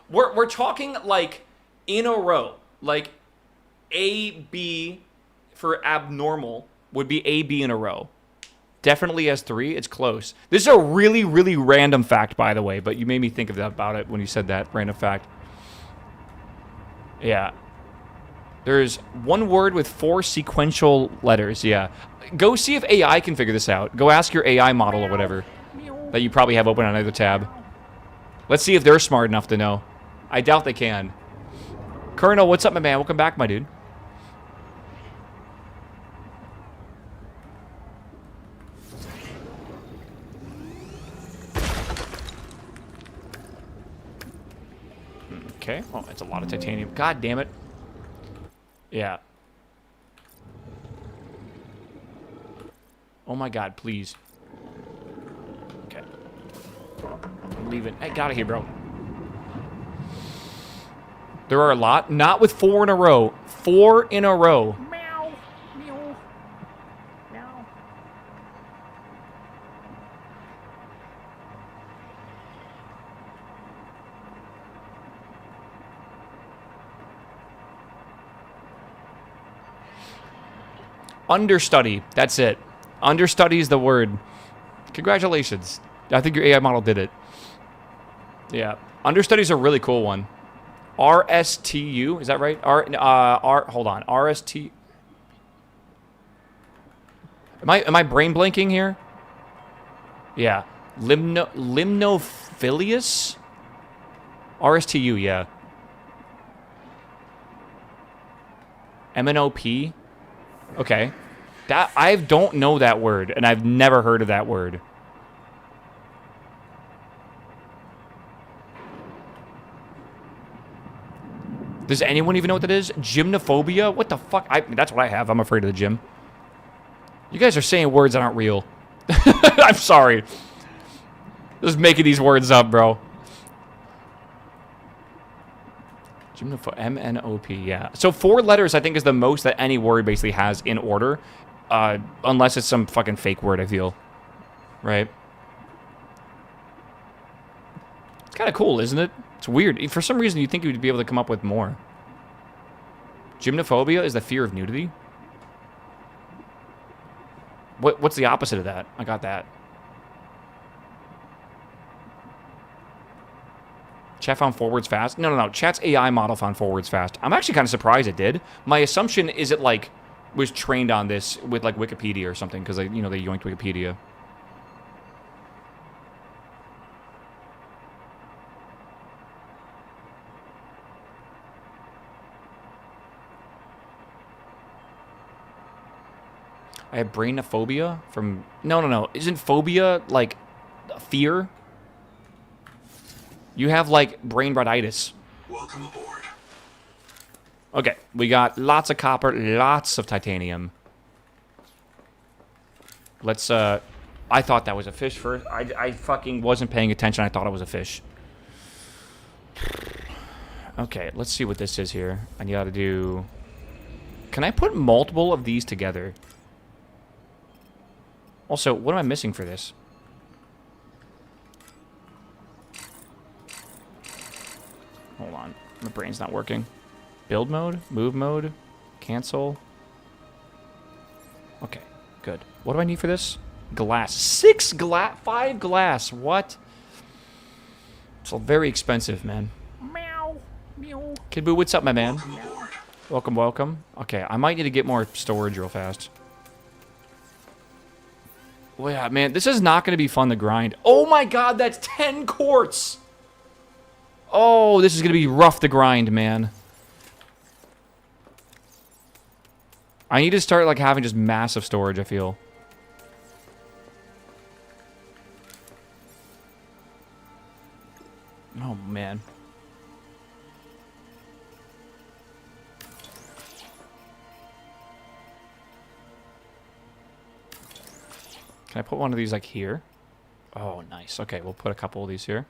We're talking like in a row. Like A, B for abnormal would be A, B in a row. Definitely has 3. It's close. This is a really, really random fact, by the way, but you made me think of that about it when you said that random fact. Yeah. There's one word with 4 sequential letters, yeah. Go see if AI can figure this out. Go ask your AI model or whatever that you probably have open on another tab. Let's see if they're smart enough to know. I doubt they can. Colonel, what's up, my man? Welcome back, my dude. Okay. Oh, that's a lot of titanium. God damn it. Yeah. Oh my God, please. Okay. I'm leaving. Hey, get out of here, bro. There are a lot. Not with 4 in a row. 4 in a row. Meow. Meow. Meow. Understudy. That's it. Understudy is the word. Congratulations. I think your AI model did it. Yeah. Understudy is a really cool one. RSTU. Is that right? Hold on. RST. Am I brain blanking here? Yeah. Limnophilius? RSTU, yeah. MNOP? Okay. That I don't know that word, and I've never heard of that word. Does anyone even know what that is? Gymnophobia? What the fuck? That's what I have. I'm afraid of the gym. You guys are saying words that aren't real. I'm sorry. Just making these words up, bro. M-N-O-P, yeah. So 4 letters, I think, is the most that any word basically has in order. Unless it's some fucking fake word, I feel. Right? It's kind of cool, isn't it? It's weird. For some reason, you'd think you'd be able to come up with more. Gymnophobia is the fear of nudity? What's the opposite of that? I got that. Chat found forwards fast? No. Chat's AI model found forwards fast. I'm actually kind of surprised it did. My assumption is it, like, was trained on this with, like, Wikipedia or something, because, you know, they yoinked Wikipedia. I have brainophobia from... No. Isn't phobia, like, fear? You have, like, brain rhinitis. Welcome aboard. Okay, we got lots of copper, lots of titanium. Let's, I thought that was a fish first. I fucking wasn't paying attention. I thought it was a fish. Okay, let's see what this is here. I gotta do... Can I put multiple of these together? Also, what am I missing for this? Hold on. My brain's not working. Build mode? Move mode? Cancel? Okay, good. What do I need for this? Glass. 5 glass. What? It's all very expensive, man. Meow. Meow. Kid Boo, what's up, my man? Welcome aboard. Welcome. Okay, I might need to get more storage real fast. Well, yeah, man, this is not going to be fun to grind. Oh my god, that's 10 quartz! Oh, this is going to be rough to grind, man. I need to start, like, having just massive storage, I feel. Oh, man. Can I put one of these, like, here? Oh, nice. Okay, we'll put a couple of these here.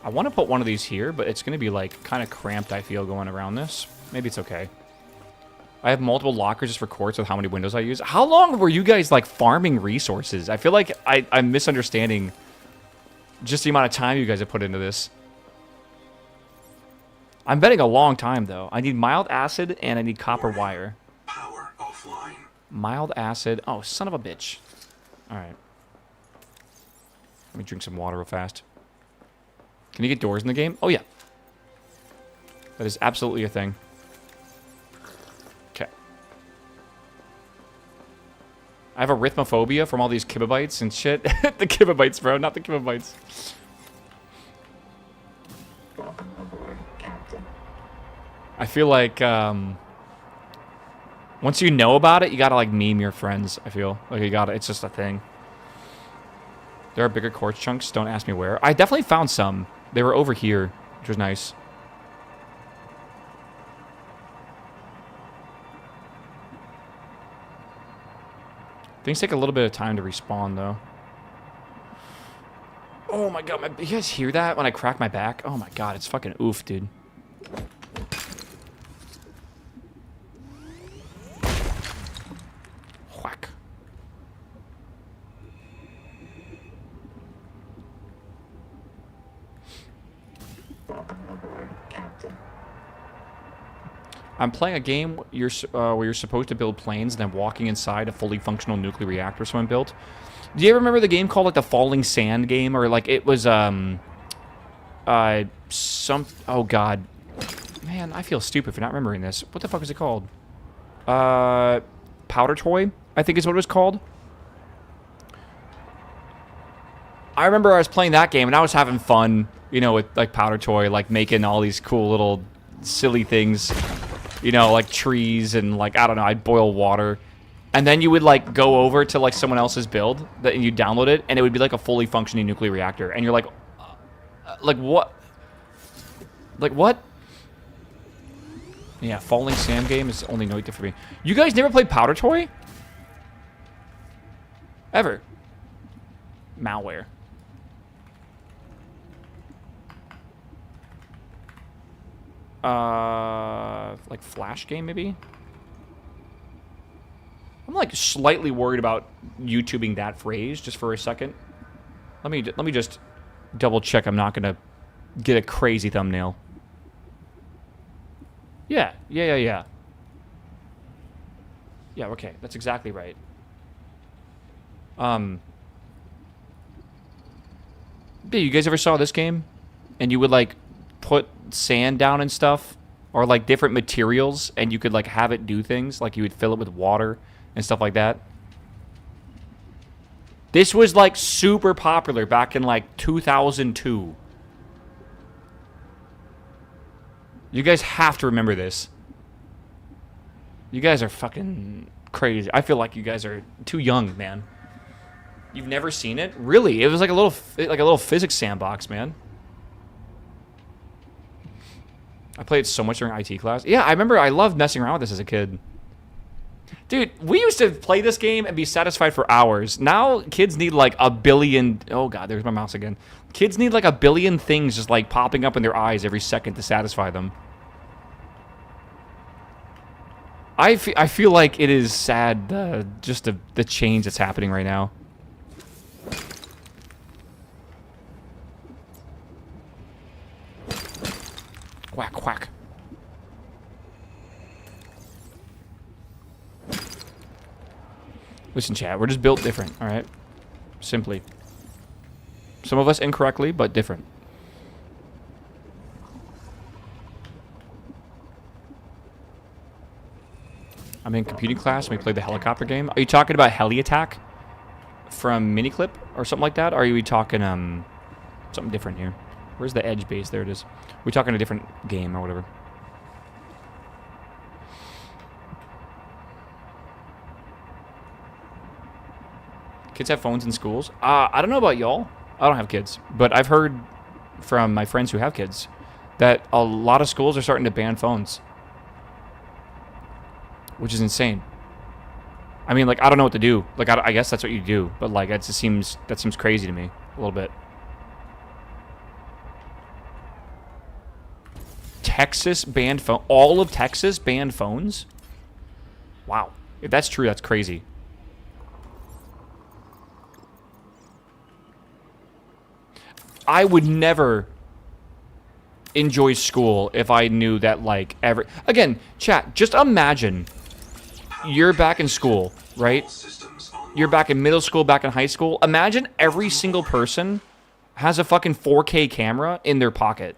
I want to put one of these here, but it's going to be, like, kind of cramped, I feel, going around this. Maybe it's okay. I have multiple lockers just for quartz with how many windows I use. How long were you guys, like, farming resources? I feel like I'm misunderstanding just the amount of time you guys have put into this. I'm betting a long time, though. I need mild acid, and I need copper wire. Power offline. Mild acid. Oh, son of a bitch. All right. Let me drink some water real fast. Can you get doors in the game? Oh, yeah. That is absolutely a thing. Okay. I have arithmophobia from all these kibibites and shit. The kibibites, bro, not the kibibites. I feel like, once you know about it, you gotta, like, meme your friends, I feel. Like, you gotta, it's just a thing. There are bigger quartz chunks, don't ask me where. I definitely found some. They were over here, which was nice. Things take a little bit of time to respawn, though. Oh my god, you guys hear that when I crack my back? Oh my god, it's fucking oof, dude. Whack. I'm playing a game where you're supposed to build planes and then walking inside a fully functional nuclear reactor someone built. Do you ever remember the game called, like, the Falling Sand game? Or, like, it was, oh, God. Man, I feel stupid for not remembering this. What the fuck is it called? Powder Toy, I think is what it was called. I remember I was playing that game, and I was having fun, you know, with, like, Powder Toy, like, making all these cool little silly things. You know, like trees and, like, I don't know, I'd boil water. And then you would like go over to like someone else's build that and you download it, and it would be like a fully functioning nuclear reactor. And you're like what? Like what? Yeah, Falling Sam game is only no for me. You guys never played Powder Toy? Ever? Malware. Like Flash game maybe? I'm like slightly worried about YouTubing that phrase just for a second. Let me just double check I'm not gonna get a crazy thumbnail. Yeah. Yeah, okay. That's exactly right. Yeah, you guys ever saw this game? And you would like put sand down and stuff, or like different materials, and you could like have it do things, like you would fill it with water and stuff like that. This was like super popular back in like 2002. You guys have to remember this. You guys are fucking crazy. I feel like you guys are too young, man. You've never seen it? Really? It was like a little physics sandbox, man. I played so much during IT class. Yeah, I remember I loved messing around with this as a kid. Dude, we used to play this game and be satisfied for hours. Now, kids need like a billion... Oh, God, there's my mouse again. Kids need like a billion things just like popping up in their eyes every second to satisfy them. I feel like it is sad, just the change that's happening right now. Quack, quack. Listen, chat, we're just built different, all right? Simply. Some of us incorrectly, but different. I'm in computing class and we played the helicopter game. Are you talking about Heli Attack from Miniclip or something like that? Or are you talking something different here? Where's the edge base? There it is. We're talking a different game or whatever. Kids have phones in schools? I don't know about y'all. I don't have kids. But I've heard from my friends who have kids that a lot of schools are starting to ban phones. Which is insane. I mean, like, I don't know what to do. Like, I guess that's what you do. But, like, that seems crazy to me. A little bit. Texas banned phone. All of Texas banned phones? Wow. If that's true, that's crazy. I would never enjoy school if I knew that, like, Again, chat, just imagine you're back in school, right? You're back in middle school, back in high school. Imagine every single person has a fucking 4K camera in their pocket.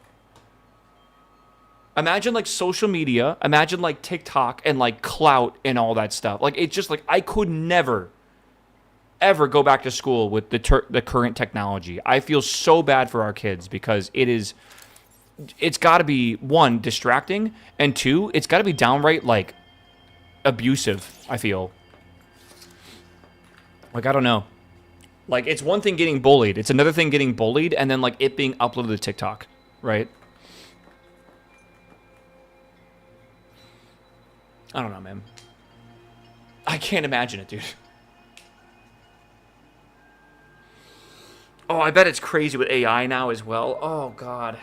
Imagine, like, social media. Imagine, like, TikTok and, like, clout and all that stuff. Like, it's just, like, I could never, ever go back to school with the current technology. I feel so bad for our kids because it's got to be, one, distracting, and two, it's got to be downright, like, abusive, I feel. Like, I don't know. Like, it's one thing getting bullied. It's another thing getting bullied and then, like, it being uploaded to TikTok, right? I don't know, man. I can't imagine it, dude. Oh, I bet it's crazy with AI now as well. Oh, God.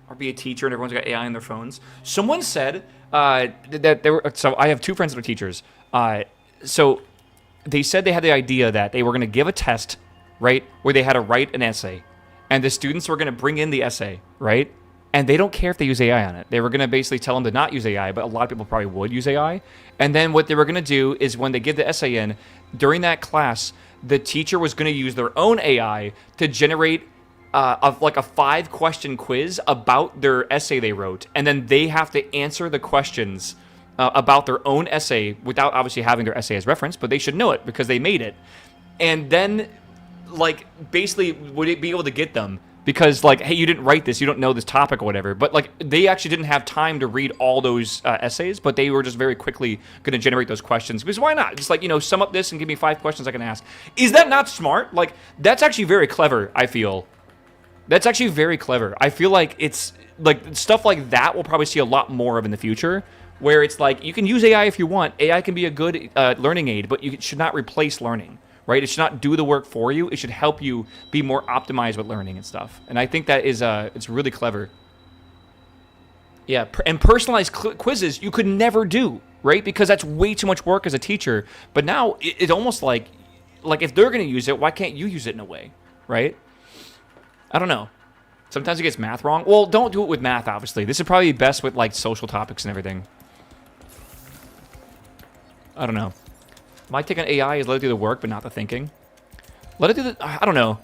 Or be a teacher and everyone's got AI on their phones. Someone said that there were... So I have two friends that are teachers. So they said they had the idea that they were going to give a test, right, where they had to write an essay. And the students were going to bring in the essay, right? And they don't care if they use AI on it. They were going to basically tell them to not use AI, but a lot of people probably would use AI. And then what they were going to do is when they give the essay in, during that class, the teacher was going to use their own AI to generate like a 5-question quiz about their essay they wrote. And then they have to answer the questions about their own essay without obviously having their essay as reference, but they should know it because they made it. And then, like, basically, would it be able to get them because like, hey, you didn't write this, you don't know this topic or whatever. But like, they actually didn't have time to read all those essays, but they were just very quickly going to generate those questions. Because why not? Just like, you know, sum up this and give me 5 questions I can ask. Is that not smart? Like, that's actually very clever, I feel. That's actually very clever. I feel like it's like stuff like that we'll probably see a lot more of in the future, where it's like, you can use AI if you want. AI can be a good learning aid, but it should not replace learning. Right? It should not do the work for you. It should help you be more optimized with learning and stuff. And I think that is, it's really clever. Yeah, and personalized quizzes you could never do, right? Because that's way too much work as a teacher. But now it's almost like if they're going to use it, why can't you use it in a way, right? I don't know. Sometimes it gets math wrong. Well, don't do it with math, obviously. This is probably best with like social topics and everything. I don't know. My take on AI is let it do the work, but not the thinking. Let it do the... I don't know.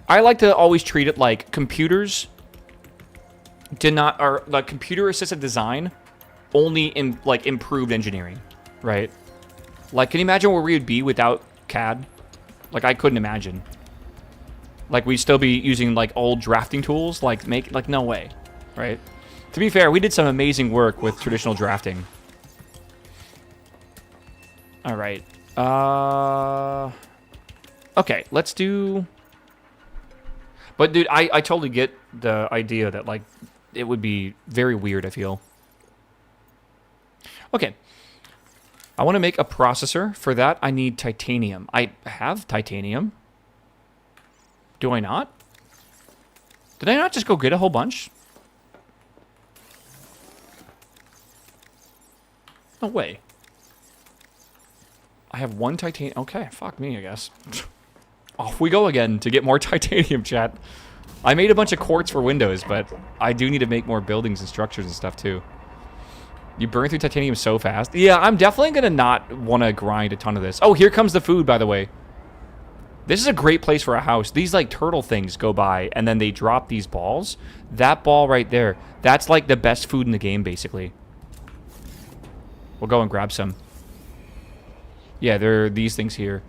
I like to always treat it like computers did not... Or like computer-assisted design only in like improved engineering, right? Like, can you imagine where we would be without CAD? Like, I couldn't imagine. Like, we'd still be using like old drafting tools. Like, no way, right? To be fair, we did some amazing work with traditional drafting. All right. Okay, let's do... But, dude, I totally get the idea that, like, it would be very weird, I feel. Okay. I want to make a processor. For that, I need titanium. I have titanium. Do I not? Did I not just go get a whole bunch? No way. I have 1 titanium. Okay, fuck me, I guess. Off we go again to get more titanium, chat. I made a bunch of quartz for windows, but I do need to make more buildings and structures and stuff, too. You burn through titanium so fast. Yeah, I'm definitely going to not want to grind a ton of this. Oh, here comes the food, by the way. This is a great place for a house. These, like, turtle things go by, and then they drop these balls. That ball right there, that's, like, the best food in the game, basically. We'll go and grab some. Yeah, there are these things here.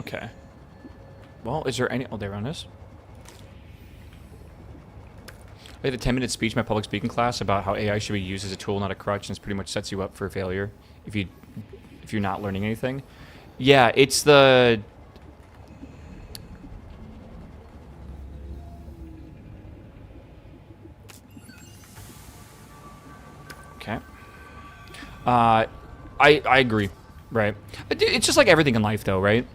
Okay. Well, is there any... Oh, they're on this. I had a 10-minute speech in my public speaking class about how AI should be used as a tool, not a crutch, and it pretty much sets you up for failure if you're not learning anything. Yeah, it's the... Okay. I agree, right? It's just like everything in life, though, right?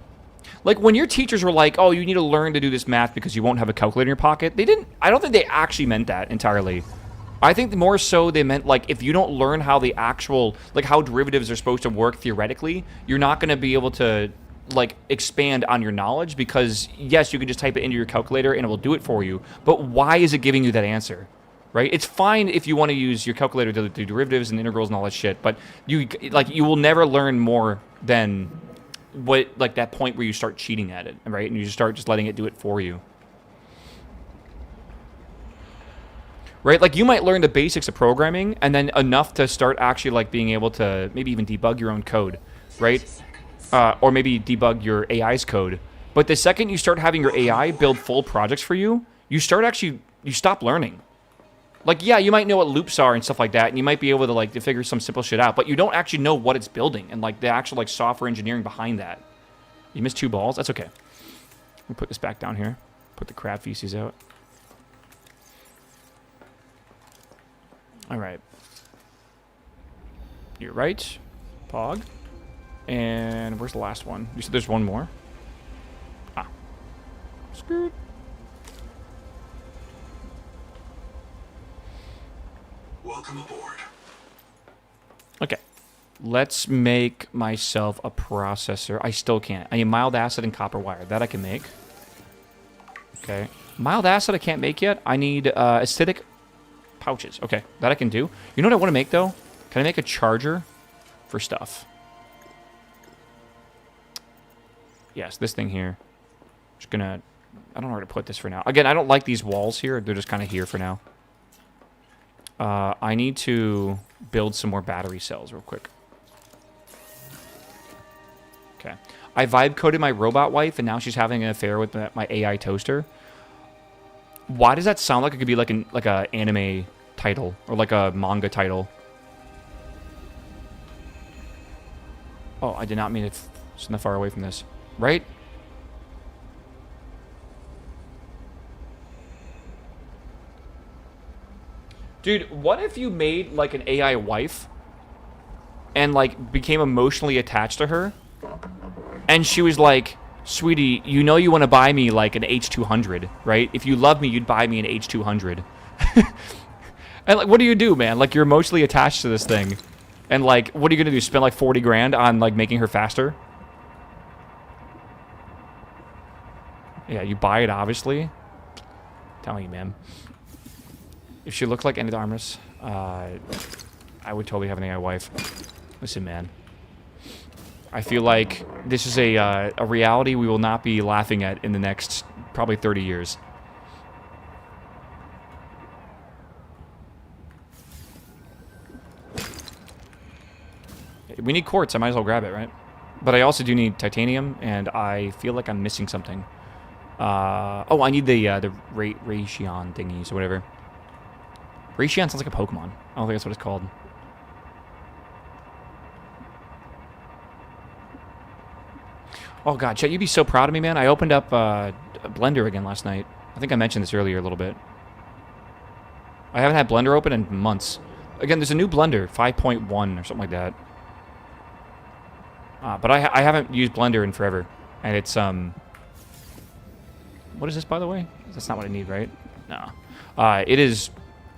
Like, when your teachers were like, oh, you need to learn to do this math because you won't have a calculator in your pocket, they didn't... I don't think they actually meant that entirely. I think more so they meant, like, if you don't learn how the actual... Like, how derivatives are supposed to work theoretically, you're not going to be able to, like, expand on your knowledge because, yes, you can just type it into your calculator and it will do it for you, but why is it giving you that answer? Right? It's fine if you want to use your calculator to do derivatives and integrals and all that shit, but you will never learn more than... that point where you start cheating at it, right? And you just start just letting it do it for you. Right? Like, you might learn the basics of programming and then enough to start actually, like, being able to maybe even debug your own code, right? Or maybe debug your AI's code. But the second you start having your AI build full projects for you, you stop learning. Like, yeah, you might know what loops are and stuff like that, and you might be able to, like, to figure some simple shit out, but you don't actually know what it's building and, like, the actual, like, software engineering behind that. You missed 2 balls? That's okay. We'll put this back down here. Put the crab feces out. All right. You're right. Pog. And where's the last one? You said there's one more? Ah. Screwed. Welcome aboard. Okay. Let's make myself a processor. I still can't. I need mild acid and copper wire. That I can make. Okay. Mild acid I can't make yet. I need acidic pouches. Okay. That I can do. You know what I want to make, though? Can I make a charger for stuff? Yes, this thing here. Just gonna... I don't know where to put this for now. Again, I don't like these walls here. They're just kind of here for now. I need to build some more battery cells real quick. Okay. I vibe coded my robot wife, and now she's having an affair with my AI toaster. Why does that sound like it could be like a anime title or like a manga title? Oh, I did not mean it. It's not far away from this, right? Dude, what if you made like an AI wife and like became emotionally attached to her, and she was like, "Sweetie, you know you want to buy me like an H200, right? If you love me, you'd buy me an H200." And like, what do, man? Like, you're emotionally attached to this thing, and like, what are you gonna do? Spend like 40 grand on like making her faster? Yeah, you buy it, obviously. I'm telling you, man. If she looked like Anna de Armas, I would totally have an AI wife. Listen, man. I feel like this is a reality we will not be laughing at in the next probably 30 years. We need quartz. I might as well grab it, right? But I also do need titanium, and I feel like I'm missing something. Oh, I need the Raytheon thingies or whatever. Raytheon sounds like a Pokemon. I don't think that's what it's called. Oh, God, Chet, you'd be so proud of me, man. I opened up a Blender again last night. I think I mentioned this earlier a little bit. I haven't had Blender open in months. Again, there's a new Blender, 5.1 or something like that. But I haven't used Blender in forever. And it's, What is this, by the way? That's not what I need, right? No. It is...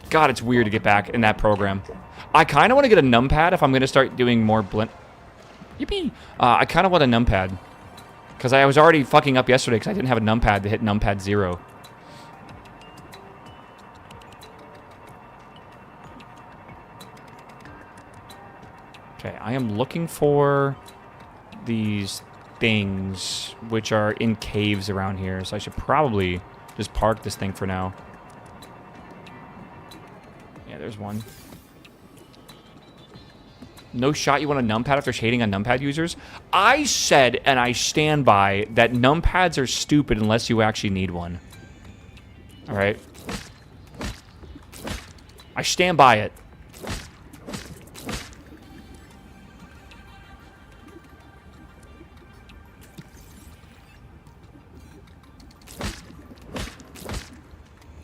God, it's weird to get back in that program. I kind of want to get a numpad if I'm going to start doing more blend... Yippee! I kind of want a numpad. Because I was already fucking up yesterday because I didn't have a numpad to hit numpad 0. Okay, I am looking for these things which are in caves around here, so I should probably just park this thing for now. Yeah, there's one. No shot you want a numpad after shading on numpad users? I said, and I stand by, that numpads are stupid unless you actually need one. Alright? I stand by it.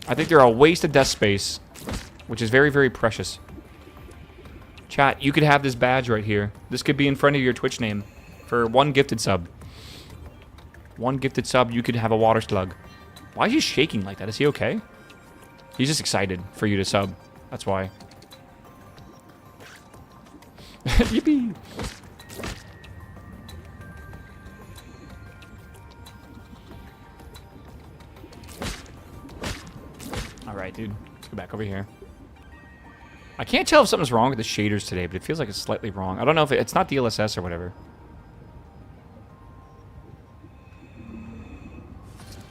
I think they're a waste of desk space, which is very, very precious. Chat, you could have this badge right here. This could be in front of your Twitch name for 1 gifted sub. 1 gifted sub, you could have a water slug. Why is he shaking like that? Is he okay? He's just excited for you to sub. That's why. Yippee! Alright, dude. Let's go back over here. I can't tell if something's wrong with the shaders today, but it feels like it's slightly wrong. I don't know if it's not DLSS or whatever.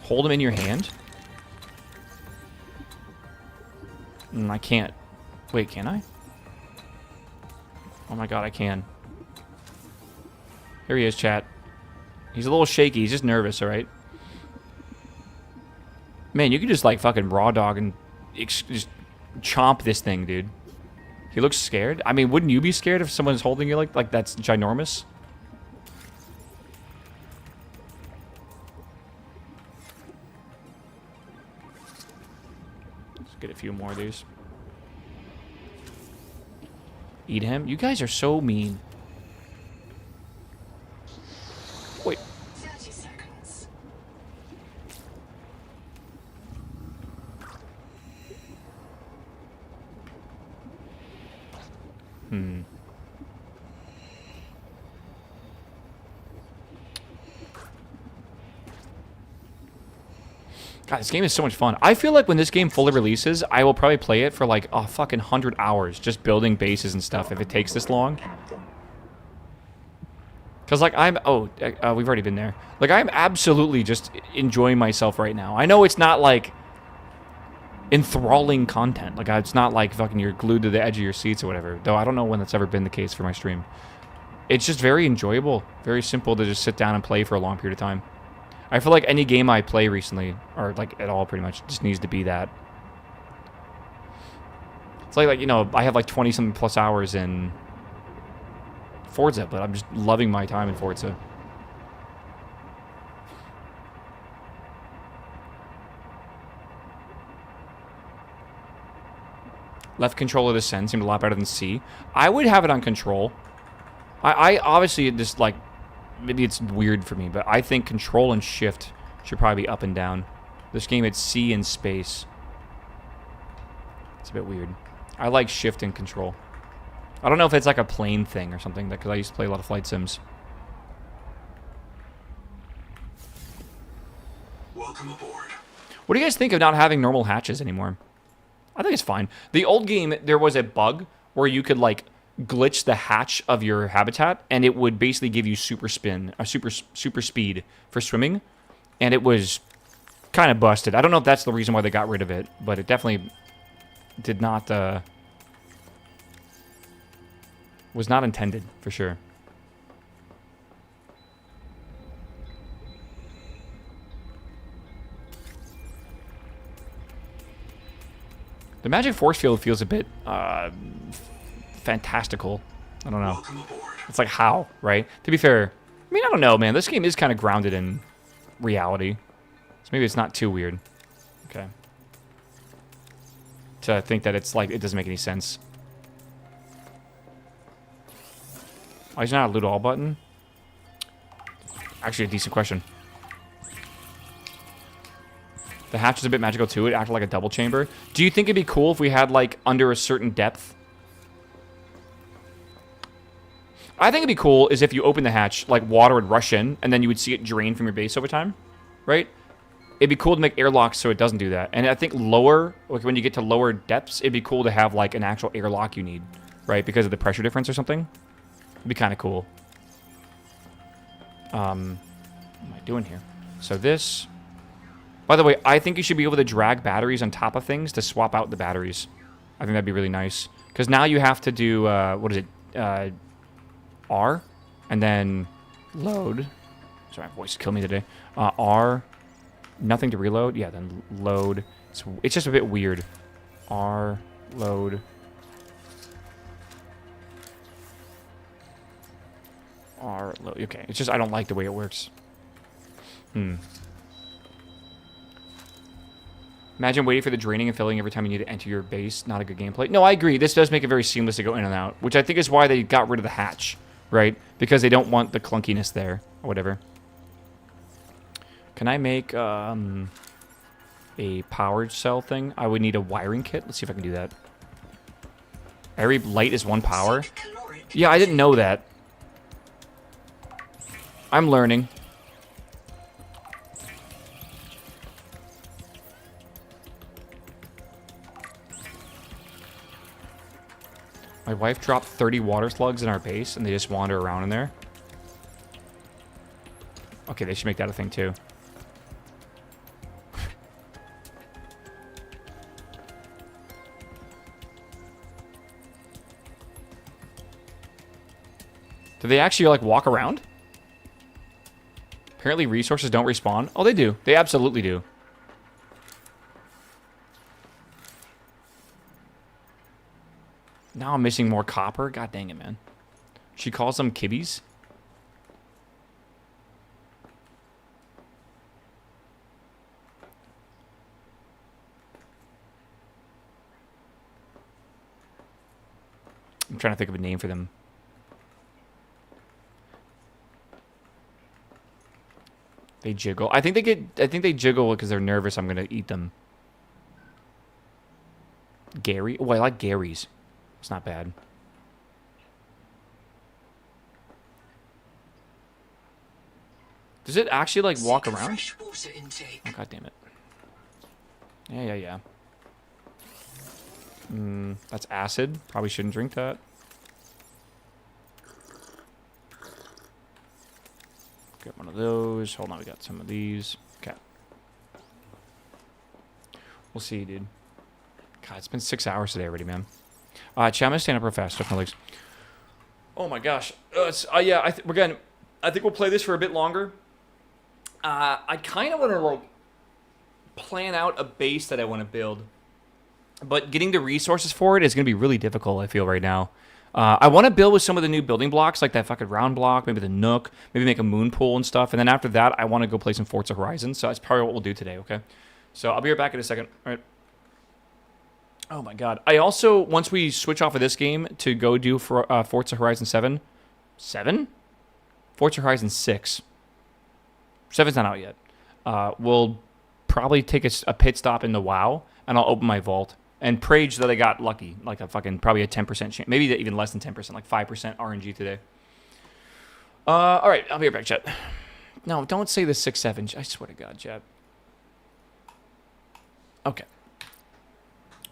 Hold them in your hand? I can't. Wait, can I? Oh my god, I can. Here he is, chat. He's a little shaky. He's just nervous, alright? Man, you could just, like, fucking raw dog and just chomp this thing, dude. He looks scared. I mean, wouldn't you be scared if someone's holding you like that's ginormous? Let's get a few more of these. Eat him? You guys are so mean. Wait. 30 seconds. God, this game is so much fun. I feel like when this game fully releases, I will probably play it for like a fucking 100 hours just building bases and stuff if it takes this long. Because, like, we've already been there. Like, I'm absolutely just enjoying myself right now. I know it's not, like, enthralling content. Like, it's not like fucking you're glued to the edge of your seats or whatever. Though I don't know when that's ever been the case for my stream. It's just very enjoyable. Very simple to just sit down and play for a long period of time. I feel like any game I play recently, or, like, at all pretty much, just needs to be that. It's like, you know, I have, like, 20-something plus hours in Forza, but I'm just loving my time in Forza. Left controller to send seemed a lot better than C. I would have it on control. I obviously just like, maybe it's weird for me, but I think control and shift should probably be up and down. This game it's C and space. It's a bit weird. I like shift and control. I don't know if it's like a plane thing or something, because I used to play a lot of flight sims. Welcome aboard. What do you guys think of not having normal hatches anymore? I think it's fine. The old game, there was a bug where you could like glitch the hatch of your habitat, and it would basically give you super speed for swimming, and it was kind of busted. I don't know if that's the reason why they got rid of it, but it definitely did not. Was not intended, for sure. The magic force field feels a bit fantastical. I don't know. Welcome aboard. It's like how, right? To be fair, I mean, I don't know, man. This game is kind of grounded in reality. So maybe it's not too weird. Okay. To think that it's like, it doesn't make any sense. Why is there not a loot all button? Actually, a decent question. The hatch is a bit magical too. It acted like a double chamber. Do you think it'd be cool if we had like under a certain depth? I think it'd be cool is if you open the hatch, like water would rush in, and then you would see it drain from your base over time, right? It'd be cool to make airlocks so it doesn't do that. And I think lower, like when you get to lower depths, it'd be cool to have like an actual airlock you need, right? Because of the pressure difference or something. It'd be kind of cool. What am I doing here? So this... By the way, I think you should be able to drag batteries on top of things to swap out the batteries. I think that'd be really nice. Because now you have to do, what is it? R? And then load. Sorry, my voice is killing me today. R. Nothing to reload. Yeah, then load. It's just a bit weird. R. Load. R. Load. Okay, it's just I don't like the way it works. Imagine waiting for the draining and filling every time you need to enter your base. Not a good gameplay. No, I agree. This does make it very seamless to go in and out, which I think is why they got rid of the hatch, right? Because they don't want the clunkiness there, or whatever. Can I make a powered cell thing? I would need a wiring kit. Let's see if I can do that. Every light is 1 power. Yeah, I didn't know that. I'm learning. My wife dropped 30 water slugs in our base, and they just wander around in there. Okay, they should make that a thing, too. Do they actually, like, walk around? Apparently resources don't respawn. Oh, they do. They absolutely do. Now I'm missing more copper. God dang it, man. She calls them kibbies. I'm trying to think of a name for them. They jiggle. I think they jiggle because they're nervous I'm gonna eat them. Gary? Oh, I like Gary's. It's not bad. Does it actually like walk around? Oh, God damn it. Yeah. That's acid. Probably shouldn't drink that. of those. Hold on, we got some of these. Okay. We'll see, dude. God, it's been 6 hours today already, man. Chat, I'm gonna stand up real fast. Stretch my legs. Oh my gosh. Yeah, I think we'll play this for a bit longer. I kind of want to like plan out a base that I want to build, but getting the resources for it is gonna be really difficult. I feel right now. I want to build with some of the new building blocks, like that fucking round block, maybe the nook, maybe make a moon pool and stuff. And then after that, I want to go play some Forza Horizon. So that's probably what we'll do today. Okay. So I'll be right back in a second. All right. Oh my god. I also, once we switch off of this game to go do for Forza Horizon 7. 7? Forza Horizon 6. 7's not out yet. We'll probably take a pit stop in the WoW, and I'll open my vault. And prage that I got lucky. Like a fucking, probably a 10% chance. Maybe even less than 10%, like 5% RNG today. Alright, I'll be right back, chat. No, don't say the 6-7. I swear to God, chat. Okay.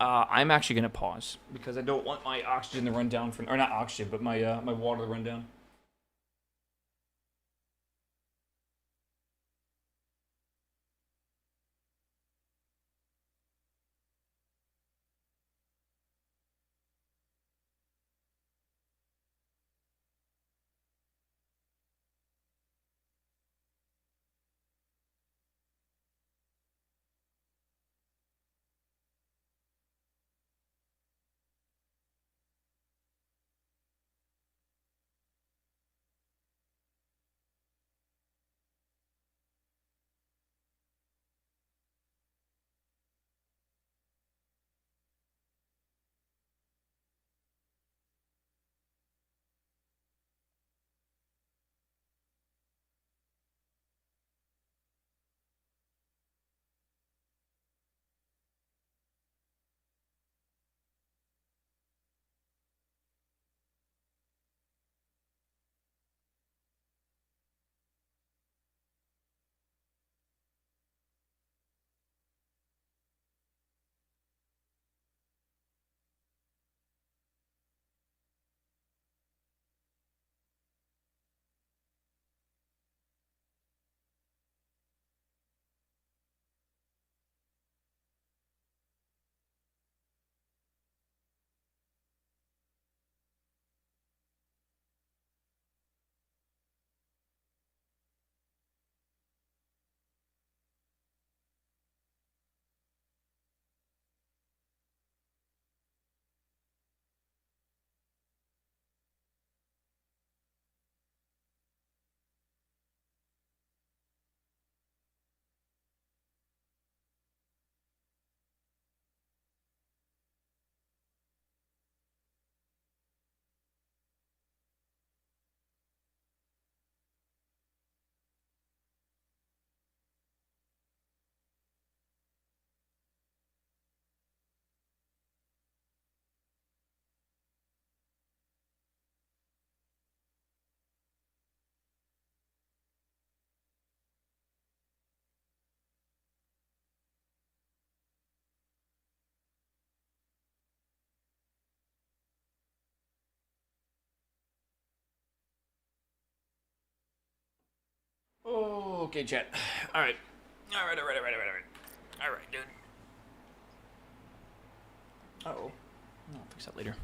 I'm actually going to pause because I don't want my oxygen to run down from, or not oxygen, but my my water to run down. Oh, okay, chat. Alright. Alright, dude. Uh-oh. I'll fix that later.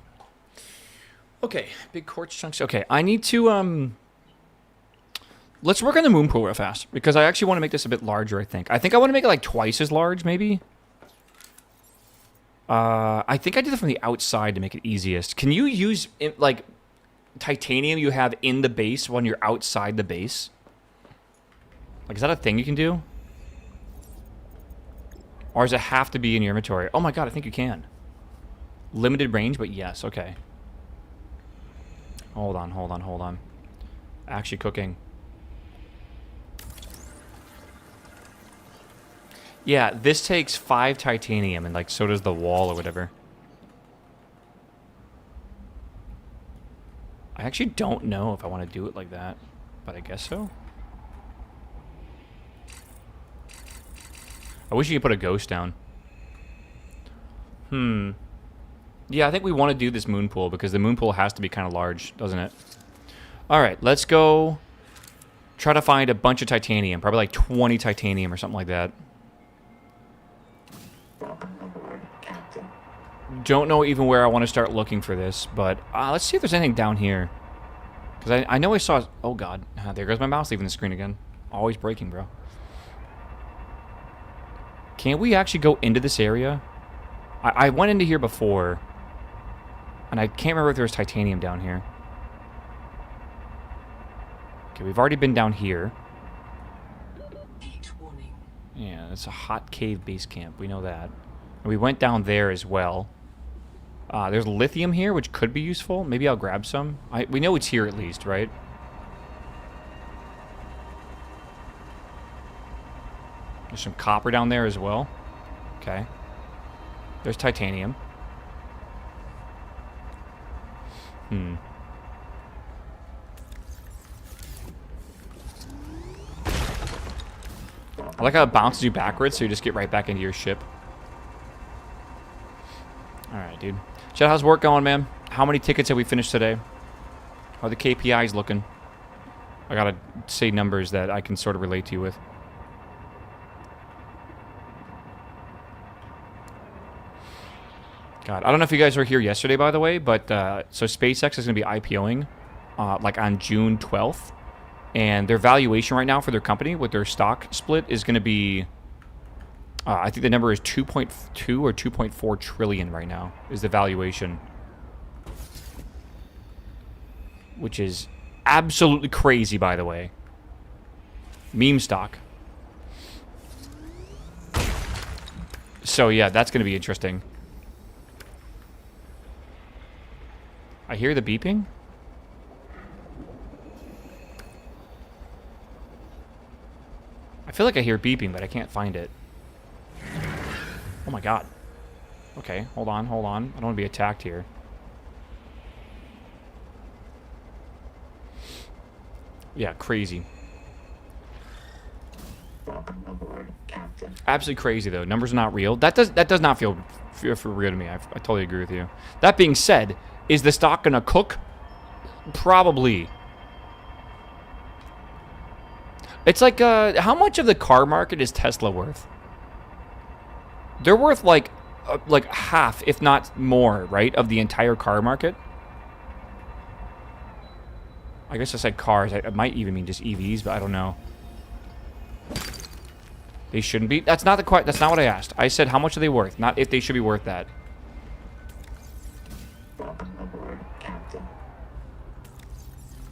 Okay, big quartz chunks. Okay, I need to, let's work on the moon pool real fast, because I actually want to make this a bit larger, I think. I think I want to make it, like, twice as large, maybe? I think I did it from the outside to make it easiest. Can you use, like, titanium you have in the base when you're outside the base? Like, is that a thing you can do? Or does it have to be in your inventory? Oh my god, I think you can. Limited range, but yes, okay. Hold on. Actually cooking. Yeah, this takes 5 titanium, and like so does the wall or whatever. I actually don't know if I want to do it like that, but I guess so. I wish you could put a ghost down. Yeah, I think we want to do this moon pool because the moon pool has to be kind of large, doesn't it? All right, let's go. Try to find a bunch of titanium. Probably like 20 titanium or something like that. Don't know even where I want to start looking for this, but let's see if there's anything down here. Because I know I saw... Oh, God. There goes my mouse leaving the screen again. Always breaking, bro. Can we actually go into this area? I went into here before, and I can't remember if there was titanium down here. Okay, we've already been down here. Heat warning. Yeah, it's a hot cave base camp. We know that. And we went down there as well. There's lithium here, which could be useful. Maybe I'll grab some. We know it's here at least, right? There's some copper down there as well. Okay. There's titanium. I like how it bounces you backwards, so you just get right back into your ship. Alright, dude. Chad, how's work going, man? How many tickets have we finished today? How are the KPIs looking? I gotta say numbers that I can sort of relate to you with. God, I don't know if you guys were here yesterday, by the way, but so SpaceX is going to be IPOing like on June 12th. And their valuation right now for their company with their stock split is going to be, I think the number is 2.2 or 2.4 trillion right now is the valuation. Which is absolutely crazy, by the way. Meme stock. So yeah, that's going to be interesting. I hear the beeping. I feel like I hear beeping, but I can't find it. Oh my god. Okay, hold on, hold on. I don't want to be attacked here. Yeah, crazy. Absolutely crazy, though. Numbers are not real. That does not feel real to me. I totally agree with you. That being said, is the stock gonna cook? Probably. It's like, how much of the car market is Tesla worth? They're worth like half, if not more, right, of the entire car market. I guess I said cars. It might even mean just EVs, but I don't know. They shouldn't be. That's not what I asked. I said how much are they worth, not if they should be worth that.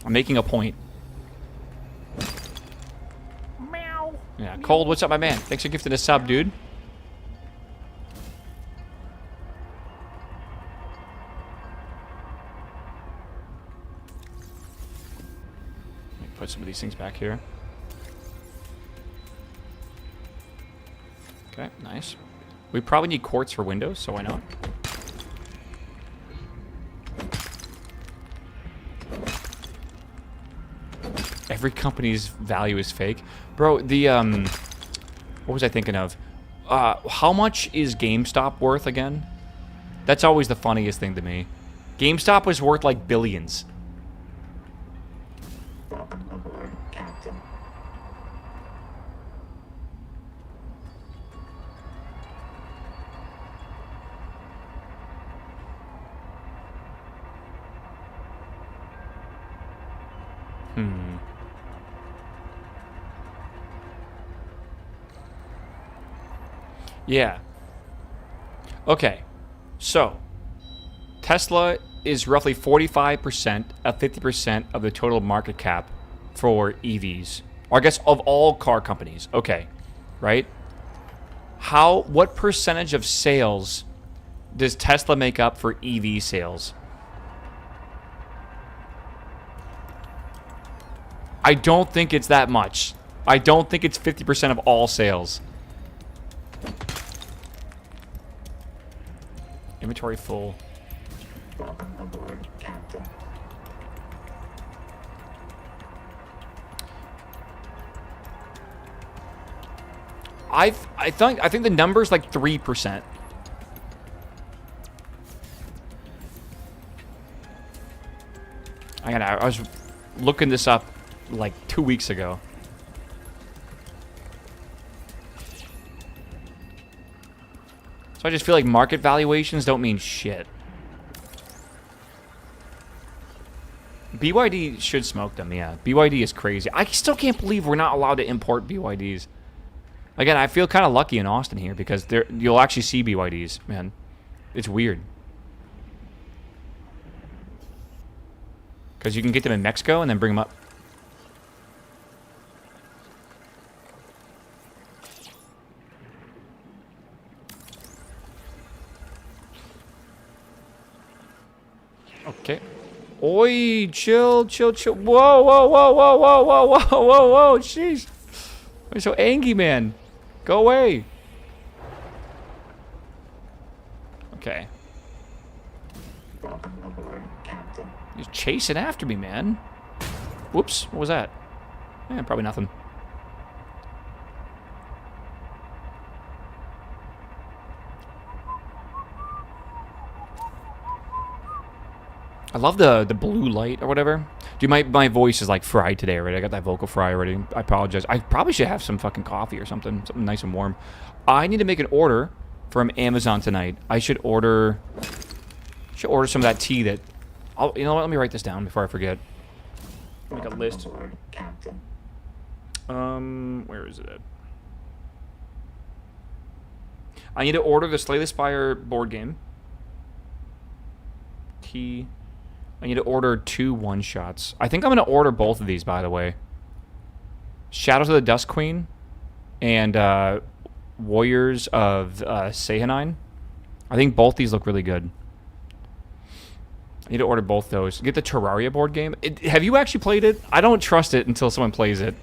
I'm making a point. Meow. Yeah, Cold, what's up, my man? Thanks for gifting a sub, dude. Let me put some of these things back here. Okay, nice. We probably need quartz for windows, so why not? Every company's value is fake. Bro, the, what was I thinking of? How much is GameStop worth again? That's always the funniest thing to me. GameStop was worth like billions. Yeah. Okay. So, Tesla is roughly 45% of 50% of the total market cap for EVs. Or I guess of all car companies. Okay. Right? What percentage of sales does Tesla make up for EV sales? I don't think it's that much. I don't think it's 50% of all sales. Inventory full. I think the number's like 3%. I was looking this up like 2 weeks ago. So I just feel like market valuations don't mean shit. BYD should smoke them, yeah. BYD is crazy. I still can't believe we're not allowed to import BYDs. Again, I feel kind of lucky in Austin here because you'll actually see BYDs, man. It's weird. Because you can get them in Mexico and then bring them up. Okay. Oi, chill, chill, chill. Whoa, whoa, whoa, whoa, whoa, whoa, whoa, whoa, whoa, jeez. I'm so angry, man. Go away. Okay. He's chasing after me, man. Whoops, what was that? Eh, probably nothing. I love the blue light or whatever. Dude, my voice is like fried today already. I got that vocal fry already. I apologize. I probably should have some fucking coffee or something nice and warm. I need to make an order from Amazon tonight. I should order some of that tea that. You know what? Let me write this down before I forget. Make a list. Where is it at? I need to order the Slay the Spire board game. Tea. I need to order 2 one-shots. I think I'm going to order both of these, by the way. Shadows of the Dust Queen and Warriors of Sehanine. I think both these look really good. I need to order both those. Get the Terraria board game. Have you actually played it? I don't trust it until someone plays it.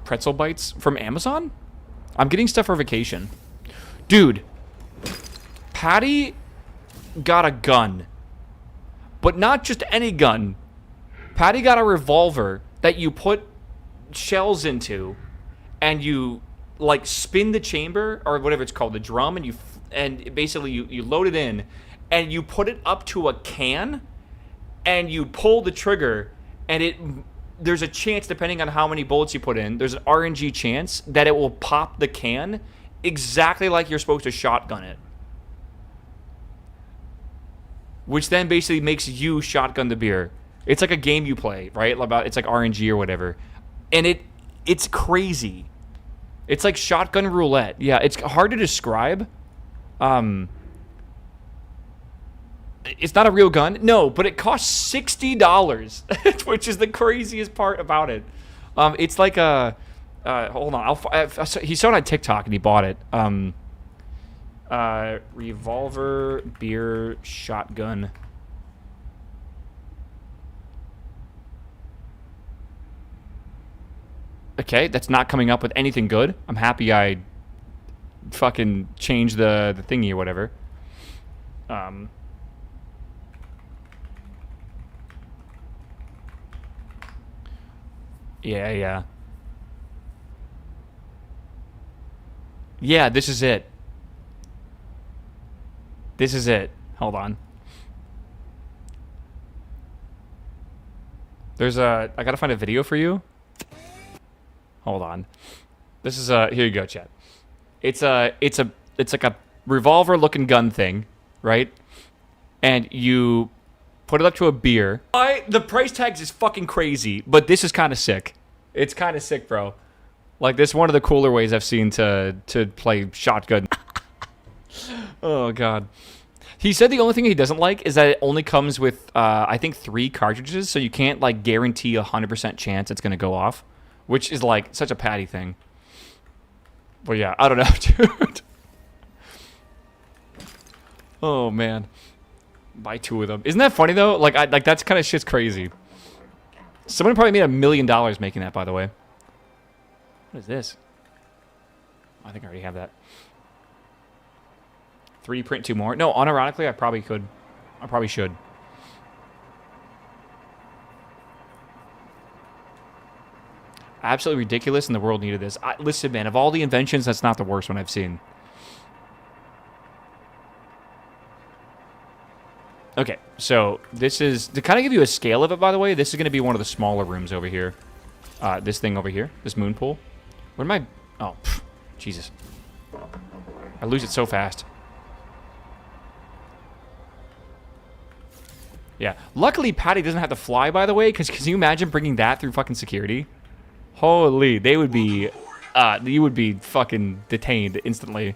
Pretzel Bites from Amazon? I'm getting stuff for vacation. Dude. Patty got a gun. But not just any gun. Patty got a revolver that you put shells into and you like spin the chamber or whatever it's called, the drum, and basically you load it in and you put it up to a can and you pull the trigger and there's a chance, depending on how many bullets you put in, there's an RNG chance that it will pop the can exactly like you're supposed to shotgun it. Which then basically makes you shotgun the beer. It's like a game you play, right? It's like RNG or whatever. And it's crazy. It's like shotgun roulette. Yeah, it's hard to describe. It's not a real gun. No, but it costs $60, which is the craziest part about it. It's like a... hold on. He saw it on TikTok and he bought it. Revolver, beer, shotgun. Okay, that's not coming up with anything good. I'm happy I fucking changed the thingy or whatever. Yeah. Yeah, this is it. This is it. Hold on. I gotta find a video for you. Hold on. This is here you go, chat. It's like a revolver looking gun thing, right? And you put it up to a beer. The price tags is fucking crazy, but this is kind of sick. It's kind of sick, bro. Like, this is one of the cooler ways I've seen to play shotgun. Oh, God. He said the only thing he doesn't like is that it only comes with, I think, 3 cartridges, so you can't, like, guarantee a 100% chance it's going to go off, which is, like, such a Patty thing. But, yeah, I don't know, dude. Oh, man. Buy 2 of them. Isn't that funny, though? Like, that's kind of shit's crazy. Someone probably made $1 million making that, by the way. What is this? I think I already have that. 3 print 2 more. No, unironically, I probably could. I probably should. Absolutely ridiculous, and the world needed this. Listen, man, of all the inventions, that's not the worst one I've seen. Okay, so this is... To kind of give you a scale of it, by the way, this is going to be one of the smaller rooms over here. This thing over here. This moon pool. Where am I... Oh, pff, Jesus. I lose it so fast. Yeah. Luckily, Patty doesn't have to fly, by the way, because can you imagine bringing that through fucking security? Holy, they would be... you would be fucking detained instantly.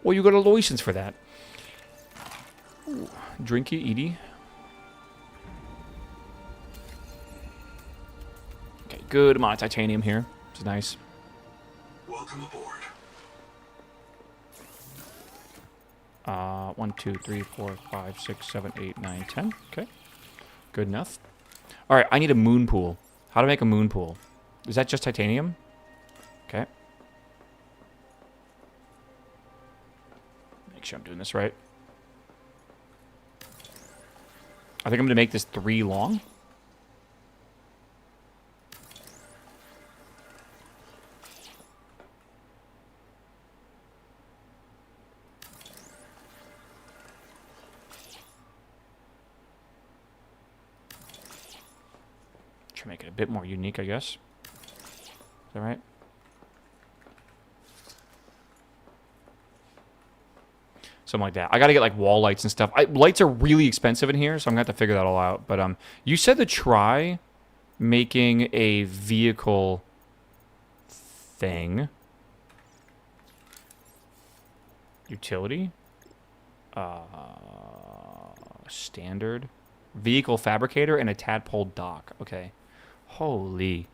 Well, you got a license for that. Ooh, drinky, eaty. Okay, good amount of titanium here, which is nice. Welcome aboard. 1, 2, 3, 4, 5, 6, 7, 8, 9, 10. Okay, good enough. All right, I need a moon pool. How to make a moon pool? Is that just titanium? Okay. Make sure I'm doing this right. I think I'm going to make this 3 long. Try to make it a bit more unique, I guess. Is that right? Something like that. I gotta get like wall lights and stuff. Lights are really expensive in here, so I'm gonna have to figure that all out. But you said to try making a vehicle thing. Utility. Standard. Vehicle fabricator and a tadpole dock. Okay. Holy.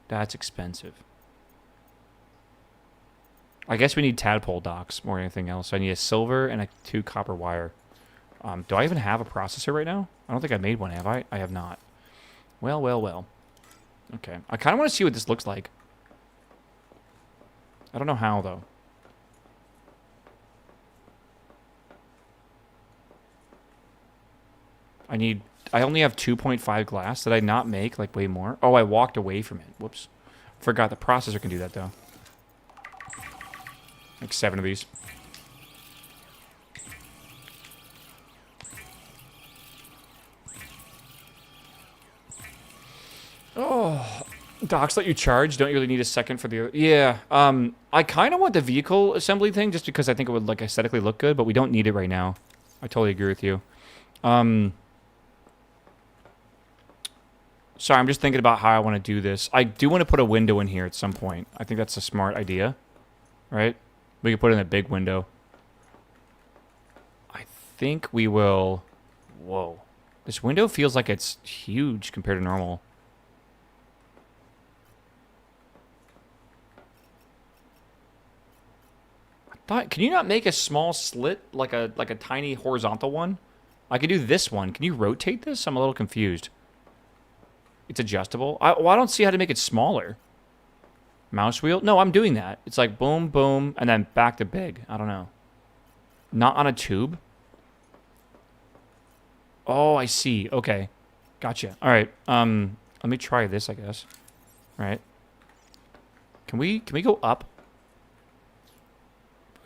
That's expensive. I guess we need tadpole docks more than anything else. So I need a silver and 2 copper wire. Do I even have a processor right now? I don't think I made one, have I? I have not. Well, well, well. Okay. I kind of want to see what this looks like. I don't know how, though. I only have 2.5 glass. Did I not make, like, way more? Oh, I walked away from it. Whoops. Forgot the processor can do that, though. Like 7 of these. Oh, docks let you charge. Don't you really need a second for the... Yeah, I kind of want the vehicle assembly thing just because I think it would, like, aesthetically look good, but we don't need it right now. I totally agree with you. Sorry, I'm just thinking about how I want to do this. I do want to put a window in here at some point. I think that's a smart idea, right? We could put in a big window. I think we will... Whoa. This window feels like it's huge compared to normal. Can you not make a small slit, like a tiny horizontal one? I could do this one. Can you rotate this? I'm a little confused. It's adjustable. Well, I don't see how to make it smaller. Mouse wheel? No, I'm doing that. It's like boom, boom, and then back to big. I don't know. Not on a tube? Oh, I see. Okay. Gotcha. All right. Let me try this, I guess. All right. Can we go up?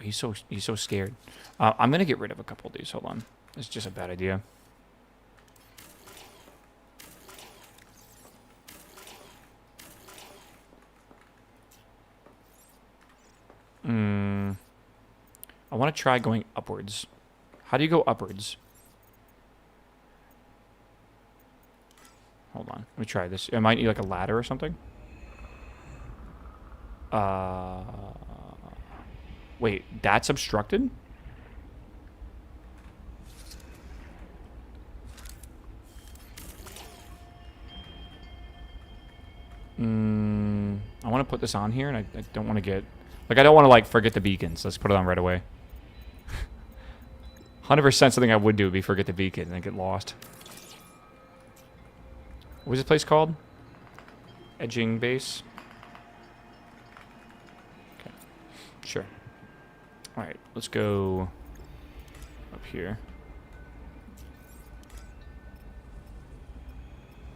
He's so scared. I'm gonna get rid of a couple of these. Hold on. It's just a bad idea. I want to try going upwards. How do you go upwards? Hold on. Let me try this. I might need like a ladder or something. Wait, that's obstructed? I want to put this on here, and I don't want to get... Like, I don't want to, like, forget the beacons. Let's put it on right away. 100% something I would do would be forget the beacon and then get lost. What was this place called? Edging base? Okay. Sure. Alright, let's go up here.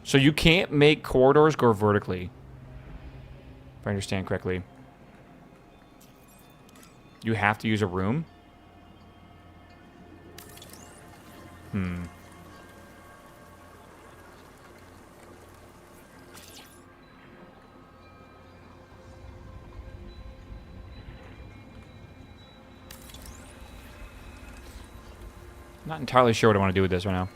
So you can't make corridors go vertically, if I understand correctly. You have to use a room? Not entirely sure what I want to do with this right now.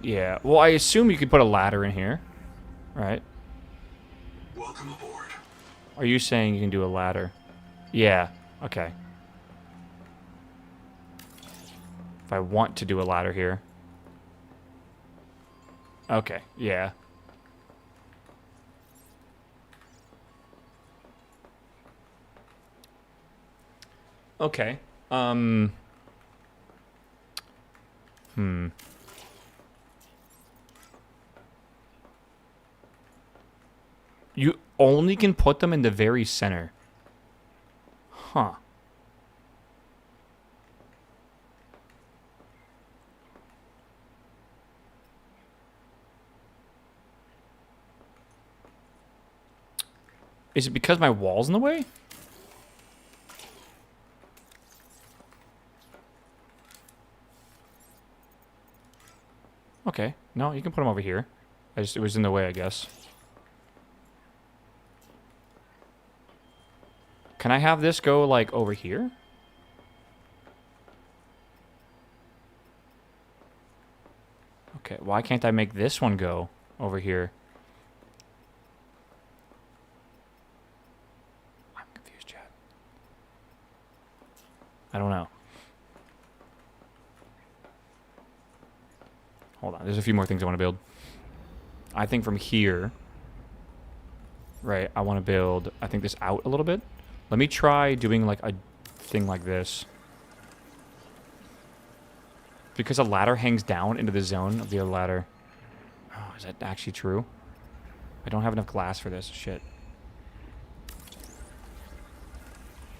Yeah. Well, I assume you could put a ladder in here, right? Welcome aboard. Are you saying you can do a ladder? Yeah. Okay. If I want to do a ladder here. Okay. Yeah. Okay. You only can put them in the very center. Huh. Is it because my wall's in the way? Okay. No, you can put them over here. It was in the way, I guess. Can I have this go, like, over here? Okay, why can't I make this one go over here? I'm confused, Chad. I don't know. Hold on, there's a few more things I want to build. I think from here, right, I want to build, I think this out a little bit. Let me try doing like a thing like this. Because a ladder hangs down into the zone of the other ladder. Oh, is that actually true? I don't have enough glass for this. Shit.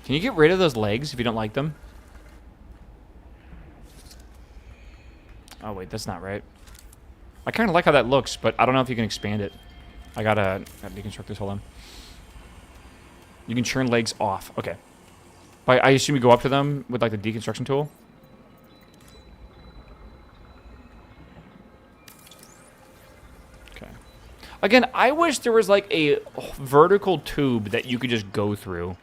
Can you get rid of those legs if you don't like them? Oh, wait, that's not right. I kind of like how that looks, but I don't know if you can expand it. I gotta deconstruct this. Hold on. You can turn legs off. Okay. But I assume you go up to them with, like, the deconstruction tool. Okay. Again, I wish there was, like, a vertical tube that you could just go through.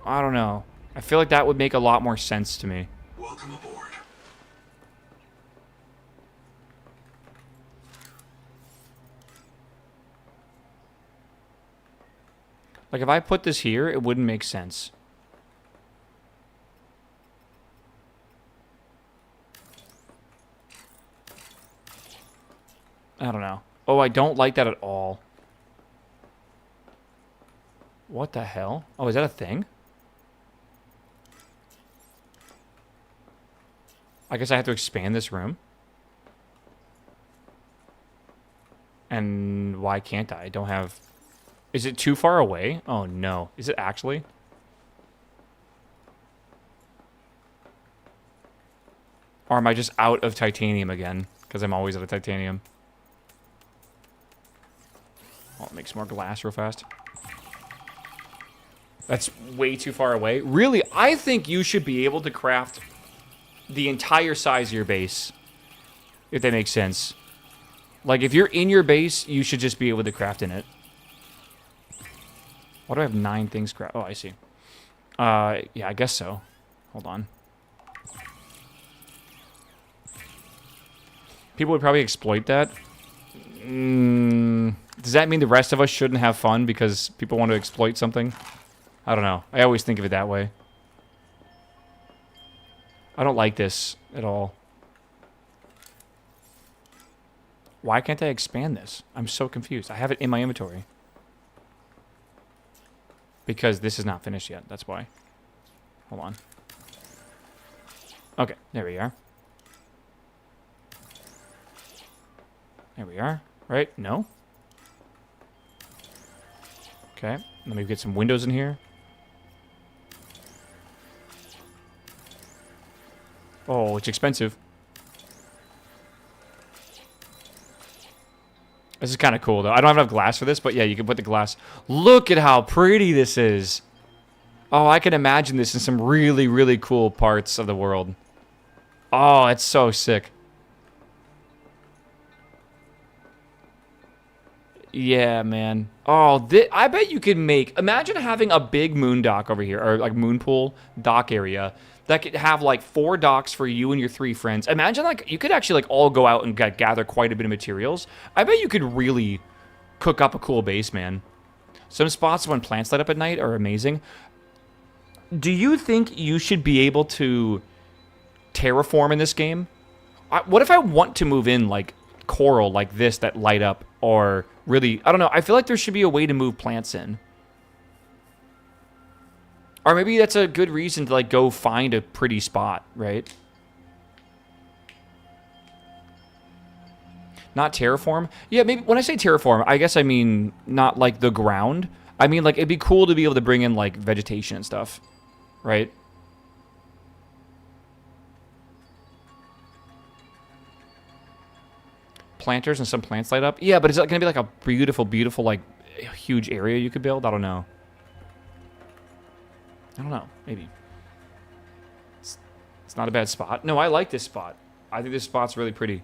I don't know. I feel like that would make a lot more sense to me. Welcome aboard. Like, if I put this here, it wouldn't make sense. I don't know. Oh, I don't like that at all. What the hell? Oh, is that a thing? I guess I have to expand this room. And why can't I? I don't have... Is it too far away? Oh, no. Is it actually? Or am I just out of titanium again? Because I'm always out of titanium. I'll make some more glass real fast. That's way too far away. Really, I think you should be able to craft the entire size of your base. If that makes sense. Like, if you're in your base, you should just be able to craft in it. Why do I have 9 things craft? Oh, I see. Yeah, I guess so. Hold on. People would probably exploit that. Does that mean the rest of us shouldn't have fun because people want to exploit something? I don't know. I always think of it that way. I don't like this at all. Why can't I expand this? I'm so confused. I have it in my inventory. Because this is not finished yet. That's why. Hold on. Okay, there we are. There we are. Right? No? Okay. Let me get some windows in here. Oh, it's expensive. This is kind of cool, though. I don't have enough glass for this, but yeah, you can put the glass. Look at how pretty this is. Oh, I can imagine this in some really, really cool parts of the world. Oh, it's so sick. Yeah, man. Oh, I bet you could make... Imagine having a big moon dock over here, or like moon pool dock area that could have like 4 docks for you and your 3 friends. Imagine like you could actually like all go out and gather quite a bit of materials. I bet you could really cook up a cool base, man. Some spots when plants light up at night are amazing. Do you think you should be able to terraform in this game? What if I want to move in like coral like this that light up, or really, I don't know. I feel like there should be a way to move plants in. Or maybe that's a good reason to like go find a pretty spot, right? Not terraform? Yeah, maybe when I say terraform, I guess I mean not like the ground. I mean like it'd be cool to be able to bring in like vegetation and stuff, right? Planters and some plants light up. Yeah, but is that going to be like a beautiful, beautiful, like huge area you could build? I don't know. I don't know. Maybe. It's not a bad spot. No, I like this spot. I think this spot's really pretty.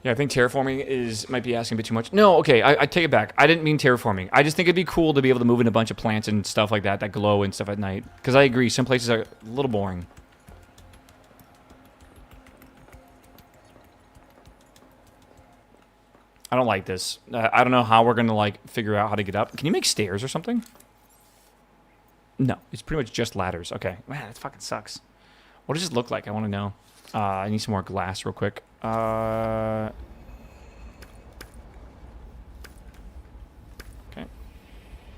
Yeah, I think terraforming might be asking a bit too much. No, okay, I take it back. I didn't mean terraforming. I just think it'd be cool to be able to move in a bunch of plants and stuff like that that glow and stuff at night. Because I agree, some places are a little boring. I don't like this. I don't know how we're going to, like, figure out how to get up. Can you make stairs or something? No, it's pretty much just ladders. Okay. Man, that fucking sucks. What does this look like? I want to know. I need some more glass real quick. Okay.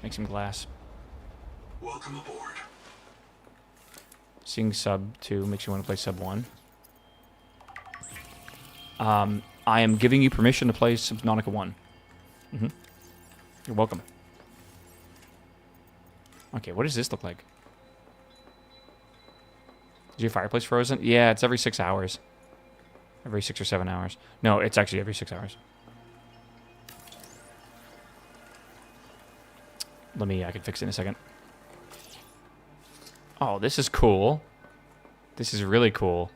Make some glass. Welcome aboard. Seeing sub 2 makes you want to play sub 1. I am giving you permission to play Subnautica 1. You're welcome. Okay, what does this look like? Is your fireplace frozen? Yeah, it's every 6 hours. Every 6 or 7 hours. No, it's actually every 6 hours. I can fix it in a second. Oh, this is cool. This is really cool.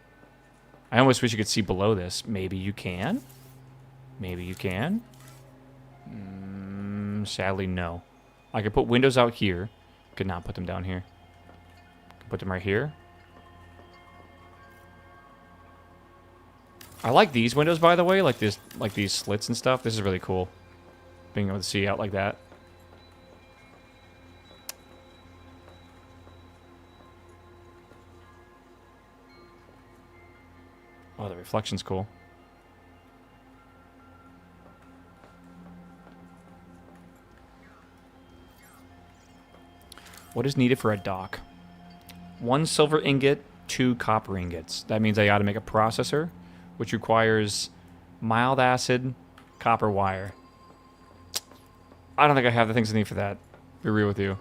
I almost wish you could see below this. Maybe you can? Maybe you can? Sadly, no. I could put windows out here. Could not put them down here. Could put them right here. I like these windows, by the way, like these slits and stuff. This is really cool. Being able to see out like that. Oh, the reflection's cool. What is needed for a dock? 1 silver ingot, 2 copper ingots. That means I gotta make a processor, which requires mild acid copper wire. I don't think I have the things I need for that. Be real with you.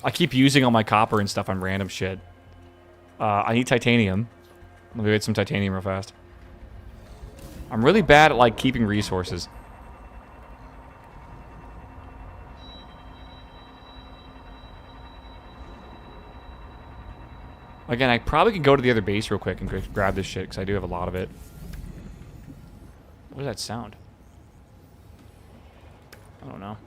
I keep using all my copper and stuff on random shit. I need titanium. Let me get some titanium real fast. I'm really bad at, like, keeping resources. Again, I probably could go to the other base real quick and grab this shit, because I do have a lot of it. What does that sound? I don't know.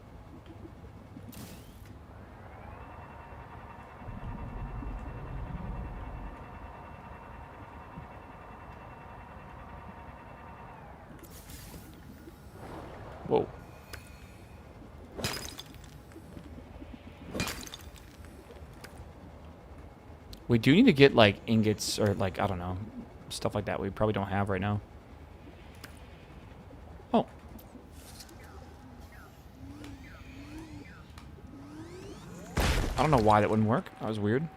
Whoa. We do need to get, like, ingots or, like, I don't know, stuff like that we probably don't have right now. Oh. I don't know why that wouldn't work. That was weird.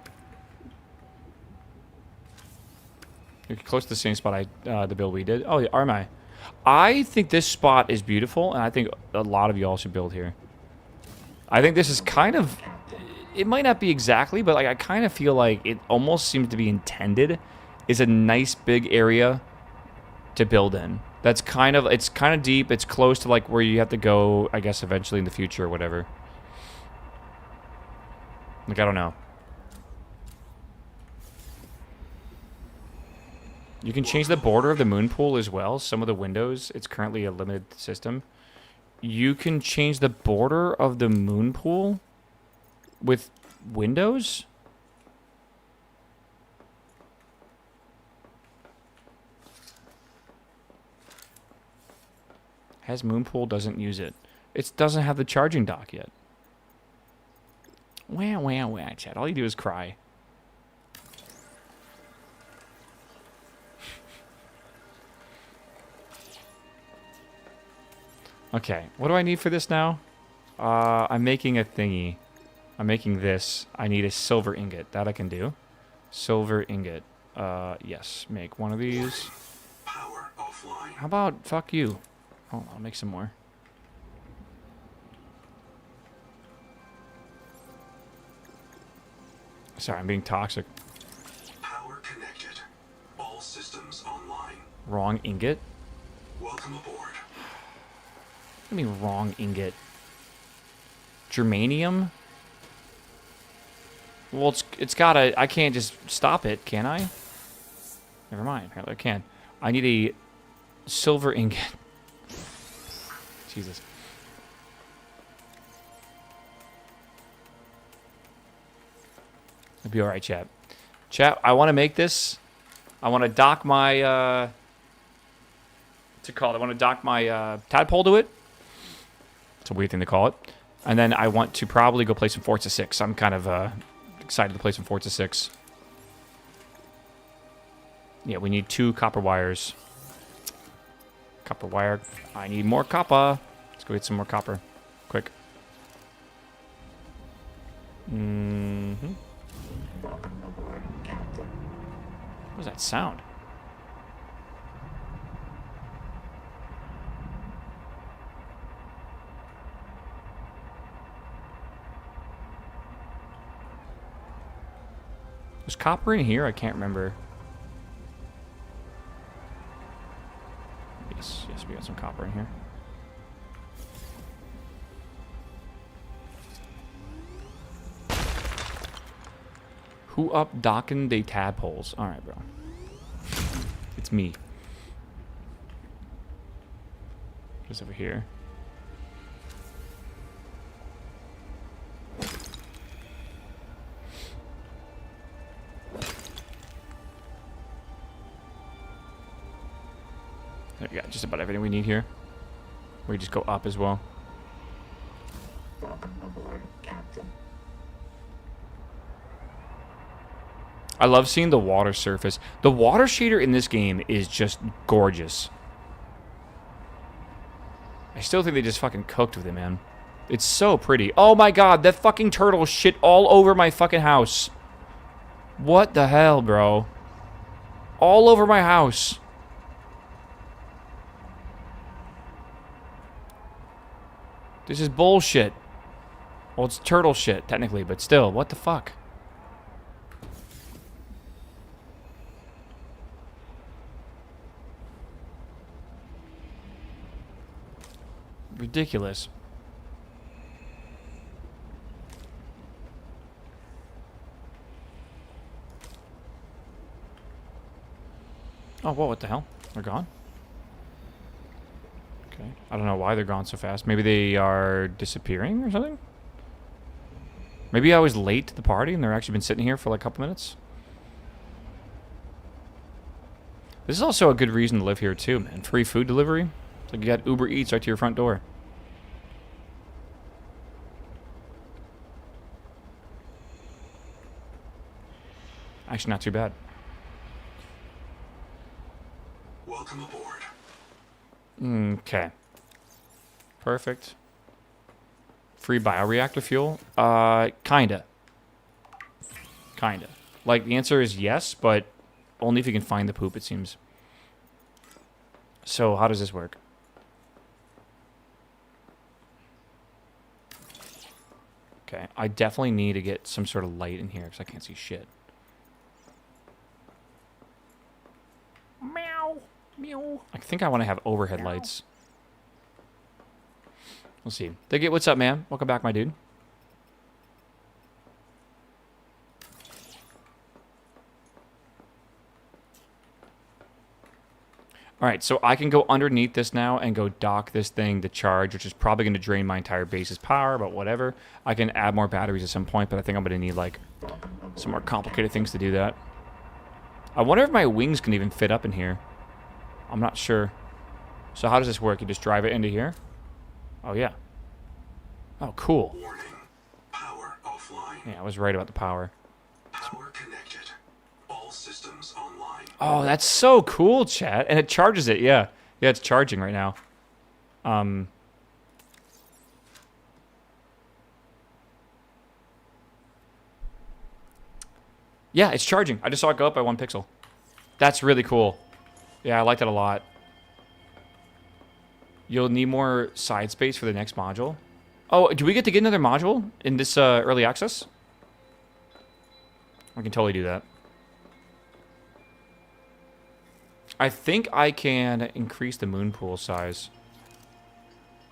You're close to the same spot the build we did. Oh, yeah, am I? I think this spot is beautiful, and I think a lot of y'all should build here. I think this is kind of... It might not be exactly, but like I kind of feel like it almost seems to be intended is a nice big area to build in. That's kind of... It's kind of deep. It's close to like where you have to go, I guess, eventually in the future or whatever. Like, I don't know. You can change the border of the moon pool as well. Some of the windows, it's currently a limited system. You can change the border of the moon pool with windows? Has moon pool, doesn't use it. It doesn't have the charging dock yet. Wah, wah, wah, chat. All you do is cry. Okay, what do I need for this now? I'm making a thingy. I'm making this. I need a silver ingot. That I can do. Silver ingot. Yes. Make one of these. Power offline. How about fuck you? Oh, I'll make some more. Sorry, I'm being toxic. Power connected. All systems online. Wrong ingot? Welcome aboard. What do you mean wrong ingot? Germanium? Well, it's gotta... I can't just stop it, can I? Never mind. Apparently I can. I need a silver ingot. Jesus. It'll be alright, chat. Chat, I want to make this. I want to dock my... what's it called? I want to dock my tadpole to it. It's a weird thing to call it. And then I want to probably go play some Forza 6. I'm kind of excited to play some Forza 6. Yeah, we need 2 copper wires. Copper wire. I need more copper. Let's go get some more copper. Quick. Mm-hmm. What was that sound? Was copper in here? I can't remember. Yes, we got some copper in here. Who up docking they tadpoles? Alright, bro. It's me. Just over here. There we got just about everything we need here. We just go up as well. I love seeing the water surface. The water shader in this game is just gorgeous. I still think they just fucking cooked with it, man. It's so pretty. Oh my god, that fucking turtle shit all over my fucking house. What the hell, bro? All over my house. This is bullshit. Well, it's turtle shit, technically, but still, what the fuck? Ridiculous. Oh, whoa, what the hell? They're gone? Okay. I don't know why they're gone so fast. Maybe they are disappearing or something? Maybe I was late to the party and they're actually been sitting here for like a couple minutes. This is also a good reason to live here too, man. Free food delivery. It's like you got Uber Eats right to your front door. Actually, not too bad. Welcome aboard. Okay. Perfect. Free bioreactor fuel? Kinda. Kinda. Like, the answer is yes, but only if you can find the poop, it seems. So, how does this work? Okay, I definitely need to get some sort of light in here because I can't see shit. Meow. Meow. I think I want to have overhead lights. We'll see. Digit, what's up, man? Welcome back, my dude. All right, so I can go underneath this now and go dock this thing to charge, which is probably going to drain my entire base's power, but whatever. I can add more batteries at some point, but I think I'm going to need, like, some more complicated things to do that. I wonder if my wings can even fit up in here. I'm not sure. So how does this work? You just drive it into here? Oh, yeah. Oh, cool. Warning. Power offline. Yeah, I was right about the power. Power connected. All systems online. Oh, that's so cool, chat. And it charges it, yeah. Yeah, it's charging right now. Yeah, it's charging. I just saw it go up by 1 pixel. That's really cool. Yeah, I like that a lot. You'll need more side space for the next module. Oh, do we get to get another module in this early access? I can totally do that. I think I can increase the moon pool size.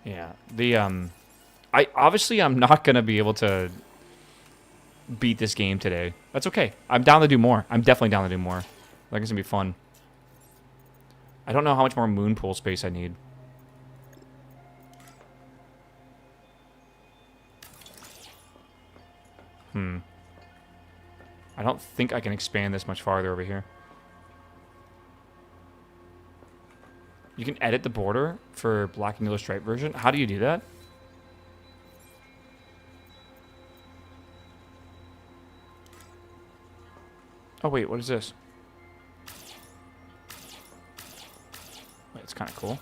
Yeah. The I'm not gonna be able to beat this game today. That's okay. I'm down to do more. I'm definitely down to do more. I think it's gonna be fun. I don't know how much more moon pool space I need. I don't think I can expand this much farther over here. You can edit the border for black and yellow stripe version. How do you do that? Oh, wait, what is this? Wait, it's kind of cool.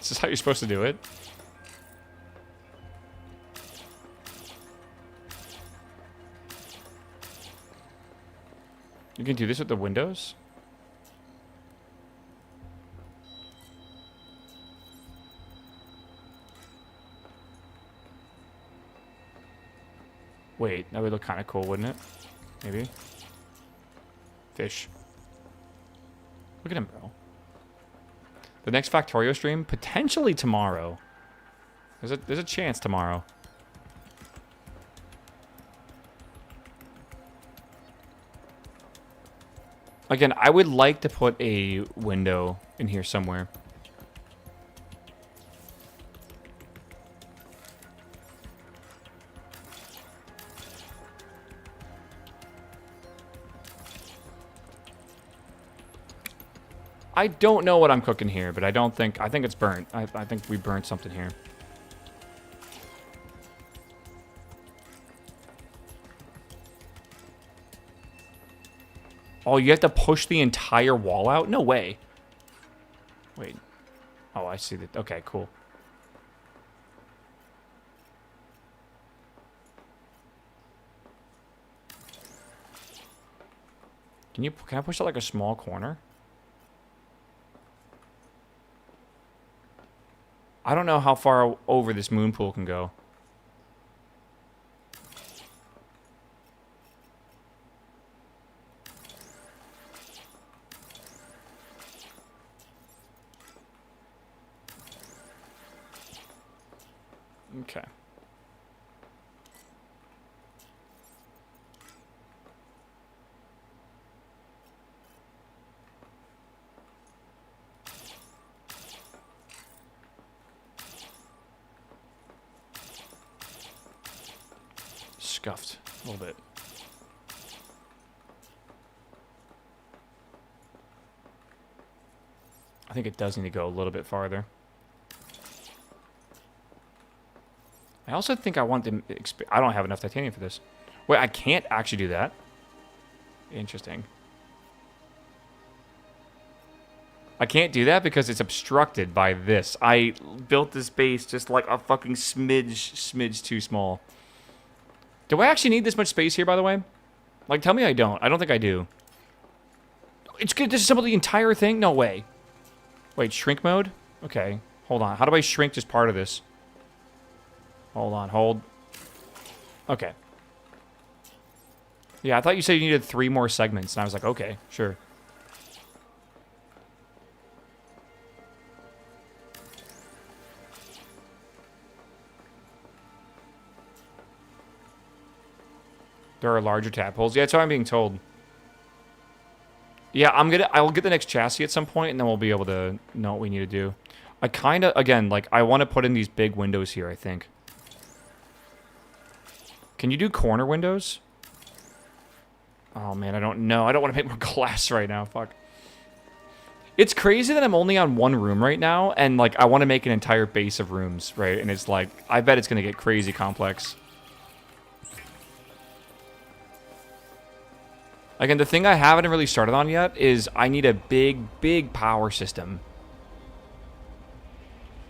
Is this how you're supposed to do it? You can do this with the windows? Wait, that would look kind of cool, wouldn't it? Maybe. Fish. Look at him, bro. The next Factorio stream, potentially tomorrow. There's a chance tomorrow. Again, I would like to put a window in here somewhere. I don't know what I'm cooking here, but I think it's burnt. I think we burnt something here. Oh, you have to push the entire wall out? No way. Wait. Oh, I see that. Okay, cool. Can I push out like a small corner? I don't know how far over this moon pool can go. Okay. Scuffed a little bit. I think it does need to go a little bit farther. I also think I want to... I don't have enough titanium for this. Wait, I can't actually do that? Interesting. I can't do that because it's obstructed by this. I built this base just like a fucking smidge too small. Do I actually need this much space here, by the way? Like, tell me I don't. I don't think I do. It's good to disassemble the entire thing? No way. Wait, shrink mode? Okay, hold on. How do I shrink just part of this? Hold on, hold. Okay. Yeah, I thought you said you needed 3 more segments, and I was like, okay, sure. There are larger tadpoles. Yeah, that's what I'm being told. Yeah, I will get the next chassis at some point, and then we'll be able to know what we need to do. I kind of, again, like, I want to put in these big windows here, I think. Can you do corner windows? Oh, man, I don't know. I don't want to make more glass right now. Fuck. It's crazy that I'm only on 1 room right now, and, like, I want to make an entire base of rooms, right? And it's like, I bet it's going to get crazy complex. Again, the thing I haven't really started on yet is I need a big power system.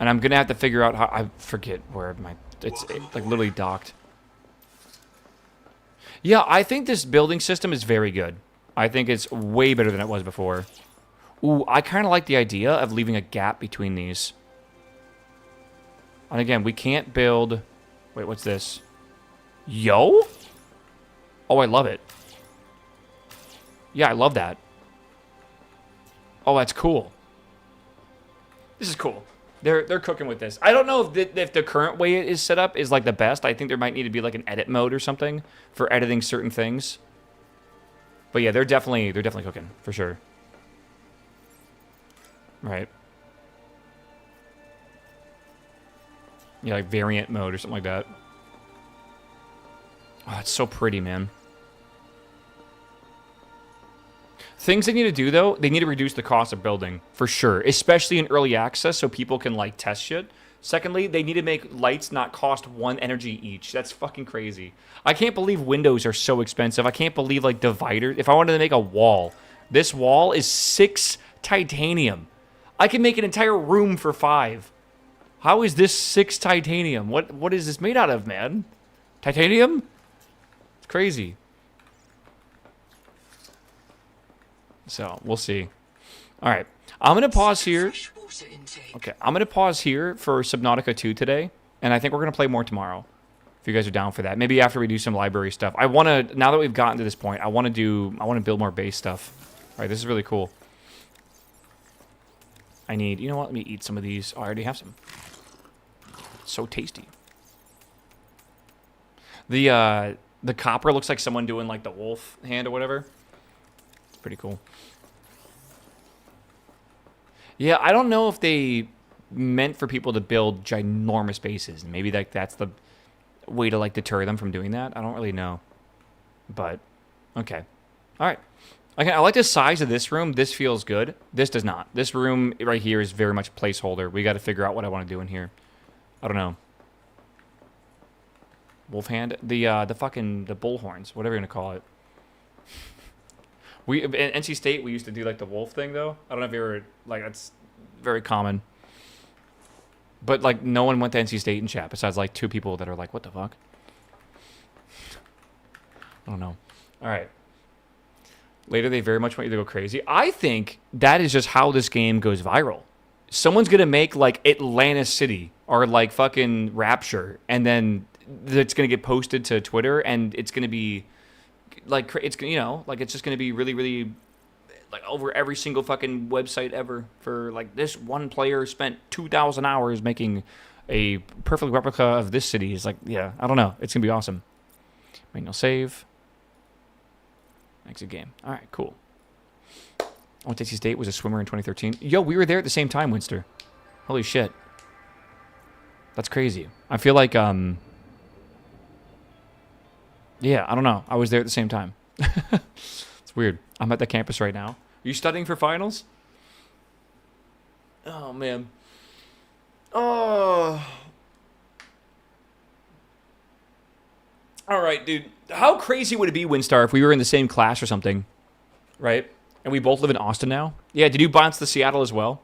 And I'm going to have to figure out how... I forget where my... It's like literally docked. Yeah, I think this building system is very good. I think it's way better than it was before. Ooh, I kind of like the idea of leaving a gap between these. And again, we can't build... Wait, what's this? Yo? Oh, I love it. Yeah, I love that. Oh, that's cool. This is cool. They're cooking with this. I don't know if the current way it is set up is like the best. I think there might need to be like an edit mode or something for editing certain things. But yeah, they're definitely cooking for sure. Right. Yeah, like variant mode or something like that. Oh, it's so pretty, man. Things they need to do, though, they need to reduce the cost of building, for sure. Especially in early access, so people can, like, test shit. Secondly, they need to make lights not cost 1 energy each. That's fucking crazy. I can't believe windows are so expensive. I can't believe, like, dividers. If I wanted to make a wall, this wall is 6 titanium. I can make an entire room for 5. How is this 6 titanium? What is this made out of, man? Titanium? It's crazy. So, we'll see. All right. I'm going to pause here. Okay, I'm going to pause here for Subnautica 2 today, and I think we're going to play more tomorrow, if you guys are down for that. Maybe after we do some library stuff. I want to, now that we've gotten to this point, I want to build more base stuff. All right, this is really cool. I need, you know what, let me eat some of these. Oh, I already have some. So tasty. The copper looks like someone doing, like, the wolf hand or whatever. Pretty cool. Yeah, I don't know if they meant for people to build ginormous bases. Maybe that's the way to, like, deter them from doing that. I don't really know. But, okay. All right. Okay, I like the size of this room. This feels good. This does not. This room right here is very much placeholder. We got to figure out what I want to do in here. I don't know. Wolf hand? The bullhorns, whatever you're going to call it. In NC State, we used to do, like, the wolf thing, though. I don't know if you ever, like, that's very common. But, like, no one went to NC State in chat besides, like, 2 people that are like, what the fuck? I don't know. All right. Later, they very much want you to go crazy. I think that is just how this game goes viral. Someone's going to make, like, Atlantis City or, like, fucking Rapture, and then it's going to get posted to Twitter, and it's going to be... like, it's, you know, like, it's just going to be really, really, like, over every single fucking website ever for, like, this one player spent 2,000 hours making a perfect replica of this city. It's like, yeah, I don't know. It's going to be awesome. Manual save. Exit game. All right, cool. Oh, NC State was a swimmer in 2013. Yo, we were there at the same time, Winster. Holy shit. That's crazy. I feel like, yeah, I don't know. I was there at the same time. It's weird. I'm at the campus right now. Are you studying for finals? Oh, man. Oh. All right, dude. How crazy would it be, Winstar, if we were in the same class or something, right? And we both live in Austin now? Yeah, did you bounce to Seattle as well?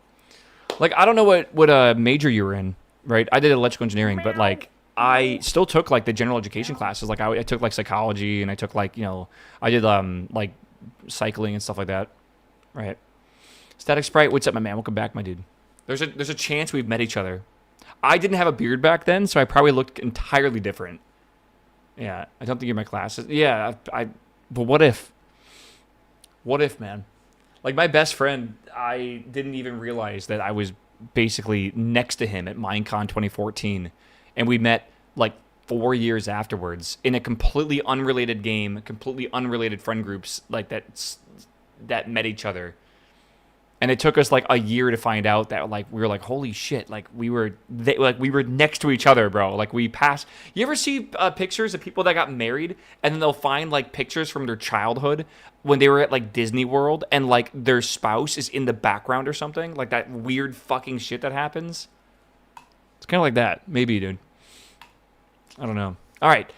Like, I don't know what major you were in, right? I did electrical engineering, but like I still took like the general education classes. Like I took like psychology, and I took like, you know, I did like cycling and stuff like that. Right. Static Sprite, what's up, my man? Welcome back, my dude. There's a chance we've met each other. I didn't have a beard back then, so I probably looked entirely different. Yeah, I don't think you're my classes. Yeah, but what if? What if, man? Like, my best friend, I didn't even realize that I was basically next to him at Minecon 2014. And we met, like, 4 years afterwards in a completely unrelated game, completely unrelated friend groups, like, that met each other. And it took us, like, a year to find out that, like, we were like, holy shit, like, we were next to each other, bro. Like, we passed. You ever see pictures of people that got married, and then they'll find, like, pictures from their childhood when they were at, like, Disney World, and, like, their spouse is in the background or something? Like, that weird fucking shit that happens? It's kind of like that. Maybe, dude. I don't know. All right.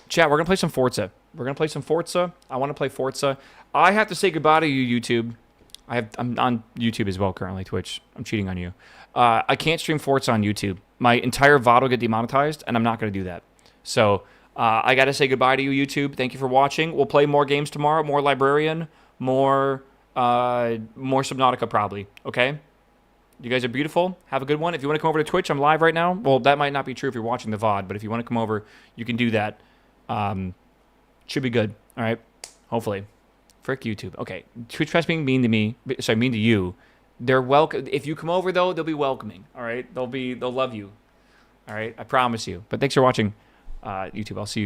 Chat, we're going to play some Forza. We're going to play some Forza. I want to play Forza. I have to say goodbye to you, YouTube. I'm on YouTube as well currently, Twitch. I'm cheating on you. I can't stream Forza on YouTube. My entire VOD will get demonetized, and I'm not going to do that. So I got to say goodbye to you, YouTube. Thank you for watching. We'll play more games tomorrow. More Librarian. More Subnautica probably. Okay? You guys are beautiful. Have a good one. If you want to come over to Twitch, I'm live right now. Well, that might not be true if you're watching the VOD, but if you want to come over, you can do that. Should be good. All right? Hopefully. Frick YouTube. Okay, Twitch press being mean to me. Sorry, mean to you. They're welcome. If you come over though, they'll be welcoming. All right, they'll love you. All right, I promise you. But thanks for watching, YouTube. I'll see you.